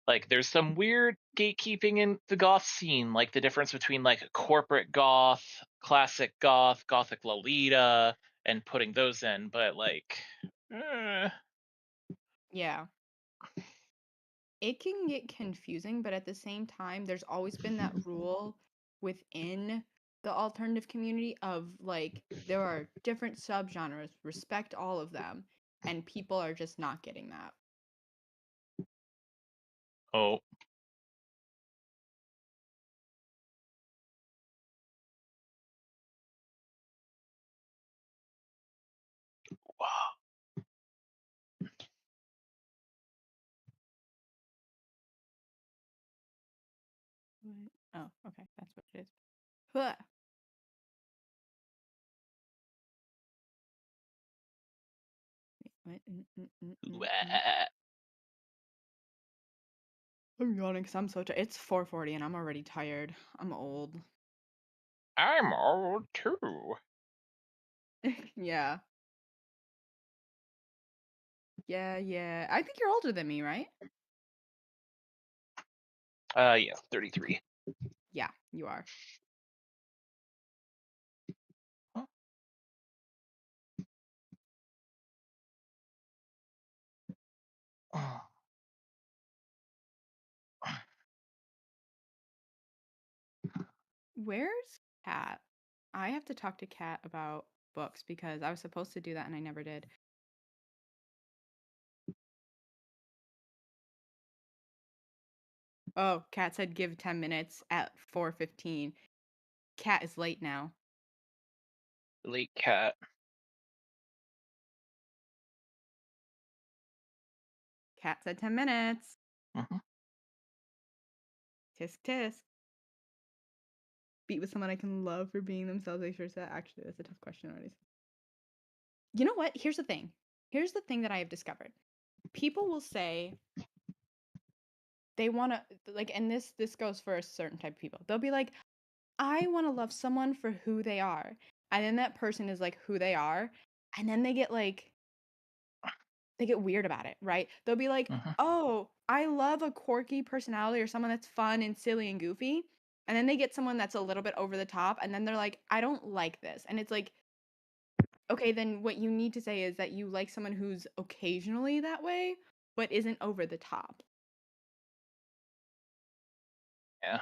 Like, there's some weird gatekeeping in the goth scene, like the difference between like corporate goth, classic goth, gothic Lolita, and putting those in, but like Yeah. It can get confusing, but at the same time, there's always been that rule within the alternative community of like there are different subgenres, respect all of them, and people are just not getting that. oh, Oh, okay, that's what it is. Huh. What? Wah. I'm yawning because I'm so tired. It's 4:40 and I'm already tired. I'm old. I'm old too. Yeah. Yeah. I think you're older than me, right? Yeah, 33. Yeah, you are. Where's Kat? I have to talk to Kat about books because I was supposed to do that and I never did. Oh, Kat said give 10 minutes at 4:15. Kat is late now. Late cat. Kat said 10 minutes. Mhm. Tisk tisk. Beat with someone I can love for being themselves. Make sure that actually that's a tough question already. You know what? Here's the thing. Here's the thing that I have discovered. People will say they want to like, and this goes for a certain type of people. They'll be like, I want to love someone for who they are. And then that person is like who they are, and then they get weird about it, right? They'll be like, "Oh, I love a quirky personality or someone that's fun and silly and goofy." And then they get someone that's a little bit over the top, and then they're like, "I don't like this." And it's like, okay, then what you need to say is that you like someone who's occasionally that way, but isn't over the top. Yeah.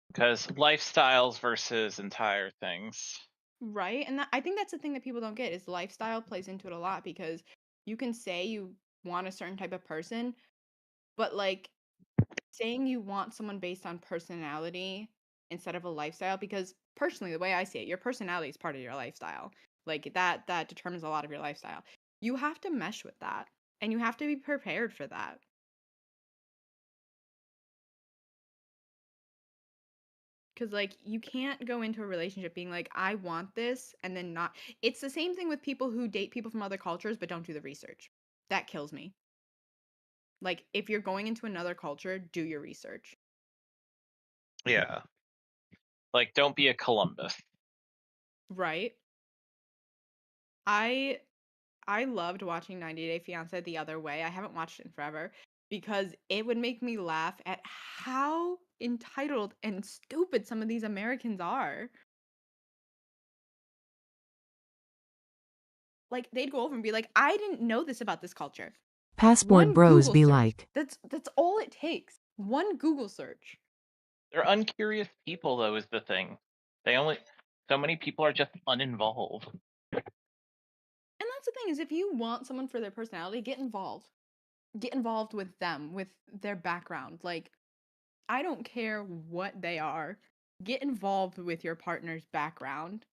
Because lifestyles versus entire things. Right? And I think that's the thing that people don't get is lifestyle plays into it a lot because you can say you want a certain type of person, but like saying you want someone based on personality instead of a lifestyle, because personally the way I see it, your personality is part of your lifestyle. Like that determines a lot of your lifestyle. You have to mesh with that and you have to be prepared for that. Cause like you can't go into a relationship being like, I want this and then not. It's the same thing with people who date people from other cultures but don't do the research. That kills me. Like if you're going into another culture, do your research. Yeah. Like, don't be a Columbus. Right? I loved watching 90 Day Fiance the other way. I haven't watched it in forever because it would make me laugh at how entitled and stupid some of these Americans are. Like they'd go over and be like, "I didn't know this about this culture." Passport One bros Google be search. like. That's all it takes. One Google search. They're uncurious people, though, is the thing. So many people are just uninvolved. And that's the thing is if you want someone for their personality, get involved. Get involved with them, with their background. Like I don't care what they are. Get involved with your partner's background.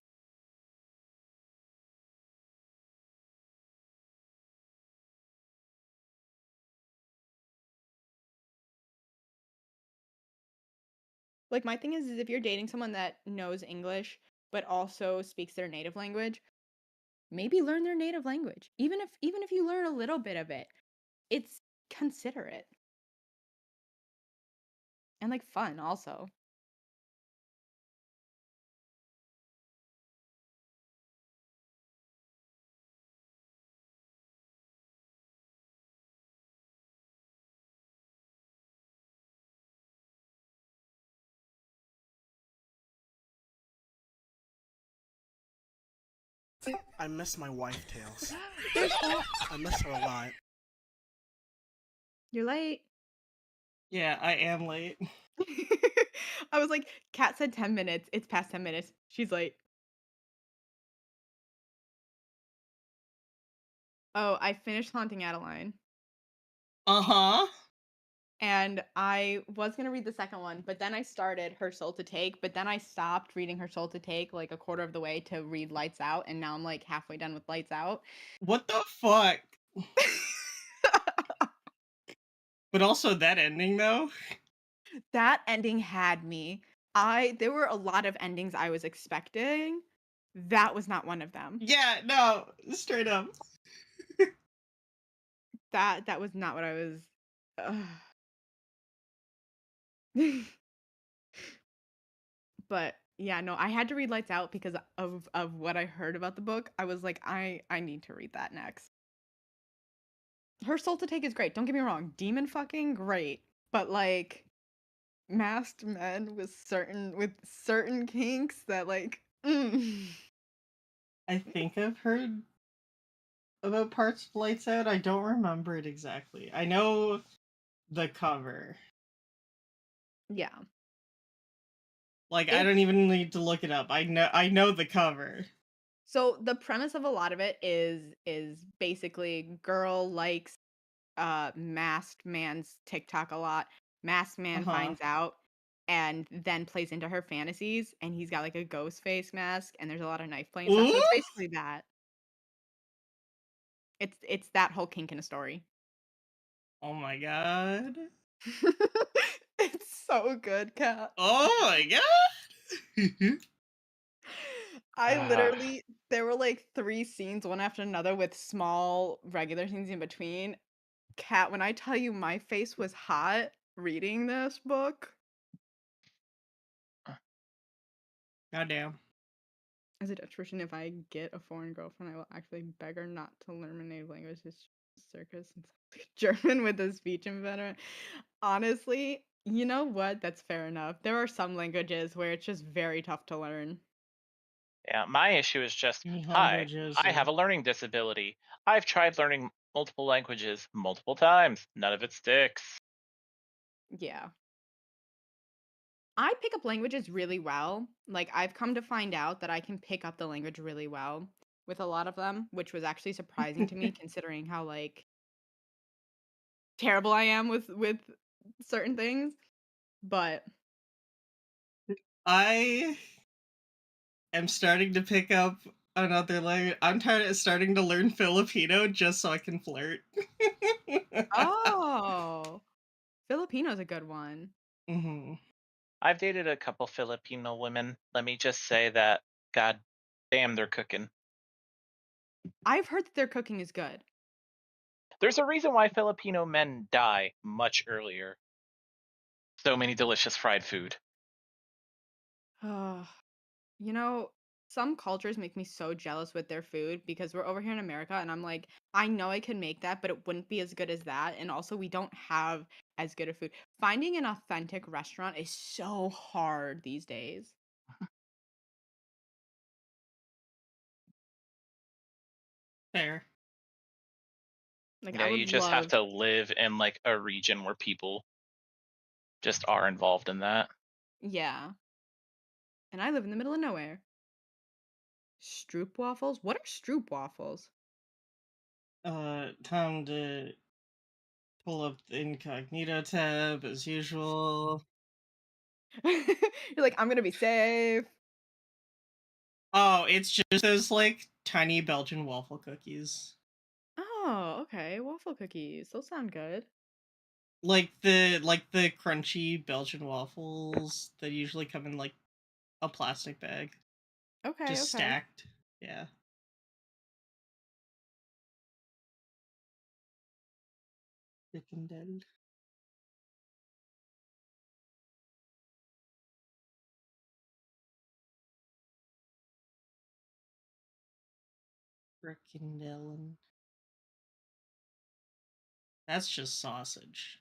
Like my thing is if you're dating someone that knows English but also speaks their native language, maybe learn their native language. Even if you learn a little bit of it, it's considerate. And like fun also. I miss my wife, Tails. I miss her a lot. You're late. Yeah, I am late. I was like, Kat said 10 minutes. It's past 10 minutes. She's late. Oh, I finished Haunting Adeline. Uh-huh. And I was going to read the second one, but then I started Her Soul to Take, but then I stopped reading Her Soul to Take like a quarter of the way to read Lights Out, and now I'm like halfway done with Lights Out. What the fuck? But also that ending though. That ending had me. There were a lot of endings I was expecting. That was not one of them. Yeah, no, straight up. That was not what I was. But yeah, no, I had to read Lights Out because of what I heard about the book. I was like, I need to read that next. Her Soul to Take is great. Don't get me wrong, demon fucking great, but like masked men with certain kinks that like. I think I've heard about parts of Lights Out. I don't remember it exactly. I know the cover. Yeah. Like I don't even need to look it up. I know the cover. So the premise of a lot of it is basically girl likes masked man's TikTok a lot. Masked man finds out and then plays into her fantasies, and he's got like a ghost face mask and there's a lot of knife play and stuff. So it's basically that. It's that whole kink in a story. Oh my god. It's so good, Kat. Oh my god. I literally there were like 3 scenes one after another with small regular scenes in between. Kat, when I tell you my face was hot reading this book. Goddamn. As a Dutch person, if I get a foreign girlfriend, I will actually beg her not to learn my native language, circus and German with a speech impediment. Honestly, you know what? That's fair enough. There are some languages where it's just very tough to learn. Yeah, my issue is just, hi, Languages. I have a learning disability. I've tried learning multiple languages multiple times. None of it sticks. Yeah. I pick up languages really well. Like, I've come to find out that I can pick up the language really well with a lot of them, which was actually surprising to me considering how, like, terrible I am with certain things. But I am starting to pick up another language. I'm starting to learn Filipino just so I can flirt. oh, Filipino's a good one. Mm-hmm. I've dated a couple Filipino women. Let me just say that, god damn, they're cooking. I've heard that their cooking is good. There's a reason why Filipino men die much earlier. So many delicious fried food. You know, some cultures make me so jealous with their food because we're over here in America and I'm like, I know I could make that, but it wouldn't be as good as that. And also, we don't have as good of food. Finding an authentic restaurant is so hard these days. Fair. Like, Yeah, I you would just have love. to live in like a region where people just are involved in that. Yeah. And I live in the middle of nowhere. Stroop waffles? What are stroop waffles? Time to pull up the incognito tab as usual. You're like, I'm gonna be safe. Oh, it's just those like tiny Belgian waffle cookies. Oh, okay. Waffle cookies. Those sound good. Like the crunchy Belgian waffles that usually come in like a plastic bag. Okay, Just okay. stacked. Yeah. Frikandel. Frikandellen. That's just sausage.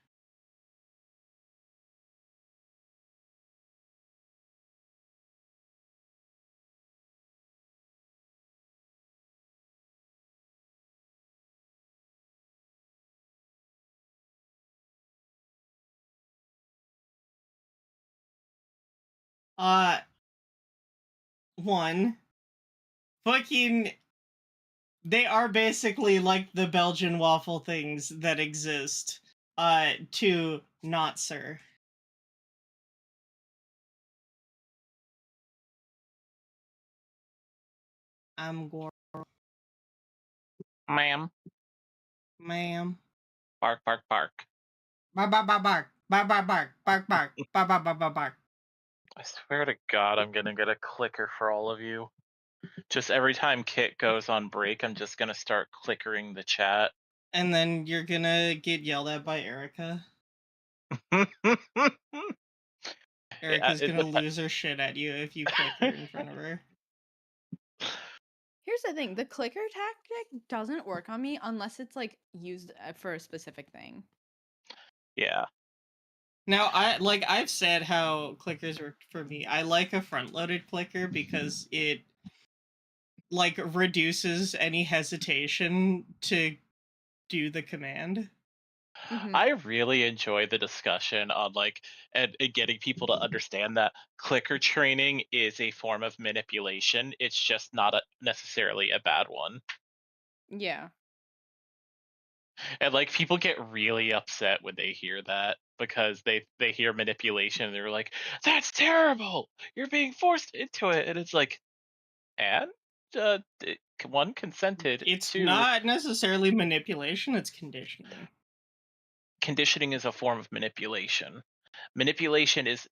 One. Fucking. They are basically like the Belgian waffle things that exist. Two, not sir. I'm Gor. Ma'am. Ma'am. Bark, bark, bark. Bark, bark, bark, bark. Bark, bark, bark. Bark, bark. Bark, bark, bark, bark, bark. I swear to God, I'm gonna get a clicker for all of you. Just every time Kit goes on break, I'm just gonna start clickering the chat. And then you're gonna get yelled at by Erica. Erica's gonna lose her shit at you if you click her in front of her. Here's the thing, the clicker tactic doesn't work on me unless it's like used for a specific thing. Yeah. Now, I've said how clickers work for me. I like a front-loaded clicker because it like reduces any hesitation to do the command. I really enjoy the discussion on like and getting people to understand that clicker training is a form of manipulation. It's just not necessarily a bad one. Yeah. And like people get really upset when they hear that because they hear manipulation and they're like, "That's terrible. You're being forced into it." And it's like, and one consented. It's Two, not necessarily manipulation, it's conditioning. conditioning is a form of manipulation. Manipulation is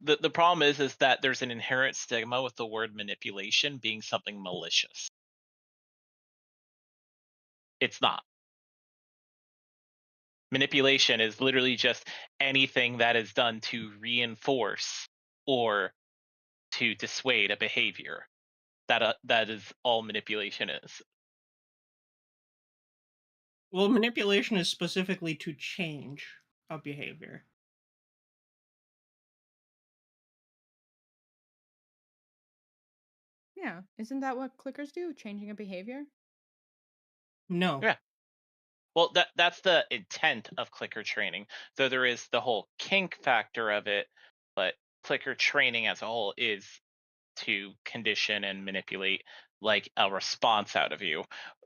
the problem is that there's an inherent stigma with the word manipulation being something malicious. It's not. Manipulation is literally just anything that is done to reinforce or to dissuade a behavior. That is all manipulation is. Well, manipulation is specifically to change a behavior. Yeah, isn't that what clickers do? Changing a behavior? No. Yeah. Well, that's the intent of clicker training. So there is the whole kink factor of it, but clicker training as a whole is to condition and manipulate like a response out of you.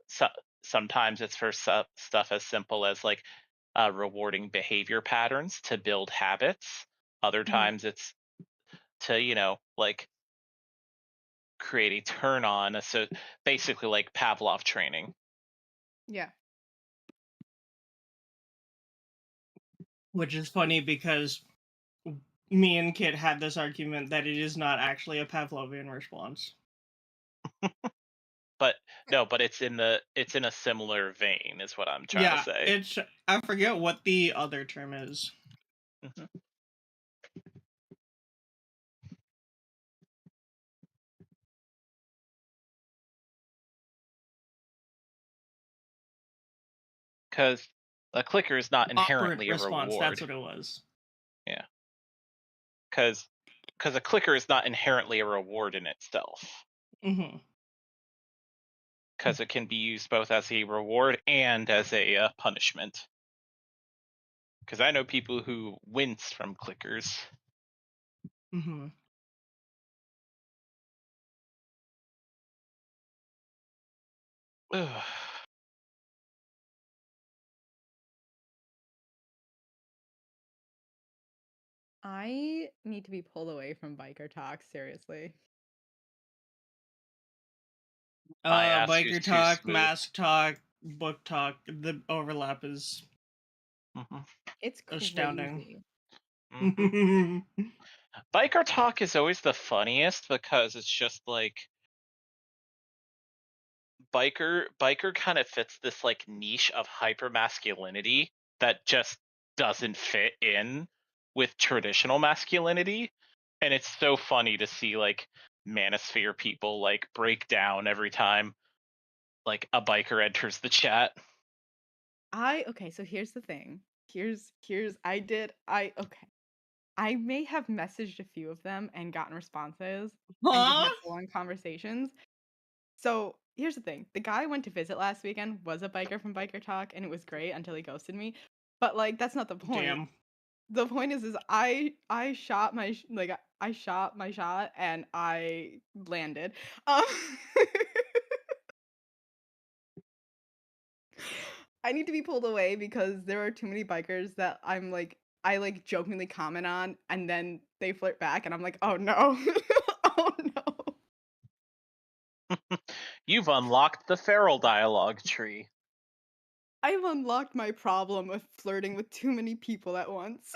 So sometimes it's for stuff as simple as like rewarding behavior patterns to build habits. Other times it's to like create a turn on. So basically like Pavlov training. Yeah. Which is funny because me and Kit had this argument that it is not actually a Pavlovian response. But no, but it's in a similar vein is what I'm trying to say. It's I forget what the other term is. Because a clicker is not inherently a response, reward. that's what it was. Yeah. Because a clicker is not inherently a reward in itself. Because it can be used both as a reward and as a punishment. Because I know people who wince from clickers. Ugh. I need to be pulled away from biker talk, seriously. Biker talk, mask talk, book talk, the overlap is It's astounding. Biker talk is always the funniest because it's just like biker kind of fits this like niche of hyper masculinity that just doesn't fit in with traditional masculinity, and it's so funny to see like manosphere people like break down every time like a biker enters the chat. Okay, so here's the thing. I may have messaged a few of them and gotten responses and just had full-on conversations. So here's the thing. The guy I went to visit last weekend was a biker from Biker Talk, and it was great until he ghosted me. But like that's not the point. Damn. The point is I shot my I shot my shot and I landed. I need to be pulled away because there are too many bikers that I like jokingly comment on and then they flirt back and I'm like, "Oh no." You've unlocked the feral dialogue tree. I've unlocked my problem with flirting with too many people at once.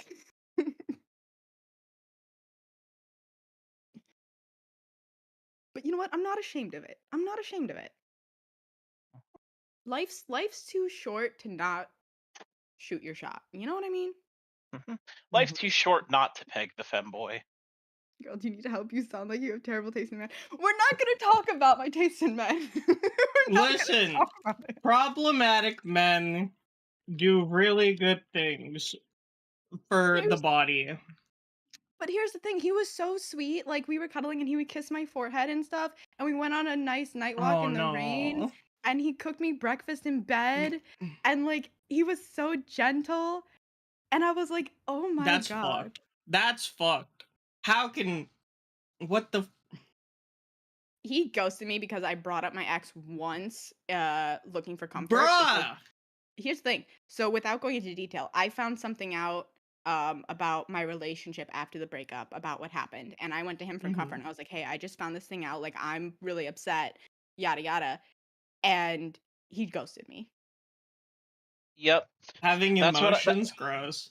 But you know what? I'm not ashamed of it. I'm not ashamed of it. life's too short to not shoot your shot. You know what I mean? Life's too short not to peg the femboy. Girl, do you need help? You sound like you have terrible taste in men. We're not gonna talk about my taste in men. Listen, problematic men do really good things for the body. But here's the thing, he was so sweet. Like, we were cuddling and he would kiss my forehead and stuff, and we went on a nice night walk Oh in the rain, no. and he cooked me breakfast in bed, and like he was so gentle, and I was like, oh my That's god. fucked. That's fucked. How can what the He ghosted me because I brought up my ex once, looking for comfort. because- Bruh! Here's the thing. So without going into detail, I found something out about my relationship after the breakup, about what happened. And I went to him for comfort Mhm. and I was like, hey, I just found this thing out. Like, I'm really upset, yada yada. And he ghosted me. Yep. Having That's what I- emotions, gross.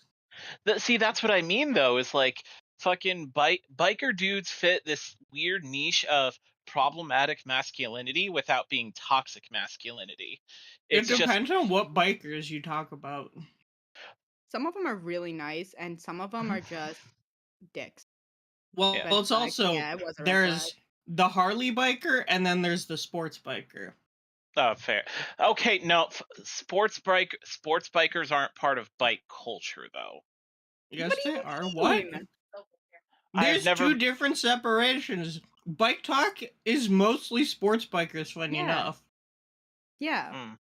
See, that's what I mean, though, is like fucking biker dudes fit this weird niche of problematic masculinity without being toxic masculinity. It's It just depends on what bikers you talk about. Some of them are really nice, and some of them are just dicks. Well, Yeah. Red it's flag. also Yeah, it was a red there's the Harley biker and then there's the sports biker. Oh, fair. Okay, no, sports bikers aren't part of bike culture, though. Yes, they are. flag. What? I've There's never- two different separations. Bike talk is mostly sports bikers, funny Yeah. enough. Yeah.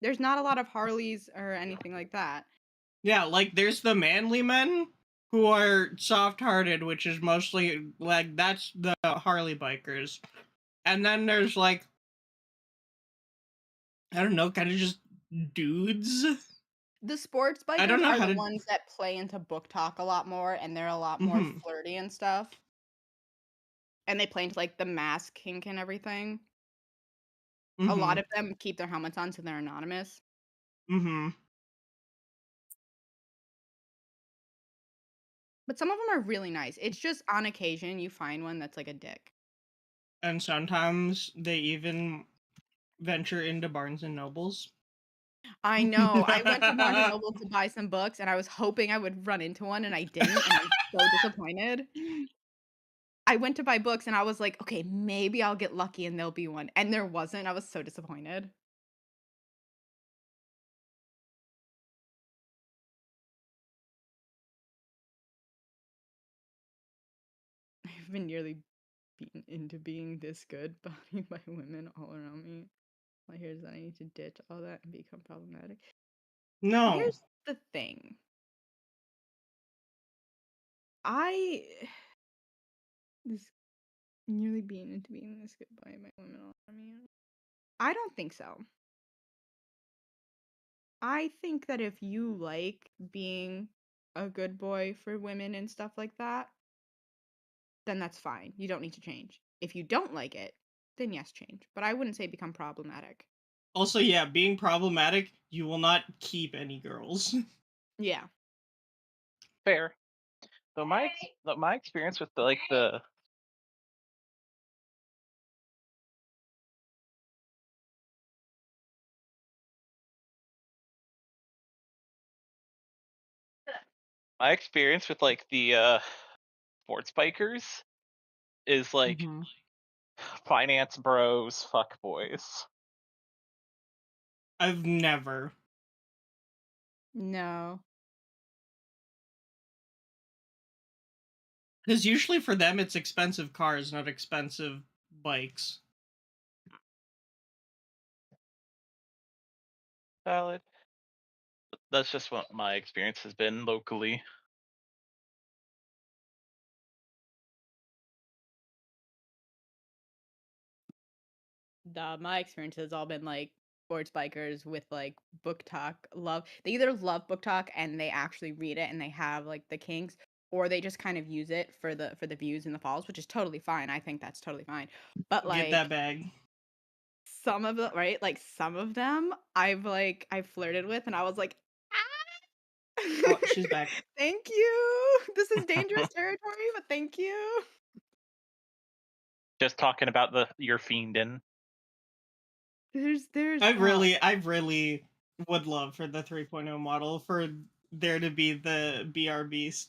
There's not a lot of Harleys or anything like that. Yeah, like there's the manly men who are soft-hearted, which is mostly like that's the Harley bikers. And then there's like I don't know, kind of just dudes. The sports I don't bikers know are how the to- ones that play into book talk a lot more, and they're a lot more Mhm. flirty and stuff. And they play into like the mask kink and everything. A lot Mhm. of them keep their helmets on so they're anonymous. Mhm. But some of them are really nice. It's just on occasion you find one that's like a dick. And sometimes they even venture into Barnes and Nobles. I know. I went to Barnes and Noble to buy some books, and I was hoping I would run into one, and I didn't, and I'm so disappointed. I went to buy books, and I was like, okay, maybe I'll get lucky and there'll be one. And there wasn't. I was so disappointed. I've been nearly beaten into being this good by women all around me. All here's that I need to ditch all that and become problematic. No. Here's the thing. I this nearly being into being this good by my women all around me. I don't think so. I think that if you like being a good boy for women and stuff like that, then that's fine. You don't need to change. If you don't like it, then yes, change. But I wouldn't say become problematic. Also, yeah, being problematic, you will not keep any girls. Yeah. Fair. So my experience with the my experience with like the sports bikers is like finance bros, fuck boys. I've never. No. Because usually for them, it's expensive cars, not expensive bikes. Valid. That's just what my experience has been locally. My experience has all been like sports bikers with like book talk love. They either love book talk and they actually read it and they have like the kinks, or they just kind of use it for the views and the follows, which is totally fine. I think that's totally fine. But like Get that bag. some of the right, like some of them I've flirted with and I was like, Oh, she's back. thank you. This is dangerous territory, but thank you. Just talking about your fiendin'. There's I really would love for the 3.0 model for there to be the BRB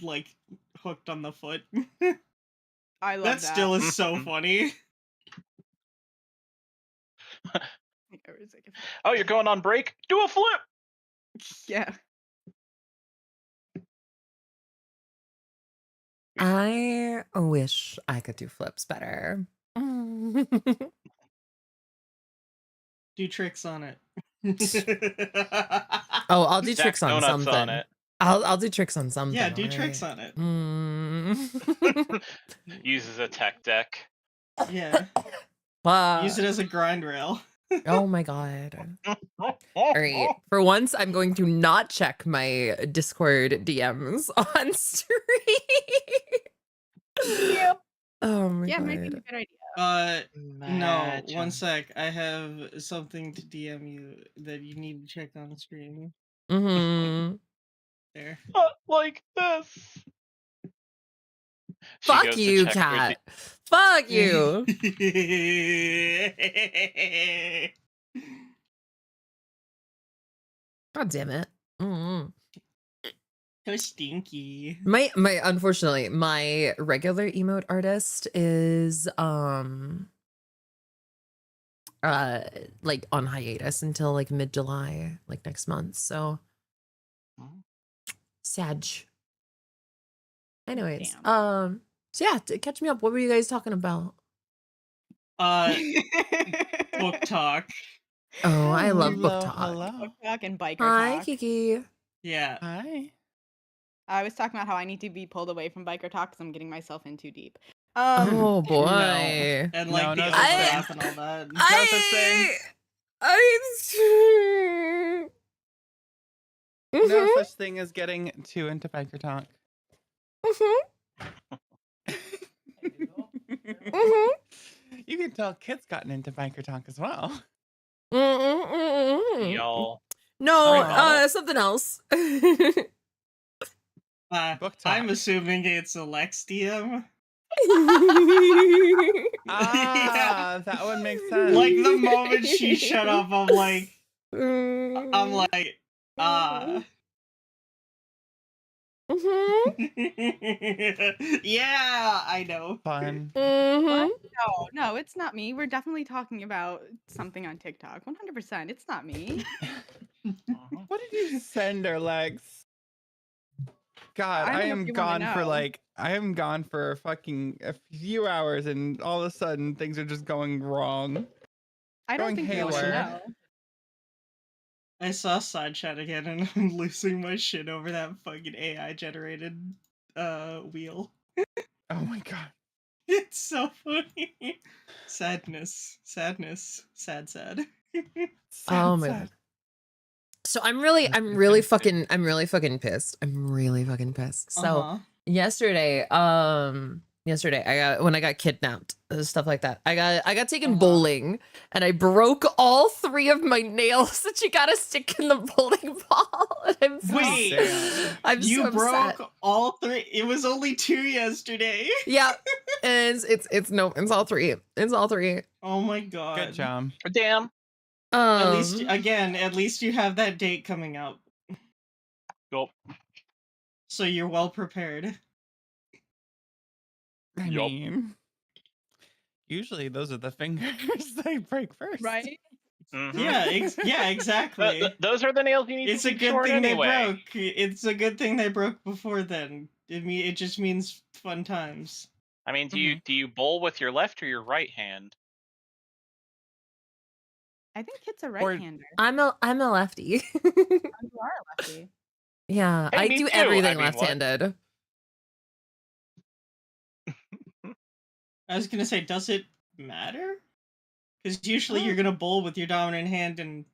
like hooked on the foot. I love That that. still is so funny. Oh, you're going on break? Do a flip! Yeah. I wish I could do flips better. Do tricks on it. Oh, I'll do Stack tricks on donuts something. on it. I'll do tricks on something. Yeah, do tricks on it. Uses a tech deck. Yeah. Fuck. Use it as a grind rail. Oh my god. All right. For once, I'm going to not check my Discord DMs on stream. Oh my Yeah, god. maybe a good idea. No, one sec. I have something to DM you that you need to check on stream. Mm-hmm. There. Like this. She Fuck goes to you, check for cat. Fuck you. God damn it. Mm-hmm. So stinky. My unfortunately, my regular emote artist is like on hiatus until like mid-July, like next month. So sad. Anyways, so yeah, catch me up. What were you guys talking about? Book talk. Oh, I love book talk. Book talk and biker Hi, talk. Kiki. Yeah. Hi. I was talking about how I need to be pulled away from biker talk because I'm getting myself in too deep. Oh boy. And like the overlap and all that. No such thing. No such thing as getting too into biker talk. You can tell Kit's gotten into biker talk as well. Y'all. No, something else. I'm assuming it's Alex DM. That would make sense. Like the moment she shut up, I'm like, yeah, I know. Fun. What? No, it's not me. We're definitely talking about something on TikTok. 100%. It's not me. What did you send her, Lex? God, I don't I know if am you wanna gone for know. like I am gone for fucking a few hours, and all of a sudden things are just going wrong. I don't Going think you want to haywire. know. I saw side chat again and I'm losing my shit over that fucking AI generated wheel. Oh my god. It's so funny. Sadness. Sad. Oh my god. So I'm really fucking pissed. I'm really fucking pissed. So yesterday, when I got kidnapped, stuff like that. I got taken bowling, and I broke all 3 of my nails that you gotta stick in the bowling ball. And I'm so I'm you so broke upset. all 3? It was only 2 yesterday. Yeah, and it's all 3. It's all 3. Oh my god. Good job. Damn. At least you have that date coming up. Yup. So you're well prepared. I mean, usually those are the fingers that break first, right? Mm-hmm. Yeah, exactly. Those are the nails you need It's to a keep good short thing anyway. they broke. It's a good thing they broke before then. It just means fun times. I mean, do you bowl with your left or your right hand? I think Kit's a right-hander. I'm a lefty. You are a lefty. Yeah, Hey, I me do too. everything I mean, what? left-handed. I was gonna say, does it matter? Because usually you're gonna bowl with your dominant hand and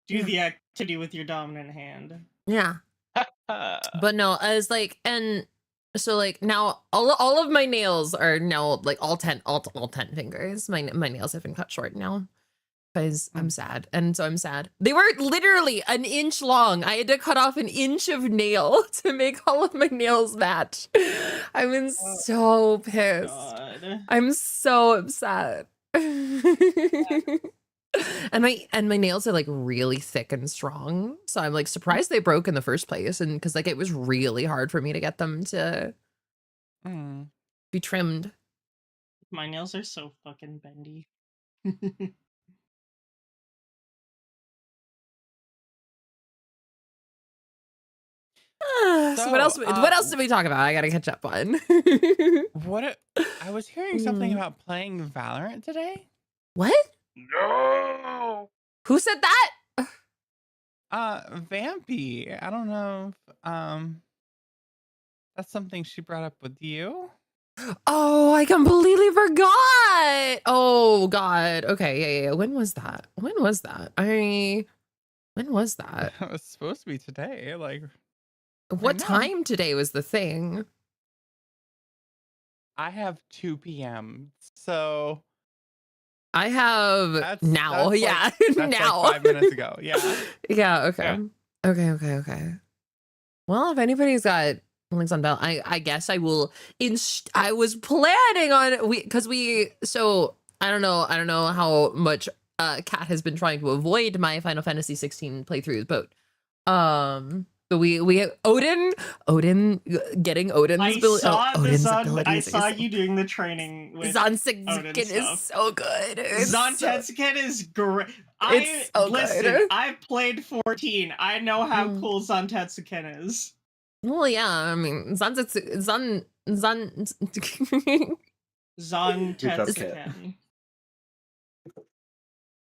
do the activity with your dominant hand. Yeah. But no, I was like, and so like now all of my nails are now like all 10 fingers. My nails have been cut short now because I'm sad. And so I'm sad. They were literally an inch long. I had to cut off an inch of nail to make all of my nails match. I've been so pissed. God. I'm so upset. And my nails are like really thick and strong. So I'm like surprised they broke in the first place. And because like it was really hard for me to get them to be trimmed. My nails are so fucking bendy. So what else? What else did we talk about? I gotta catch up on. I was hearing something about playing Valorant today. What? No. Who said that? Vampy. I don't know if, that's something she brought up with you. Oh, I completely forgot. Oh God. Okay, yeah. When was that? When was that? When was that? It was supposed to be today. Like, what time today was the thing? I have 2 p.m. So I have now. that's Yeah, that's now. like 5 minutes ago. Yeah. Yeah. Okay. Okay. Well, if anybody's got links on Bell, I guess I will. I was planning on So I don't know how much Kat has been trying to avoid my Final Fantasy 16 playthroughs, but we Odin getting Odin's Odin's abilities. I saw you doing the training with Zantetsuken is so good. Zantetsuken is great. It's so good. I've played 14. I know how cool Zantetsuken is. Well, yeah, I mean, Zantetsuken.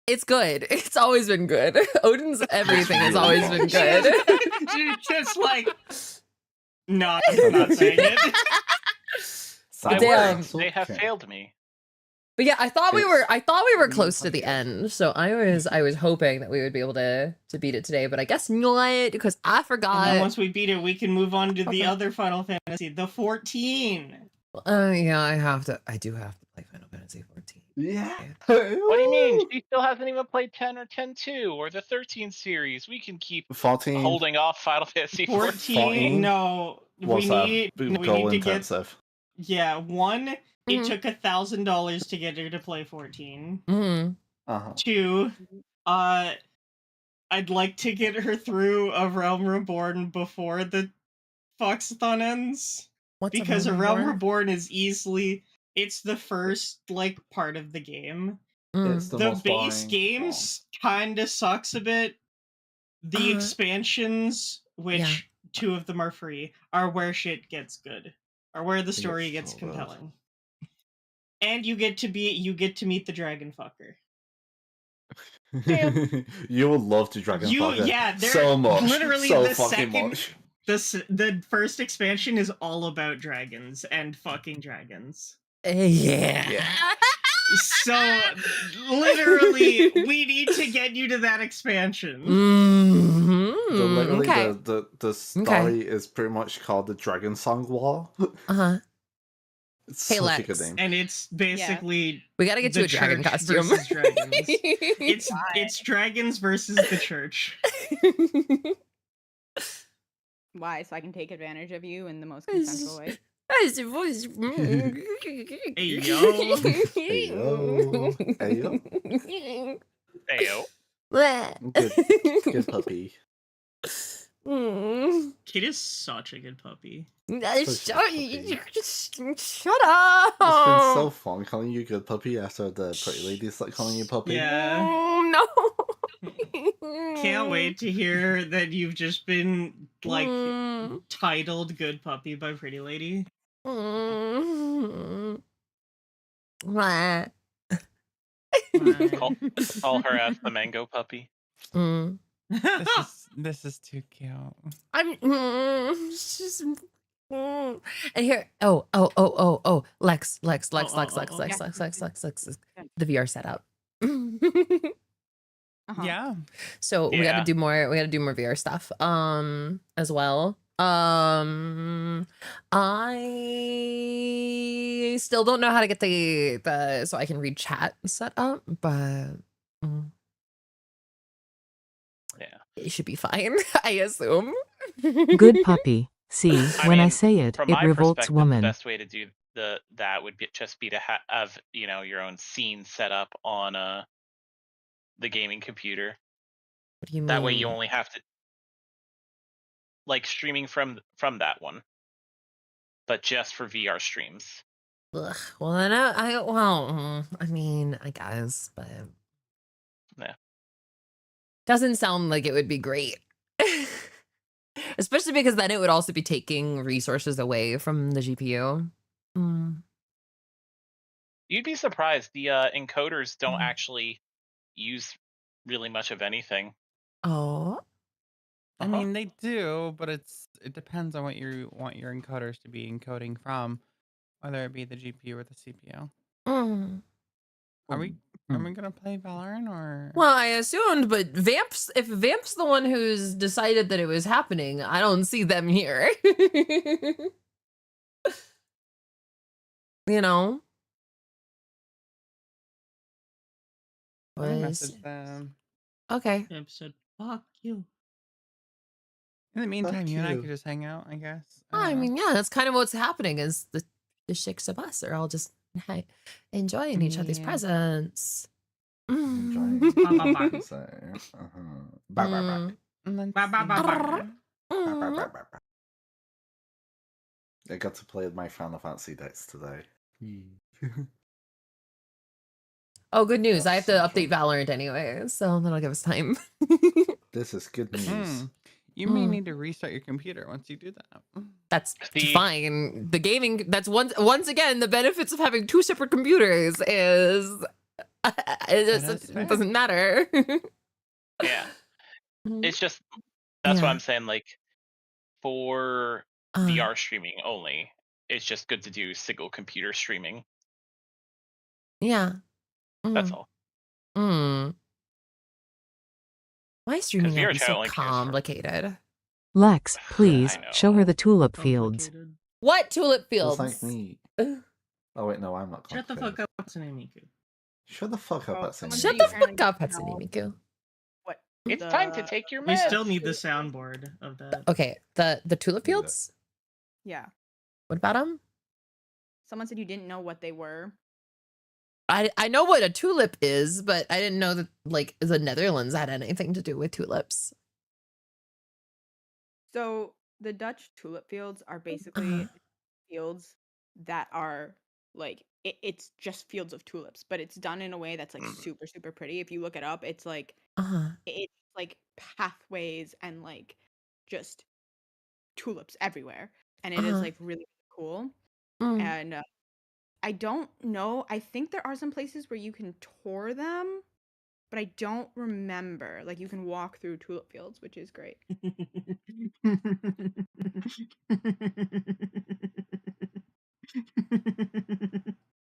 It's good. It's always been good. Odin's everything has always been good. Just like, no, I'm not saying it. Damn. They have failed me. But yeah, I thought we were close to the end, so I was hoping that we would be able to beat it today, but I guess not because I forgot. And then once we beat it, we can move on to the other Final Fantasy, the 14. Yeah, I do have to play Final Fantasy 14. Yeah. What do you mean? She still hasn't even played 10 or 10-2 or the 13 series. We can keep 14 holding off Final Fantasy 14. No, we need to get. Yeah, one. It took $1,000 to get her to play 14. Two, I'd like to get her through A Realm Reborn before the FOXOTHON ends. Because A Realm Reborn is it's the first like part of the game. It's the base games kinda sucks a bit. The expansions, which 2 of them are free, are where shit gets good. Or where the story gets compelling. And you get to meet the dragon fucker. You would love to dragon fucker so much. Literally so the fucking second much. the first expansion is all about dragons and fucking dragons. Yeah. So literally we need to get you to that expansion. Literally the story is pretty much called the Dragon Song War. It's Hey, such a Lex. good name. And it's basically We gotta get you the a dragon church costume. versus dragons. it's dragons versus the church. Why? So I can take advantage of you in the most consensual way. Hey yo. Heyo. Heyo. Good puppy. Kid is such a good puppy. Shut up! It's been so fun calling you good puppy after the pretty ladies like calling you puppy. Yeah. No. Can't wait to hear that you've just been like titled good puppy by Pretty Lady. Call her as the mango puppy. This is too cute. I'm just and here Lex. The VR setup. Yeah. So we gotta do more VR stuff as well. I still don't know how to get the so I can read chat set up, but it should be fine, I assume. Good puppy. See, when I mean, say it, from it my revolts perspective, woman. The best way to do that would be just be to have your own scene set up on the gaming computer. What do you mean? That way you only have to like streaming from that one, but just for VR streams. Ugh, well, then I mean, I guess, but Yeah. doesn't sound like it would be great. Especially because then it would also be taking resources away from the GPU. You'd be surprised. The encoders don't actually use really much of anything. Oh. I mean, they do, but it depends on what you want your encoders to be encoding from, whether it be the GPU or the CPU. Are we gonna play Valorant or? Well, I assumed, but if Vamp's the one who's decided that it was happening, I don't see them here. You know? Let me message them. Okay. Vamp said, "Fuck you." In the meantime, you and I you. could just hang out, I guess. I mean, yeah, that's kind of what's happening is the six of us are all just enjoying each other's Yeah. presence. Enjoying. So, Bye, bye, bye. I got to play with my Final Fantasy decks today. Oh, good news. I have to update Valorant anyway, so that'll give us time. This is good news. You may need to restart your computer once you do that. That's fine. The gaming, that's once again, the benefits of having two separate computers is it doesn't matter. Yeah. It's just, that's what I'm saying, like, for VR streaming only, it's just good to do single computer streaming. Yeah. That's all. Why is streaming VR gotta be chat so only cares for- complicated? Lex, please show her the tulip fields. What tulip Just fields? like me. Oh wait, no, I'm not. Shut the fuck up, Hatsune Miku. Shut the fuck up, Hatsune. Shut the fuck up, Hatsune Miku. What? It's time to take your We meds. still need the soundboard of that. Okay, the tulip fields? Yeah. What about them? Someone said you didn't know what they were. I know what a tulip is, but I didn't know that like the Netherlands had anything to do with tulips. So the Dutch tulip fields are basically fields that are like it's just fields of tulips, but it's done in a way that's like super super pretty. If you look it up, it's like it's like pathways and like just tulips everywhere, and it is like really cool. And I don't know. I think there are some places where you can tour them, but I don't remember. Like you can walk through tulip fields, which is great.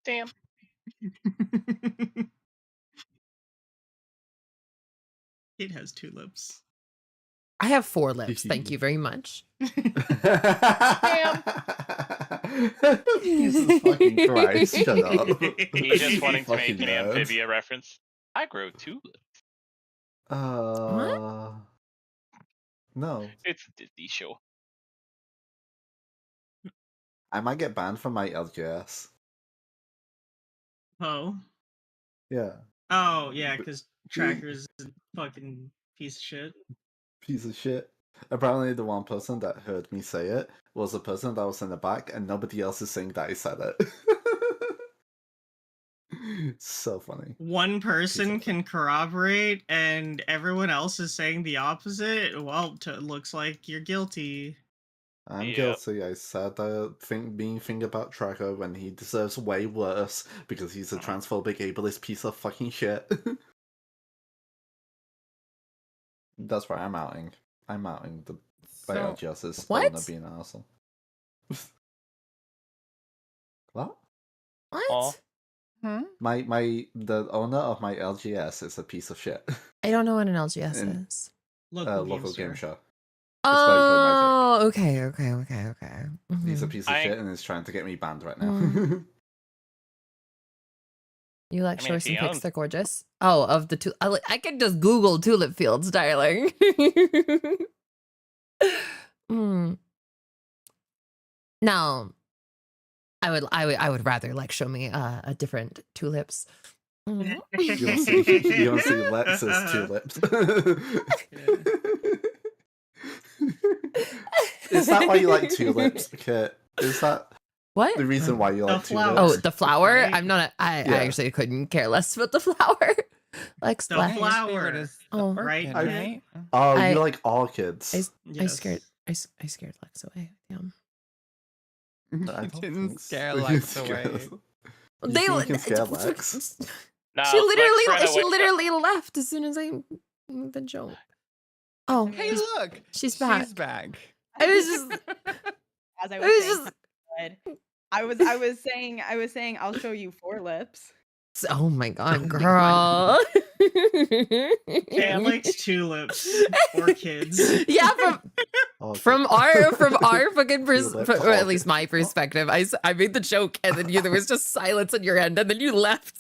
Damn. It has two lips. I have 4 lips. Thank you very much. Damn. Jesus fucking Christ, shut up. He just wanting to make Fucking an nerd. amphibia reference. I grow tulips. No. It's a Disney show. I might get banned from my LGS. Oh. Yeah. Oh, yeah, because Tracker's a fucking piece of shit. Piece of shit. Apparently the one person that heard me say it was the person that was in the back and nobody else is saying that I said it. So funny. One person can corroborate and everyone else is saying the opposite. Well, looks like you're guilty. I'm guilty. I said that mean thing about Tracker when he deserves way worse because he's a transphobic ableist piece of fucking shit. That's right, I'm outing. I'm outing the LGS's owner being an asshole. What? What? The owner of my LGS is a piece of shit. I don't know what an LGS is. Local game show. Oh, okay. He's a piece of shit and is trying to get me banned right now. You like I mean, show if some he pics? owns- They're gorgeous. Oh, of the I could just Google tulip fields, darling. No, I would rather like show me a different tulips. You don't see Lex's tulips. Is that why you like tulips, Kit? Is that what the reason why you like tulips? Oh, the flower. Right? I'm not. I Yeah. actually couldn't care less about the flower. Like The splash. flower. Oh, Right, I- Kit? Oh, I- you like orchids. I Yes. scared. I scared Lex away. Damn. I didn't scare Lex away. You think you can scare Lex? No, she Lex ran away. literally left as soon as I the joke. Oh, Hey, look. she's back. She's back. I was just. As I I was was saying, just. I was saying I'll show you 4 lips. Oh my god, girl. Cat likes tulips or kids. Yeah, from our fucking Tulips, or at least my perspective, I made the joke and then there was just silence on your end and then you left.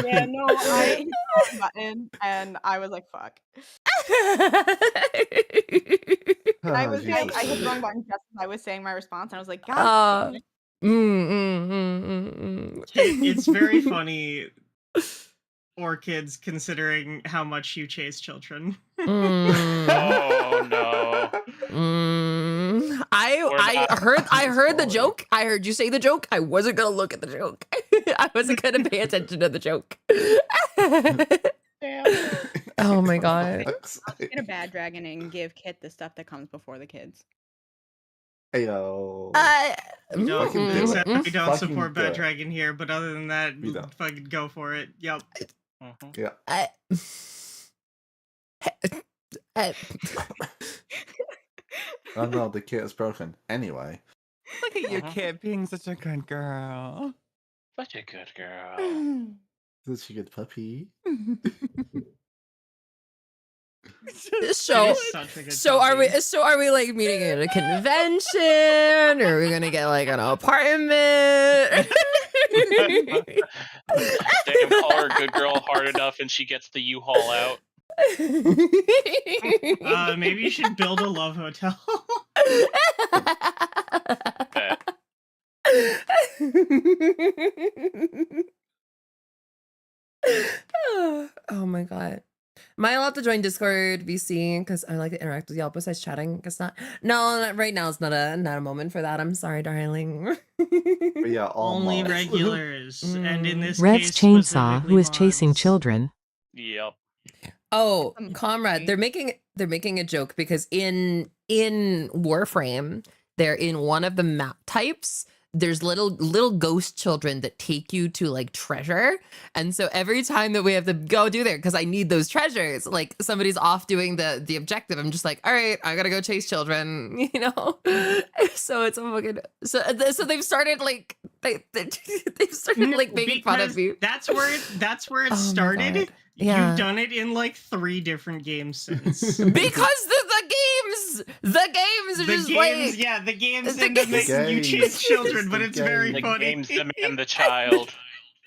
Yeah, no, I hit the wrong button and I was like, fuck. And I hit the wrong button just as I was saying my response and I was like, God. It's very funny, orchids, considering how much you chase children. Oh no. I heard the joke. I heard you say the joke. I wasn't gonna look at the joke. I wasn't gonna pay attention to the joke. Oh my god. I'll just get a bad dragon and give Kit the stuff that comes before the kids. Ayo. We don't Fucking support do Bad it. Dragon here, but other than that, We don't. fucking go for it. Yep. Yeah. Oh no, the kit is broken. Anyway. Look at your kid being such a good girl. Such a good girl. Such a good puppy. So, such a good are we like meeting at a convention, or are we gonna get like an apartment? Damn, call her a good girl hard enough and she gets the U-Haul out. Maybe you should build a love hotel. Oh my god. Am I allowed to join Discord VC? Because I like to interact with y'all besides chatting. Because right now it's not a moment for that. I'm sorry, darling. But yeah, Only regulars, and in this Rev's case, chainsaw, who is chasing children. Yep. Oh, comrade, they're making a joke because in Warframe, they're in one of the map types. There's little ghost children that take you to like treasure. And so every time that we have to go do there, because I need those treasures, like somebody's off doing the objective, I'm just like, all right, I gotta go chase children, you know? So it's a fucking so they've started like they've started like making fun of me. That's where it Oh my started. God. Yeah. You've done it in like 3 different games since. Because the games are just like the games the end up games- making you chase children, but it's very The funny. games demand the child.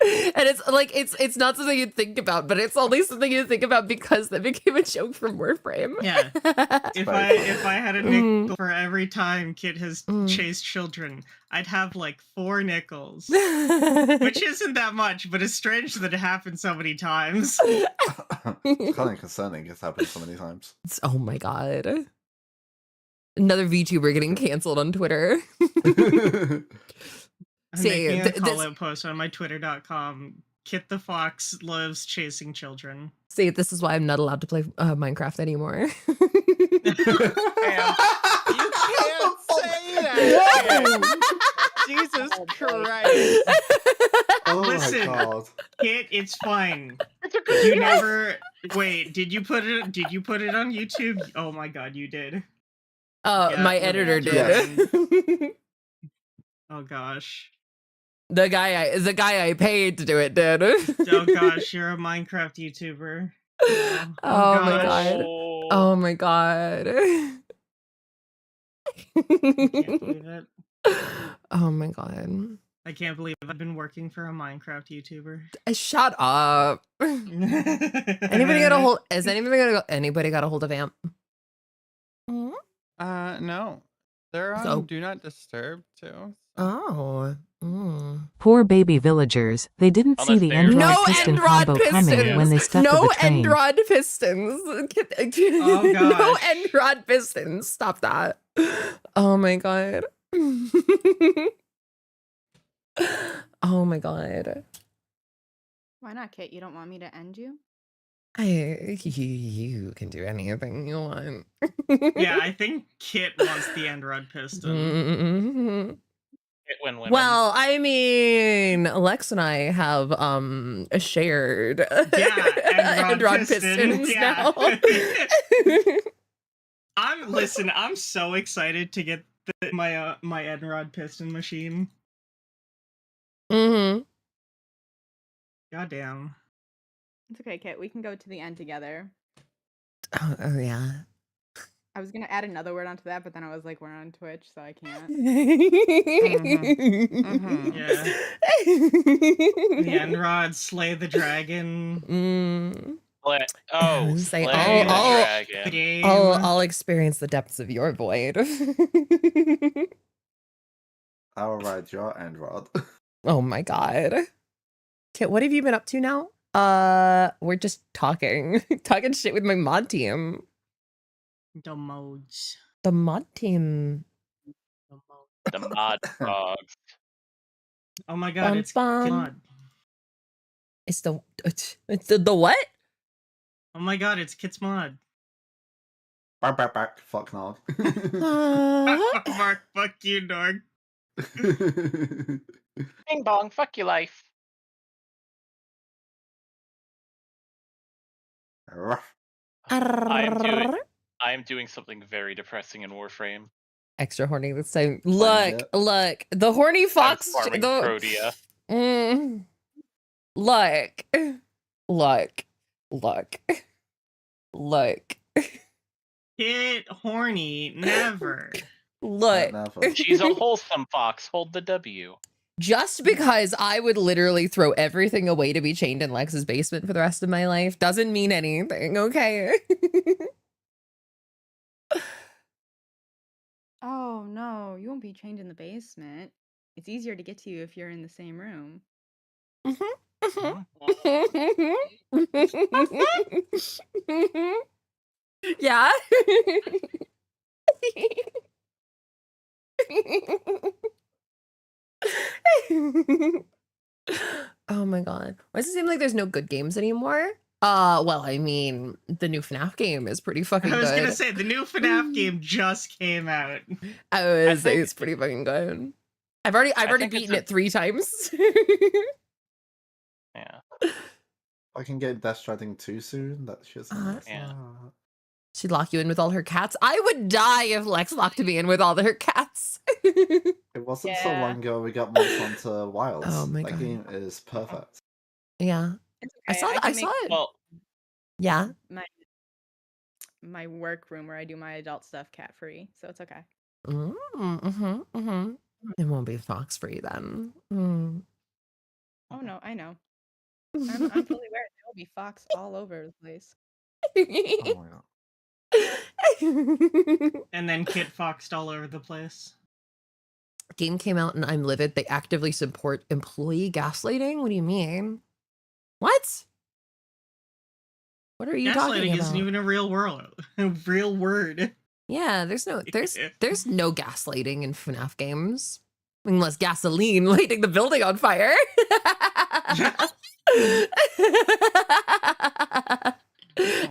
And it's like it's not something you'd think about, but it's only something you think about because that became a joke from Warframe. Yeah. If I had a nickel for every time Kit has chased children, I'd have like 4 nickels. Which isn't that much, but it's strange that it happened so many times. It's kind of concerning. It's happened so many times. Oh my god. Another VTuber getting canceled on Twitter. I'm making a call-out post on my twitter.com. Kit the Fox loves chasing children. See, this is why I'm not allowed to play Minecraft anymore. You can't say that. Jesus Christ. Oh Listen, my god. Kit, it's fine. You never wait. Did you put it on YouTube? Oh my god, you did. Yeah, My editor did. Oh gosh. The guy I paid to do it did. Oh gosh, you're a Minecraft YouTuber. Yeah. Oh my gosh. god. Oh my god. Can't believe it. Oh my god. I can't believe I've been working for a Minecraft YouTuber. Shut up. Anybody got a hold? Is anybody got a hold of Amp? No. They're on So- Do Not Disturb too. Oh. Poor baby villagers. They didn't see the end rod piston combo coming when they stepped to No the train. end rod pistons. Oh, No gosh. end rod pistons. Stop that. Oh my god. Oh my god. Why not, Kit? You don't want me to end you? You can do anything you want. Yeah, I think Kit wants the end rod piston. When women. Well, I mean, Lex and I have shared end rod pistons yeah. now. I'm so excited to get my my end rod piston machine. Mm-hmm. Goddamn. It's okay, Kit. We can go to the end together. Oh yeah. I was gonna add another word onto that, but then I was like, we're on Twitch, so I can't. Yeah. The end rod, slay the dragon. Say, slay the dragon. I'll experience the depths of your void. I'll ride your end rod. Oh my god. Kit, what have you been up to now? We're just talking shit with my mod team. The modes. The mod team. The mod dogs. Oh my god, it's mod. It's the what? Oh my god, it's Kit's mod. Back. Fuck no. Mark, fuck you, dog. Bing bong, fuck your life. I am doing something very depressing in Warframe. Extra horny this time. Look, the horny fox. Farming Protea. Look. Kit horny, never. Look. She's a wholesome fox. Hold the W. Just because I would literally throw everything away to be chained in Lex's basement for the rest of my life doesn't mean anything, okay? Oh no, you won't be chained in the basement. It's easier to get to you if you're in the same room. Yeah. Oh my god. Why does it seem like there's no good games anymore? Well, I mean, the new FNAF game is pretty fucking good. I was gonna say, the new FNAF game just came out. It's pretty fucking good. I've already beaten it 3 times. Yeah. I can get Death Stranding 2 soon. That shit's nice. Yeah. She'd lock you in with all her cats. I would die if Lex locked me in with all her cats. It wasn't so long ago we got Monster Hunter Wilds. Oh my that god. game is perfect. Yeah. I saw it. Well, yeah. My work room where I do my adult stuff cat free, so it's okay. It won't be fox free then. Oh no, I know. I'm fully aware there will be fox all over the place. Oh my god. And then Kit foxed all over the place. Game came out and I'm livid. They actively support employee gaslighting? What do you mean? What? What are you talking Gaslighting about? isn't even a real real word. Yeah, there's no gaslighting in FNAF games. Unless gasoline lighting the building on fire.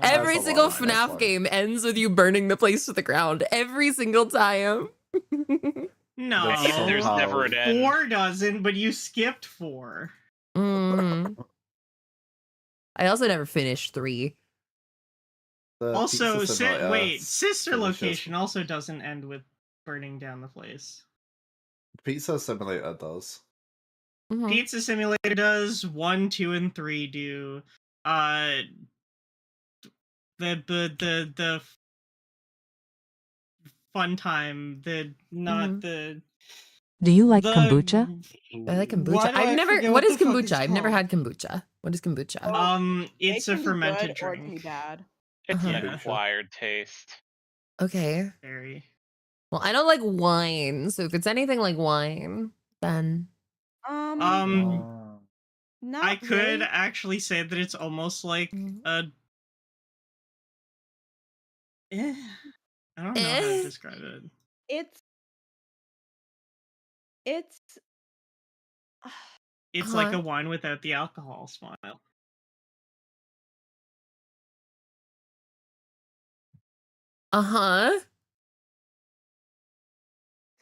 Every single FNAF game ends with you burning the place to the ground. Every single time. No, there's never an end. 4 doesn't, but you skipped 4. I also never finished 3. Also, Sister Location also doesn't end with burning down the place. Pizza Simulator does. Pizza Simulator does. 1, 2, and 3 do. The fun time. Do you like kombucha? I like kombucha. What is kombucha? I've never had kombucha. What is kombucha? It's a fermented drink. Bad. It's an acquired taste. Okay. Very. Well, I don't like wine, so if it's anything like wine, then Not I could really. actually say that it's almost like a. I don't know how to describe it. It's It's like a wine without the alcohol smile. Uh-huh.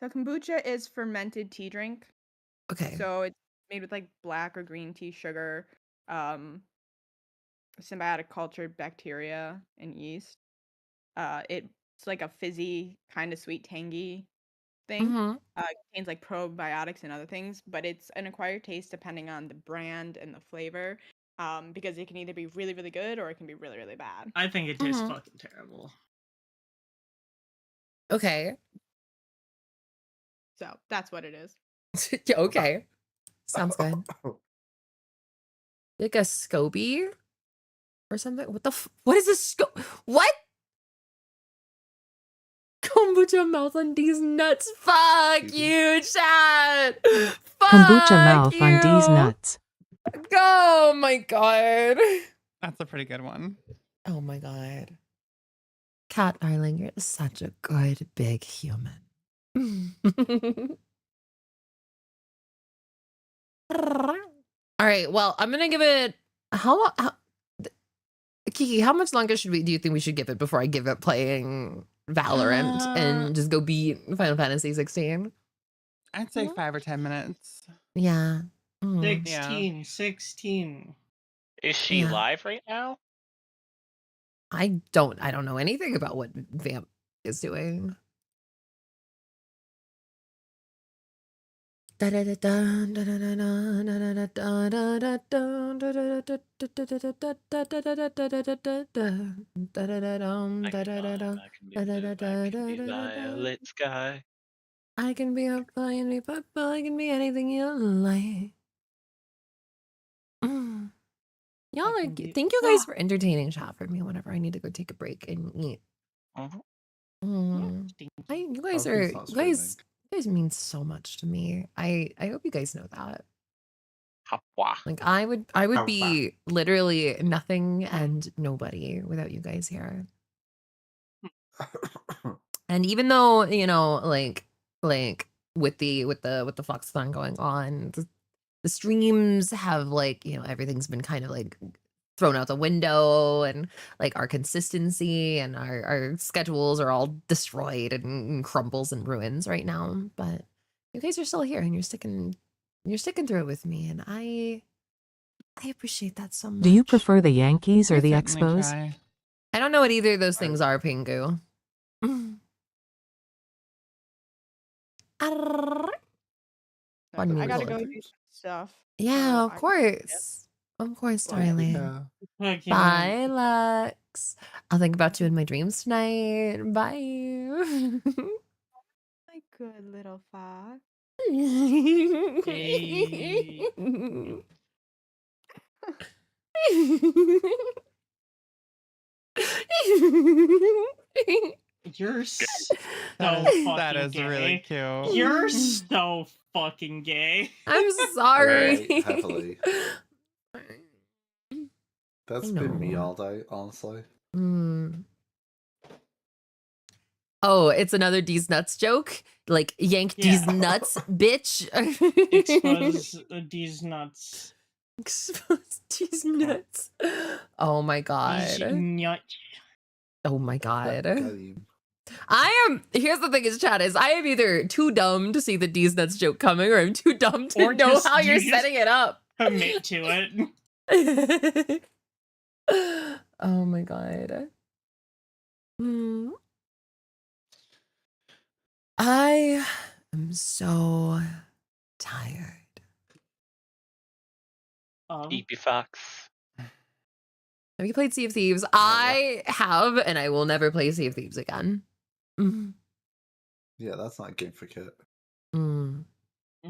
So kombucha is fermented tea drink. Okay. So it's made with like black or green tea sugar, symbiotic cultured bacteria and yeast. It's like a fizzy, kind of sweet, tangy thing. It contains like probiotics and other things, but it's an acquired taste depending on the brand and the flavor. Because it can either be really, really good or it can be really, really bad. I think it tastes fucking terrible. Okay. So that's what it is. Yeah, okay. Sounds good. Like a SCOBY or something? What the what is this what? Kombucha mouth on these nuts. Fuck you, chat. Kombucha Fuck mouth you. on these nuts. Oh my god. That's a pretty good one. Oh my god. Cat darling, you're such a good big human. All right, well, I'm gonna give it how Kiki, how much longer do you think we should give it before I give up playing Valorant and just go beat Final Fantasy 16? I'd say 5 or 10 minutes. Yeah. 16. Is she live right now? I don't know anything about what Vamp is doing. I can be violet sky. I can be a fly and be purple. I can be anything you like. Y'all are. Thank you guys for entertaining chat for me whenever I need to go take a break and eat. You guys are. You guys mean so much to me. I hope you guys know that. Like I would be literally nothing and nobody without you guys here. And even though, you know, like with the FOXOTHON going on, the streams have like, you know, everything's been kind of like thrown out the window, and like our consistency and our schedules are all destroyed and crumbles and ruins right now. But you guys are still here and you're sticking through it with me, and I appreciate that so much. Do you prefer the Yankees or the certainly Expos? try. I don't know what either of those things are, Pingu. I gotta go do some stuff. Yeah, of course. Of course, darling. Bye, Lux. I'll think about you in my dreams tonight. Bye. My good little fox. You're so fucking That is gay. really cute. You're so fucking gay. I'm sorry. Right, heavily. That's been me all day, honestly. Oh, it's another D's nuts joke? Like yank D's nuts, bitch. Expose D's nuts. Expose D's nuts. Oh my god. Nuts. Oh my god. Here's the thing is, chat, is I am either too dumb to see the D's nuts joke coming, or I'm too dumb to know how you're setting it up. Commit to it. Oh my god. I am so tired. EP Fox. Have you played Sea of Thieves? I have, and I will never play Sea of Thieves again. Yeah, that's not a game for Kit.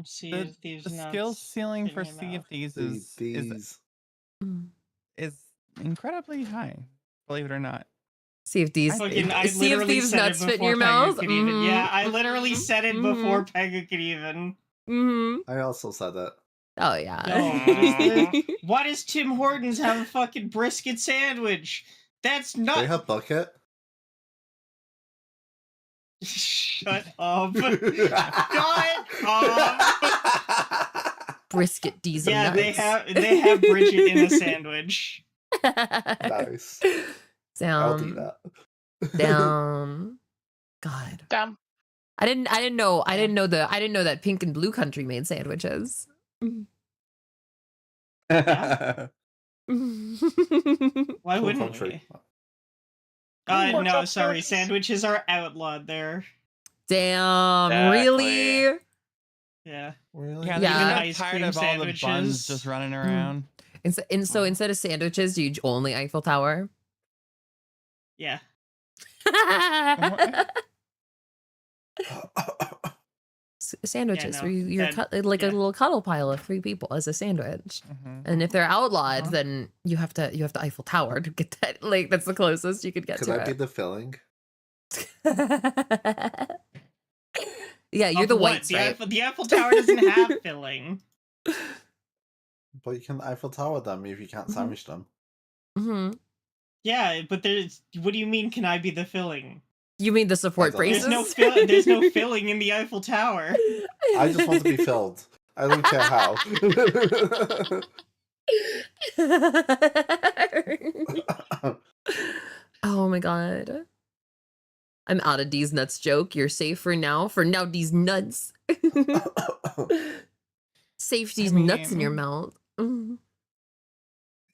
Sea of Thieves. The skill ceiling for Sea of Thieves is incredibly high, believe it or not. Sea of Thieves. Sea of Thieves nuts fit in your mouth. Yeah, I literally said it before Pega could even. I also said that. Oh yeah. Why does Tim Hortons have a fucking brisket sandwich? That's not. They have bucket. Shut up. Shut up. Brisket diesel. Yeah, nuts. they have Bridget in a sandwich. Nice. I'll do Down. that. Down. God. Down. I didn't know that Pink and Blue Country made sandwiches. Why wouldn't we? No, sorry. Sandwiches are outlawed there. Damn, really? Yeah. Really? Yeah, Yeah. they're tired of all the buns just running around. So instead of sandwiches, do you only Eiffel Tower? Yeah. Sandwiches, Yeah, no, where you're a little cuddle pile of 3 people as a sandwich, and if they're outlawed, then you have to Eiffel Tower to get that. Like that's the closest you could get Could to I be it. the filling? Yeah, you're the white stripe. The Eiffel Tower doesn't have filling. But you can Eiffel Tower them if you can't sandwich them. Mm-hmm. Yeah, but what do you mean? Can I be the filling? You mean the support braces? There's no filling in the Eiffel Tower. I just want to be filled. I don't care how. Oh my god. I'm out of these nuts joke. You're safe for now. For now, these nuts. Safe these nuts in your mouth. Mm.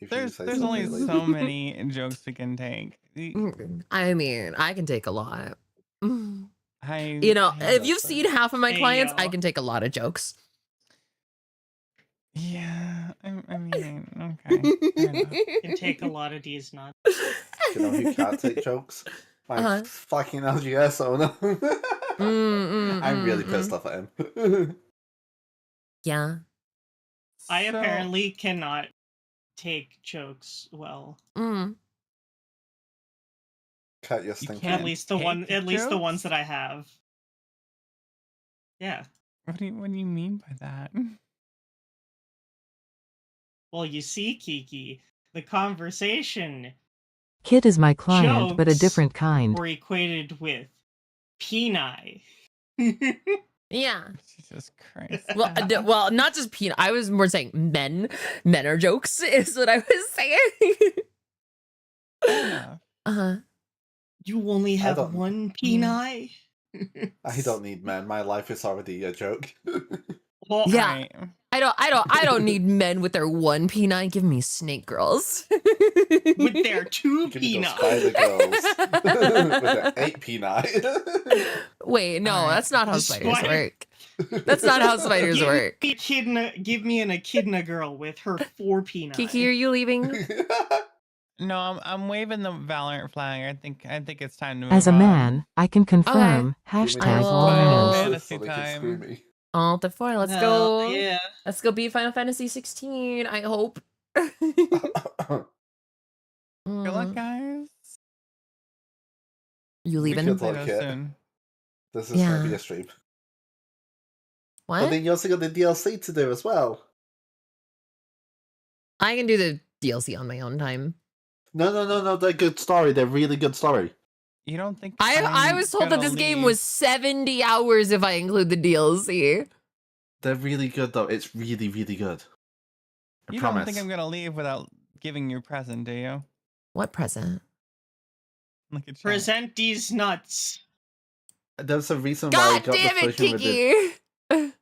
There's only so many jokes we can take. I mean, I can take a lot. If you've seen half of my clients, I can take a lot of jokes. Yeah, I mean, okay. Can take a lot of these nuts. You know who can't take jokes? My fucking LGS owner. I'm really pissed off at him. Yeah. I apparently cannot take jokes well. Cut your stinking. At least the ones that I have. Yeah. What do you mean by that? Well, you see, Kiki, the conversation Kit is my client, but a jokes different kind. were equated with peni. Yeah. Jesus Christ. Well, not just peanut. I was more saying men. Men are jokes, is what I was saying. You only have one peni? I don't need men. My life is already a joke. Well, yeah. I don't need men with their 1 peni. Give me snake girls. With their 2 peni. Spider girls. With their 8 peni. Wait, no, that's not how spiders work. That's not how spiders work. Give me an echidna girl with her 4 peni. Kiki, are you leaving? No, I'm waving the Valorant flag. I think it's time to move As a on. man, I can confirm. Hashtag all men. Fantasy time. Alt F4, let's go. Yeah. Let's go beat Final Fantasy 16, I hope. Good luck, guys. You leaving? This is going to be a stream. What? But then you also got the DLC to do as well. I can do the DLC on my own time. No. They're good story. They're really good story. You don't think I was told that this game was 70 hours if I include the DLC. They're really good though. It's really, really good. You promise. don't think I'm gonna leave without giving you a present, do you? What present? Look at you. Present these nuts. There's a reason why I God got damn the it, version with Kiki!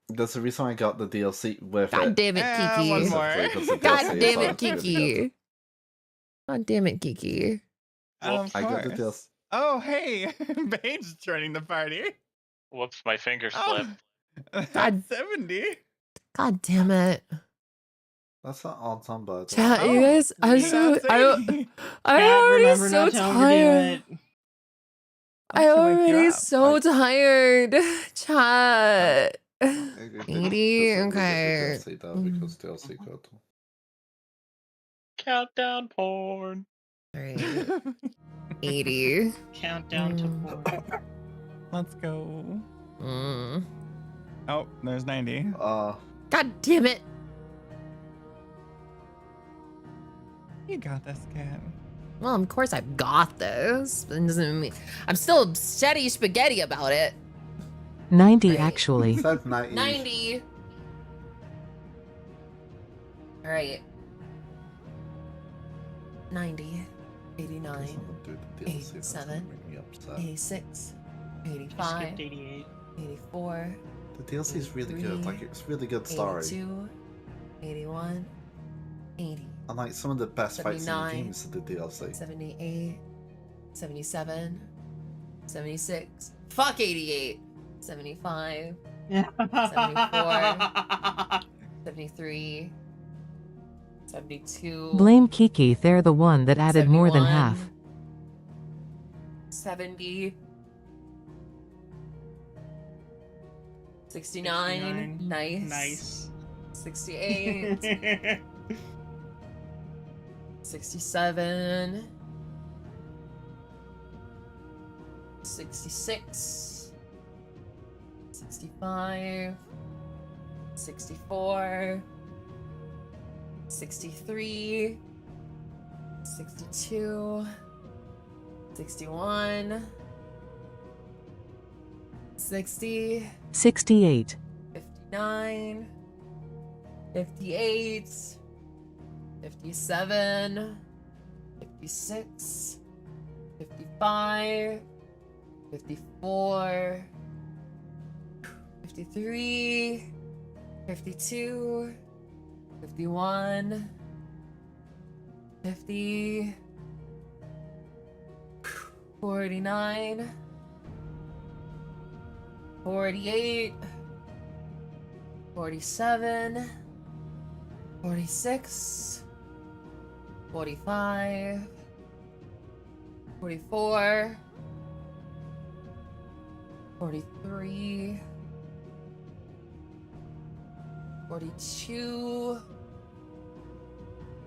There's a reason why I got the DLC with God it. damn it, Kiki! One more. God damn it, Kiki! God damn it, Kiki! Of I got the course. DLC. Oh, hey, Paige joining the party. Whoops, my finger slipped. God. 70. God damn it! That's not on Tumblr. Chat, you guys, I'm already so tired. I'm already so tired. Chat. 80, okay. DLC though, because DLC got Countdown porn. 80. Countdown to 4. Let's go. Mm. Oh, there's 90. God damn it. You got this, Cat. Well, of course I've got this. But it doesn't mean I'm still steady spaghetti about it. 90 actually. 90. All right. 90, 89, 87, 86, 85, 88. 84. The DLC is really good. Like, it's really good story. 82, 81, 80. And like some of the best fights in the 79, game is the DLC. 78, 77, 76. Fuck 88. 75, 74, 73, 72. Blame Kiki, they're the one that added more than half. 70, 69, nice. 68, 67, 66, 65, 64, 63, 62, 61, 60, 68. 59, 58, 57, 56, 55, 54, 53, 52, 51, 50, 49, 48, 47, 46, 45, 44, 43, 42,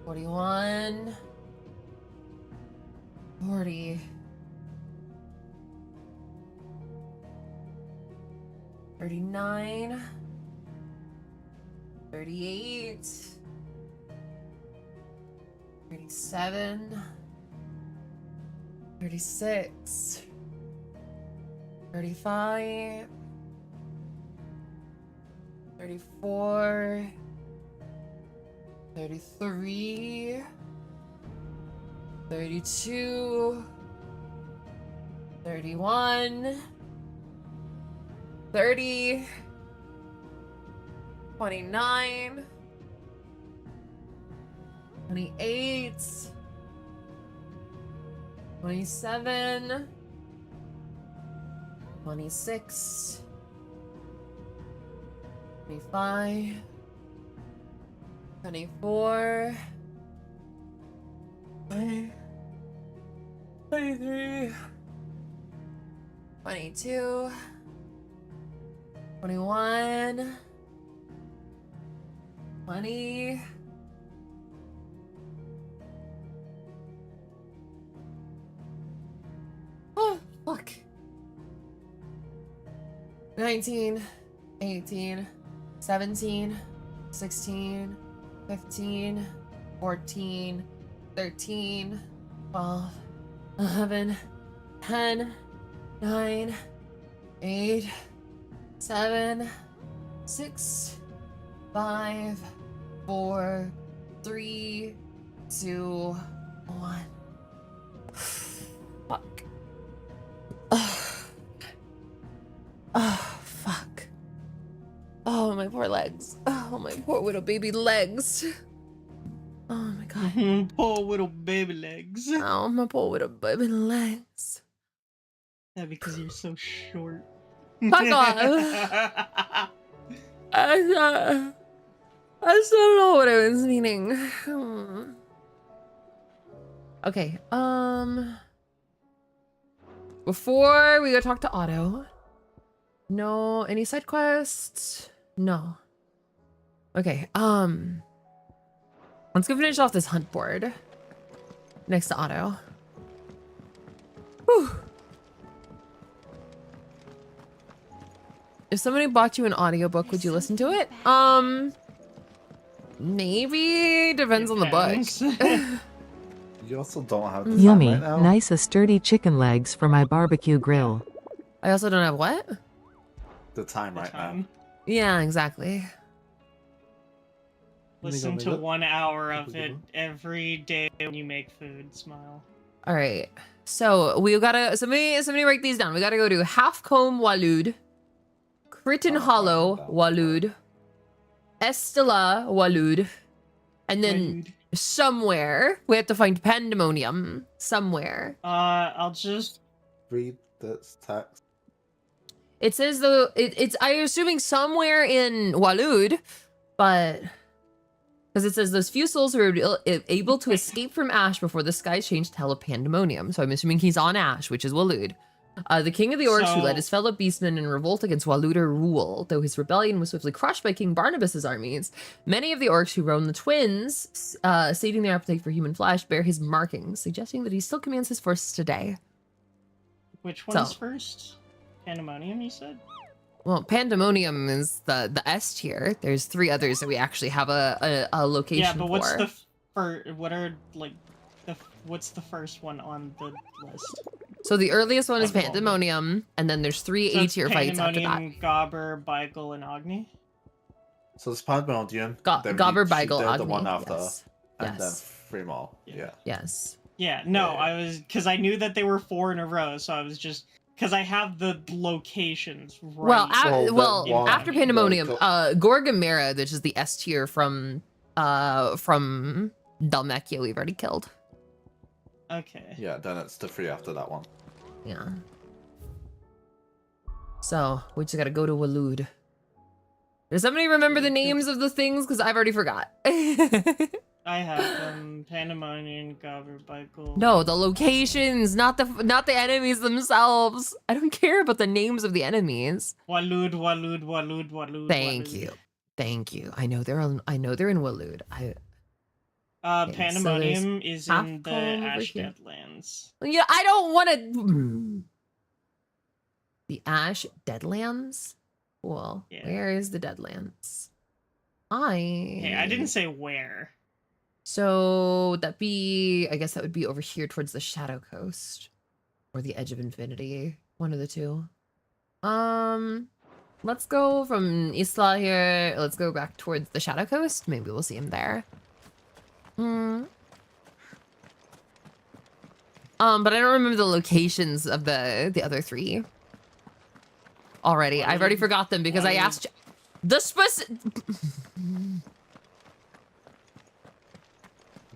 41, 40, 39, 38, 37, 36, 35, 34, 33, 32, 31, 30, 29, 28, 27, 26, 25, 24, 23, 22, 21, 20, 19, 18, 17, 16, 15, 14, 13, 12, 11, 10, 9, 8, 7, 6, 5, 4, 3, 2, 1. Fuck. Oh, fuck. Oh, my poor legs. Oh, my poor little baby legs. Oh my god. Poor little baby legs. Oh, my poor little baby legs. Yeah, because you're so short. Fuck off. I just don't know what I was meaning. Okay, before we go talk to Otto. No, any side quests? No. Okay, let's go finish off this hunt board. Next to Otto. Whew. If somebody bought you an audiobook, would you listen to it? Maybe. Depends on the book. You also don't have the time Yummy, right now. nice sturdy chicken legs for my barbecue grill. I also don't have what? The time right now. Yeah, exactly. Listen to 1 hour of it every day when you make food. Smile. All right. So we gotta somebody write these down. We gotta go to Halfcombe Walud, Crichton Hollow Walud, Estella Walud, and then somewhere we have to find Pandemonium somewhere. I'll just read this text. It says though it's I'm assuming somewhere in Walud, but because it says those few souls who were able to escape from Ash before the skies changed to hell of Pandemonium. So I'm assuming he's on Ash, which is Walud. The king of the orcs who led his fellow beastmen in revolt against Waluder rule, though his rebellion was swiftly crushed by King Barnabas's armies. Many of the orcs who roam the twins, stating their appetite for human flesh, bear his markings, suggesting that he still commands his forces today. Which one is first? Pandemonium, you said? Well, Pandemonium is the S tier. There's 3 others that we actually have a location for. Yeah, but what's the what's the first one on the list? So the earliest one is Pandemonium, and then there's 3 A tier fights after that. Gobber, Beigel, and Agni? So it's Pandemonium. Gobber, Beigel, the Agni. one after, Yes. and then 3 more. Yeah. Yes. Yeah, no, I was... Because I knew that they were 4 in a row, so I was just... Because I have the locations right. Well, after Pandemonium, Gorgamera, which is the S tier from Dalmekia, we've already killed. Okay. Yeah, then it's the 3 after that one. Yeah. So we just gotta go to Walud. Does somebody remember the names of the things? Because I've already forgot. I have Pandemonium, Gobber, Beigel. No, the locations, not the enemies themselves. I don't care about the names of the enemies. Walud, Walud, Walud, Walud. Thank you. I know they're in Walud. Pandemonium is in the Ash Deadlands. Yeah, I don't want to. The Ash Deadlands? Cool. Yeah. Where is the Deadlands? Hey, I didn't say where. So that be, I guess that would be over here towards the Shadow Coast or the Edge of Infinity, one of the two. Let's go from Isla here. Let's go back towards the Shadow Coast. Maybe we'll see him there. But I don't remember the locations of the other 3 already. I've already forgot them because I asked the specific.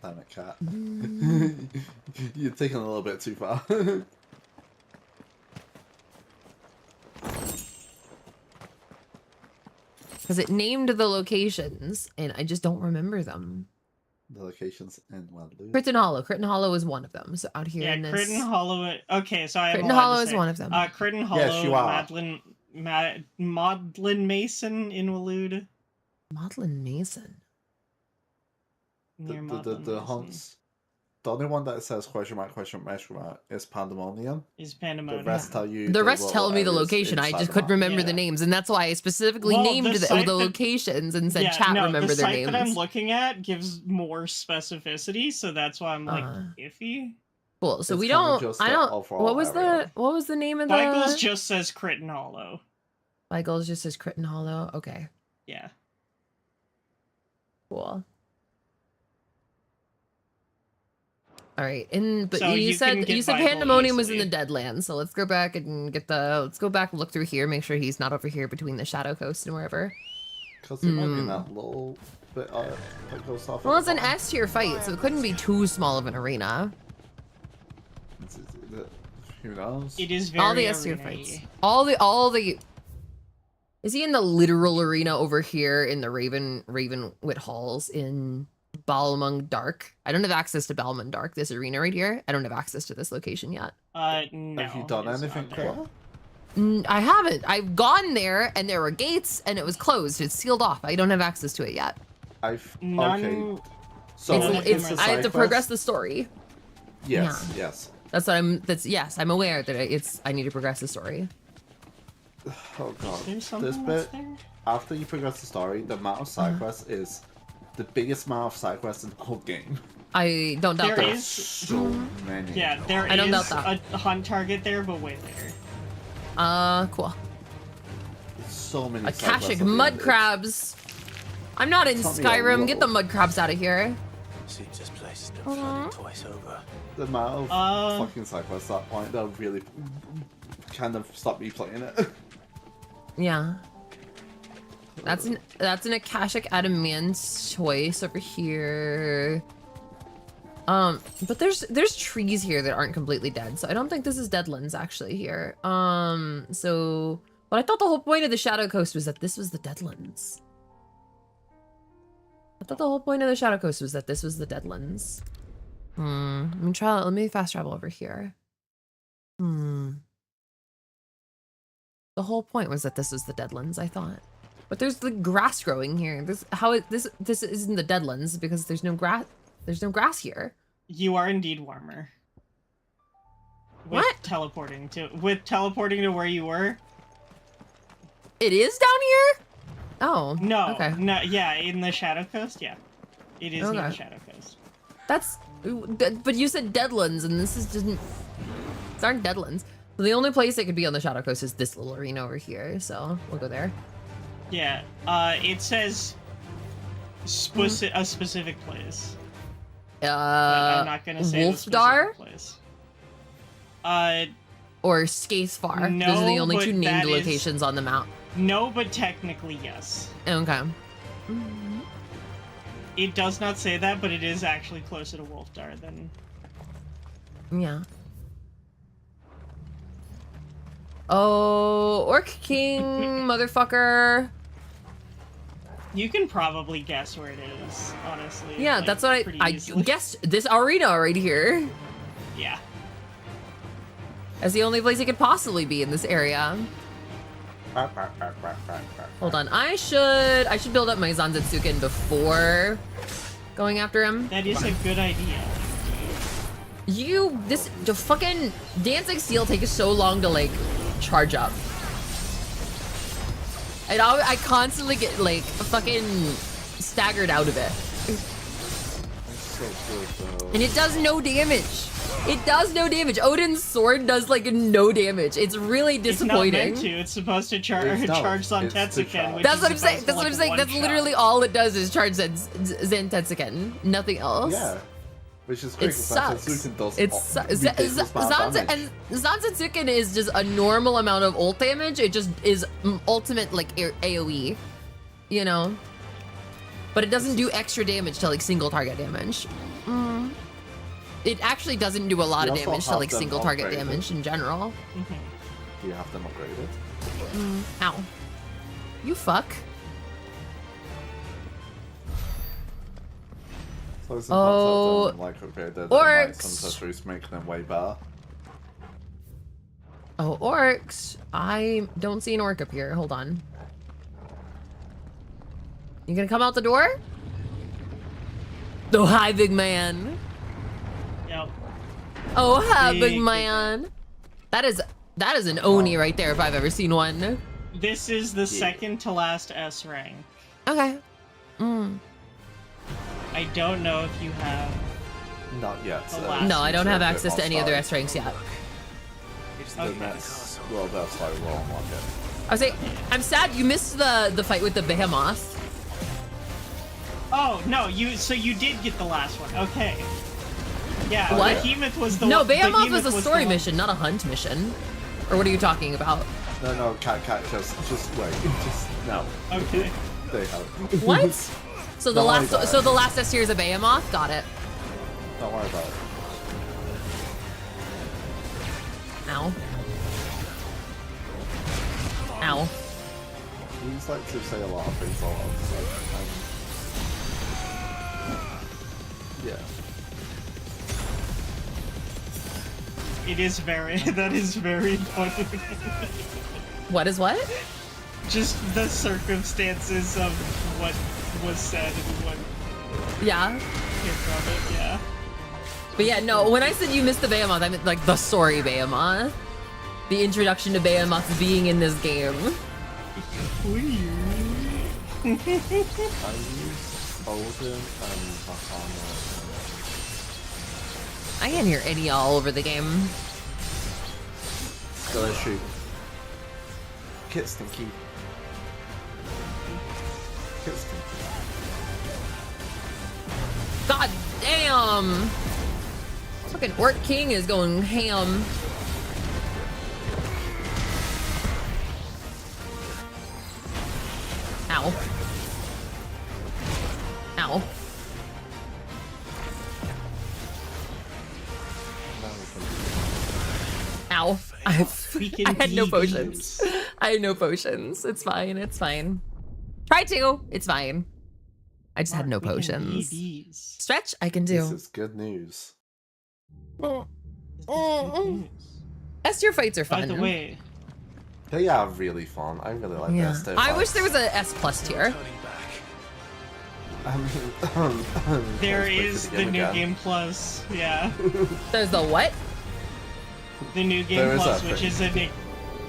Damn it, cat. You're taking a little bit too far. Because it named the locations, and I just don't remember them. The locations in Waterloo. Crichton Hollow. Crichton Hollow is one of them. So out here in this. Crichton Hollow. Okay, so I have Crichton Hollow is one of them. Crichton Hollow. Yes, you are. Maudlin Mason in Walud. Maudlin Mason. The hunts. The only one that says question mark is Pandemonium. Is Pandemonium. The rest tell you. The rest tell me the location. I just couldn't remember the names, and that's why I specifically named the locations and said chat remember their names. The site that I'm looking at gives more specificity, so that's why I'm like iffy. Cool. So we don't. I don't. What was the name of the? Beigels just says Crichton Hollow. Beigels just says Crichton Hollow. Okay. Yeah. Cool. All right, but so you said Beigel Pandemonium was in the Deadlands, so let's go back and let's go back and look through here, make sure he's not over here between the Shadow Coast and wherever. Because it might be in that little bit that goes off. Well, it's an S tier fight, so it couldn't be too small of an arena. Who knows? It is very all the S tier fights. All the. Is he in the literal arena over here in the Ravenwit Halls in Balmung Dark? I don't have access to Balmung Dark, this arena right here. I don't have access to this location yet. No. Have you done anything there? I haven't. I've gone there and there were gates and it was closed. It's sealed off. I don't have access to it yet. Okay. So I have to progress the story. Yes. Yeah. Yes. Yes, I'm aware that I need to progress the story. Oh god. This bit, after you progress the story, the amount of side quests is the biggest amount of side quests in the whole game. I don't doubt There that. is so many. Yeah, there I don't doubt is that. a hunt target there, but way later. Cool. So many. Akashic mud crabs. I'm not in Tell me Skyrim. a Get the mud crabs out of here. Seems this place has been flooded twice over. The amount of fucking cyclists at that point, they'll really kind of stop me playing it. Yeah. That's an Akashic Adamant's choice over here. But there's trees here that aren't completely dead, so I don't think this is Deadlands actually here. But I thought the whole point of the Shadow Coast was that this was the Deadlands. I thought the whole point of the Shadow Coast was that this was the Deadlands. Let me fast travel over here. The whole point was that this was the Deadlands, I thought. But there's the grass growing here. This isn't the Deadlands because there's no grass. There's no grass here. You are indeed warmer. What? Teleporting to where you were. It is down here? Oh. No. Okay. No. Yeah, in the Shadow Coast. Yeah, it is in the Okay. Shadow Coast. But you said Deadlands, and this is just. These aren't Deadlands. So the only place it could be on the Shadow Coast is this little arena over here. So we'll go there. Yeah. It says a specific place. But I'm not gonna say the Wolfdar? specific place. Or Skaithfar. No, Those are the only but two that named is- locations on the map. No, but technically yes. Okay. It does not say that, but it is actually closer to Wolfdar than. Yeah. Oh, Orc King, motherfucker. You can probably guess where it is, honestly. Yeah, like, that's what pretty I easily. guessed. This arena right here. Yeah. That's the only place it could possibly be in this area. Hold on, I should build up my Zanzetsuken before going after him. That is a good idea. The fucking Dancing Seal takes so long to like charge up. And I constantly get like fucking staggered out of it. So good, though. And it does no damage. It does no damage. Odin's sword does like no damage. It's really disappointing. It's not meant to. It's supposed to charge Zantetsuken, which That's is what I'm saying. supposed to, That's what I'm like, saying. That's one-shot. literally all it does is charge Zantetsuken. Nothing else. Yeah. Which is great. It sucks. Does It's ridiculous amount of damage. and Zantetsuken is just a normal amount of ult damage. It just is ultimate like AoE, you know. But it doesn't do extra damage to like single target damage. It actually doesn't do a lot of You also damage to have like them single target upgraded. damage in general. Do you have them upgraded? Ow. You fuck. So it's Oh, like upgraded orcs. some accessories to make them way better. Oh, orcs. I don't see an orc up here. Hold on. You gonna come out the door? Oh, hi, big man. Yep. Oh, hi, Big big man. That is an Oni right there if I've ever seen one. This is the second to last S rank. Okay. I don't know if you have. Not yet. The last No, I don't have It's a bit access to more any other starry. S ranks yet. The next, well, that's like we'll unlock it. I was saying, I'm sad you missed the fight with the behemoth. Oh no, so you did get the last one. Okay. Yeah. What? Behemoth was the No, one. behemoth was a the story one- mission, not a hunt mission. Or what are you talking about? No, cat, just wait, just no. Okay. They have. What? So the Don't worry last about it. so the last S tier is a behemoth. Got it. Don't worry about it. Ow. Ow. You just like to say a lot of things a lot, so yeah. It is very. That is very funny. What is what? Just the circumstances of what was said and what Yeah. came from it. Yeah. But yeah, no, when I said you missed the behemoth, I meant like the story behemoth. The introduction to behemoths being in this game. I use Odin and Bahama. I can't hear any all over the game. Go and shoot. Kit stinky. Kit stinky. God damn! Fucking Orc King is going ham. Ow. Ow. Ow. I had no potions. I had no potions. It's fine. It's fine. Try to. It's fine. I just had no potions. Stretch, I can do. This is good news. S tier fights are fun. By the way, They are really fun. I really like Yeah. this. I wish there was a S plus tier. I mean, there let's play is the the game new again. game plus. Yeah. There's the what? The new game There is plus, that which thing. is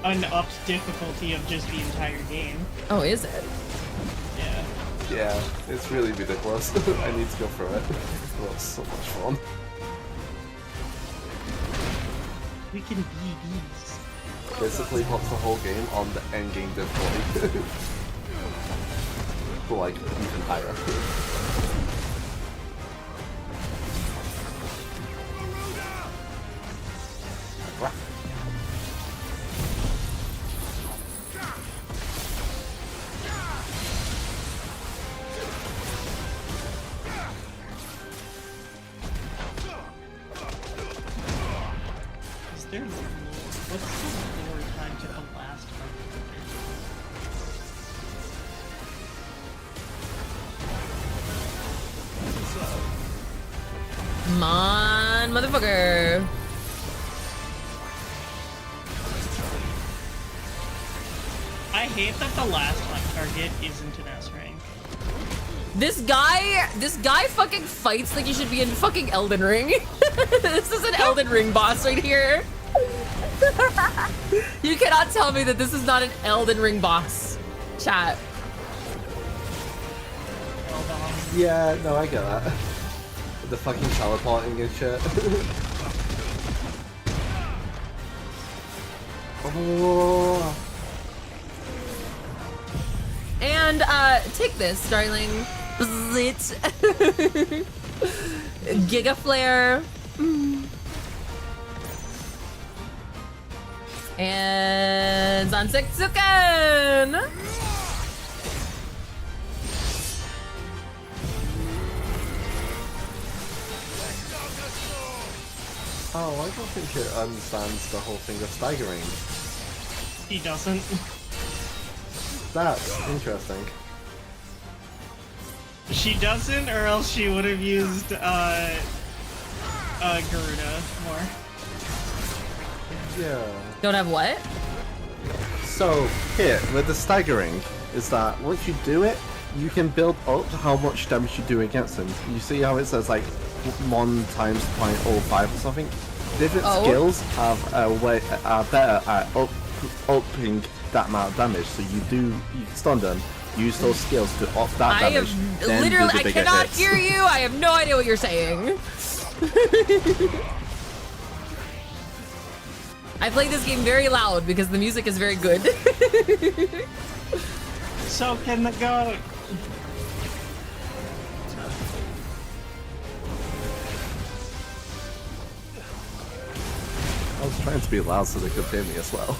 an upped difficulty of just the entire game. Oh, is it? Yeah. Yeah, it's really ridiculous. I need to go through it. It was so much fun. We can be these. Basically, what's the whole game on the end game difficulty? But like even higher. Is there more? What's the more time to the last one? Come on, motherfucker. I hate that the last hunt target isn't an S rank. This guy fucking fights like he should be in fucking Elden Ring. This is an Elden Ring boss right here. You cannot tell me that this is not an Elden Ring boss. Chat. Yeah, no, I get that. The fucking teleporting and shit. Oh. And take this, darling. Bzzzt. Giga Flare. And Zansetsuken. Oh, I don't think it understands the whole thing of staggering. He doesn't. That's interesting. She doesn't, or else she would have used Garuda more. Yeah. Don't have what? So, here, with the staggering, is that once you do it, you can build up how much damage you do against them. You see how it says like 1 times 0.05 or something? Different skills have are better at upping that amount of damage. So you stun them, use those skills to up that I damage. have then do literally, the I bigger cannot hits. hear you. I have no idea what you're saying. I play this game very loud because the music is very good. So can the goat. I was trying to be loud so they could hear me as well.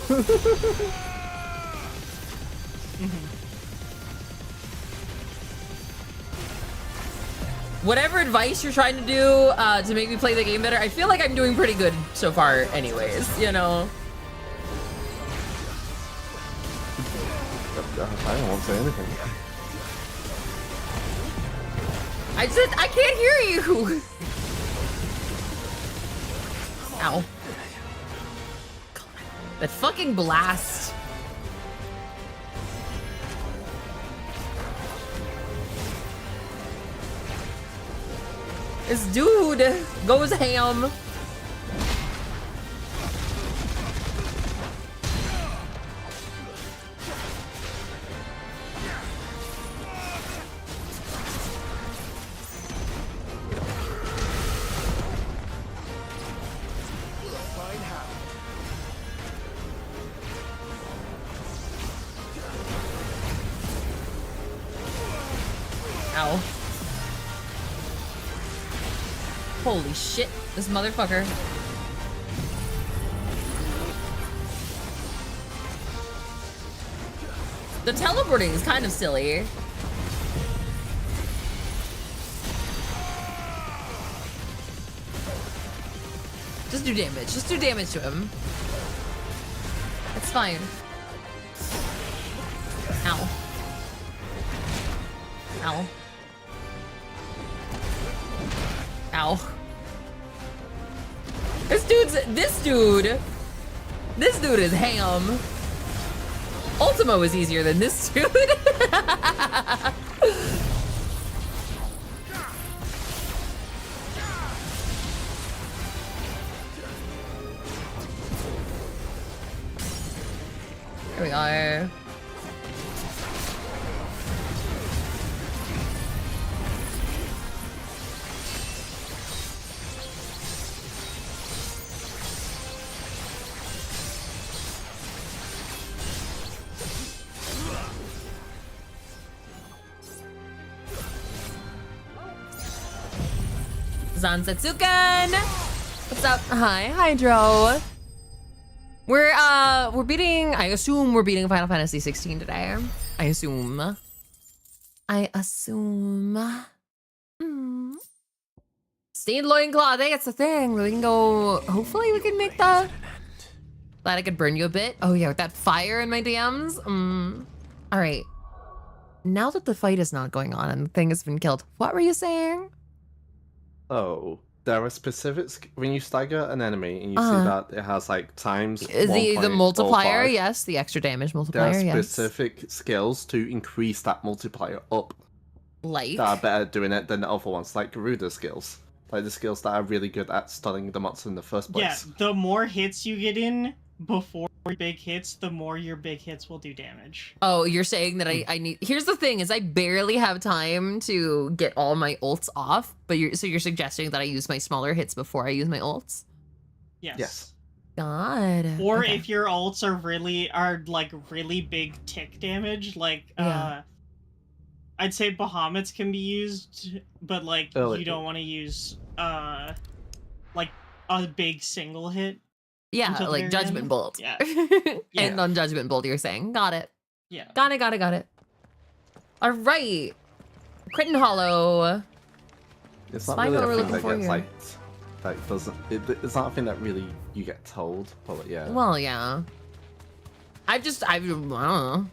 Whatever advice you're trying to do to make me play the game better, I feel like I'm doing pretty good so far anyways, you know? I don't want to say anything. I can't hear you! Ow. That fucking blast. This dude goes ham. Ow. Holy shit, this motherfucker. The teleporting is kind of silly. Just do damage. Just do damage to him. It's fine. Ow. Ow. Ow. This dude is ham. Ultimo is easier than this dude. Here we are. Zansetsuken! What's up? Hi, Hydro. We're beating, I assume we're beating Final Fantasy 16 today. I assume. Stained loincloth, I think it's the thing. We can go, hopefully we can make that. Glad I could burn you a bit. Oh yeah, with that fire in my DMs. All right. Now that the fight is not going on and the thing has been killed, what were you saying? Oh, there are specific when you stagger an enemy and you see that it has like times The multiplier, yes, the extra damage multiplier, there are yes. specific skills to increase that multiplier up. Like? That are better at doing it than the other ones, like Garuda skills. Like the skills that are really good at stunning the monster in the first place. Yeah, the more hits you get in before big hits, the more your big hits will do damage. Oh, you're saying that I need... Here's the thing, is I barely have time to get all my ults off, but you're suggesting that I use my smaller hits before I use my ults? Yes. God. Or Okay. if your ults are like really big tick damage, like I'd say Bahamut's can be used, but like you don't want to use like a big single hit. Yeah, until the like very Judgment end. Bolt. Yeah. And on Judgment Bolt, you're saying. Got it. Yeah. Got it. All right. Crit and Hollow. It's not Let's find really what we're a thing looking that for gets here. like doesn't. It's not a thing that really you get told, but yeah. Well, yeah. I don't know.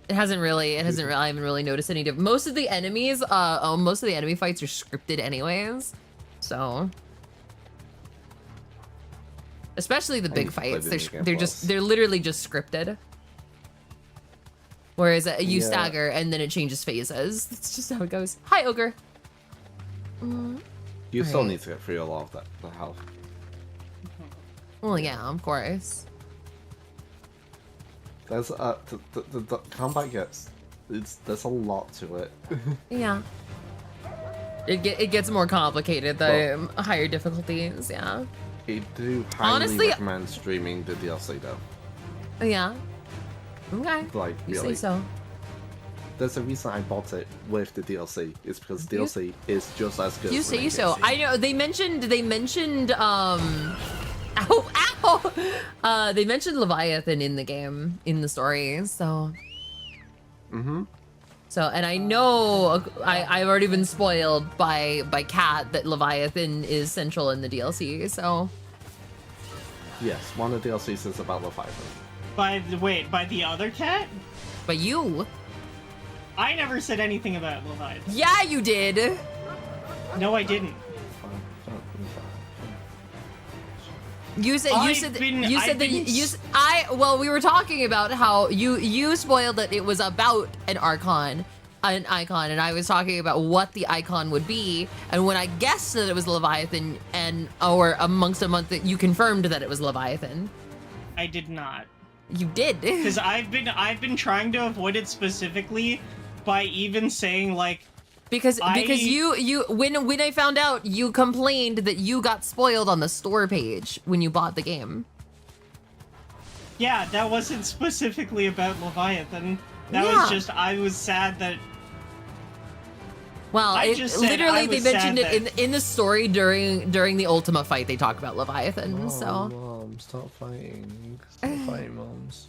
I haven't really noticed any difference. Most of the enemies, most of the enemy fights are scripted anyways. So. Especially the big fights, they're literally just scripted. Whereas you stagger and then it changes phases. That's just how it goes. Hi, Ogre. You still need to get through a lot of the health. Well, yeah, of course. There's the combat there's a lot to it. Yeah. It gets more complicated the higher difficulties. Yeah. I do highly Honestly, recommend streaming the DLC though. Yeah. Okay. Like You really. say so. There's a reason I bought it with the DLC. It's because DLC is just as good. You as the say main so. DLC. I know they mentioned they mentioned Leviathan in the game, in the story, so so, and I know I've already been spoiled by Kat that Leviathan is central in the DLC, so Yes, one of the DLCs is about Leviathan. By the other cat? By you. I never said anything about Leviathan. Yeah, you did. No, I didn't. You said we were talking about how you spoiled that it was about an icon, and I was talking about what the icon would be, and when I guessed that it was Leviathan, or amongst a month that you confirmed that it was Leviathan. I did not. You did. Because I've been trying to avoid it specifically by even saying like because you when I found out, you complained that you got spoiled on the store page when you bought the game. Yeah, that wasn't specifically about Leviathan. That was just I was sad that Well, I it, just said literally I they was mentioned sad it in the story during the Ultima fight. They talk about Leviathan. So. Mom, stop fighting. Stop fighting, moms.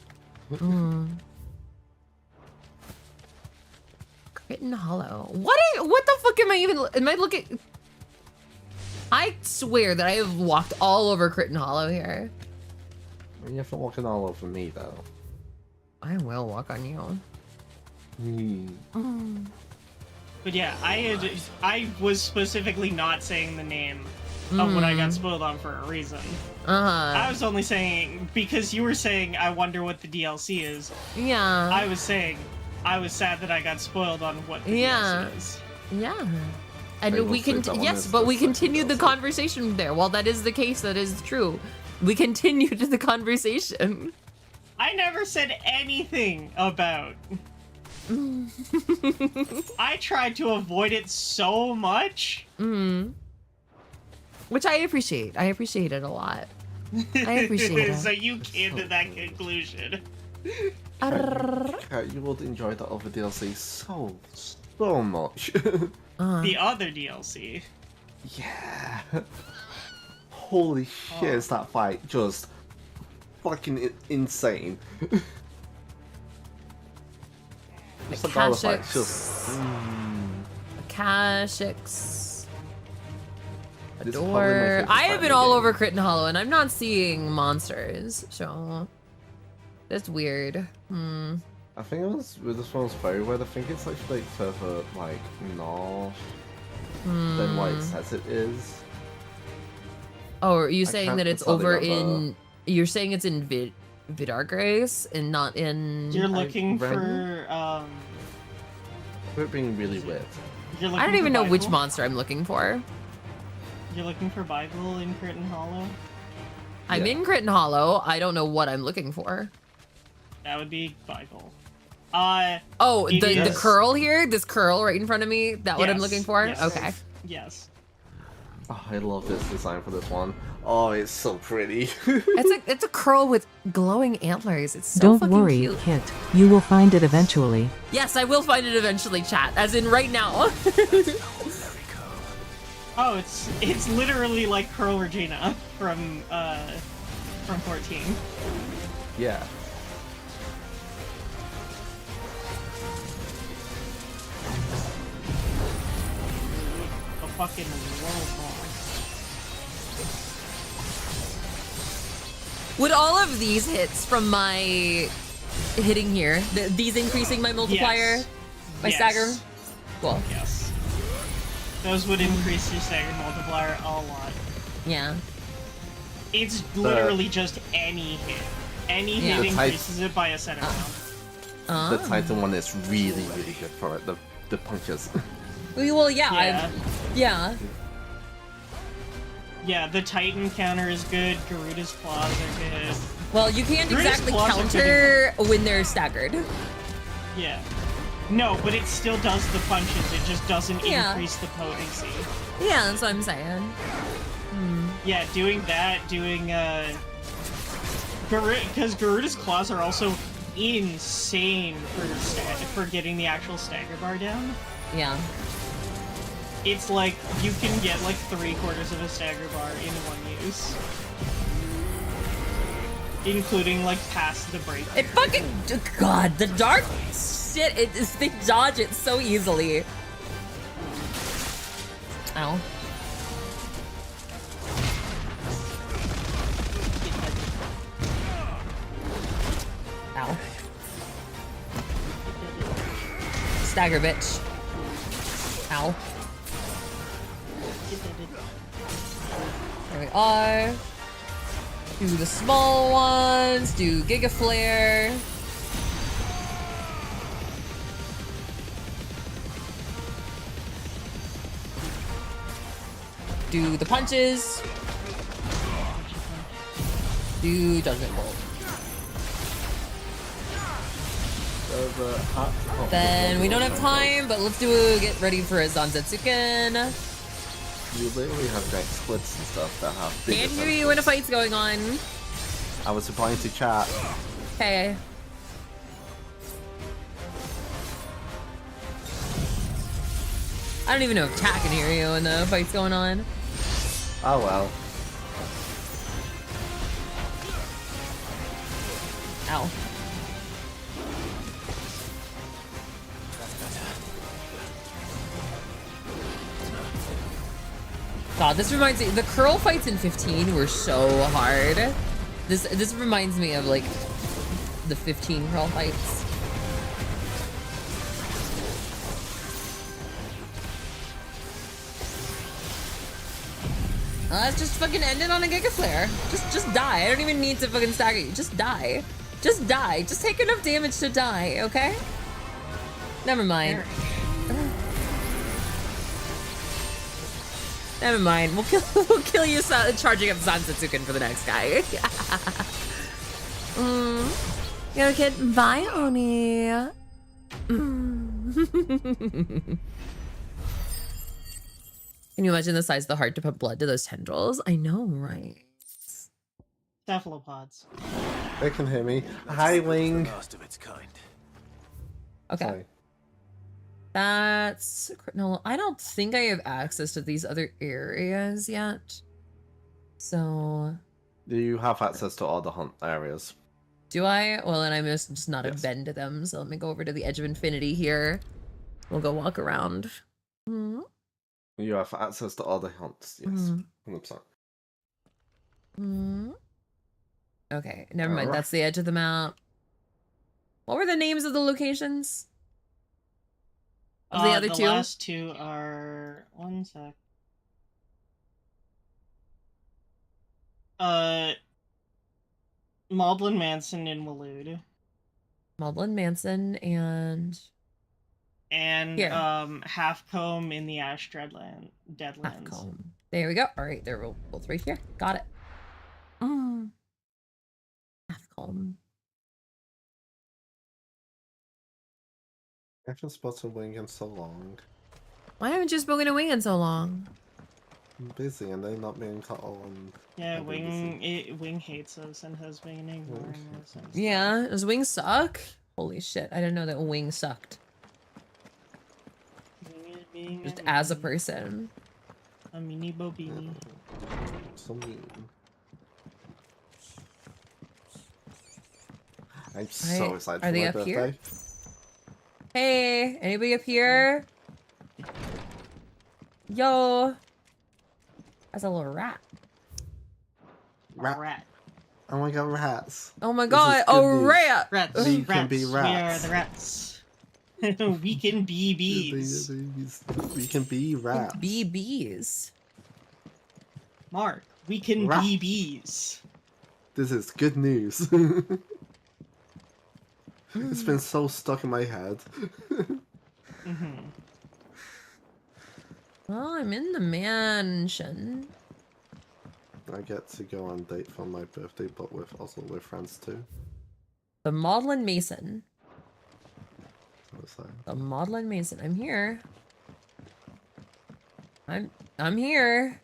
Written Hollow. What the fuck am I even? Am I looking? I swear that I have walked all over Critton Hollow here. You have to walk it all over me, though. I will walk on you. But yeah, I was specifically not saying the name of what I got spoiled on for a reason. I was only saying because you were saying I wonder what the DLC is. Yeah. I was saying I was sad that I got spoiled on what the DLC is. Yeah. And we can but we continued the conversation there. While that is the case, that is true. We continued the conversation. I never said anything about. I tried to avoid it so much. Which I appreciate. I appreciate it a lot. I appreciate it. So you came to that conclusion. You would enjoy the other DLC so much. The other DLC. Yeah. Holy shit, is that fight just fucking insane. Just the dollar fight, just... Akashics. Adore. I have been all over Critton Hollow and I'm not seeing monsters, so that's weird. I think it was with this one's very weird. I think it's actually like further like north than what it says it is. Oh, are you saying that it's over in? You're saying it's in Vidar Grace and not in. You're looking for We're being really weird. I don't even know which monster I'm looking for. You're looking for Bible in Critton Hollow? I'm in Critton Hollow. I don't know what I'm looking for. That would be Bible. Oh, the curl here? This curl right in front of me? That what I'm looking for? Yes. Okay. Yes. Oh, I love this design for this one. Oh, it's so pretty. It's a curl with glowing antlers. It's so Don't fucking worry, cute. Kit. You will find it eventually. Yes, I will find it eventually, chat. As in right now. Oh, it's literally like Curl Regina from 14. Yeah. A fucking world boss. Would all of these hits from my hitting here, these increasing my multiplier, my stagger? Cool. Yes. Those would increase your stagger multiplier a lot. Yeah. It's literally just any hit. Any hit increases it by a set amount. The Titan one is really, really good for it. The punches. Well, yeah. Yeah, the Titan counter is good. Garuda's claws are good. Well, you can't Garuda's exactly claws are counter when they're staggered. Yeah. No, but it still does the punches. It just doesn't Yeah. increase the potency. Yeah, that's what I'm saying. Yeah, doing that, because Garuda's claws are also insane for getting the actual stagger bar down. Yeah. It's like you can get like 3/4 of a stagger bar in one use, including like past the break. It fucking God, the dark shit. They dodge it so easily. Ow. Ow. Stagger, bitch. Ow. There we are. Do the small ones. Do Giga Flare. Do the punches. Do Judgment Bolt. Then we don't have time, but let's get ready for a Zanzetsuken. You literally have like splits and stuff that have big Can't hear you when a fight's going on. I was replying to chat. Hey. I don't even know if Tack can hear you when the fight's going on. Oh well. Ow. God, this reminds me, the curl fights in 15 were so hard. This reminds me of like the 15 curl fights. Let's just fucking end it on a Giga Flare. Just die. I don't even need to fucking stagger you. Just die. Just die. Just take enough damage to die, okay? Never mind. Never mind. We'll kill you charging up Sansatsuken for the next guy. Yo, kid. Bye, Oni. Can you imagine the size of the heart to put blood to those tendrils? I know, right? Cephalopods. They can hear me. Hi, Wing. Last of its kind. Okay. Sorry. That's... No, I don't think I have access to these other areas yet. So... Do you have access to all the hunt areas? Do I? Well, then I must just not have been to them. So let me go over to the Edge of Infinity here. We'll go walk around. You have access to all the hunts, yes. 100%. Okay, never mind. That's the edge of the map. What were the names of the locations? Of the other two? The last two are... One sec. Maudlin Manson in Waloed. Maudlin Manson and... And Here. Halfcombe in the Ash Deadlands. Halfcombe. There we go. All right, they're both right here. Got it. Halfcombe. I haven't spotted Wing in so long. Why haven't you spoken to Wing in so long? I'm busy and they're not being cut on. Yeah, Wing hates us and has been ignoring us. And Yeah, does Wing suck? Holy shit, I didn't know that Wing sucked. Just as a person. A mini bobini. So mean. I'm so excited for my birthday. Here? Hey, anybody up here? Yo. That's a little rat. Rat. Oh my god, rats. Oh my god, a rat! Rats. We can be rats. We are the rats. We can be bees. We can be rats. Be bees. Mark, we can be bees. This is good news. It's been so stuck in my head. Well, I'm in the mansion. I get to go on date for my birthday, but also with friends too. The Maudlin Mason. What's that? The Maudlin Mason. I'm here. I'm here.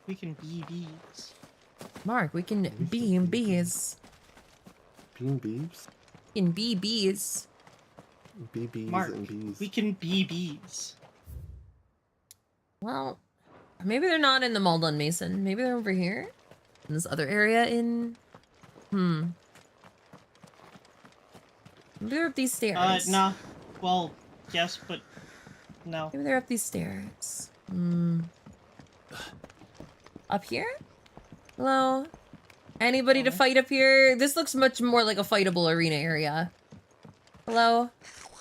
We can be bees. Mark, we can be bees. Being bees? We can be bees. Be bees Mark, and bees. we can be bees. Well, maybe they're not in the Maudlin Mason. Maybe they're over here. In this other area in... Maybe they're up these stairs. Nah. Well, yes, but no. Maybe they're up these stairs. Up here? Hello? Anybody to fight up here? This looks much more like a fightable arena area. Hello?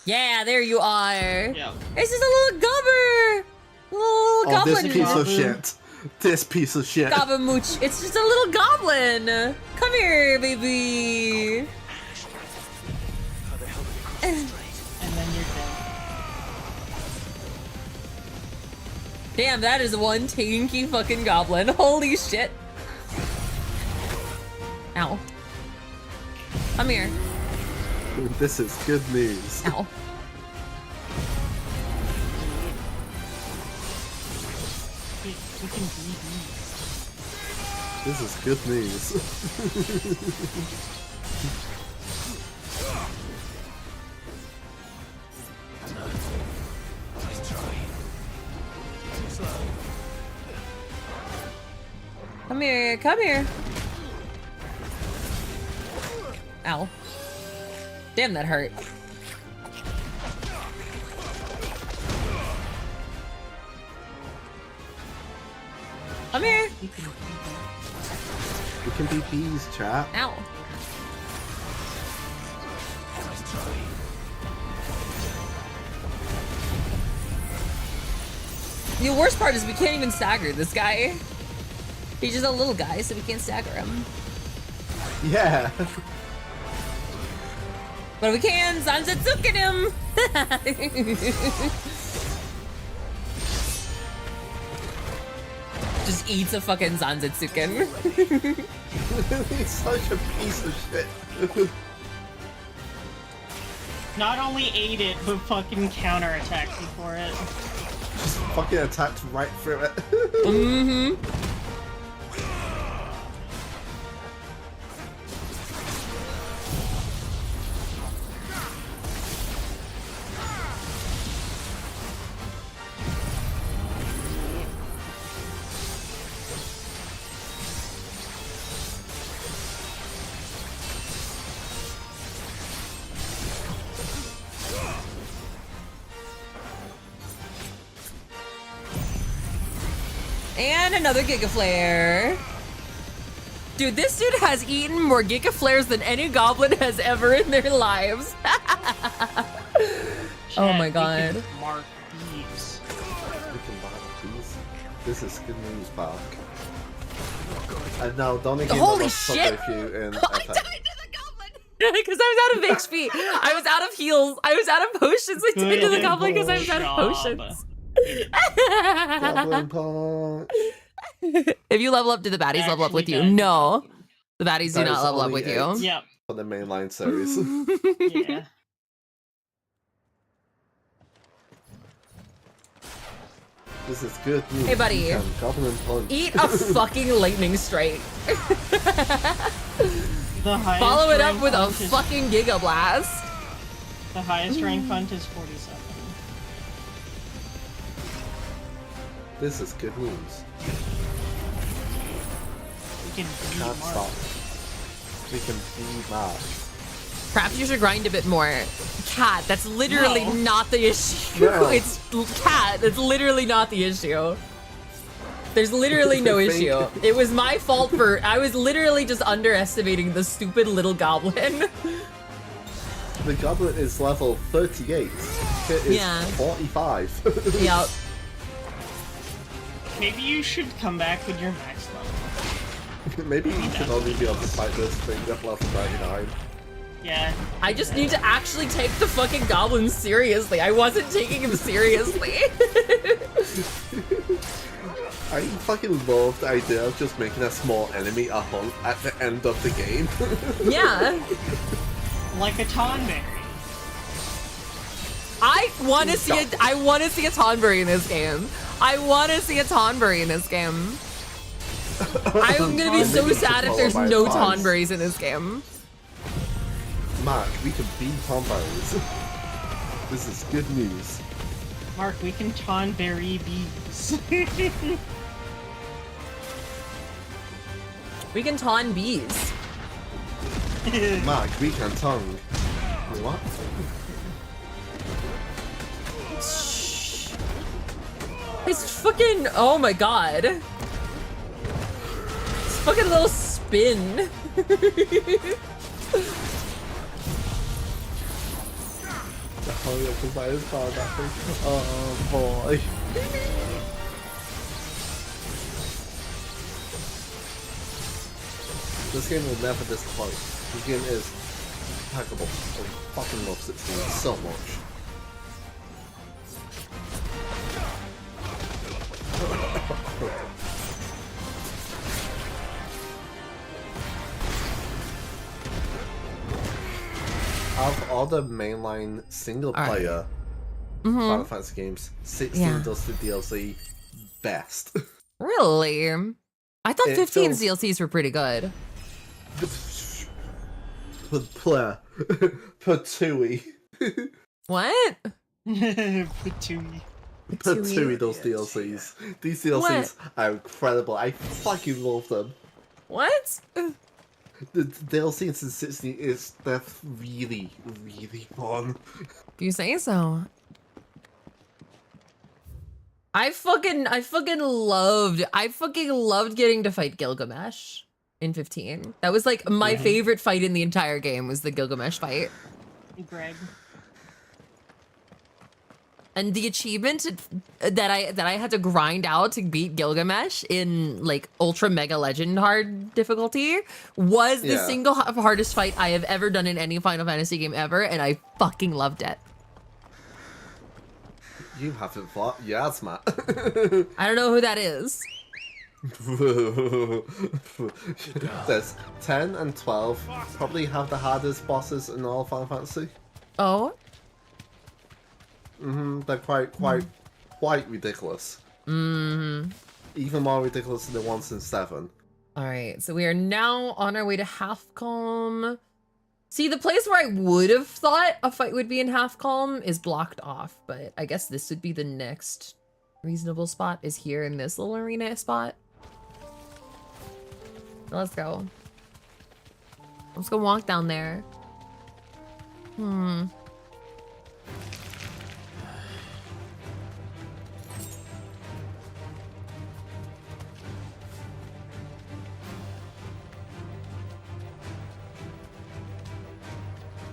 Yeah, there you are. Yeah. It's just a little gobber. Little goblin. This piece of shit. This piece of shit. Gobamooch. It's just a little goblin. Come here, baby. And then you're dead. Damn, that is one tanky fucking goblin. Holy shit. Ow. Come here. This is good news. Ow. We can be This is good news. Come here, come here. Ow. Damn, that hurt. Come here. We can be bees, chat. Ow. The worst part is we can't even stagger this guy. He's just a little guy, so we can't stagger him. Yeah. But we can Zanzetsuken him! Just eats a fucking Zanzetsuken. He's such a piece of shit. Not only ate it, but fucking counterattacked before it. Just fucking attacked right through it. Mm-hmm. And another Giga Flare. Dude, this dude has eaten more Giga Flares than any goblin has ever in their lives. Oh my god. Mark thieves. We can mark these. This is good news, Bark. And now, don't again Holy with shit! you in I attack. died to the goblin! Because I was out of HP. I was out of heals. I was out of potions. I died to the goblin because I was out of potions. Goblin punch. If you level up, do the baddies level up with you? No. The baddies do That not is level up only with you. Yep. For the mainline series. Yeah. This is good news. Hey, buddy. You can Goblin punch. Eat a fucking lightning strike. The highest Follow it up rank with a hunt is- fucking Giga Blast. The highest rank hunt is 47. This is good news. We can beat Can't Mark. stop. We can be Mark. Perhaps you should grind a bit more. Cat, that's literally No. not the issue. No. It's cat, it's literally not the issue. There's literally no issue. It was my fault for, I was literally just underestimating the stupid little goblin. The Goblin is level 38. It is Yeah. 45. Yep. Maybe you should come back with your max level. Maybe you can only be able to fight this thing at level 99. Yeah. I just need to actually take the fucking goblin seriously. I wasn't taking him seriously. I fucking love the idea of just making a small enemy a hunt at the end of the game. Yeah. Like a Tonberry. I want to see it. I want to see a Tonberry in this game. I want to see a Tonberry in this game. I'm gonna be so sad if there's no Tonberries in this game. Mark, we can beat Tonberries. This is good news. Mark, we can Tonberry bees. We can Ton bees. Mark, we can tongue. What? It's fucking. Oh my god. It's fucking little spin. Hurry up, because I just saw that thing. Oh boy. This game will never disappoint. This game is impeccable. I fucking love 16 so much. of all the mainline single player Final Fantasy games, 16 does the DLC best. Really? I thought 15's feels- DLCs were pretty good. Patooey. What? Patooey. Patooey does DLCs. These DLCs are incredible. I fucking love them. What? The DLC in 16 is really, really fun. If you say so. I fucking loved getting to fight Gilgamesh in 15. That was like my favorite fight in the entire game was the Gilgamesh fight. Greg. And the achievement that I had to grind out to beat Gilgamesh in like ultra mega legend hard difficulty was the single hardest fight I have ever done in any Final Fantasy game ever, and I fucking loved it. You haven't fought Yasma. I don't know who that is. There's 10 and 12 probably have the hardest bosses in all Final Fantasy. Oh? They're quite ridiculous. Even more ridiculous than the ones in 7. Alright, so we are now on our way to Half Calm. See, the place where I would have thought a fight would be in Half Calm is blocked off, but I guess this would be the next reasonable spot is here in this little arena spot. Let's go. Let's go walk down there.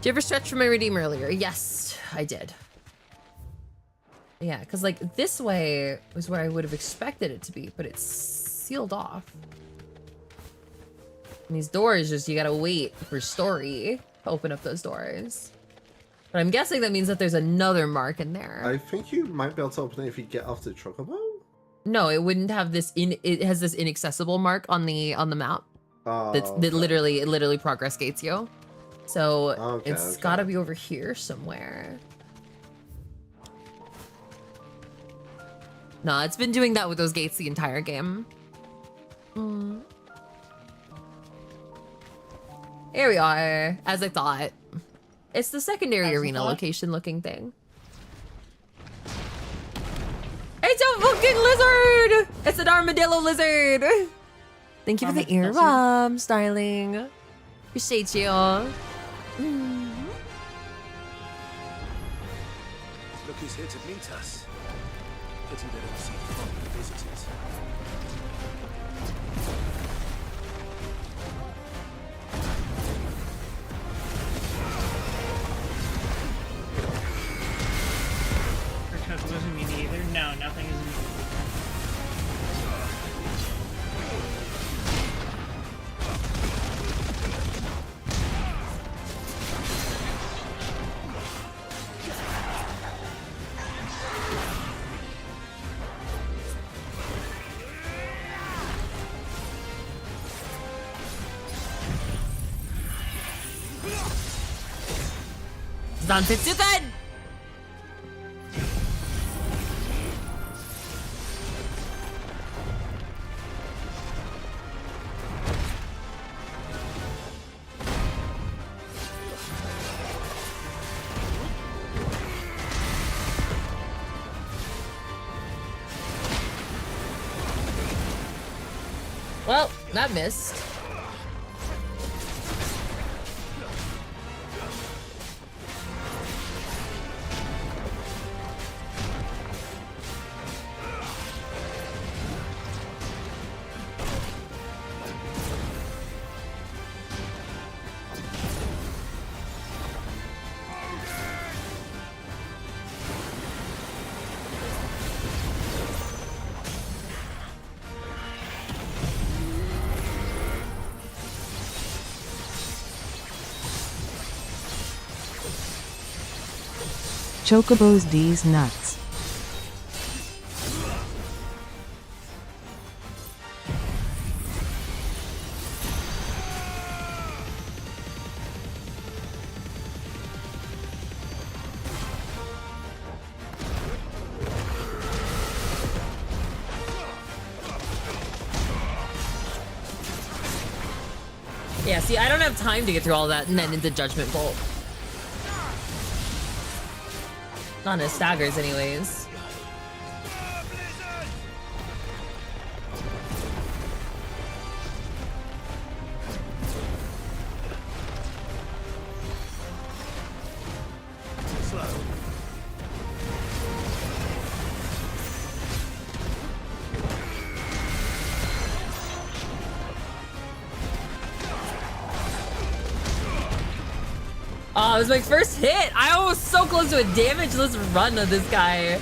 Did you ever stretch for my redeem earlier? Yes, I did. Yeah, because like this way was where I would have expected it to be, but it's sealed off. And these doors just, you gotta wait for story to open up those doors. But I'm guessing that means that there's another mark in there. I think you might be able to open it if you get off the chocobo. No, it wouldn't have this it has this inaccessible mark on the map. Oh, That literally progress gates you. So Okay, it's gotta be over here somewhere. No, it's been doing that with those gates the entire game. Here we are, as I thought. It's the secondary arena location looking thing. It's a fucking lizard! It's an armadillo lizard! Thank you for the earbombs, darling. Appreciate you. Look who's here to meet us. Pity they don't see foreign visitors. Because it wasn't mean either. No, nothing is mean. Zan Fitsukan! Well, that missed. Chocobos D's nuts. Yeah, see, I don't have time to get through all that and then into Judgment Bolt. Not as staggers, anyways. Oh, it was my first hit. I was so close to a damageless run of this guy.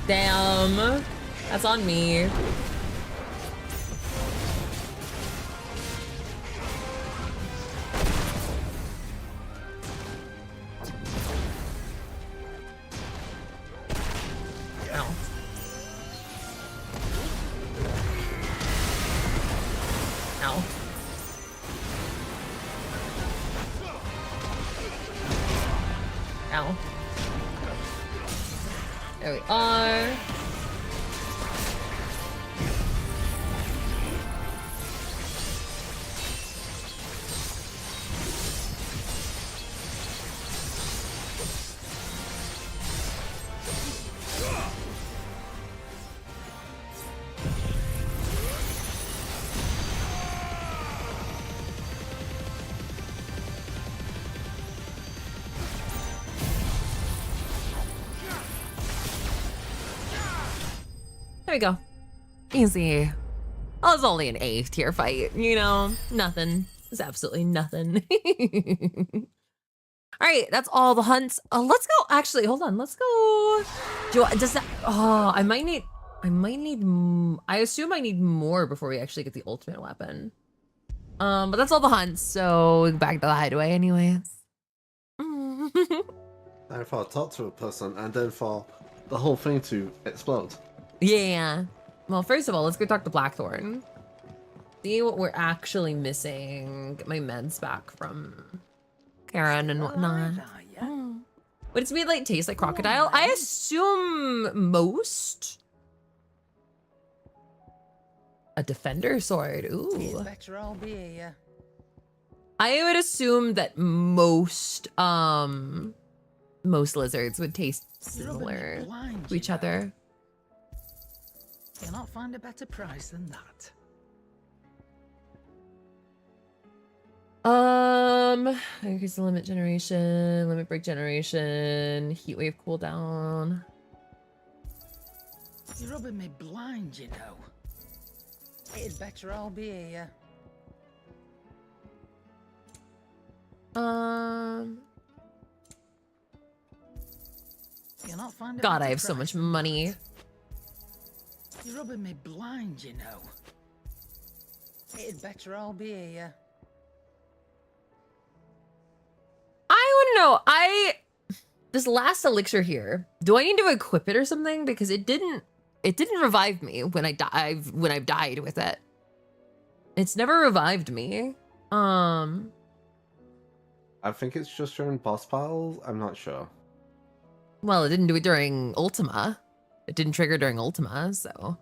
Damn. That's on me. Ow. Ow. Ow. There we are. There we go. Easy. Oh, it's only an A tier fight, you know? Nothing. It's absolutely nothing. All right, that's all the hunts. Let's go. Actually, hold on. Let's go. Does that? Oh, I assume I need more before we actually get the ultimate weapon. But that's all the hunts. So back to the hideaway, anyways. And for talk to a person, and then for the whole thing to explode. Yeah. Well, first of all, let's go talk to Blackthorn. See what we're actually missing. Get my meds back from Karen and whatnot. Would its meat like taste like crocodile? I assume most. A defender sword. Ooh. Better I'll be here. I would assume that most lizards would taste similar to each other. You'll not find a better price than that. Increase the limit generation, limit break generation, heat wave cooldown. You're rubbing me blind, you know. It'd better I'll be here. You'll not find a God, I better have so price much money. You're rubbing me blind, you know. It'd better I'll be here. I want to know, this last elixir here, do I need to equip it or something? Because it didn't revive me when I've died with it. It's never revived me. I think it's just during boss battles. I'm not sure. Well, it didn't do it during Ultima. It didn't trigger during Ultima, so.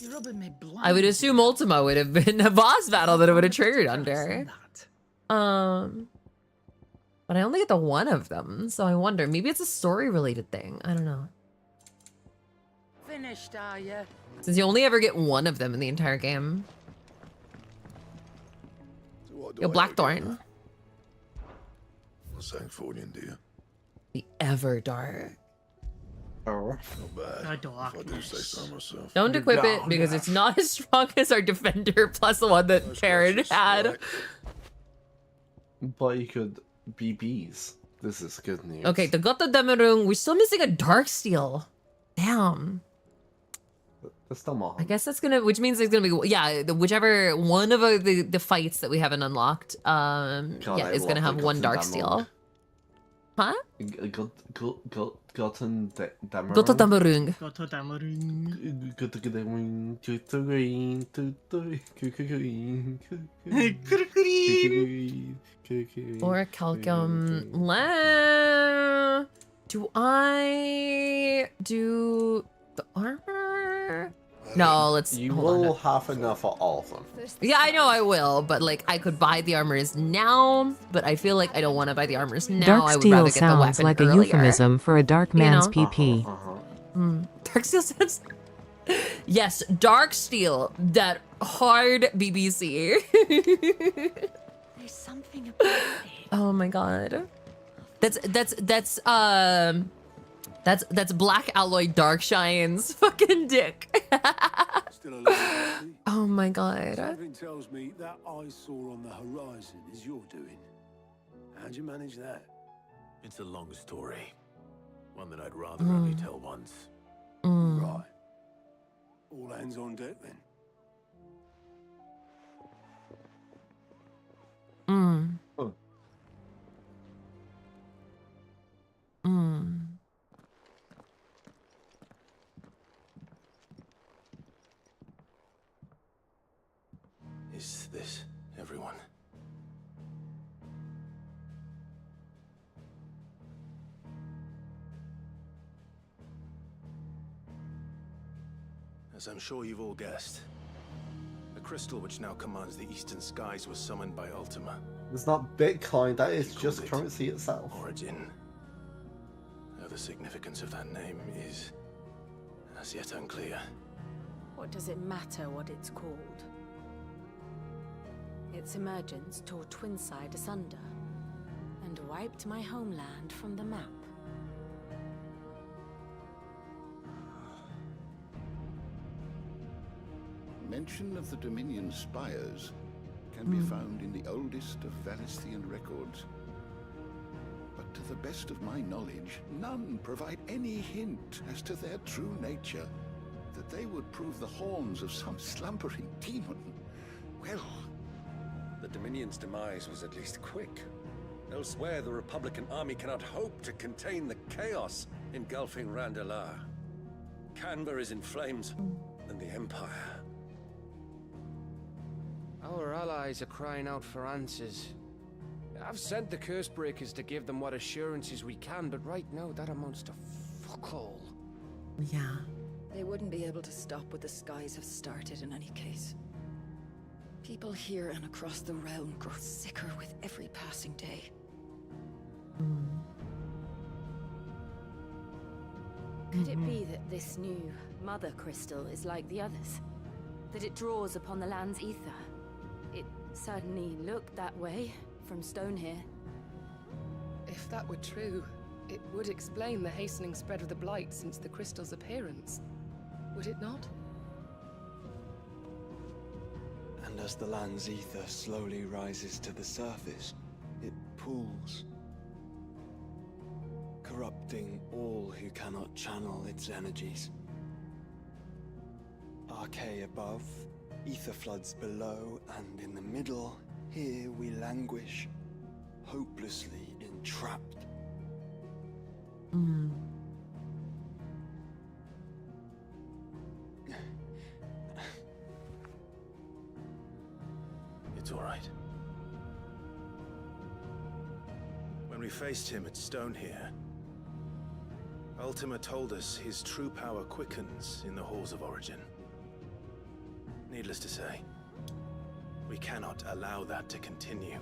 You're rubbing me blind. I would assume Ultima would have been a boss battle that it would have triggered under. But I only get the one of them, so I wonder. Maybe it's a story-related thing. I don't know. Finished, are you? Since you only ever get one of them in the entire game. Yo, Blackthorn. Sanktfordian, dear. The Everdark. Oh. Not bad. If I do say so myself. Don't equip it because it's not as strong as our Defender plus the one that Karen had. But you could BBs. This is good news. Okay, the Gota Demerung. We're still missing a Darksteel. Damn. There's still more. I guess that's gonna, which means there's gonna be, yeah, whichever one of the fights that we haven't unlocked, yeah, is gonna have one Darksteel. Huh? Gotten Damarung. Gota Damarung. Gota Damarung. Or Calcum. Do I do the armor? No, let's You hold on. will have enough for all of them. Yeah, I know I will, but like I could buy the armors now, but I feel like I don't want to buy the armors now. Dark I would steel rather get the sounds weapon like a earlier. euphemism for a dark You man's know? PP. Dark steel sounds. Yes, dark steel. That hard BBC. There's something about it. Oh my god. That's black alloy dark shine's fucking dick. Still alive, Oh my god. Something tells me that eyesore on the horizon is your doing. How'd you manage that? It's a long story. One that I'd rather only tell once. Right. All hands on deck then. Is this everyone? As I'm sure you've all guessed, the crystal which now commands the eastern skies was summoned by Ultima. It's not Bitcoin, that is just currency itself. Origin. Though the significance of that name is as yet unclear. What does it matter what it's called? Its emergence tore Twinside asunder and wiped my homeland from the map. Mention of the Dominion spires can be found in the oldest of Valisthian records. But to the best of my knowledge, none provide any hint as to their true nature. That they would prove the horns of some slumbering demon. Well, the Dominion's demise was at least quick. Elsewhere, the Republican army cannot hope to contain the chaos engulfing Randalar. Canberra is in flames, and the Empire. Our allies are crying out for answers. I've sent the Cursebreakers to give them what assurances we can, but right now that amounts to fuck all. Yeah. They wouldn't be able to stop what the skies have started in any case. People here and across the realm grow sicker with every passing day. Could it be that this new mother crystal is like the others? That it draws upon the land's ether? It certainly looked that way from stone here. If that were true, it would explain the hastening spread of the blight since the crystal's appearance. Would it not? And as the land's ether slowly rises to the surface, it pools, corrupting all who cannot channel its energies. Archay above, ether floods below, and in the middle, here we languish, hopelessly entrapped. It's all right. When we faced him at Stone here, Ultima told us his true power quickens in the halls of Origin. Needless to say, we cannot allow that to continue.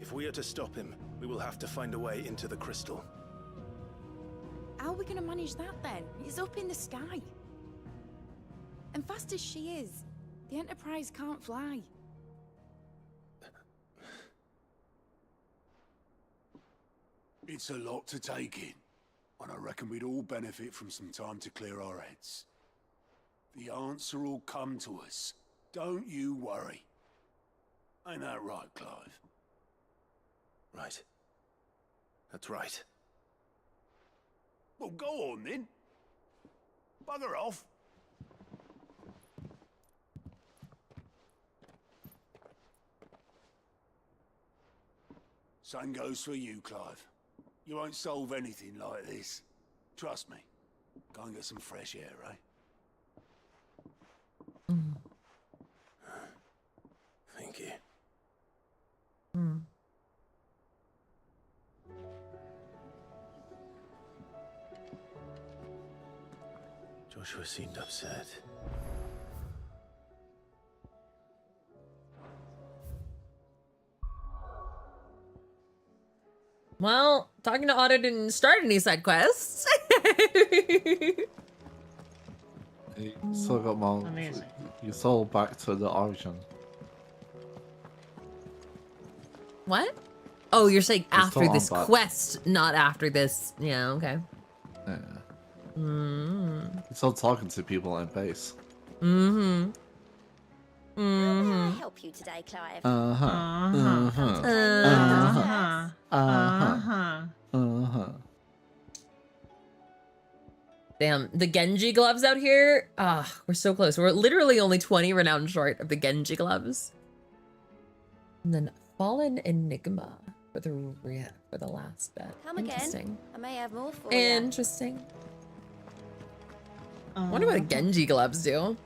If we are to stop him, we will have to find a way into the crystal. How are we going to manage that then? He's up in the sky. And fast as she is, the Enterprise can't fly. It's a lot to take in, and I reckon we'd all benefit from some time to clear our heads. The answer will come to us. Don't you worry. Ain't that right, Clive? Right. That's right. Well, go on then. Bugger off. Same goes for you, Clive. You won't solve anything like this. Trust me. Go and get some fresh air, eh? Thank you. Joshua seemed upset. Well, talking to Otto didn't start any side quests. You still got more. Amazing. You still back to the origin. What? Oh, you're saying You're after still this on, but- quest, not after this. Yeah, okay. Yeah. Mm. You're still talking to people in base. Mm-hmm. How may I help you today, Clive? Uh-huh. Uh-huh. Uh-huh. Uh-huh. Uh-huh. Damn, the Genji gloves out here. Ah, we're so close. We're literally only 20 renown short of the Genji gloves. And then Fallen Enigma for the last bet. Come Interesting. again. I may have more for you. Interesting. I wonder what the Genji gloves do.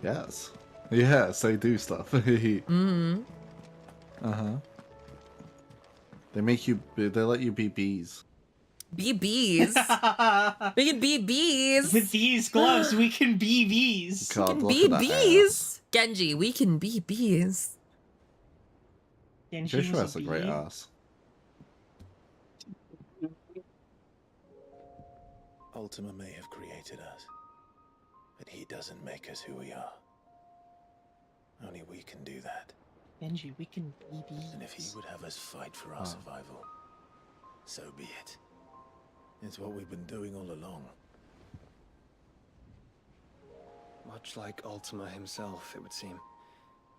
Yes. Yes, they do stuff. Mm-hmm. Uh-huh. They make you, they let you be bees. Be bees. We can be bees. With these gloves, we can be bees. God, look Be at that bees. Genji, we can be bees. Joshua has a great ass. Ultima may have created us, but he doesn't make us who we are. Only we can do that. Benji, we can be bees. And if he would have us fight for our survival, so be it. It's what we've been doing all along. Much like Ultima himself, it would seem.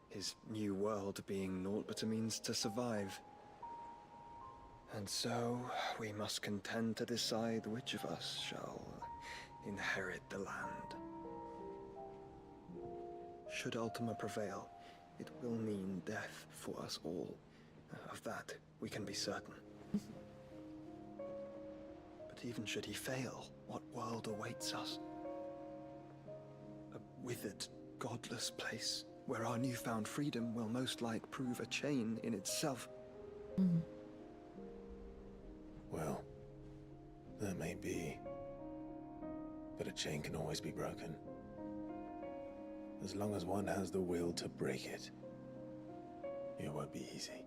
His new world being naught but a means to survive. And so, we must contend to decide which of us shall inherit the land. Should Ultima prevail, it will mean death for us all. Of that, we can be certain. But even should he fail, what world awaits us? A withered, godless place where our newfound freedom will most like prove a chain in itself. Well, that may be. But a chain can always be broken. As long as one has the will to break it. It won't be easy.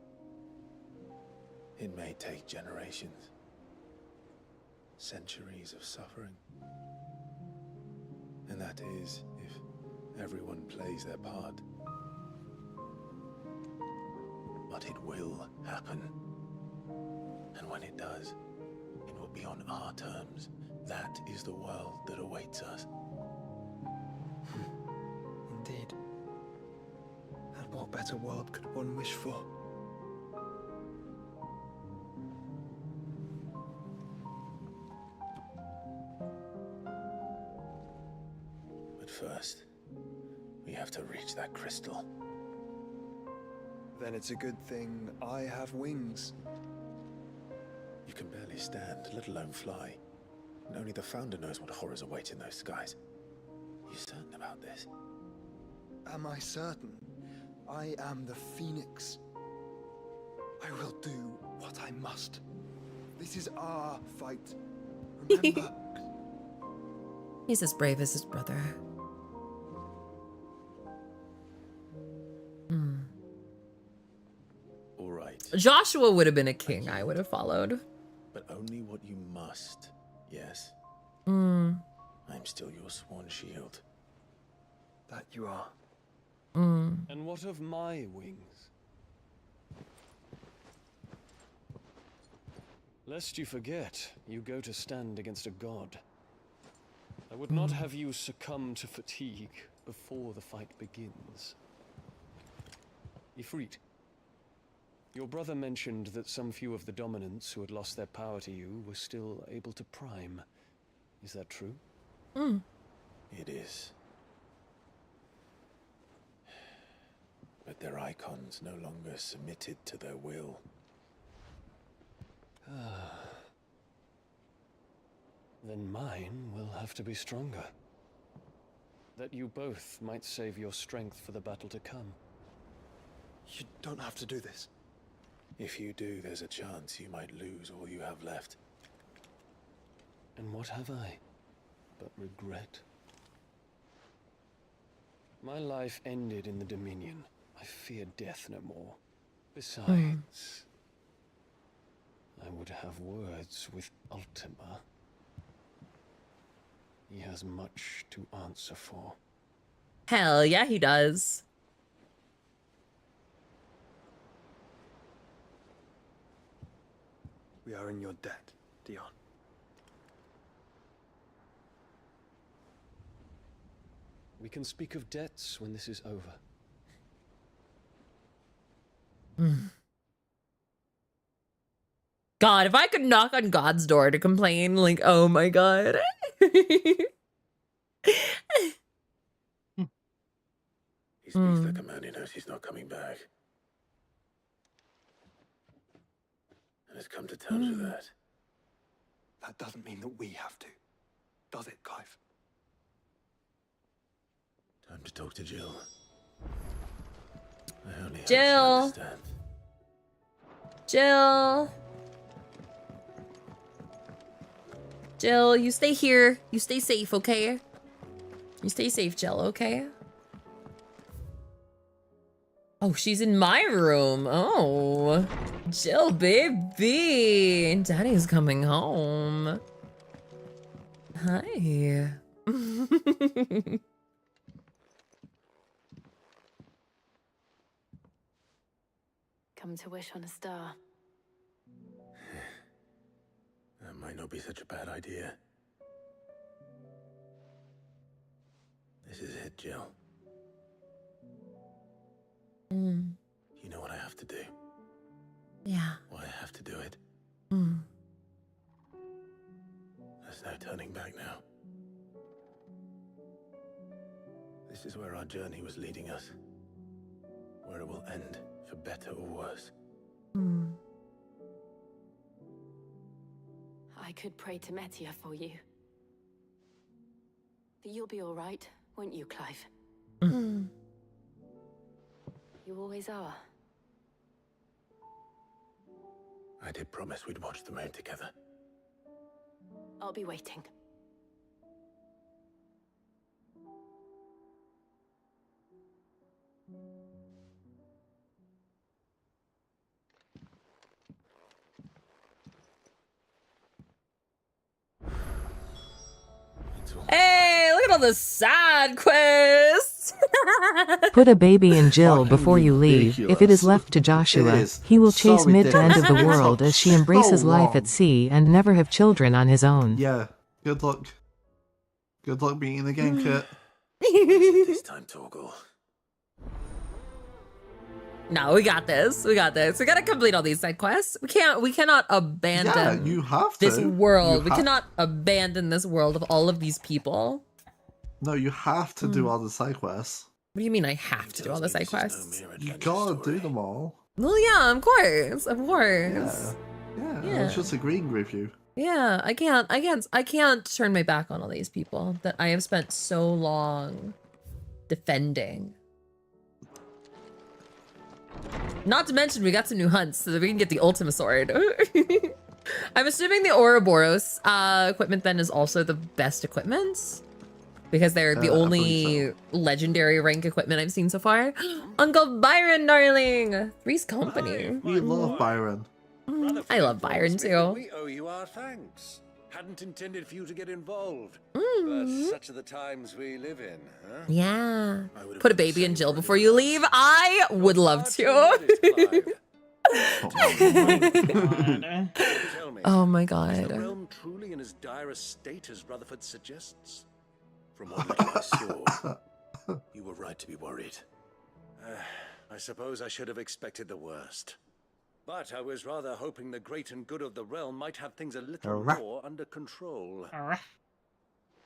It may take generations. Centuries of suffering. And that is if everyone plays their part. But it will happen. And when it does, it will be on our terms. That is the world that awaits us. Indeed. And what better world could one wish for? But first, we have to reach that crystal. Then it's a good thing I have wings. You can barely stand, let alone fly. And only the Founder knows what horrors await in those skies. You certain about this? Am I certain? I am the Phoenix. I will do what I must. This is our fight. Remember? He's as brave as his brother. All right. Joshua would have been a king I would have followed. But only what you must, yes? Mm. I'm still your sworn shield. That you are. Mm. And what of my wings? Lest you forget, you go to stand against a god. I would not have you succumb to fatigue before the fight begins. Ifrit, your brother mentioned that some few of the dominants who had lost their power to you were still able to prime. Is that true? It is. But their icons no longer submitted to their will. Then mine will have to be stronger. That you both might save your strength for the battle to come. You don't have to do this. If you do, there's a chance you might lose all you have left. And what have I? but regret. My life ended in the Dominion. I fear death no more. Besides, I would have words with Ultima. He has much to answer for. Hell yeah, he does. We are in your debt, Dion. We can speak of debts when this is over. God, if I could knock on God's door to complain, like, oh my God. He speaks like a man who knows he's not coming back. And has come to terms with that. That doesn't mean that we have to, does it, Clive? Time to talk to Jill. I only hope she Jill. understands. Jill. Jill, you stay here. You stay safe, okay? You stay safe, Jill, okay? Oh, she's in my room. Oh, Jill, baby. Daddy's coming home. Hi. Come to wish on a star. That might not be such a bad idea. This is it, Jill. You know what I have to do. Yeah. Why I have to do it. There's no turning back now. This is where our journey was leading us. Where it will end, for better or worse. I could pray to Metia for you. But you'll be all right, won't you, Clive? You always are. I did promise we'd watch the moon together. I'll be waiting. Hey, look at all the side quests. Put a baby in Jill before you leave. If it is left to Joshua, he will chase mid to end of the world as she embraces life at sea and never have children on his own. Yeah, good luck. Good luck beating the game, Kurt. This time, Torgal. No, we got this. We got this. We gotta complete all these side quests. We cannot abandon you have this to. world. We cannot abandon this world of all of these people. No, you have to do all the side quests. What do you mean I have to do all the side quests? You gotta do them all. Well, yeah, of course. Of course. Yeah, Yeah. I was just agreeing with you. Yeah, I can't turn my back on all these people that I have spent so long defending. Not to mention, we got some new hunts so that we can get the Ultima Sword. I'm assuming the Ouroboros equipment then is also the best equipment. Because they're the only legendary rank equipment I've seen so far. Uncle Byron, darling! Three's Company. We love Byron. I love Byron too. We owe you our thanks. Hadn't intended for you to get involved. But such are the times we live in, huh? Yeah. Put a baby in Jill before you leave. I would love to. Oh my Is the god. realm truly in as dire a state as Rutherford suggests? From what little I saw, you were right to be worried. I suppose I should have expected the worst. But I was rather hoping the great and good of the realm might have things a little more under control.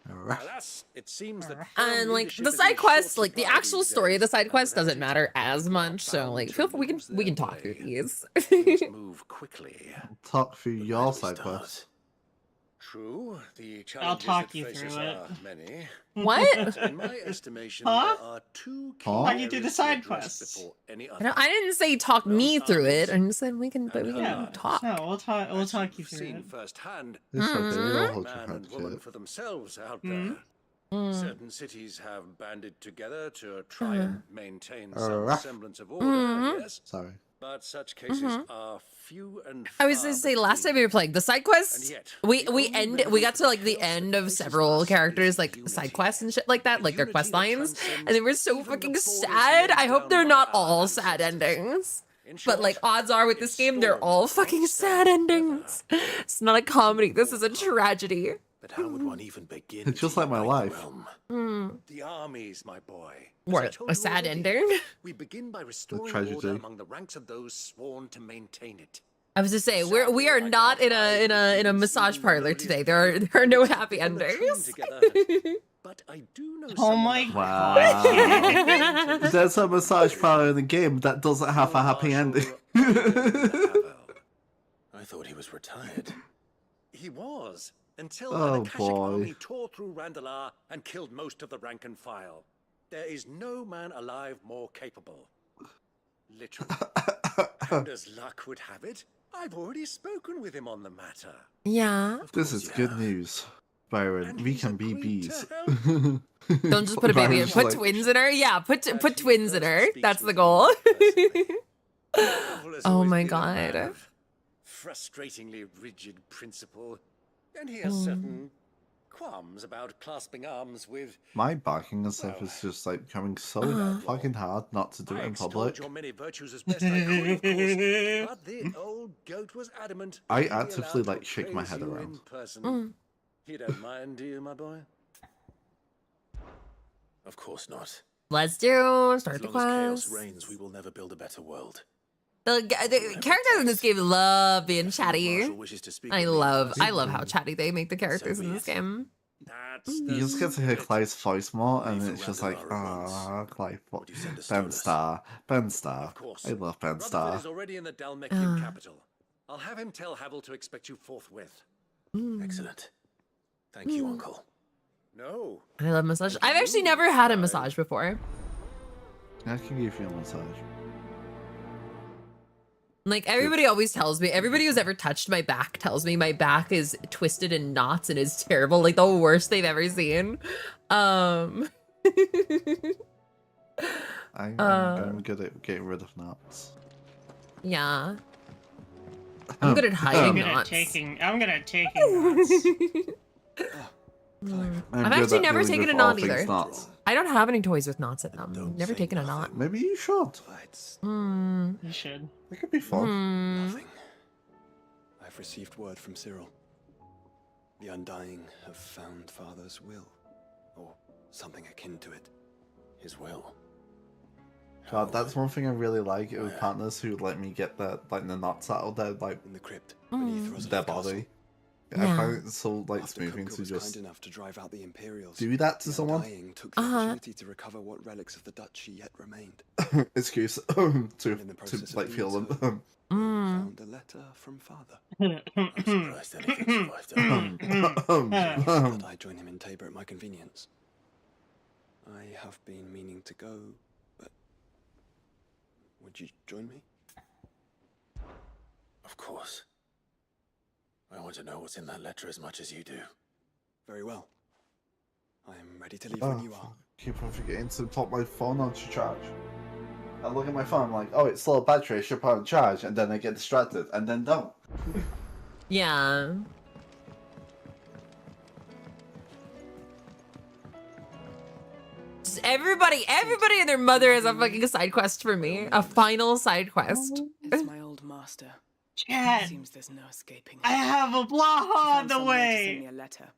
Alas, it seems that And like the side quests, like the actual story of the side quest doesn't matter as much. So like, feel free, we can talk through these. move quickly. Talk through your side quests. True, the I'll challenges talk that you face through us it. are many. What? But in my estimation, Huh? there are two key Talk you through the areas to side address quests. before any I, other. don't, I didn't say talk me through it. I just said we can, but we can Yeah, talk. no, we'll talk. We'll talk you through Seen it. firsthand, It's okay, I'll man hold your and hand, woman kid. for themselves out Hmm? there. Certain cities have banded together to try and maintain some Ruff. semblance of order, yes? Sorry. But such cases are few and I was gonna say last time we were playing the side quests, And yet, we the got to like the end of several characters like side quests and shit like that, like their quest lines, and they were so fucking sad. I hope they're not all sad endings. But like odds are with this game, they're all fucking sad endings. It's not a comedy. This is a tragedy. But how would one even begin? It's just like my life. The armies, my boy. What, a sad ending? We begin by restoring tragedy. order among the ranks of those sworn to maintain it. I was to say we are not in a massage parlor today. There are no happy endings. But I do know Oh my Wow. There's a massage parlor in the game that doesn't have a happy ending. I thought he was retired. He was, until Oh, an Akashic boy. army tore through Randalar and killed most of the rank and file. There is no man alive more capable. Literally. And as luck would have it, I've already spoken with him on the matter. Yeah. This is good news, Byron. We can be bees. Don't just put a baby in. Put twins in her. Yeah, put twins in her. That's the goal. Oh my god. Frustratingly rigid principle, and he has certain qualms about clasping arms with. My barking and stuff is just like coming so fucking hard not to do it in public. Your many virtues as best I could, of course, but the old goat was adamant. I he'd be actively allowed like to shake my praise head you around. in person. You don't mind, do you, my boy? Of course not. Let's start As the long as quest. chaos reigns, we will never build a better world. The characters in this game love being chatty. I love how chatty they make the characters in this game. You just get to hear Clyde's voice more, and it's just like, ah, Clyde, Ben Starr, Ben Starr. I love Ben Rutherford Starr. is already in the Dalmekian capital. I'll have him tell Havel to expect you forthwith. Excellent. Thank you, Uncle. No. I love massage. I've actually never had a massage before. I can give you a massage. Like everybody always tells me, everybody who's ever touched my back tells me my back is twisted in knots and is terrible, like the worst they've ever seen. I'm good at getting rid of knots. Yeah. I'm good at hiding knots. I'm good at taking knots. I've actually never taken a knot either. I don't have any toys with knots in them. Never taken a knot. Maybe you should. You should. It could be fun. Nothing. I've received word from Cyril. The Undying have found Father's will, or something akin to it. His will. God, that's one thing I really like with partners who let me get the knots out of their in the crypt beneath their body. I Yeah. find it so like After smoothing Kupka to was just kind enough to drive out the Imperials, do that to the someone. Undying took the opportunity to recover what relics of the duchy yet remained. Excuse to like feel them. Found a letter from Father. I'm surprised anything survived That I join him in Tabor at my convenience. I have been meaning to go, but would you join me? Of course. I want to know what's in that letter as much as you do. Very well. I am ready to leave when you are. Keep on forgetting to put my phone on to charge. I look at my phone, I'm like, oh, it's low battery, I should put it on charge, and then I get distracted, and then don't. Yeah. Just everybody and their mother has a fucking side quest for me. A final side quest. It's my old master. Chad, Seems there's no escaping. I have a blaha on the Send way. me a letter.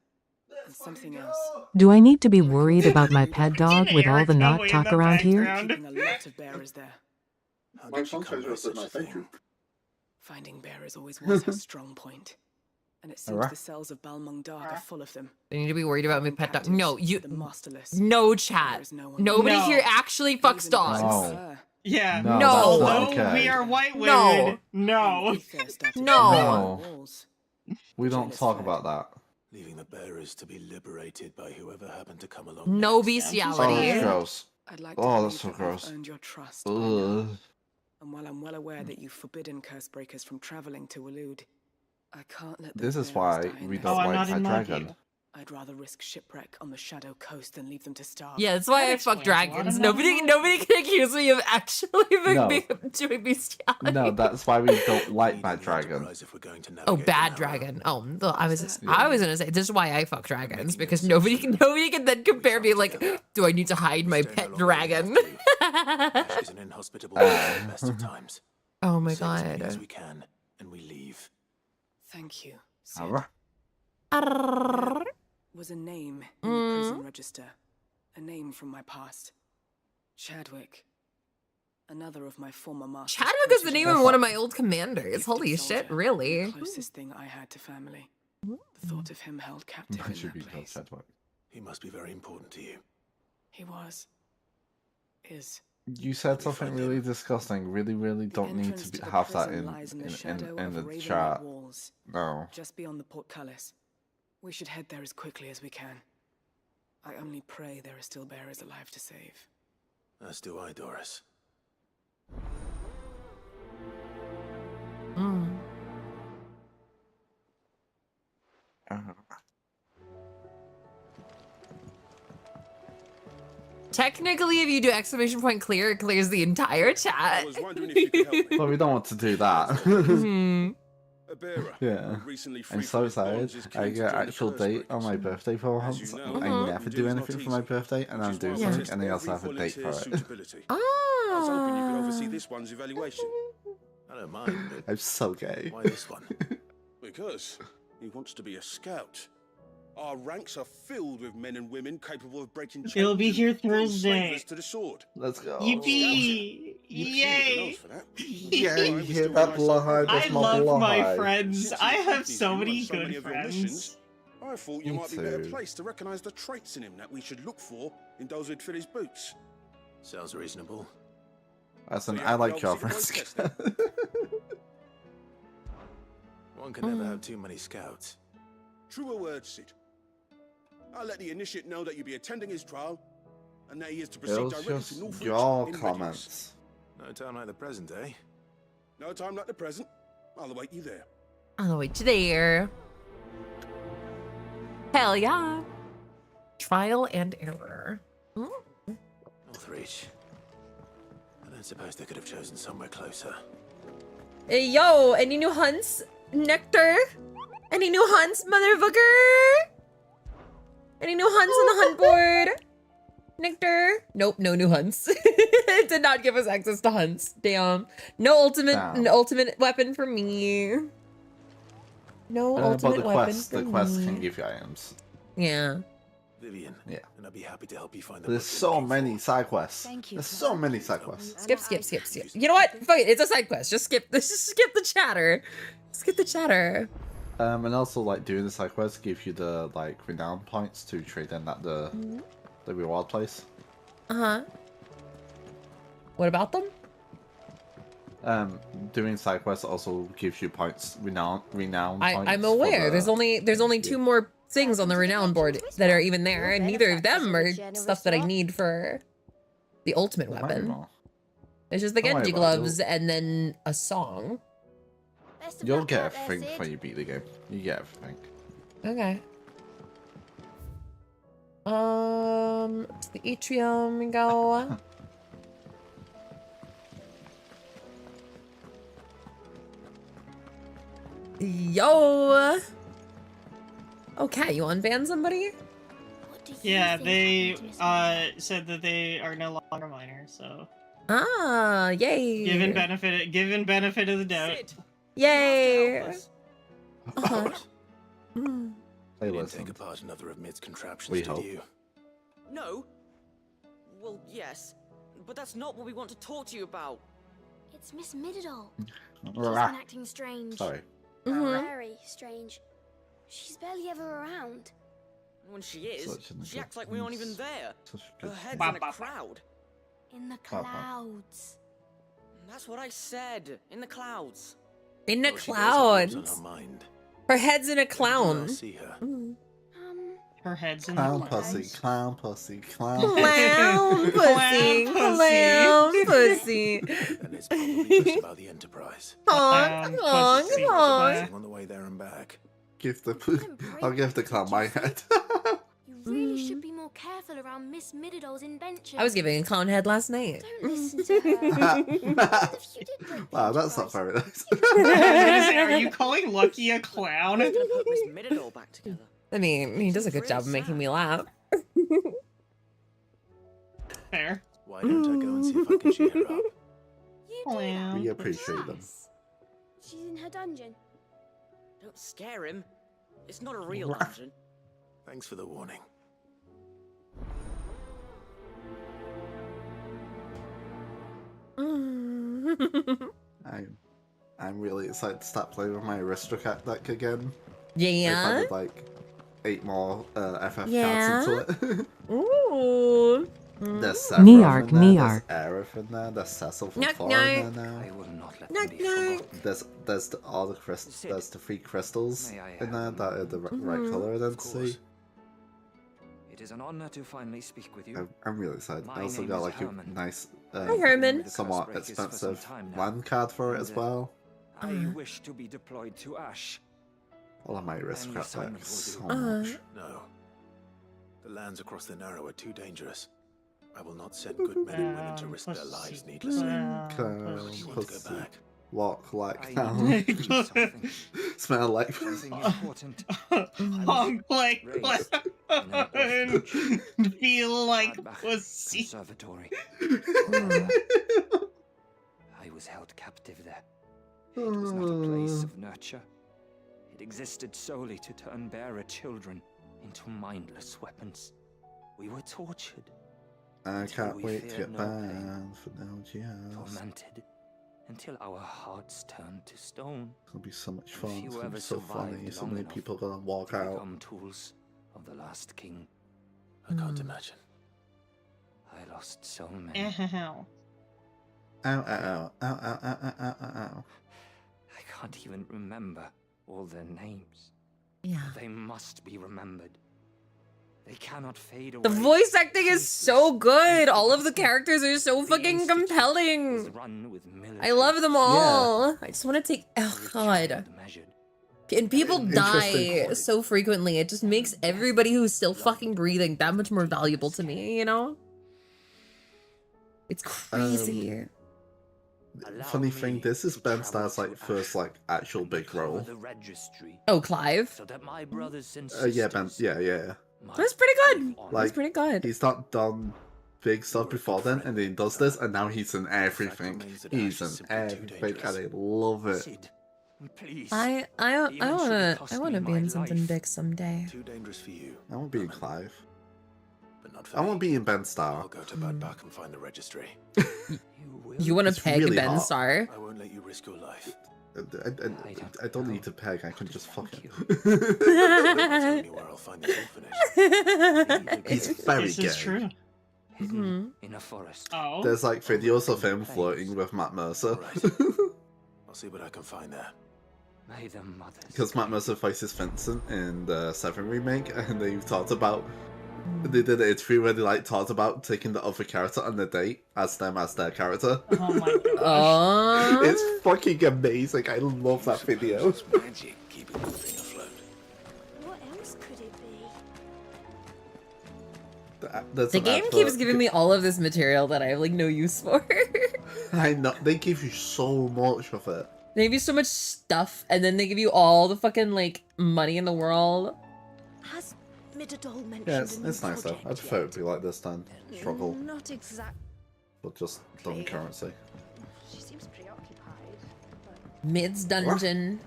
And something else. Do I need to be worried about my pet dog with all the knot talk around here? Keeping a lot of bearers there. My phone charger was in my bedroom. Finding bearers always was her strong point. And it seems Alright. the cells of Balmung Dark are full of them. They need to be worried about my pet dog. No, you. The masterless. No chat. Nobody No. here actually fucks dogs. No. Yeah. No, No. that's not Although okay. we are white No. women. No. No. We don't talk about that. leaving the bearers to be liberated by whoever happened to come along. No next. bestiality. Oh, that's gross. I'd like to Oh, believe that's so that I've gross. earned your trust by now. Ugh. And while I'm well aware that you've forbidden Cursebreakers from traveling to Waloed, I can't let This is bearers why die in we their don't sleep. like Red Dragon. I'd rather risk shipwreck on the Shadow Coast than leave them to starve. Yeah, that's why I fuck dragons. Nobody can accuse me of actually doing bestiality. No, that's why we don't like Bad Dragon. Oh, bad dragon. Oh, no, I was gonna say this is why I fuck dragons, because nobody can then compare me like, do I need to hide my pet dragon? Ash is an inhospitable at the best of times. Oh my Say as many god. as we can, and we leave. Thank you. Arrgh. Was a name in the prison register. A name from my past. Chadwick. Another of my former masters. Chadwick is the name of one of my old commanders. Holy shit, really? The closest thing I had to family. The thought of him held captive That in should that be place. called Chadwick. He must be very important to you. He was. Is. You said something really disgusting. Really don't need entrance to to the have that prison in lies in the shadow in of the Ravenwood chat. walls, No. just beyond the portcullis. We should head there as quickly as we can. I only pray there are still bearers alive to save. As do I, Doris. Technically, if you do exclamation point clear, it clears the entire chat. But we don't want to do that. Mhm. Yeah. I'm so excited. I get actual date on my birthday for once. I never do anything for my birthday, and I'm doing something, and I also have a date for it. I was hoping you could oversee this one's evaluation. I don't mind, but I'm so gay. why this one? Because he wants to be a scout. Our ranks are filled with men and women capable of breaking chains. He'll be here and putting Thursday. slavers to the sword. Let's go. Yippee! Yay! Yeah, you hear that, Bloodhide? I That's my love my Bloodhide. friends. I have so many So many good of your friends. missions, I thought you Me might be better too. placed to recognize the traits in him that we should look for in those who'd fill his boots. Sounds reasonable. Listen, So I you like your have the old secret friends. boys testing? One can never have too many scouts. Truer words, Sid. I'll let the initiate know that you'll be attending his trial, and that he is to proceed It was directly just to Northridge your in comments. No time like the present, eh? readiness. No time like the present. I'll await you there. I'll wait you there. Hell yeah. Trial and error. Northridge. I don't suppose they could have chosen somewhere closer. Hey, yo, any new hunts? Nectar? Any new hunts, motherfucker? Any new hunts on the hunt board? Nectar? Nope, no new hunts. It did not give us access to hunts. Damn. No ultimate weapon for me. No But ultimate the weapon quest, for the quest me. can give you items. Yeah. Vivian. Yeah. And I'd be happy to help you find the There's book you're so looking many side quests. Thank you, There's so many side quests. Skip. You know what? Fuck it. It's a side quest. Just skip this. Just skip the chatter. Skip the chatter. And also like doing the side quests give you the like renown points to trade in at the reward place. Uh-huh. What about them? Doing side quests also gives you points, renown points. I'm for aware. the- There's only two more things on the renown board that are even there, and neither of them are stuff that I need for the ultimate weapon. It's just the Don't worry Genji about it. gloves and then a song. You'll get everything before you beat the game. You get everything. Okay. To the atrium we go. Yo. Okay, you unban somebody? Yeah, they said that they are no longer minors, so Ah, yay. given benefit of the doubt. Yay. for. Hey, You didn't listen. take apart another of Mid's contraptions, We did hope. you? No. Well, yes, but that's not what we want to talk to you about. It's Miss Mididol. She's Rah. been acting strange. Sorry. Very strange. She's barely ever around. When she is, Such an she acts like we aren't even there. Such a Her good head's thing. in a crowd. In the Papa. clouds. That's what I said. In the clouds. In the Well, she does have what's clouds. on her mind. Her head's in a clown. See her. Her head's in Clown the pussy, clown pussy, clown Clown pussy, clown pussy. And it's probably just about the Enterprise. Come on. On the way there and back. I'll give the clown my head. You really should be more careful around Miss Middledol's invention. I was giving a clown head last night. Don't listen to her. Wow, that's not very nice. Are you calling Lucky a clown? I'm gonna put Miss Middledol back together. I mean, he does a good job of making me laugh. Fair. Why don't I go and see if I can cheer her up? Clown. We appreciate them. She's in her dungeon. Don't scare him. It's not a real dungeon. Thanks for the warning. I'm really excited to start playing with my aristocrat deck again. Yeah. I've added like 8 more FF cards into it. Ooh. There's Sephiroth Neark, in there, Neark. there's Aerith in there, there's Cecil from Knock, Thor in there knock. now. I will not let them be forgotten. There's all the there's the 3 crystals May I in there have that are the right color I didn't see. It is an honor to finally speak with you. I'm really excited. I My also name got is like Herman. a nice, Hi, Herman. somewhat Curse breakers for some expensive time now. land card for it as well. I wish to be deployed to Ash. I love my aristocrat assignment deck will so do. much. No. The lands across the Narrow are too dangerous. I will not send good men and women to risk their lives needlessly. Clown, You want to pussy, go back? walk like I clown, need to do something. smell like Something important. Honk like raised clown. Feel like Hardback pussy. Conservatory. I was held captive there. It was not a place of nurture. It existed solely to turn bearer children into mindless weapons. We were tortured. I until can't we wait to feared get no pain, banned for no jazz. tormented until our hearts turned to stone. It'll be so much If fun. you It's gonna ever be so survived funny. So long many enough people gonna walk to out. become tools of the last king. I can't imagine. I lost so many. Ow. Ow, ow, ow, ow, ow, ow, ow, ow, ow. I can't even remember all their names. Yeah. They must be remembered. They cannot fade away. The voice acting is so good. All of the characters are so fucking compelling. I love them all. I just want to take. Oh god. And people die so frequently. It just makes everybody who's still fucking breathing that much more valuable to me. You know. It's crazy. Funny thing, this is Ben Starr's like first like actual big role. Oh, Clive. So that my brothers and Yeah, Ben. Yeah. That's pretty good. Like, That's pretty good. He's not done big stuff before then, and then he does this, and now he's in everything. He's in everything, and I love it. I wanna be in something big someday. Too dangerous for you. I want to be in Clive. But not for I me. want to be in Ben Starr. I'll go to Bad Back and find the registry. You want to It's peg really Ben hot. Star? I won't let you risk your life. I don't need to peg. I can just fuck him. Tell me where I'll find this orphanage. He's very This gay. is true. In a forest. Oh. There's like videos of him flirting with Matt Mercer. I'll see what I can find there. May the mothers. Because Matt Mercer voices Vincent in the 7 remake, and they talked about. They did an interview where they like talked about taking the other character on the date as them as their character. Oh my gosh. It's fucking amazing. I love that video. Magic keeping the thing afloat. What else could it be? There's The an game advert- keeps giving me all of this material that I have like no use for. I know they give you so much of it. They give you so much stuff, and then they give you all the fucking like money in the world. Has Middledol mentioned Yeah, a it's new nice though. project I prefer it to be like this than struggle, Not exact. but just done currency. She seems preoccupied. Mid's dungeon.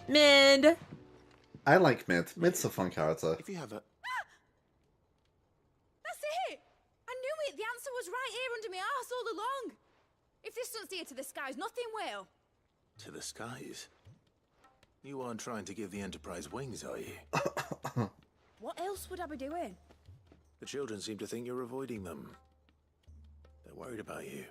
Mid. I like Mid. Mid's a fun character. If you have a That's it! I knew it! The answer was right here under my arse all along! If this doesn't steer to the skies, nothing will! to the skies. You aren't trying to give the Enterprise wings, are you? What else would I be doing? The children seem to think you're avoiding them. They're worried about you.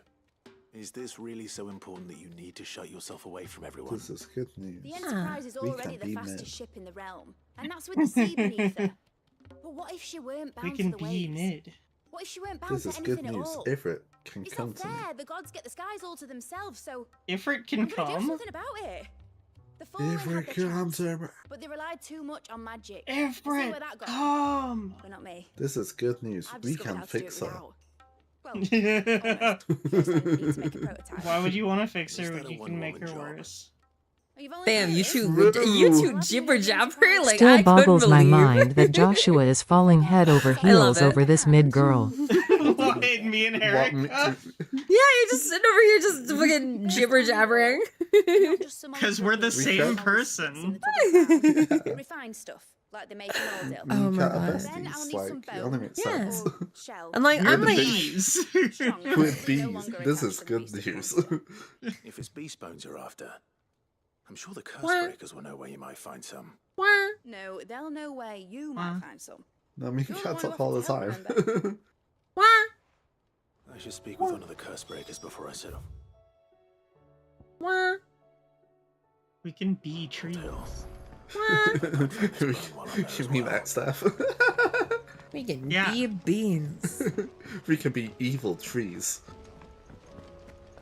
Is this really so important that you need to shut yourself away from everyone? This is good news. The Enterprise is We already can the be fastest mid. ship in the realm, and that's with the sea beneath her. But what if she weren't bound We can to the be waves? mid. What if she weren't bound This to is good anything at news. all? Ifrit can It's come not to me. fair. The gods get the skies all to themselves, so Ifrit can I'm gonna do come. something about it. The Fallen had Ifrit the can chance, to me. but they relied too much on magic. And see Ifrit, where that got come. But not me. This is good news. I've We discovered can how to do it fix her. without. Well, almost. First, I need to make a prototype. Why would you want to fix her Is when that a you can make her one-woman job? worse? You've only Damn, heard you it. two jibber jabber like Still I couldn't boggles my believe. mind that Joshua is falling head over I love heels it. over this mid girl. What, me and Erica? Yeah, you're just sitting over here just fucking jibber jabbering. Because we're the same person. Refined stuff, like they make in Oldale. Oh my god. Then I'll need like, some it only bone makes Yeah. sense. or shell. And like, We're I'm the like, bees. With bees. This is good news. If it's beast bones you're after, I'm sure the curse What? breakers will know where you might find some. wah. No, they'll know where you might find some. I mean, you You're the can't one talk who all the offered to time. help, Wah. I should speak with one of the curse breakers before I settle. Wah. We can be trees. You mean that stuff? We can Yeah. be beans. We can be evil trees.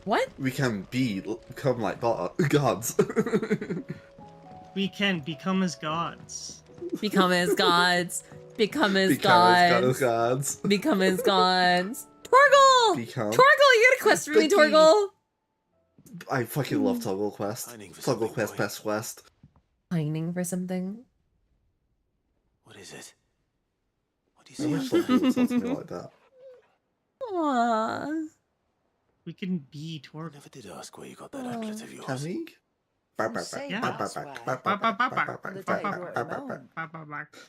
What? We can become like gods. We can become as gods. Become as gods. Become as Become as gods. gods. Become as gods. Torgal! Become. Torgal, you got a quest for me, Sticky. Torgal? I fucking love Toggle Quest. Toggle Quest, best quest. Pining for something. What is it? What do I you wish see? Toggle would talk to me like that. Aww. We can be I Torg. never did ask where you got that amulet of yours. Can we?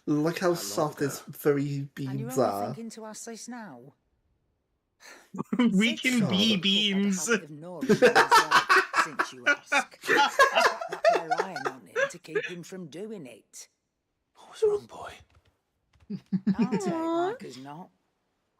Look how soft his furry And you're beans only are. thinking to ask this now? We can be beans. Since you ask. We're relying on him to keep him from doing it. What was wrong, boy? I'll take like as not.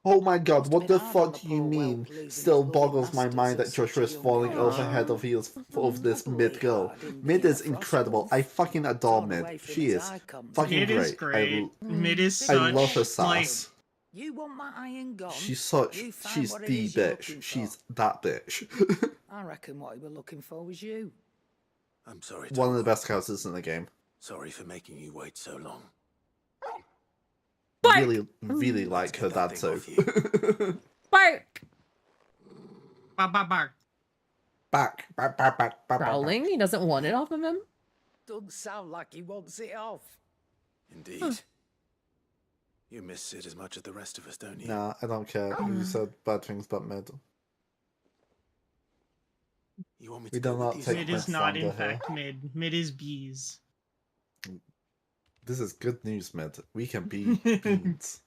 Oh my god, what the fuck do you mean? Still boggles my mind that Joshua is falling over head of heels of this mid girl. Mid is incredible. I fucking adore Mid. She is fucking Mid is great. Mid is such, I love her like, sass. You want my iron gone? She's such. You find She's what it the is you're bitch. looking She's that bitch. I reckon what you were looking for was you. I'm sorry, One of the Tom. best characters in the game. Sorry for making you wait so long. Really, really like her dad too. Bark! Bark. Back. Growling? He doesn't want it off of him? Doesn't sound like he wants it off. Indeed. You miss Sid as much as the rest of us, don't you? Nah, I don't care. You said bad things about Mid. You want me We to do go not with take you? Mid is my not in slander here. fact mid. Mid is bees. This is good news, Mid. We can be beans.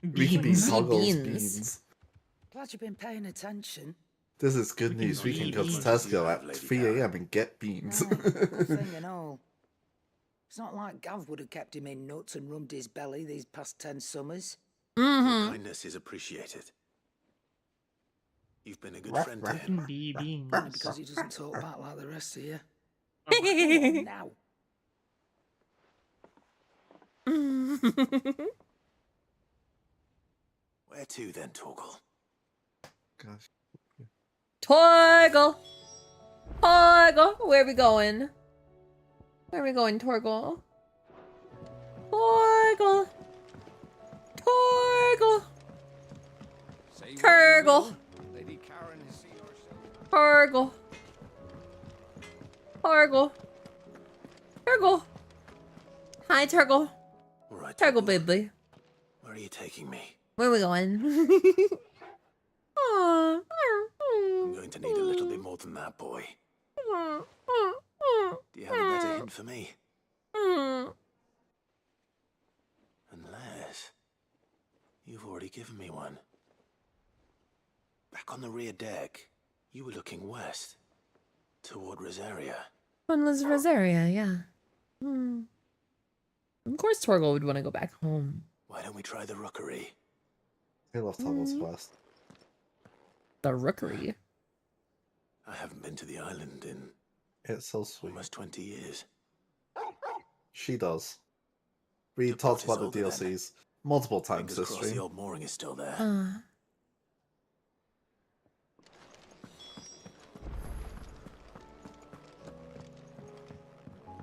We can be Beans. Toggle's Beans. beans. Glad you've been paying attention. This is good news. We can go to beans. Tesco at 3 AM and get beans. Right, good thing and all. It's not like Gav would have kept him in nuts and rubbed his belly these past 10 summers. Your Mm-hmm. kindness is appreciated. You've been a good Ruff, friend to ruff. him. Be beans. Only because he doesn't talk back like the rest of you. Go on now. Where to then, Torgal? Gosh. Torgal! Torgal! Where are we going? Where are we going, Torgal? Torgal! Torgal! Turgle! Torgal! Torgal! Turgle! Hi, Turgle. All right, Turgle, Torgal. baby. Where are you taking me? Where are we going? Aw. I'm going to need a little bit more than that, boy. Do you have a better hint for me? Unless you've already given me one. Back on the rear deck, you were looking west, toward Rosaria. Funless Rosaria, yeah. Of course Torgal would want to go back home. Why don't we try the rookery? I love Toggle's Quest. The rookery. I haven't been to the island in It's so sweet. almost 20 years. She does. We talked about the DLCs multiple times Fingers this crossed the stream. old mooring is still there.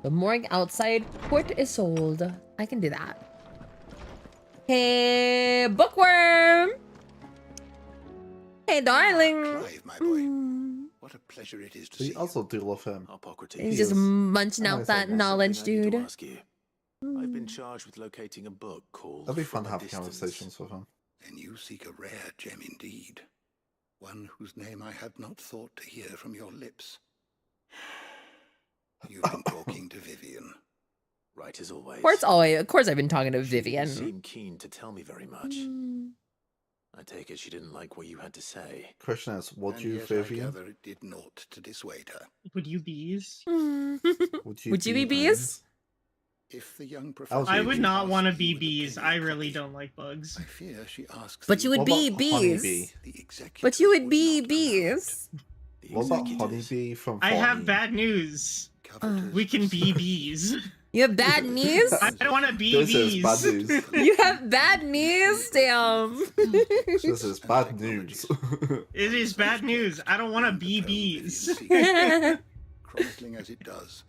The mooring outside port is sold. I can do that. Hey, bookworm. Hey, darling. Clive, my boy. What a pleasure it is to see We also do love him. He's just munching out that knowledge, dude. I've been charged with locating a book called It'd be fun to From a have Distance. conversations with him. Then you seek a rare gem indeed. One whose name I had not thought to hear from your lips. You've been talking to Vivian. Right as always. Of course I've been talking to You Vivian. seem keen to tell me very much. I take it she didn't like what you had to say. Question is, would And you, yet Vivian? I gather it did naught to dissuade her. Would you bees? Would you be bees? If the young professor... I would not want to be bees. I really don't like bugs. I fear she asks... But you would be bees. But you would be bees. What about Honeybee from I Fallout? have bad news. We can be bees. You have bad knees? I don't want to be This bees. is bad news. You have bad knees? Damn. This is bad news. It is bad news. I don't want to be bees. Chronicling as it does,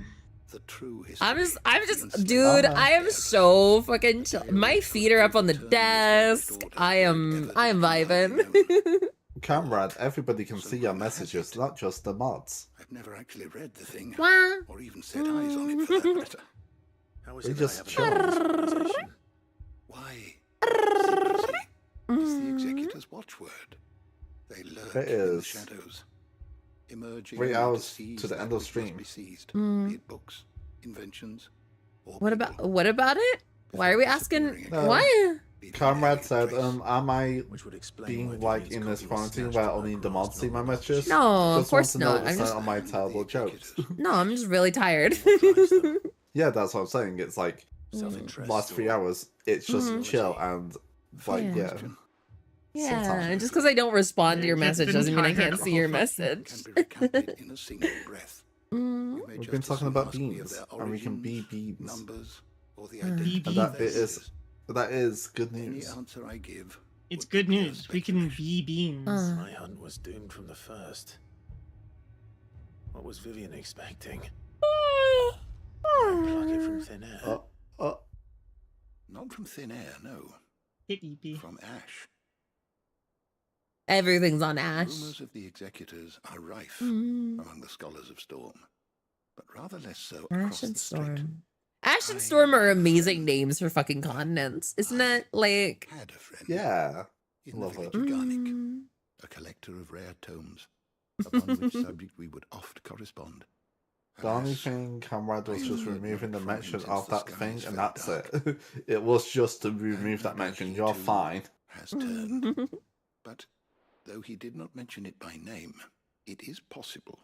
the true history... I'm just, dude, I am so fucking chill. My feet are up on the desk. I am vibing. Comrade, everybody can see your messages, not just the mods. I've never actually read the thing, Wah. or even set eyes on it for that matter. How is We it just that I have a conversation? Why? Secrecy is the Executor's watchword. They lurk It in the is shadows, emerging 3 only hours seize to the that end of which stream. must be seized, be it books, inventions, or What about it? Why are we asking? No. Why? Comrade said, am I being like in this quarantine where only the mods see my messages? No, of Just course want to know not. I'm it's just- on my terrible jokes. No, I'm just really tired. Yeah, that's what I'm saying. It's like last 3 hours, it's just chill and like Yeah. yeah. Yeah, Sometimes. just because I don't respond to your It's message been doesn't mean I tired can't see your all message. in a single breath. We've been talking about beans, and we can be beans. Numbers, or the And identity that of their leaders. is good Any news. answer I give It's good news. We can be beans. My hunt was doomed from the first. What was Vivian expecting? Pluck it from thin air. not from thin air, no. From ash. Everything's on Ash. Rumors of the Executors are rife Mm. among the scholars of Storm, but rather less so Ash across and the strait. Storm. Ash and Storm are amazing names for fucking continents, isn't it? Like, Had a friend Yeah, in love the it. village of Garnick, a collector of rare tomes, upon which subject we would oft correspond. The only Alas, thing Comrade was just removing the from him mention since of the that thing, skies and fell that's it. It was just to remove that mention. You're fine. has turned. But though he did not mention it by name, it is possible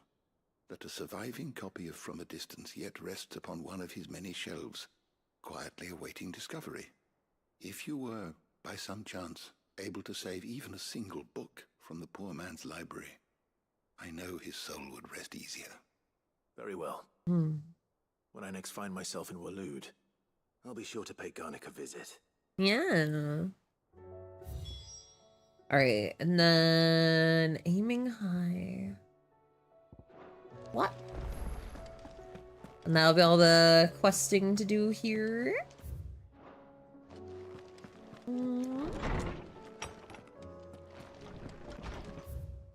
that a surviving copy of From a Distance yet rests upon one of his many shelves, quietly awaiting discovery. If you were, by some chance, able to save even a single book from the poor man's library, I know his soul would rest easier. Very well. Hmm. When I next find myself in Waloed, I'll be sure to pay Garnick a visit. yeah. All right, and then aiming high. What? And that'll be all the questing to do here.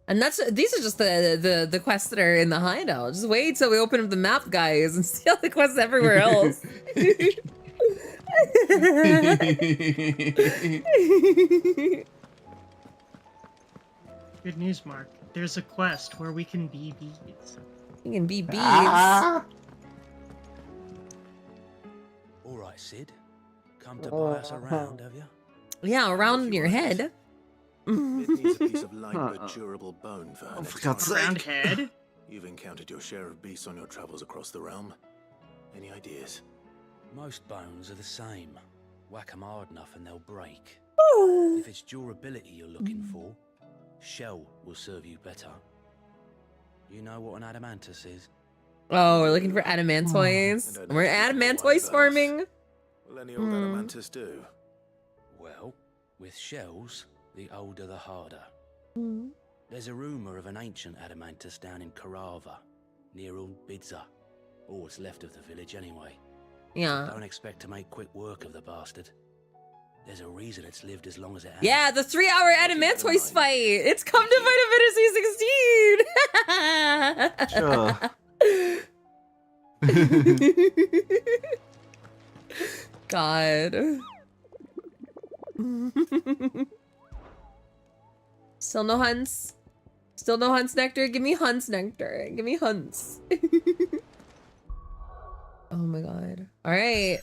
And these are just the quests that are in the hideout. Just wait till we open up the map, guys, and see all the quests everywhere else. Good news, Mark. There's a quest where we can be bees. You can be bees. All right, Sid. Come to buy us around, have you? Yeah, around your head. It needs a piece of light but durable bone for her Oh, next for God's hunt. Round head? You've encountered your share of beasts on your travels across the realm. Any ideas? Most bones are the same. Whack 'em hard enough and they'll break. Oh. If it's durability you're looking for, shell will serve you better. You know what an adamantus is? Oh, we're looking for adamantoids. We're adamantoids farming. Will any old adamantus do? Well, with shells, the older the harder. Mm. There's a rumour of an ancient adamantus down in Karava, near Bidza. Or what's left of the village anyway. Yeah. Don't expect to make quick work of the bastard. There's a reason it's lived as long as it has. Yeah, the 3-hour adamantoids fight. It's come to Final Fantasy 16. God. Still no hunts. Still no hunts nectar. Give me hunts nectar. Give me hunts. Oh my god. All right.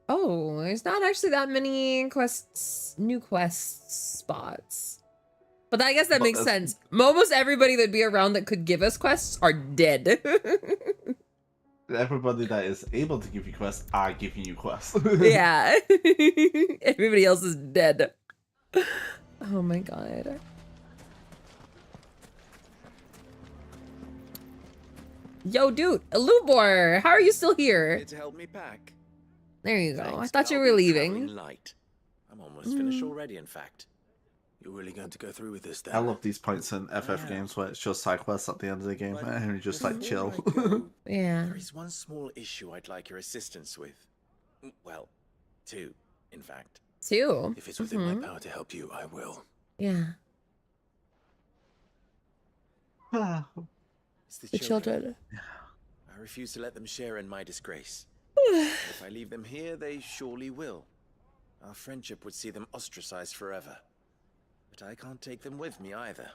Oh, there's not actually that many quests, new quest spots. But I guess that makes sense. Almost everybody that'd be around that could give us quests are dead. Everybody that is able to give you quests are giving you quests. Yeah. Everybody else is dead. Oh my god. Yo, dude, Alubor, how are you still here? Here to help me pack. There you go. Thanks, I thought but you I'll were be leaving. traveling light. I'm almost finished already, in fact. You're really going to go through with this then? I love these points in FF games where it's just side quests at the end of the game and you just like chill. Yeah. There is one small issue I'd like your assistance with. Well, two, in fact. Two? If it's within my power to help you, I will. Yeah. It's The children. I refuse to let them share in my disgrace. If I leave them here, they surely will. Our friendship would see them ostracized forever. But I can't take them with me either.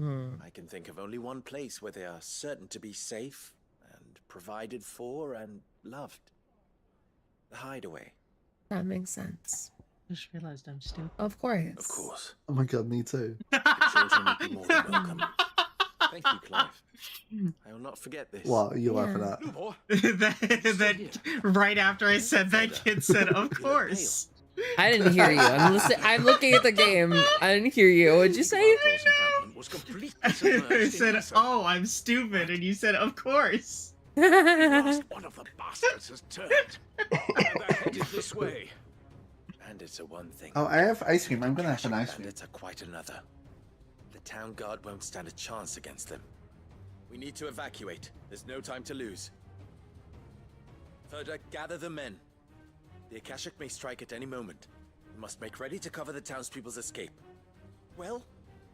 I can think of only one place where they are certain to be safe and provided for and loved. The hideaway. That makes sense. I just realized I'm stupid. Of course. Of course. Oh my god, me too. The children would be more than welcome. Thank you, Clive. I will not forget this. What are you laughing at? that right after I said that, kid said, "Of course." I didn't hear you. I'm listening. I'm looking at the game. I didn't hear you. What'd you say? I said, "Oh, I'm stupid," and you said, "Of course." Last one of the bastards has turned. And they're headed this way. Bandits are one thing. Oh, I have ice cream. I'm gonna have an ice cream. Bandits are quite another. The town guard won't stand a chance against them. We need to evacuate. There's no time to lose. Further, gather the men. The Akashic may strike at any moment. We must make ready to cover the townspeople's escape. Well,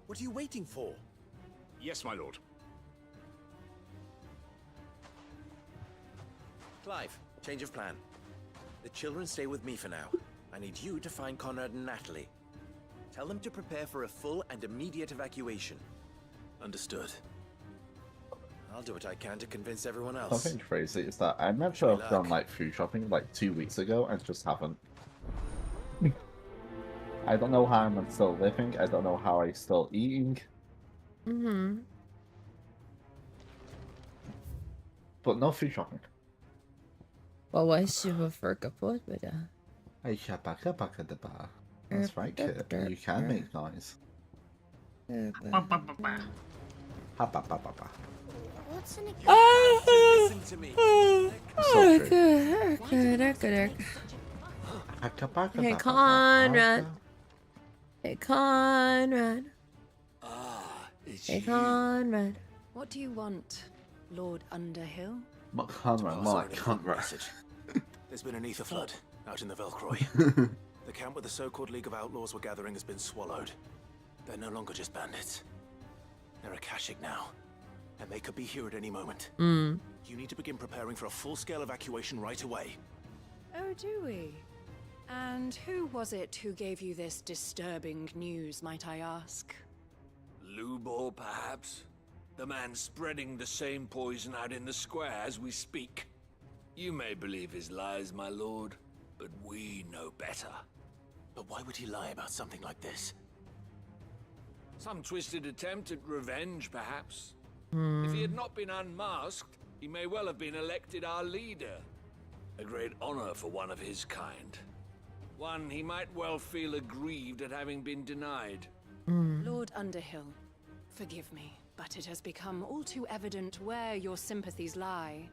what are you waiting for? Yes, my lord. Clive, change of plan. The children stay with me for now. I need you to find Conrad and Natalie. Tell them to prepare for a full and immediate evacuation. Understood. I'll do what I can to convince everyone else. Something crazy is that I meant to have done like food shopping like 2 weeks ago and just haven't. I don't know how I'm still living. I don't know how I'm still eating. But no food shopping. Well, why should we for kapot with that? That's right, kid. You can make noise. What's in it? Listen to me. Hey, Conrad. Hey, Conrad. Hey, Conrad. What do you want, Lord Underhill? Conrad, more like Conrad. There's been an ether flood out in the Velcroy. The camp where the so-called League of Outlaws were gathering has been swallowed. They're no longer just bandits. They're Akashic now, and they could be here at any moment. You need to begin preparing for a full-scale evacuation right away. Oh, do we? And who was it who gave you this disturbing news, might I ask? Lubor, perhaps? The man spreading the same poison out in the square as we speak. You may believe his lies, my lord, but we know better. But why would he lie about something like this? Some twisted attempt at revenge, perhaps. If he had not been unmasked, he may well have been elected our leader. A great honor for one of his kind. One he might well feel aggrieved at having been denied. Lord Underhill, forgive me, but it has become all too evident where your sympathies lie.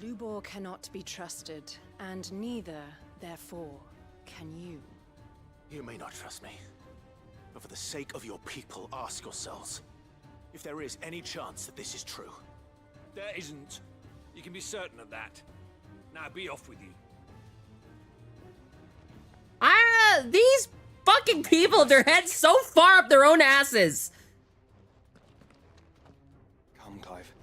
Lubor cannot be trusted, and neither, therefore, can you. You may not trust me, but for the sake of your people, ask yourselves if there is any chance that this is true. There isn't. You can be certain of that. Now be off with you. These fucking people, their heads so far up their own asses. Come, Clive.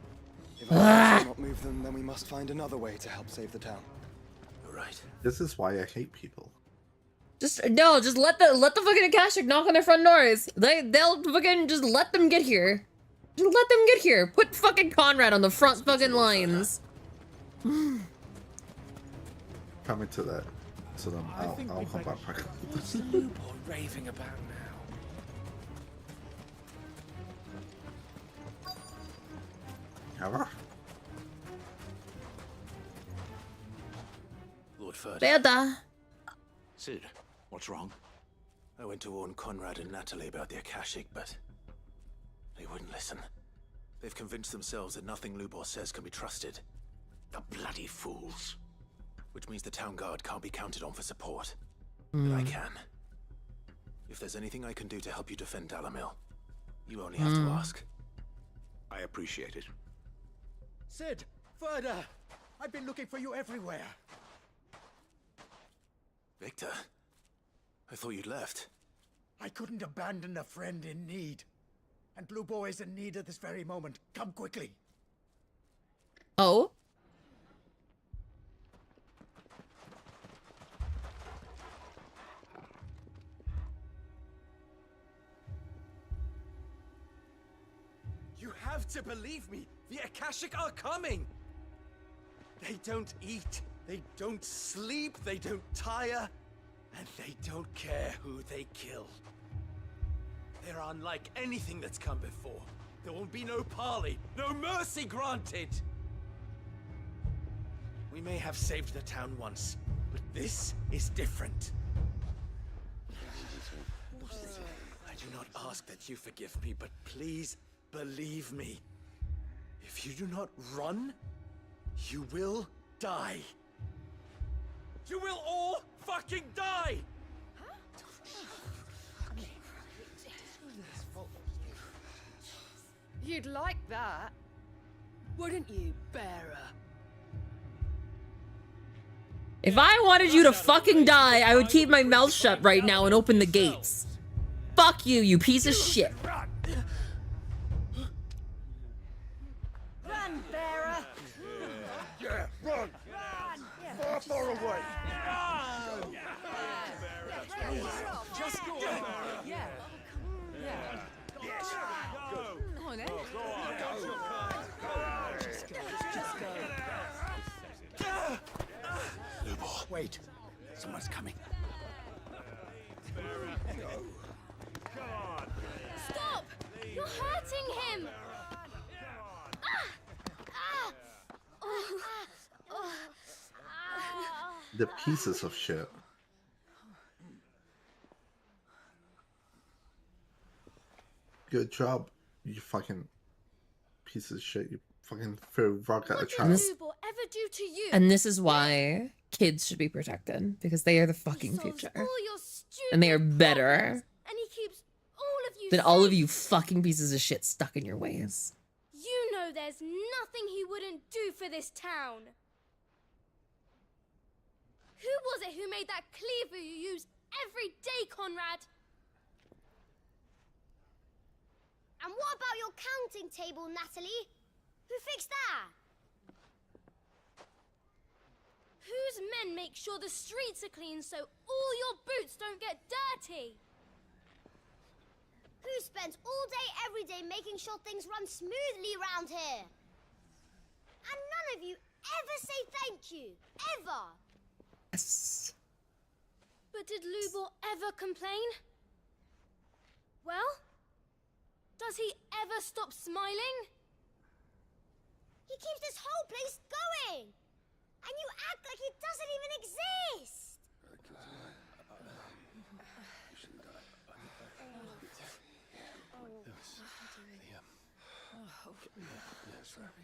If I cannot move them, then we must find another way to help save the town. You're right. This is why I hate people. Just let the fucking Akashic knock on their front doors. They'll fucking just let them get here. Just let them get here. Put fucking Conrad on the front fucking lines. Coming to that. So then I'll come back. What's the Lubor raving about now? Ever? Lord Ferd. Berda. Sid, what's wrong? I went to warn Conrad and Natalie about the Akashic, but they wouldn't listen. They've convinced themselves that nothing Lubor says can be trusted. The bloody fools. Which means the town guard can't be counted on for support. But I can. If there's anything I can do to help you defend Dalamil, you only have to ask. I appreciate it. Sid! Further! I've been looking for you everywhere. Victor, I thought you'd left. I couldn't abandon a friend in need. And Blue Boy is in need at this very moment. Come quickly. Oh? You have to believe me. The Akashic are coming. They don't eat. They don't sleep. They don't tire. And they don't care who they kill. They're unlike anything that's come before. There won't be no parley, no mercy granted. We may have saved the town once, but this is different. I do not ask that you forgive me, but please believe me. If you do not run, you will die. You will all fucking die! You'd like that, wouldn't you, Bearer? If I wanted you to fucking die, I would keep my mouth shut right now and open the gates. Fuck you, you piece of shit. Run, Bearer! Yeah, run! Far, far away! Just go. Yeah. Yes. Go. Come on, then. Just go. Lubor, wait. Someone's coming. Stop! You're hurting him! The pieces of shit. Good job, you fucking piece of shit. You fucking threw a rock at a child. Lubor ever do to you? And this is why kids should be protected, because they are the fucking future. And they are better And he keeps all of you than all safe. of you fucking pieces of shit stuck in your ways. You know there's nothing he wouldn't do for this town. Who was it who made that cleaver you use every day, Conrad? And what about your counting table, Natalie? Who fixed that? Whose men make sure the streets are clean so all your boots don't get dirty? Who spends all day every day making sure things run smoothly around here? And none of you ever say thank you. Ever. Yes. But did Lubor ever complain? Well, does he ever stop smiling? He keeps this whole place going. And you act like it doesn't even exist. Yes, Rabbi.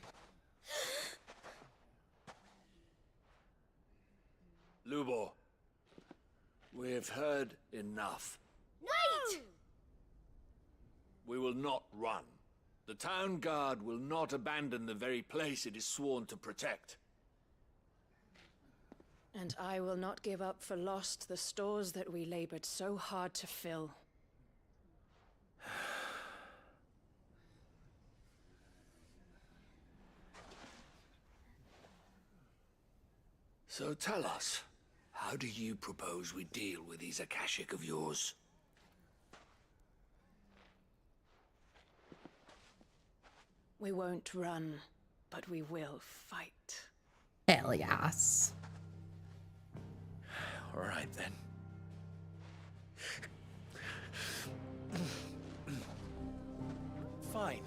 Lubor, we have heard enough. Wait! We will not run. The town guard will not abandon the very place it is sworn to protect. And I will not give up for lost the stores that we labored so hard to fill. So tell us, how do you propose we deal with these Akashic of yours? We won't run, but we will fight. Hell yes. All right, then. Fine.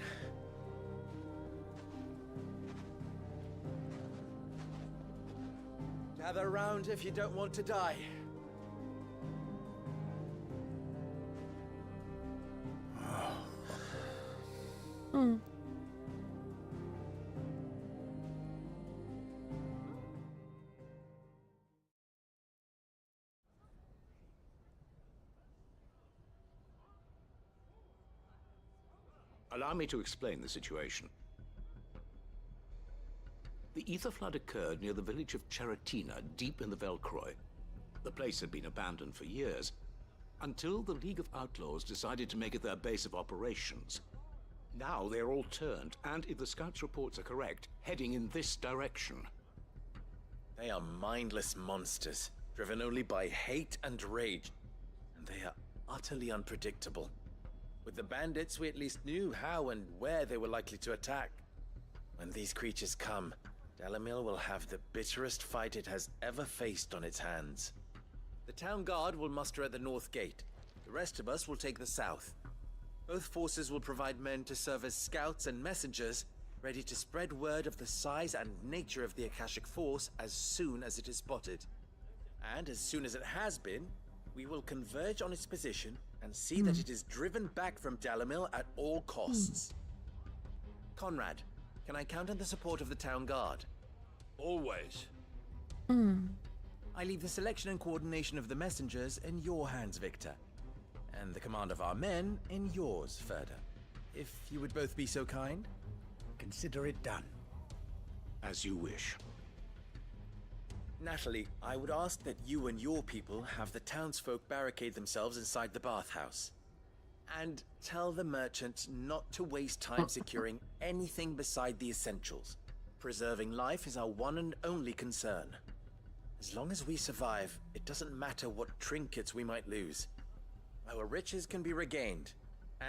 Gather round if you don't want to die. Allow me to explain the situation. The ether flood occurred near the village of Cheratina, deep in the Velcroy. The place had been abandoned for years, until the League of Outlaws decided to make it their base of operations. Now they're all turned, and if the scouts' reports are correct, heading in this direction. They are mindless monsters, driven only by hate and rage, and they are utterly unpredictable. With the bandits, we at least knew how and where they were likely to attack. When these creatures come, Dalamil will have the bitterest fight it has ever faced on its hands. The town guard will muster at the north gate. The rest of us will take the south. Both forces will provide men to serve as scouts and messengers, ready to spread word of the size and nature of the Akashic force as soon as it is spotted. And as soon as it has been, we will converge on its position and see that it is driven back from Dalamil at all costs. Conrad, can I count on the support of the town guard? Always. I leave the selection and coordination of the messengers in your hands, Victor. And the command of our men in yours, Ferda. If you would both be so kind. Consider it done. As you wish. Natalie, I would ask that you and your people have the townsfolk barricade themselves inside the bathhouse. And tell the merchants not to waste time securing anything beside the essentials. Preserving life is our one and only concern. As long as we survive, it doesn't matter what trinkets we might lose. Our riches can be regained.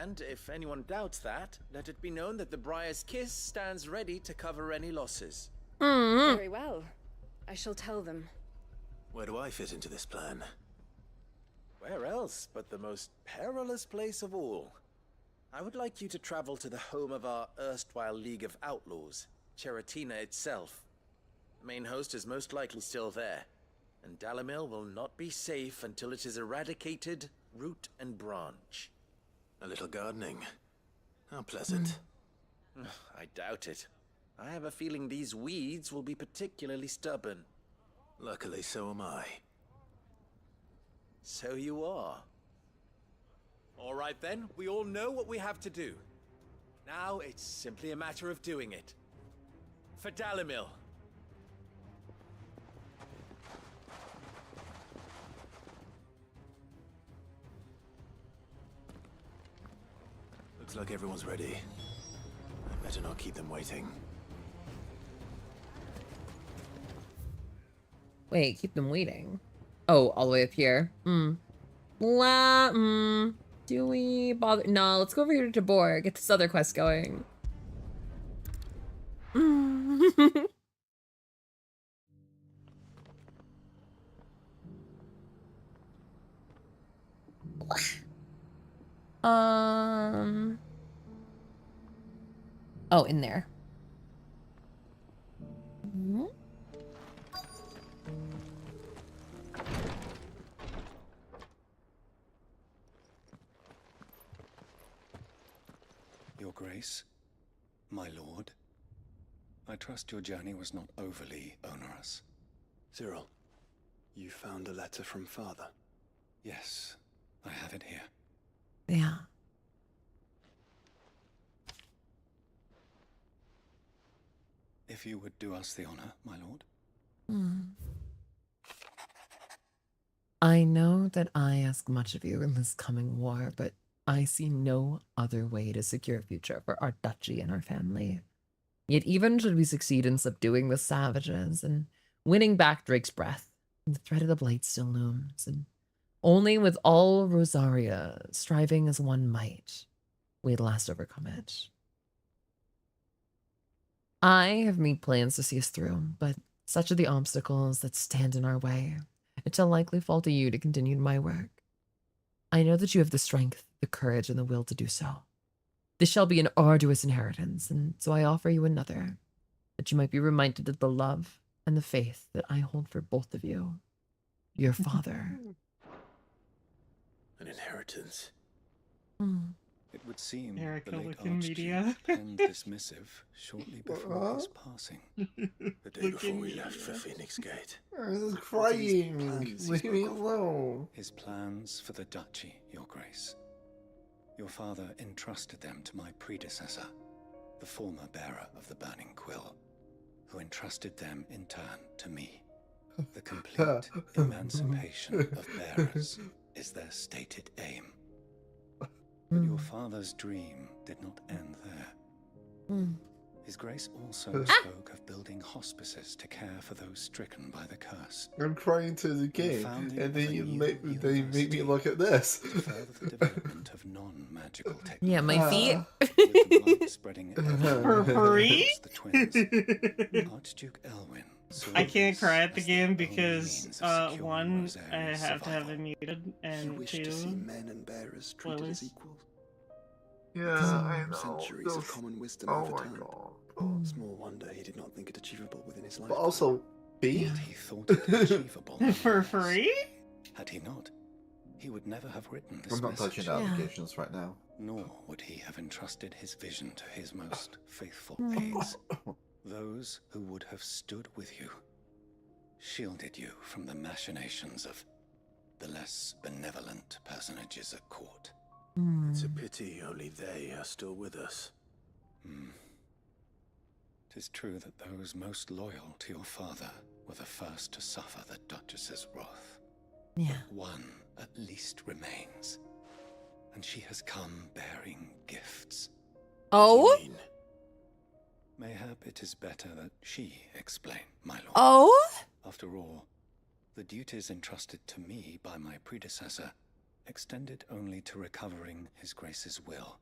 And if anyone doubts that, let it be known that the Briar's Kiss stands ready to cover any losses. Very well. I shall tell them. Where do I fit into this plan? Where else but the most perilous place of all? I would like you to travel to the home of our erstwhile League of Outlaws, Cheratina itself. The main host is most likely still there, and Dalamil will not be safe until it is eradicated, root and branch. A little gardening. How pleasant. I doubt it. I have a feeling these weeds will be particularly stubborn. Luckily, so am I. So you are. All right then, we all know what we have to do. Now it's simply a matter of doing it. For Dalamil. Looks like everyone's ready. I better not keep them waiting. Wait, keep them waiting. Oh, all the way up here. Do we bother? No, let's go over here to Tabor, get this other quest going. Oh, in there. Your Grace, My lord, I trust your journey was not overly onerous. Cyril, you found a letter from Father? Yes, I have it here. Yeah. If you would do us the honor, my lord. I know that I ask much of you in this coming war, but I see no other way to secure a future for our duchy and our family. Yet even should we succeed in subduing the savages and winning back Drake's breath, the threat of the blight still looms, and only with all Rosaria striving as one might, we at last overcome it. I have made plans to see us through, but such are the obstacles that stand in our way. It shall likely fall to you to continue my work. I know that you have the strength, the courage, and the will to do so. This shall be an arduous inheritance, and so I offer you another, that you might be reminded of the love and the faith that I hold for both of you. Your father. An inheritance. It would seem Erica the late looking media. Archduke penned this missive shortly before his passing. The day before we left for Phoenix Gate. I'm crying. Leave me alone. His plans for the duchy, Your Grace. Your father entrusted them to my predecessor, the former bearer of the Burning Quill, who entrusted them in turn to me. The complete emancipation of bearers is their stated aim. But your father's dream did not end there. His Grace also spoke of building hospices to care for those stricken by the curse. I'm crying to the game, and then they make me look at this. To further the development of non-magical techniques. Yeah, my feet. With the blood spreading everywhere Free? across the twins. Archduke Elwyn. I can't cry at the game because, one, I have to have it muted, and two, men and bearers treated spoilers. as equals. Yeah, I know. Centuries of common wisdom overturned. Small wonder he did not think it achievable within his life. But also, B? Yet he thought it achievable. For free? Had he not, he would never have written this I'm not message. touching applications right now. Nor would he have entrusted his vision to his most faithful aides. Those who would have stood with you, shielded you from the machinations of the less benevolent personages at court. It's a pity only they are still with us. 'Tis true that those most loyal to your father were the first to suffer the Duchess's wrath. Yeah. But one at least remains, and she has come bearing gifts. Oh? Mayhap it is better that she explain, my lord. Oh? After all, the duties entrusted to me by my predecessor extended only to recovering His Grace's will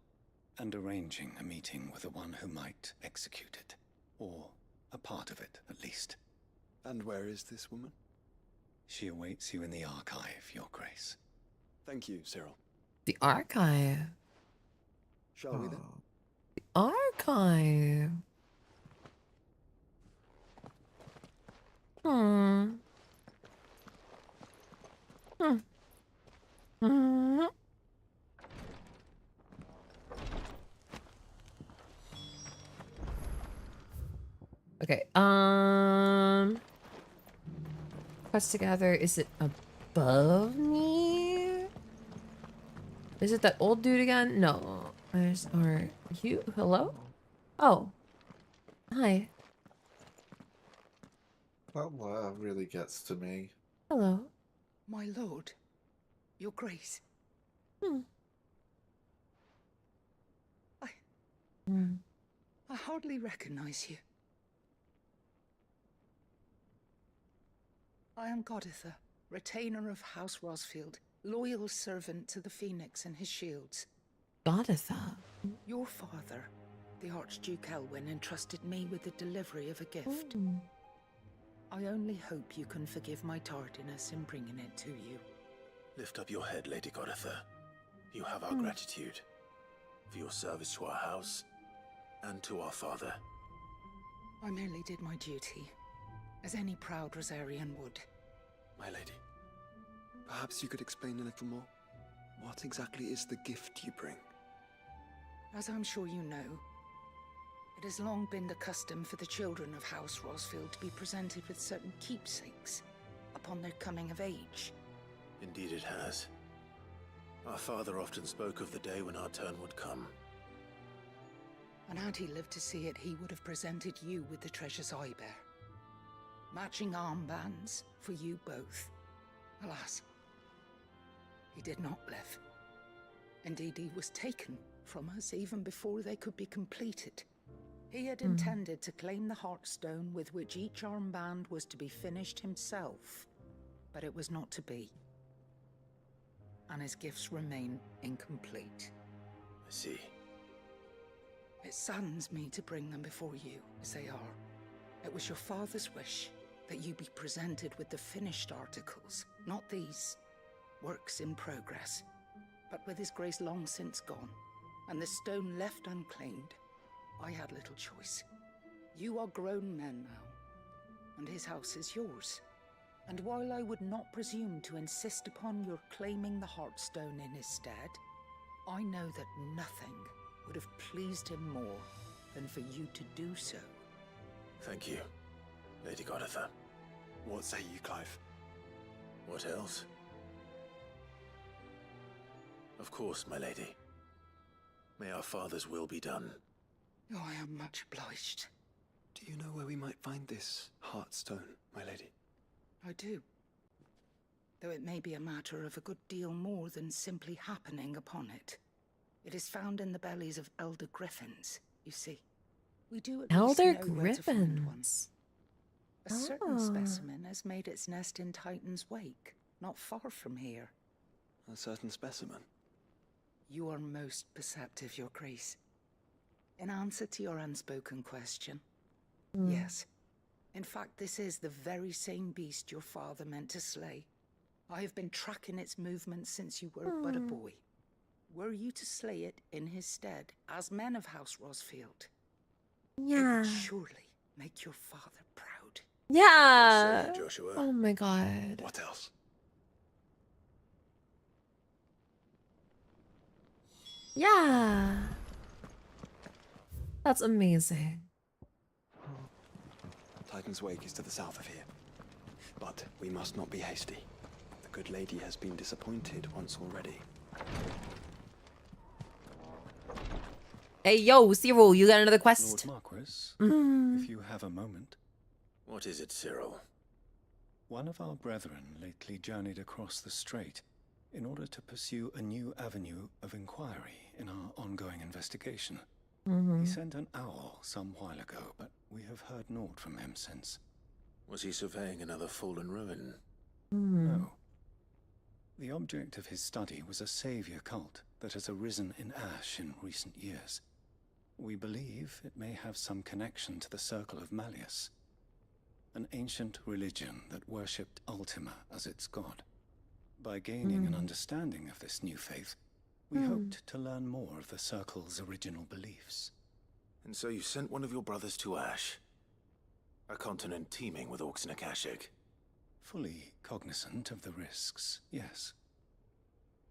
and arranging a meeting with the one who might execute it, or a part of it at least. And where is this woman? She awaits you in the archive, Your Grace. Thank you, Cyril. The archive. Shall we then? The archive. Okay, press together. Is it above me? Is it that old dude again? No. Or you? Hello? Oh. Hi. That really gets to me. Hello. My lord, your grace. I hardly recognize you. I am Goditha, retainer of House Rosfield, loyal servant to the Phoenix and his shields. Goditha? Your father, the Archduke Elwyn, entrusted me with the delivery of a gift. I only hope you can forgive my tardiness in bringing it to you. Lift up your head, Lady Goditha. You have our gratitude for your service to our house and to our father. I merely did my duty, as any proud Rosarian would. My lady, perhaps you could explain a little more? What exactly is the gift you bring? As I'm sure you know, It has long been the custom for the children of House Rosfield to be presented with certain keepsakes upon their coming of age. Indeed it has. Our father often spoke of the day when our turn would come. And had he lived to see it, he would have presented you with the treasures I bear. Matching armbands for you both. Alas, he did not live. Indeed, he was taken from us even before they could be completed. He had intended to claim the Heartstone with which each armband was to be finished himself, but it was not to be. And his gifts remain incomplete. I see. It saddens me to bring them before you, as they are. It was your father's wish that you be presented with the finished articles, not these works in progress. But with his grace long since gone, and the stone left unclaimed, I had little choice. You are grown men now, and his house is yours. And while I would not presume to insist upon your claiming the Heartstone in his stead, I know that nothing would have pleased him more than for you to do so. Thank you, Lady Goditha. What say you, Clive? What else? Of course, my lady. May our father's will be done. Oh, I am much obliged. Do you know where we might find this Heartstone, my lady? I do. Though it may be a matter of a good deal more than simply happening upon it. It is found in the bellies of elder griffins, you see. We do at least Elder know where to find one. Griffins. A certain specimen has made its nest in Titan's Wake, not far from here. A certain specimen? You are most perceptive, Your Grace. In answer to your unspoken question, yes. In fact, this is the very same beast your father meant to slay. I have been tracking its movements since you were but a boy. Were you to slay it in his stead, as men of House Rosfield, it Yeah. would surely make your father proud. Yeah. What say you, Joshua? Oh my god. What else? Yeah. That's amazing. Titan's Wake is to the south of here. But we must not be hasty. The good lady has been disappointed once already. Hey, yo, Cyril, you got another quest? Lord Marquis, Mm. if you have a moment. What is it, Cyril? One of our brethren lately journeyed across the strait in order to pursue a new avenue of inquiry in our ongoing investigation. He sent an owl some while ago, but we have heard naught from him since. Was he surveying another fallen ruin? No. The object of his study was a savior cult that has arisen in Ash in recent years. We believe it may have some connection to the Circle of Malleus, an ancient religion that worshipped Ultima as its god. By gaining an understanding of this new faith, we hoped to learn more of the Circle's original beliefs. And so you sent one of your brothers to Ash? A continent teeming with orcs and Akashic? Fully cognizant of the risks, yes.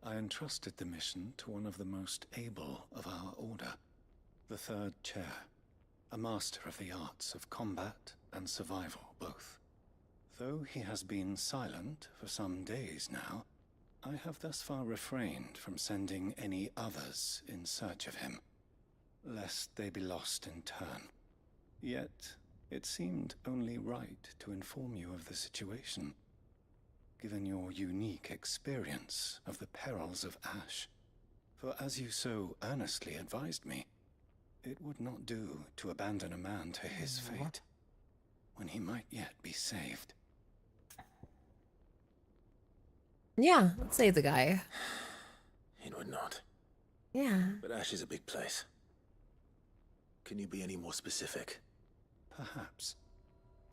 I entrusted the mission to one of the most able of our order, the Third Chair, a master of the arts of combat and survival both. Though he has been silent for some days now, I have thus far refrained from sending any others in search of him, lest they be lost in turn. Yet, it seemed only right to inform you of the situation, given your unique experience of the perils of Ash. For as you so earnestly advised me, it would not do to abandon a man to his fate, when he might yet be saved. Yeah, let's save the guy. It would not. Yeah. But Ash is a big place. Can you be any more specific? Perhaps.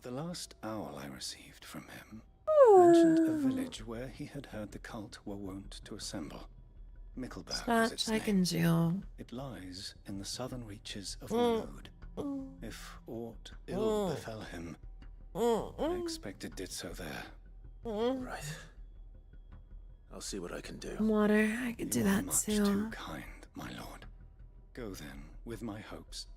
The last owl I received from him mentioned a village where he had heard the cult were wont to assemble. Mickleburg was its I name. can do. It lies in the southern reaches of the road. If aught ill befell him, I expect it did so there. Right. I'll see what I can do. Water, I could do You are that much too. too kind, my lord. Go then, with my hopes.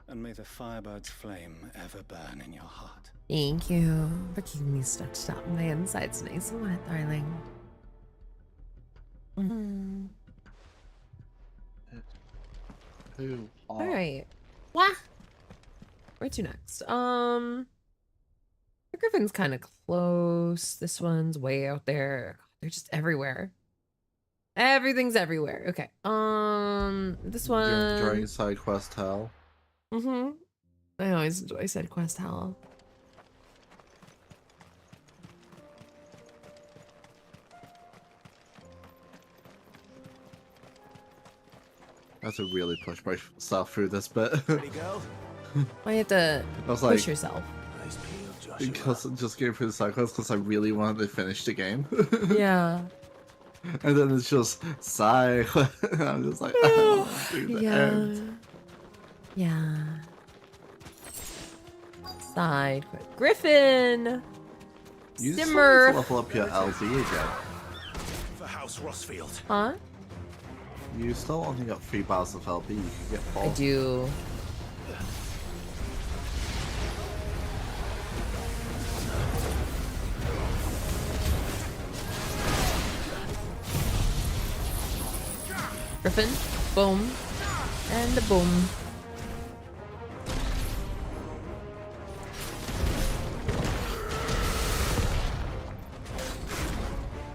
and may the Firebird's flame ever burn in your heart. Thank you for keeping me stretched out. My inside's nice and wet, darling. Who are... Alright. What? Where to next? The Griffin's kind of close. This one's way out there. They're just everywhere. Everything's everywhere. Okay. This one. You're enjoying side quest hell. Mm-hmm. I always enjoy side quest hell. I have to really push myself through this bit. Ready, go? Why you have to push yourself? Nice peel, Joshua. Because I'm just going through the side quest because I really wanted to finish the game. Yeah. And then it's just side quest. I'm just like, I don't want to do the end. Yeah. Side quest. Griffin! You just Simmer! need to level up your LB again. For House Rossfield. Huh? You still only got 3 bars of LB. You can get 4. I do. Griffin, boom, and a boom.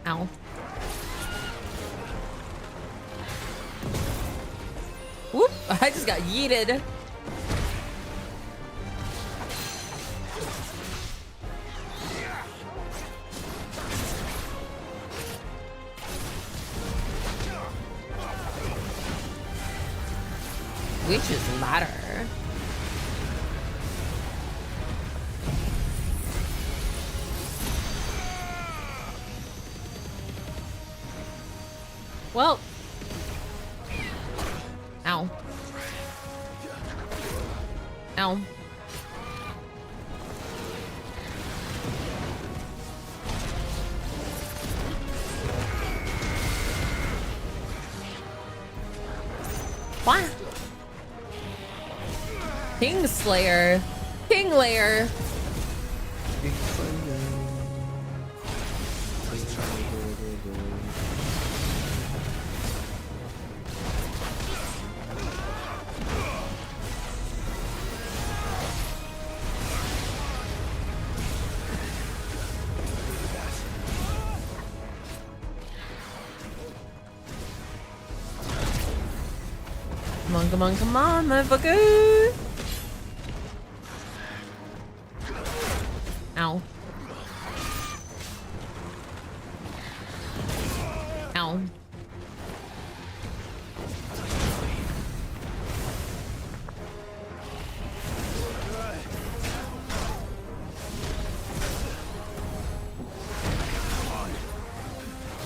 Ow. Whoop! I just got yeeted. Witch's ladder. Well. Ow. Ow. What? Kingslayer. Kinglayer. Come on, come on, come on, motherfucker! Ow. Ow.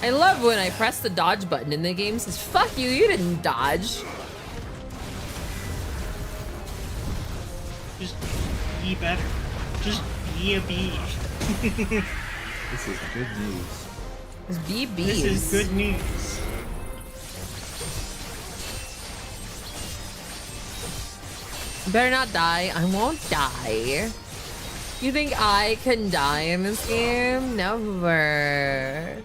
I love when I press the dodge button and the game says, fuck you, you didn't dodge. Just be better. Just be a bee. This is good news. It's be bees. This is good news. Better not die. I won't die. You think I can die in this game? Never.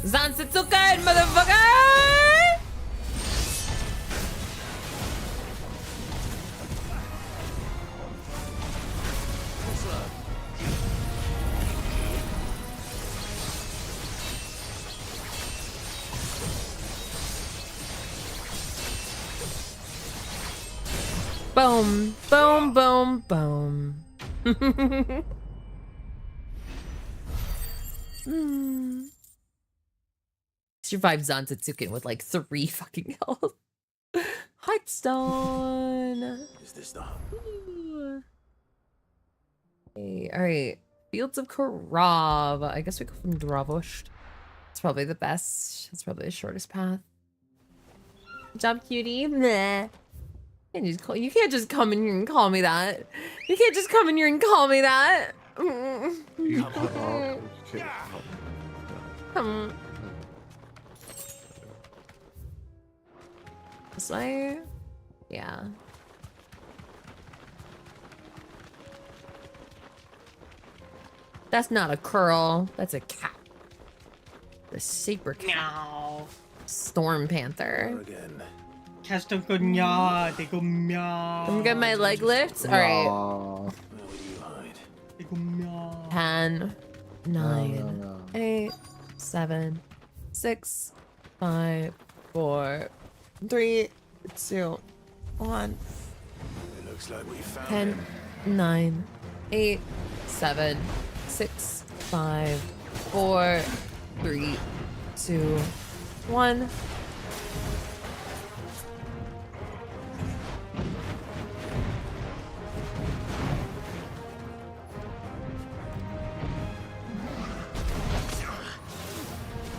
Zansitsuken, motherfucker! Boom, boom, boom, boom. Survived Zantetsuken with like 3 fucking health. Heartstone. Is this the... Okay, alright. Fields of Karav. I guess we go from Dravost. It's probably the best. It's probably the shortest path. Good job, cutie. Meh. You can't just come in here and call me that. You can't just come in here and call me that. This way? Yeah. That's not a curl. That's a cat. The saber cat. Meow. Storm panther. Again. Cats don't go meow, they go meow. I'm getting my leg lifts. All right. Where would you hide? They go meow. 10, 9, 8, 7, 6, 5, 4, 3, 2, 1. It looks like we found 10, him. 9, 8, 7, 6, 5, 4, 3, 2, 1.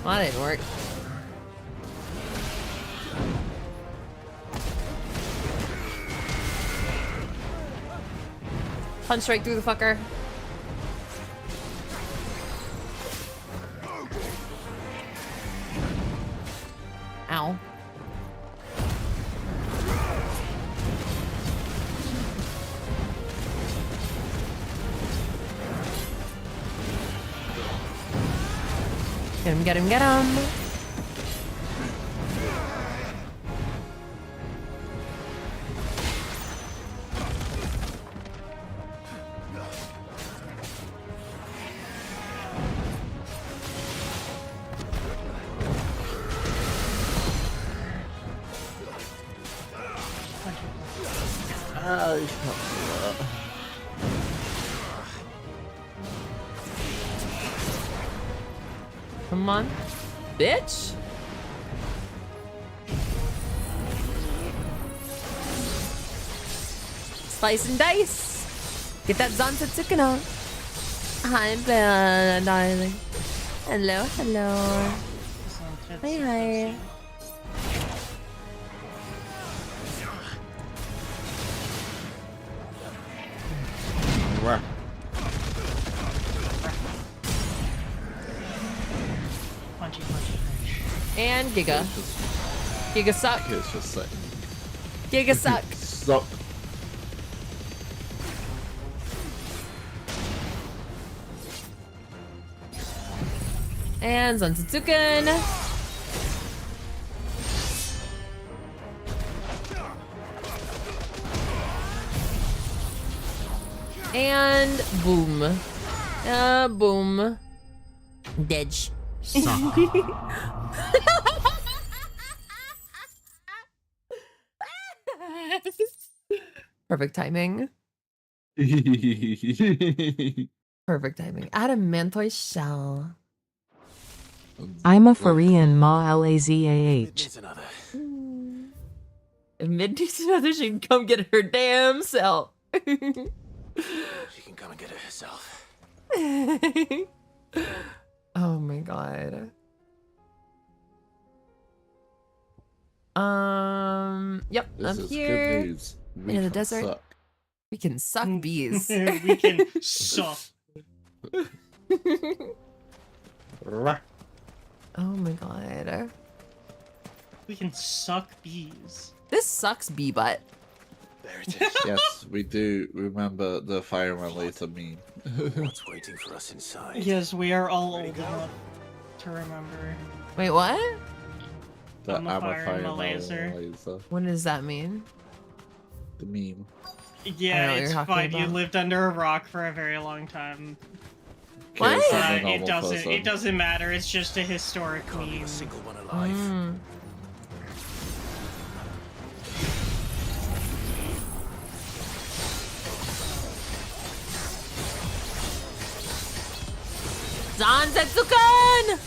Well, that didn't work. Punch straight through the fucker. Ow. Get him, get him, get him. Come on, bitch. Slice and dice. Get that Zantetsuken on. Hi, Bella, darling. Hello, hello. Hi, hi. Punchy, punchy, punch. And Giga. Giga suck. It's just like Giga suck. suck. And Zantetsuken. And boom. Boom. Dead. Perfect timing. Perfect timing. Adamantoid shell. I'm a Korean Ma Lazah. If Mid needs another, she can come get her damn self. She can come and get it herself. Oh my god. Yep, This I'm is here. good news. We In the can desert. suck. We can suck bees. We can suck. Oh my god. We can suck bees. This sucks bee butt. There it is. Yes, we do remember the fireman later meme. What's waiting for us inside? Yes, we are all old enough to remember. Wait, what? The I'm a fireman laser. What does that mean? The meme. I don't Yeah, know what it's you're talking fine. You about. lived under a rock for a very long time. What? It doesn't matter. It's just a historic meme. A single one alive. Mm. Zansetsuken!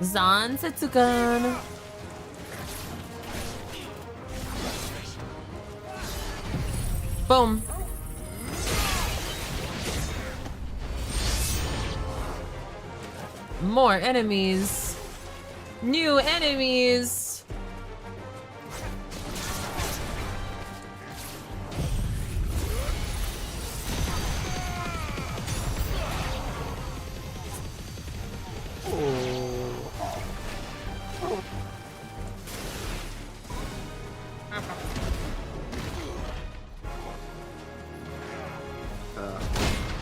Zansetsuken. Boom. More enemies. New enemies.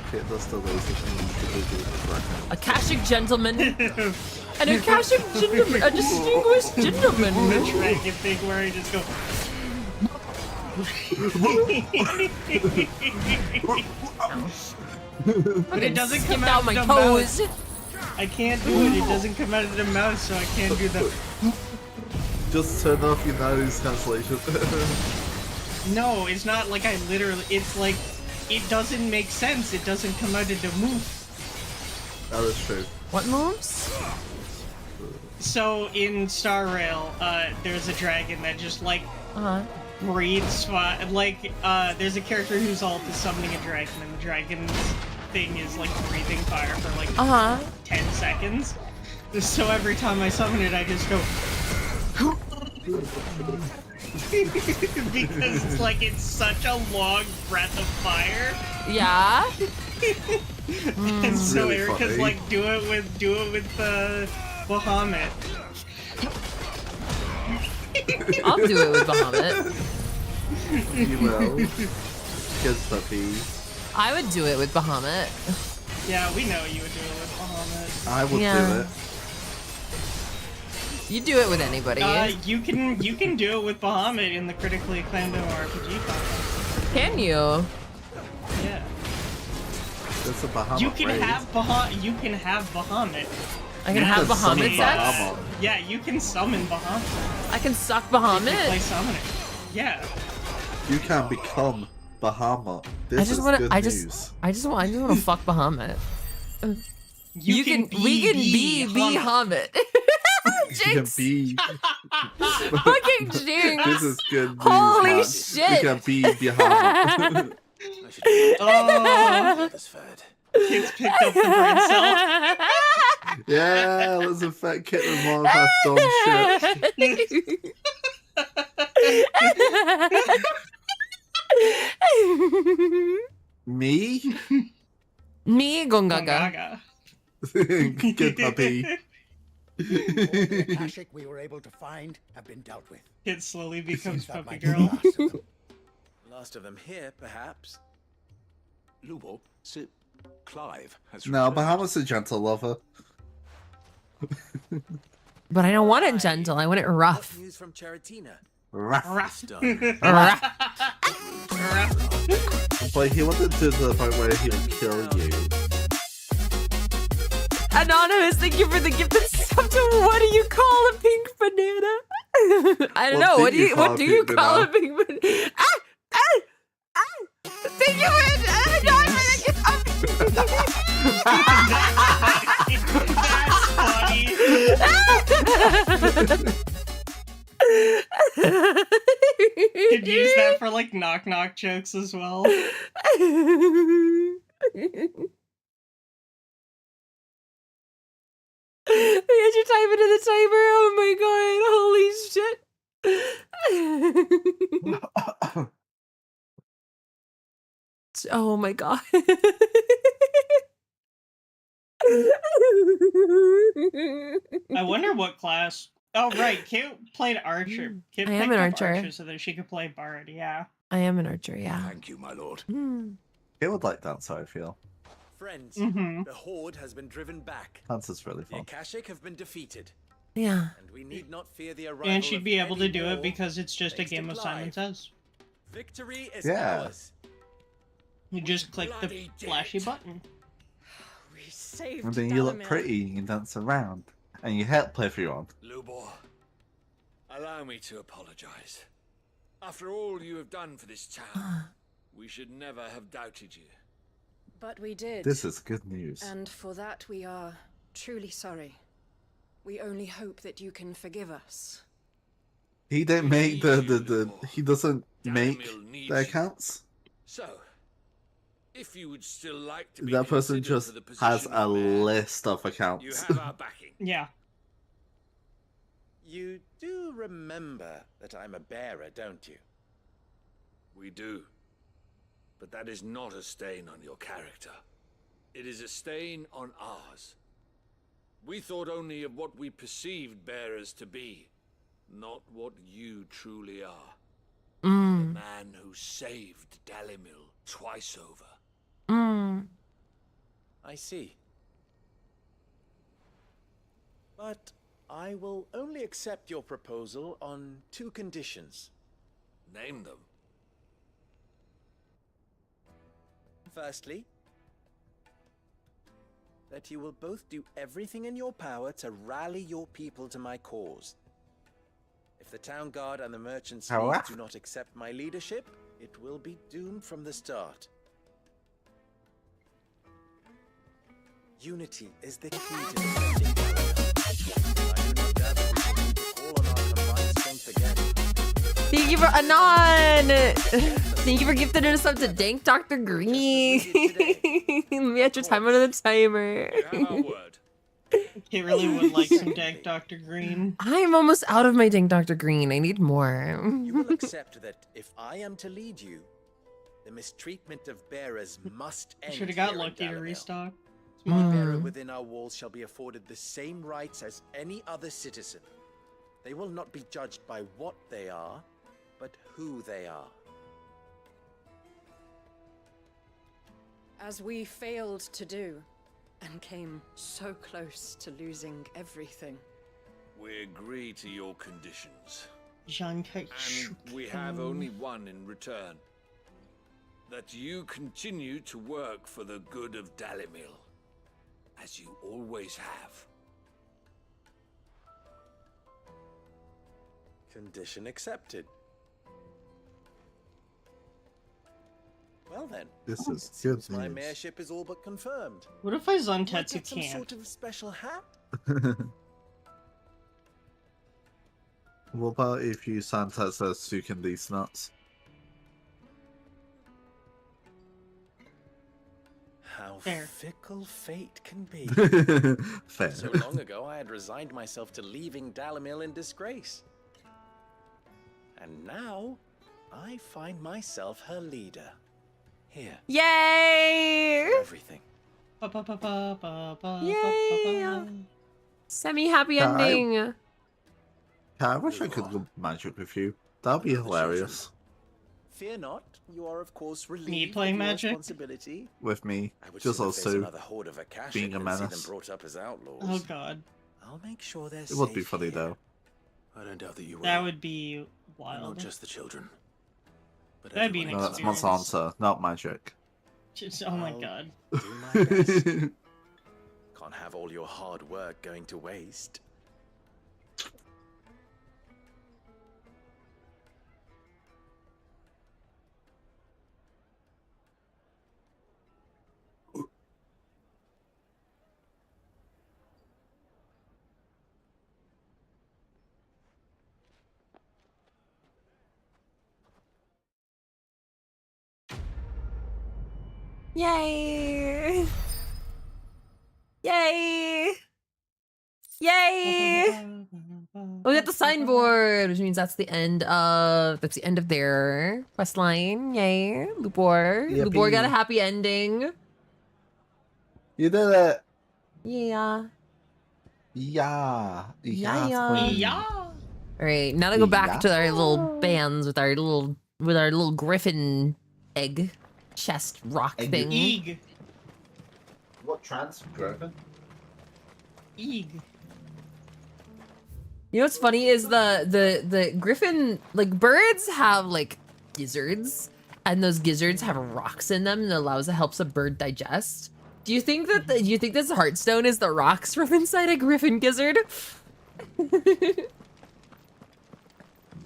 Okay, that's the lazy thing. Akashic gentleman. An Akashic gentleman. A distinguished gentleman. The dragon thing where he just go. But it doesn't come out of my the toes. mouth. I can't do it. It doesn't come out of the mouth, so I can't do the. Just turn off your nose cancellation. No, it's not like I literally. It's like it doesn't make sense. It doesn't come out of the mouth. That is true. What moves? So in Star Rail, there's a dragon that just like breathes. Like there's a character whose ult is summoning a dragon, and the dragon's thing is like breathing fire for like 10 seconds. So every time I summon it, I just go. Because it's like it's such a long breath of fire. Yeah. And so Really Erica's funny. like, do it with Bahamut. I'll do it with Bahamut. You will. Good puppy. I would do it with Bahamut. Yeah, we know you would do it with Bahamut. I will do it. You do it with anybody. You can do it with Bahamut in the critically acclaimed RPG content. Can you? Yeah. It's a Bahamut You can raid. have Bahamut. You can have Bahamut. I can have Bahamut sets? Yeah, you can summon Bahamut. I can suck You Bahamut? can play summoning. Yeah. You can become Bahamut. This I just is want to. good I news. just want to fuck Bahamut. You can We can be be Bahamut. You can Jinx. be. Fucking Jinx. This is good news. Holy man. shit. You can be Bahamut. Oh. Kids picked up the brain cell. Yeah, let's infect Kit with more of our dumb shit. Me? Me, Gongaga. Good puppy. The Akashic we were able to find have been dealt with. Kid slowly becomes That puppy might be the girl. last of them. Last of them here, perhaps. Lubor, Sir Clive has No, returned. Bahamut's a gentle lover. But I don't want it gentle. I want it rough. News from Charatina. Rough. Done. But he wanted to the point where he'll kill you. Anonymous, thank you for the gift of sub to what do you call a pink banana? I don't know. What do you call a pink banana? Thank you for the gift of Could use that for like knock knock jokes as well. They had you type into the timer. Oh my god. Holy shit. Oh my god. I wonder what class. Oh right, Kit played archer. Kit I am picked an up archer. so that she could play bard. Yeah. I am an archer, yeah. Thank you, my lord. He would like that, so I feel. Friends, Mhm. the Horde has been driven back. Dance is really The fun. Akashic have been defeated. Yeah. And we need not fear the arrival And she'd of be able to any do it more because it's just a thanks to game of Simon Clive. Says. Victory is Yeah. ours. You just click the flashy button. We saved And then you look Dalamir. pretty, you can dance around. And you help everyone. Lubor, allow me to apologize. After all you have done for this town, We should never have doubted you. But we did. This is good news. And for that we are truly sorry. We only hope that you can forgive us. He didn't make he doesn't make the accounts. So, if you would still like to be That person considered just for the position has of a mayor, list of you accounts. have our backing. Yeah. You do remember that I'm a bearer, don't you? We do. But that is not a stain on your character. It is a stain on ours. We thought only of what we perceived bearers to be, not what you truly are. The man who saved Dalimil twice over. I see. But I will only accept your proposal on 2 conditions. Name them. Firstly, that you will both do everything in your power to rally your people to my cause. If the town guard and the merchants League do not accept my leadership, it will be doomed from the start. Unity is the key to defending Dallimil. I do not doubt that we will need to call on our combined strength again. Thank you for Anon! Thank you for gifting us up to Dank Dr. Green. Let me at your time under the timer. He really would like some Dank Dr. Green. I'm almost out of my Dank Dr. Green. I need more. You will accept that if I am to lead you, the mistreatment of bearers must end. Should have got here in lucky to Dalimil. restock. My bearer within our walls shall be afforded the same rights as any other citizen. They will not be judged by what they are, but who they are. As we failed to do, and came so close to losing everything. We agree to your conditions. And we have only one in return. That you continue to work for the good of Dalimil, as you always have. Condition accepted. Well then, This is it good seems my news. mayorship is all but confirmed. What if I Might Zantetsu get some can't? sort of special hat? What about if you Santa says Sukin these nuts? How Fair. fickle fate can be. Fair. So long ago, I had resigned myself to leaving Dalimil in disgrace. And now, I find myself her leader. Here. Yay! For everything. Yay! Semi-happy Yeah, ending. Yeah, I wish I could go magic with you. That'd be hilarious. Fear not, you are of course relieved Me of playing your magic? responsibility. With me. I would Just sooner face also another horde of Akashic being a than see them menace. brought up as outlaws. Oh god. I'll make sure they're It would be safe funny here. though. I don't doubt that you will. That would be And wild. not just the children. But That'd be an everyone. No, that's experience. Monsanto, not magic. Just, oh my I'll god. Do my best. Can't have all your hard work going to waste. Yay! Yay! Yay! We got the signboard, which means that's the end of their quest line. Yay! Lupor. Yippee. Lupor got a happy ending. You did it! Yeah. Yeah. Yeah. Queen. Yeah. Alright, now to go back to our Yeah. little bands with our little griffin egg chest rock Egg. thing. Eeg. What trans griffin? Eeg. You know what's funny is the griffin, like, birds have like gizzards, and those gizzards have rocks in them that helps a bird digest. Do you think that this heartstone is the rocks from inside a griffin gizzard?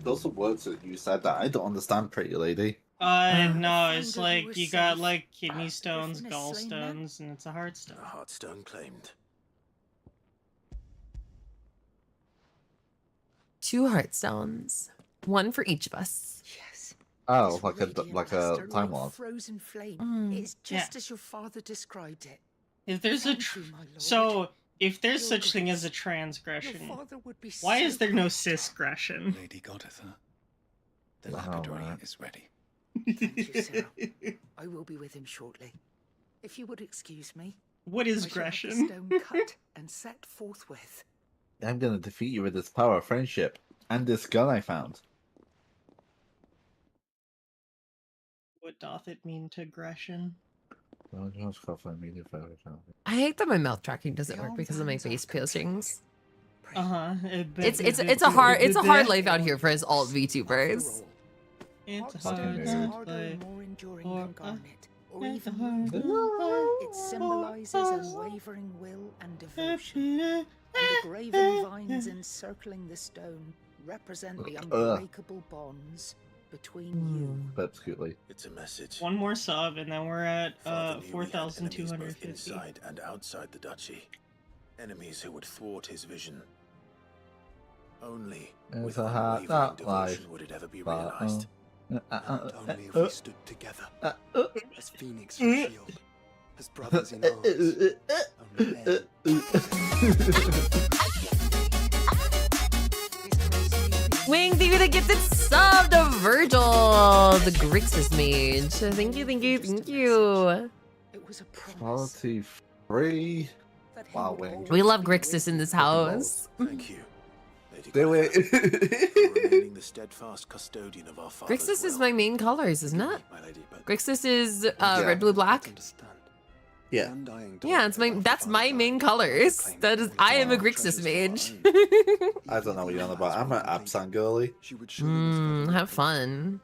Those are words that you said that I don't understand, pretty lady. No, it's like you got like kidney stones, gallstones, and it's a heartstone. A heartstone claimed. 2 heartstones. 1 for each of us. Yes. Oh, like a time lord. Frozen flame. Mm. It's just as your father described it. If there's a if there's such thing as a transgression, why is there no cisgression? Lady Goditha, the lapidary is ready. Thank you, Cyril. I will be with him shortly. If you would excuse me. What is I shall have the Gresham? stone cut and set forthwith. I'm gonna defeat you with this power of friendship and this gun I found. What doth it mean to Gresham? I hate that my mouth tracking doesn't work because of my face piercings. It's a hard life out here for us alt VTubers. It's harder, more enduring than garnet, or even ruby. It symbolizes unwavering will and devotion. And the graven vines encircling the stone represent the unbreakable bonds between you. Absolutely. It's a message. One more sub, and then we're at Father knew he had enemies both 4,250. inside and outside the duchy. Enemies who would thwart his vision. Only There's with a heart unwavering that lies, devotion would it ever be but, realized. Only if we stood together, as Phoenix for shield, as brothers in arms. Only then. Wing, thank you for the gifted sub to Virgil, the Grixis mage. Thank you, thank you, thank you. Quality free. Wow, Wing. We love Grixis in this house. Thank you. Do it. Remaining the steadfast custodian of our father's Grixis is my main colors, isn't it? Grixis is red, blue, black. Yeah. Yeah, that's my main colors. That is, I am a Grixis mage. I don't know what you're on about. I'm an Absan girly. Have fun.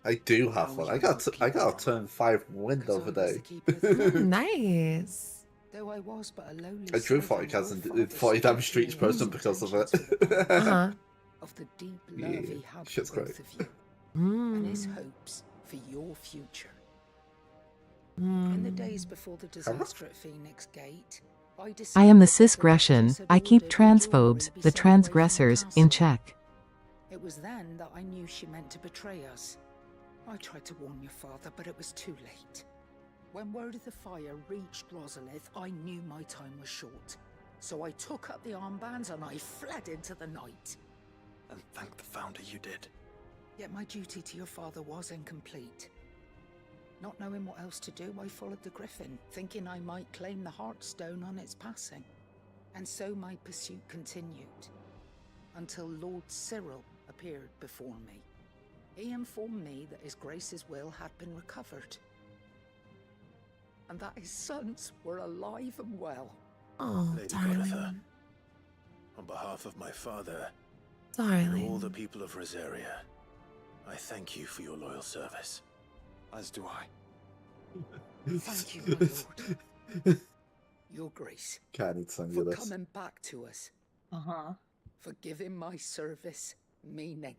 I do have fun. I got a turn 5 win the other day. Nice. Though I was but a lowly I drew 40 cards and did 40 damage to each person because of it. Of the deep love he had shit's for great. both of you, and his hopes for your future. In the days before the disaster at Phoenix Gate, I am the cisgression. I keep transphobes, the transgressors, in check. It was then that I knew she meant to betray us. I tried to warn your father, but it was too late. When word of the fire reached Rosalith, I knew my time was short. So I took up the armbands and I fled into the night. And thank the Founder you did. Yet my duty to your father was incomplete. Not knowing what else to do, I followed the Griffin, thinking I might claim the Heartstone on its passing. And so my pursuit continued, until Lord Cyril appeared before me. He informed me that His Grace's will had been recovered, and that his sons were alive and well. Oh, Lady darling. Goditha, on behalf of my father Darling. and all the people of Rosaria, I thank you for your loyal service. As do I. Thank you, my lord. Your Grace. Can't need to send you For this. coming back to us. For giving my service meaning.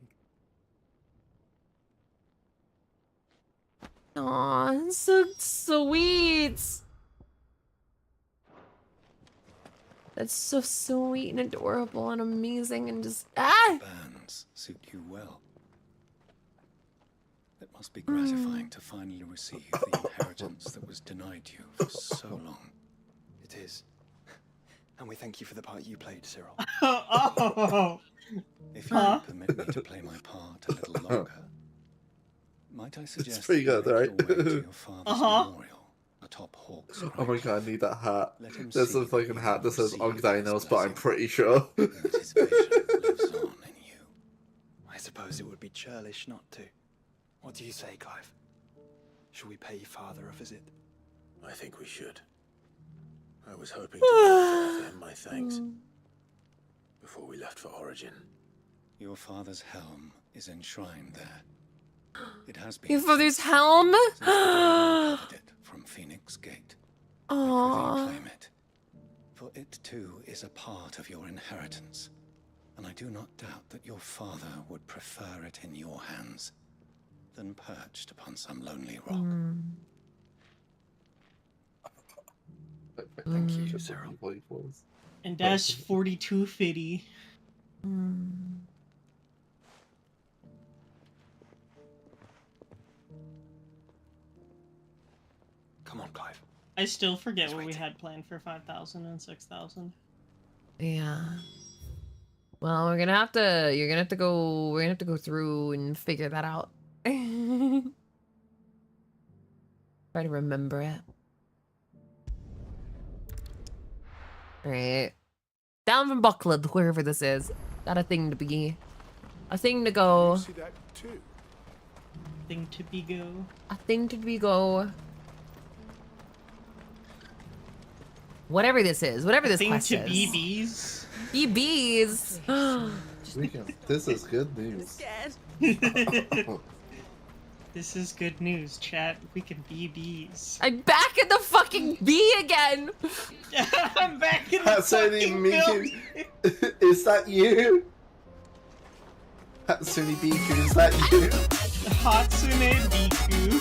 Aw, so sweet. That's so sweet and adorable and amazing and just Bands suit you well. It must be gratifying to finally receive the inheritance that was denied you for so long. It is. And we thank you for the part you played, Cyril. If you would permit me to play my part a little longer, might I suggest It's pretty that good, you right? make your way to your father's memorial atop Hawk's Oh my god, I need that hat. Let him There's see a fucking hat that says receive Ogdinos, but I'm pretty sure. I suppose it would be churlish not to. What do you say, Clive? Shall we pay your father a visit? I think we should. I was hoping to offer him my thanks before we left for Origin. Your father's helm is enshrined there. It has been your father's helm. since the day you recovered it from Phoenix Gate. Aww. Claim it, for it too is a part of your inheritance, and I do not doubt that your father would prefer it in your hands. than perched upon some lonely rock. Thank you, Sarah. And that's 4250. Come on, Clive. I still forget what we had planned for 5,000 and 6,000. Yeah. Well, we're gonna have to. You're gonna have to go. We're gonna have to go through and figure that out. Try to remember it. All right. Down from Buckland, wherever this is. Got a thing to be. A thing to go. See that too? Thing to be go. A thing to be go. Whatever this is. Whatever this quest is. Thing to be bees. Be bees. This is good news. This is good news, chat. We can be bees. I'm back in the fucking bee again. I'm back in the Hatsune fucking milk. Miku. Is that you? Hatsune Miku, is that you? Hatsune Miku.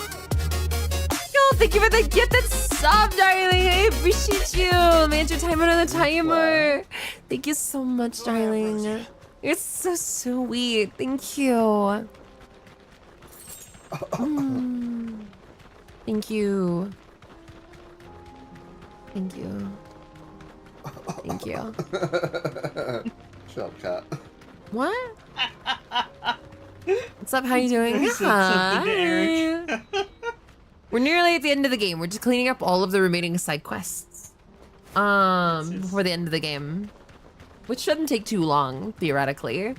Yo, thank you for the gifted sub, darling. I appreciate you. Made your timer on the timer. Thank you so much, darling. You're so sweet. Thank you. Thank you. Thank you. Thank you. Shut up, cat. What? What's up? How you doing? I said something to Eric. We're nearly at the end of the game. We're just cleaning up all of the remaining side quests. Before the end of the game. Which shouldn't take too long, theoretically.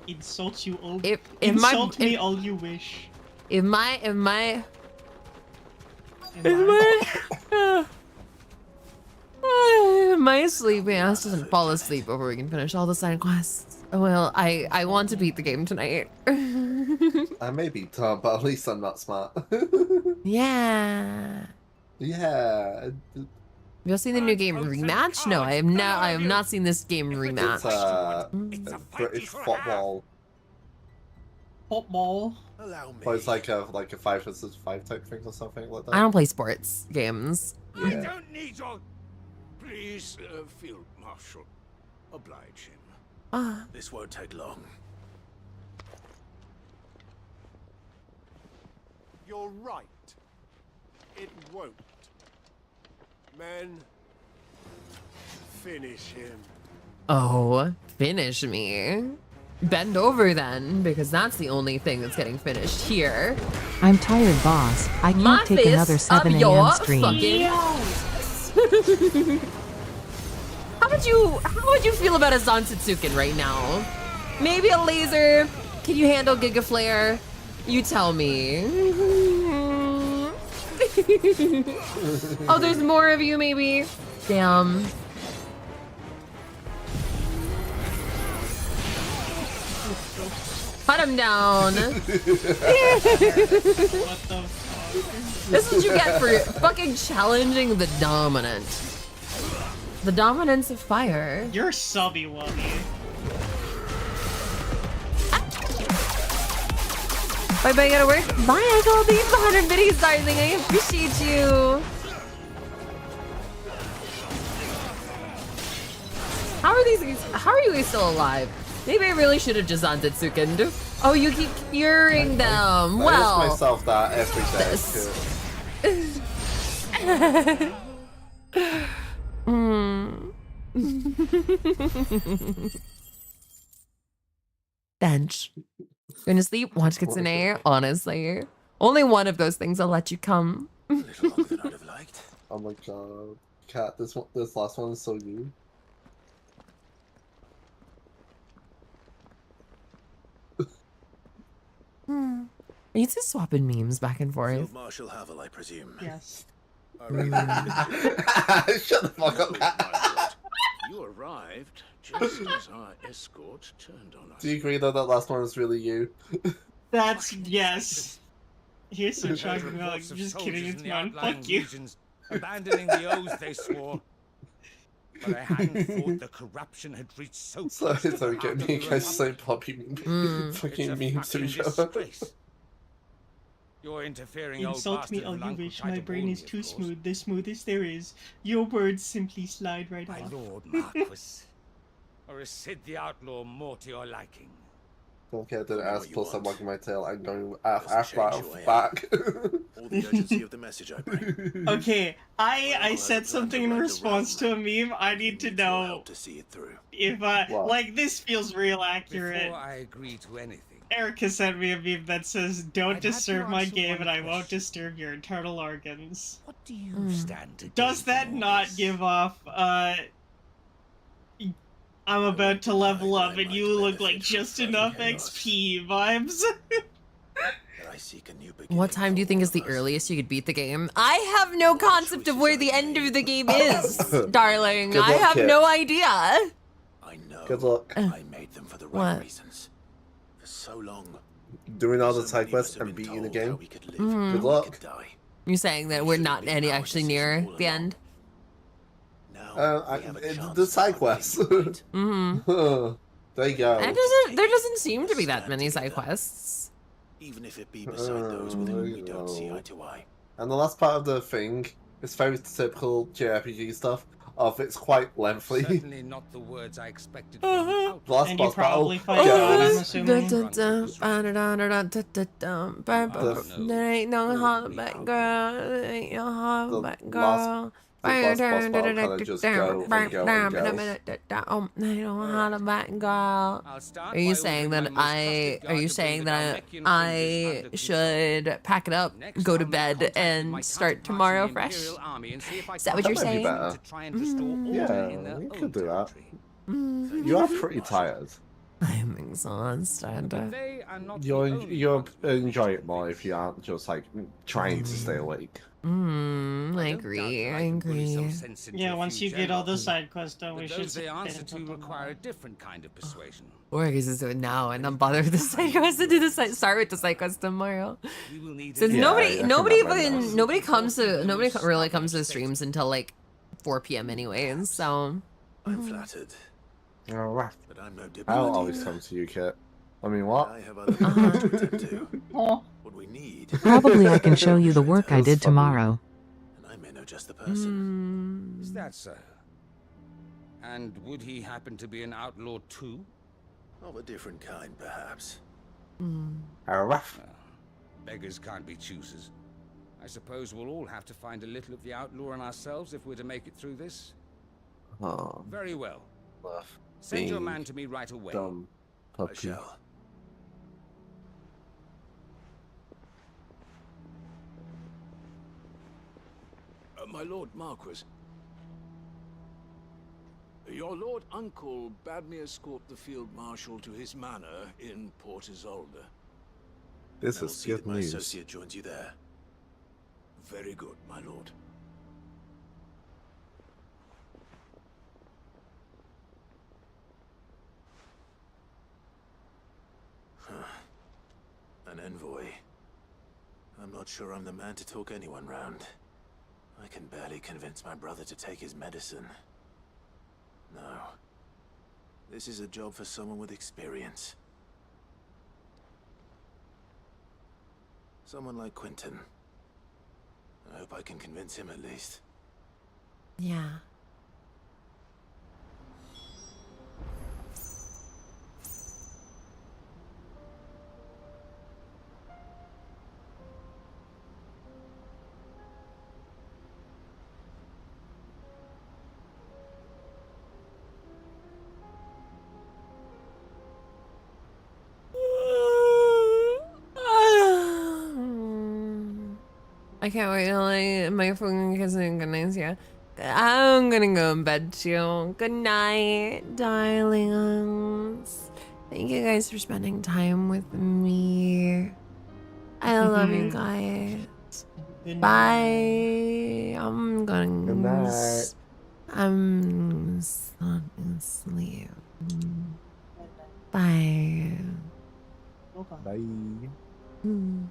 Insult you all. Insult me all you wish. If my sleepy ass doesn't fall asleep before we can finish all the side quests. Well, I want to beat the game tonight. I may be dumb, but at least I'm not smart. Yeah. Yeah. Have you seen the new game Rematch? No, I have not seen this game Rematch. It's a British football. Football. But it's like a 5 versus 5 type thing or something like that. I don't play sports games. I don't need your... Please, Field Marshal. Oblige him. This won't take long. You're right. It won't. Men, finish him. Oh, finish me. Bend over then, because that's the only thing that's getting finished here. I'm tired, boss. I can't take another 7 a.m. stream. How would you feel about a Zansetsuken right now? Maybe a laser? Can you handle Giga Flare? You tell me. Oh, there's more of you, maybe? Damn. Put him down. This is what you get for fucking challenging the dominant. The dominance of fire. You're subby wubby. Bye bye, gotta work. Bye, Echo. Thank you for the 100 biddies, darling. I appreciate you. How are you guys still alive? Maybe I really should have just Zansetsukened. Oh, you keep curing them. I ask myself that every day. Bench. Going to sleep, watch Kitsune. Honestly, only one of those things will let you come. A little longer than I'd have liked. Oh my god, Cat, this last one is so you. I need to swap in memes back and forth. Field Marshal Havel, I presume. Yes. Shut the fuck up, Cat. You arrived just as our escort turned on us. Do you agree though that last one is really you? That's yes. Here's some talking about like, just kidding, it's man. Fuck you. Abandoning the oaths they swore. But I hadn't thought the corruption had reached so close. Sorry, get me guys so poppy fucking memes to each other. Your interfering old Insult me bastard all of an you uncle wish. tried My to brain warn is me, of too course. smooth, the smoothest there is. Your words simply slide right My off. lord Marquis. Or is Sid the Outlaw more to your liking? Okay, I didn't ask, plus I'm wagging my tail and going Doesn't after change that who I am. back. Or the urgency of the message I bring. Okay, I uncle has a said plan to something in right the response to a meme. I need to Your know help to see it through. if What? like this feels real accurate. Before I agree to anything, Erica sent me a meme that says, "Don't I'd have to disturb my answer game, one and I won't question. disturb your internal organs." what do you stand to gain Does that from all not this? give off I'm about to level up and you look like just enough XP vibes? But I seek a new beginning. What time do you think is the earliest you could beat the game? I have no concept of where the end of the game is, darling. Good I luck, have Kit. no idea. I know. Good luck. I made them for the right What? reasons. For so long. Doing all the So side many of us quests have and been beating the told how game. we could live, Good how we luck. could die. You're saying that we're not any actually near the end? The side quests. Mm-hmm. There you go. There doesn't seem to be that many side quests. Even if it be beside those with whom we don't see eye to eye. And the last part of the thing is very typical JRPG stuff. Of it's quite lengthy. Certainly not the words I expected The from last And you boss battle. probably fight God, I'm Yes. assuming. There ain't no holoback girl. There ain't no holoback girl. The last boss battle kind of just go and go and go. Oh, they don't holoback girl. Are you saying that I should pack it up, go to bed, and start tomorrow fresh? Is that what you're That might be saying? better. Yeah, you could do that. You are pretty tired. I'm exhausted. You'll enjoy it more if you aren't just like trying to stay awake. I agree. I agree. Yeah, once you get all the side quests done, we But should those they sit answer and to talk require a different kind of persuasion. Or I guess just do it now and not bother with the side quest and do the start with the side quest tomorrow. Since nobody really comes to the streams until like 4 p.m. anyways, so. I'm flattered. Alright. But I'm no I'll diplomat always either. come to you, Kit. I mean, what? I have other things to attend to. What we need. Probably I can show you the work I did tomorrow. And I may know just the person. Is that so? And would he happen to be an outlaw too? Of a different kind, perhaps. Alright. Beggars can't be choosers. I suppose we'll all have to find a little of the outlaw in ourselves if we're to make it through this. Oh, Very well. love. Send your Being man to me right away. dumb I puppy. shall. My Lord Marquis. Your Lord Uncle bade me escort the Field Marshal to his manor in Port Isolde. This I will is see good that my news. associate joins you there. Very good, my lord. An envoy. I'm not sure I'm the man to talk anyone round. I can barely convince my brother to take his medicine. No. This is a job for someone with experience. Someone like Quentin. I hope I can convince him at least. Yeah. I can't wait till my phone gets Indonesia. I'm gonna go in bed too. Good night, darlings. Thank you guys for spending time with me. I love you guys. Bye. I'm going. Good night. I'm asleep. Bye. Bye. Mm.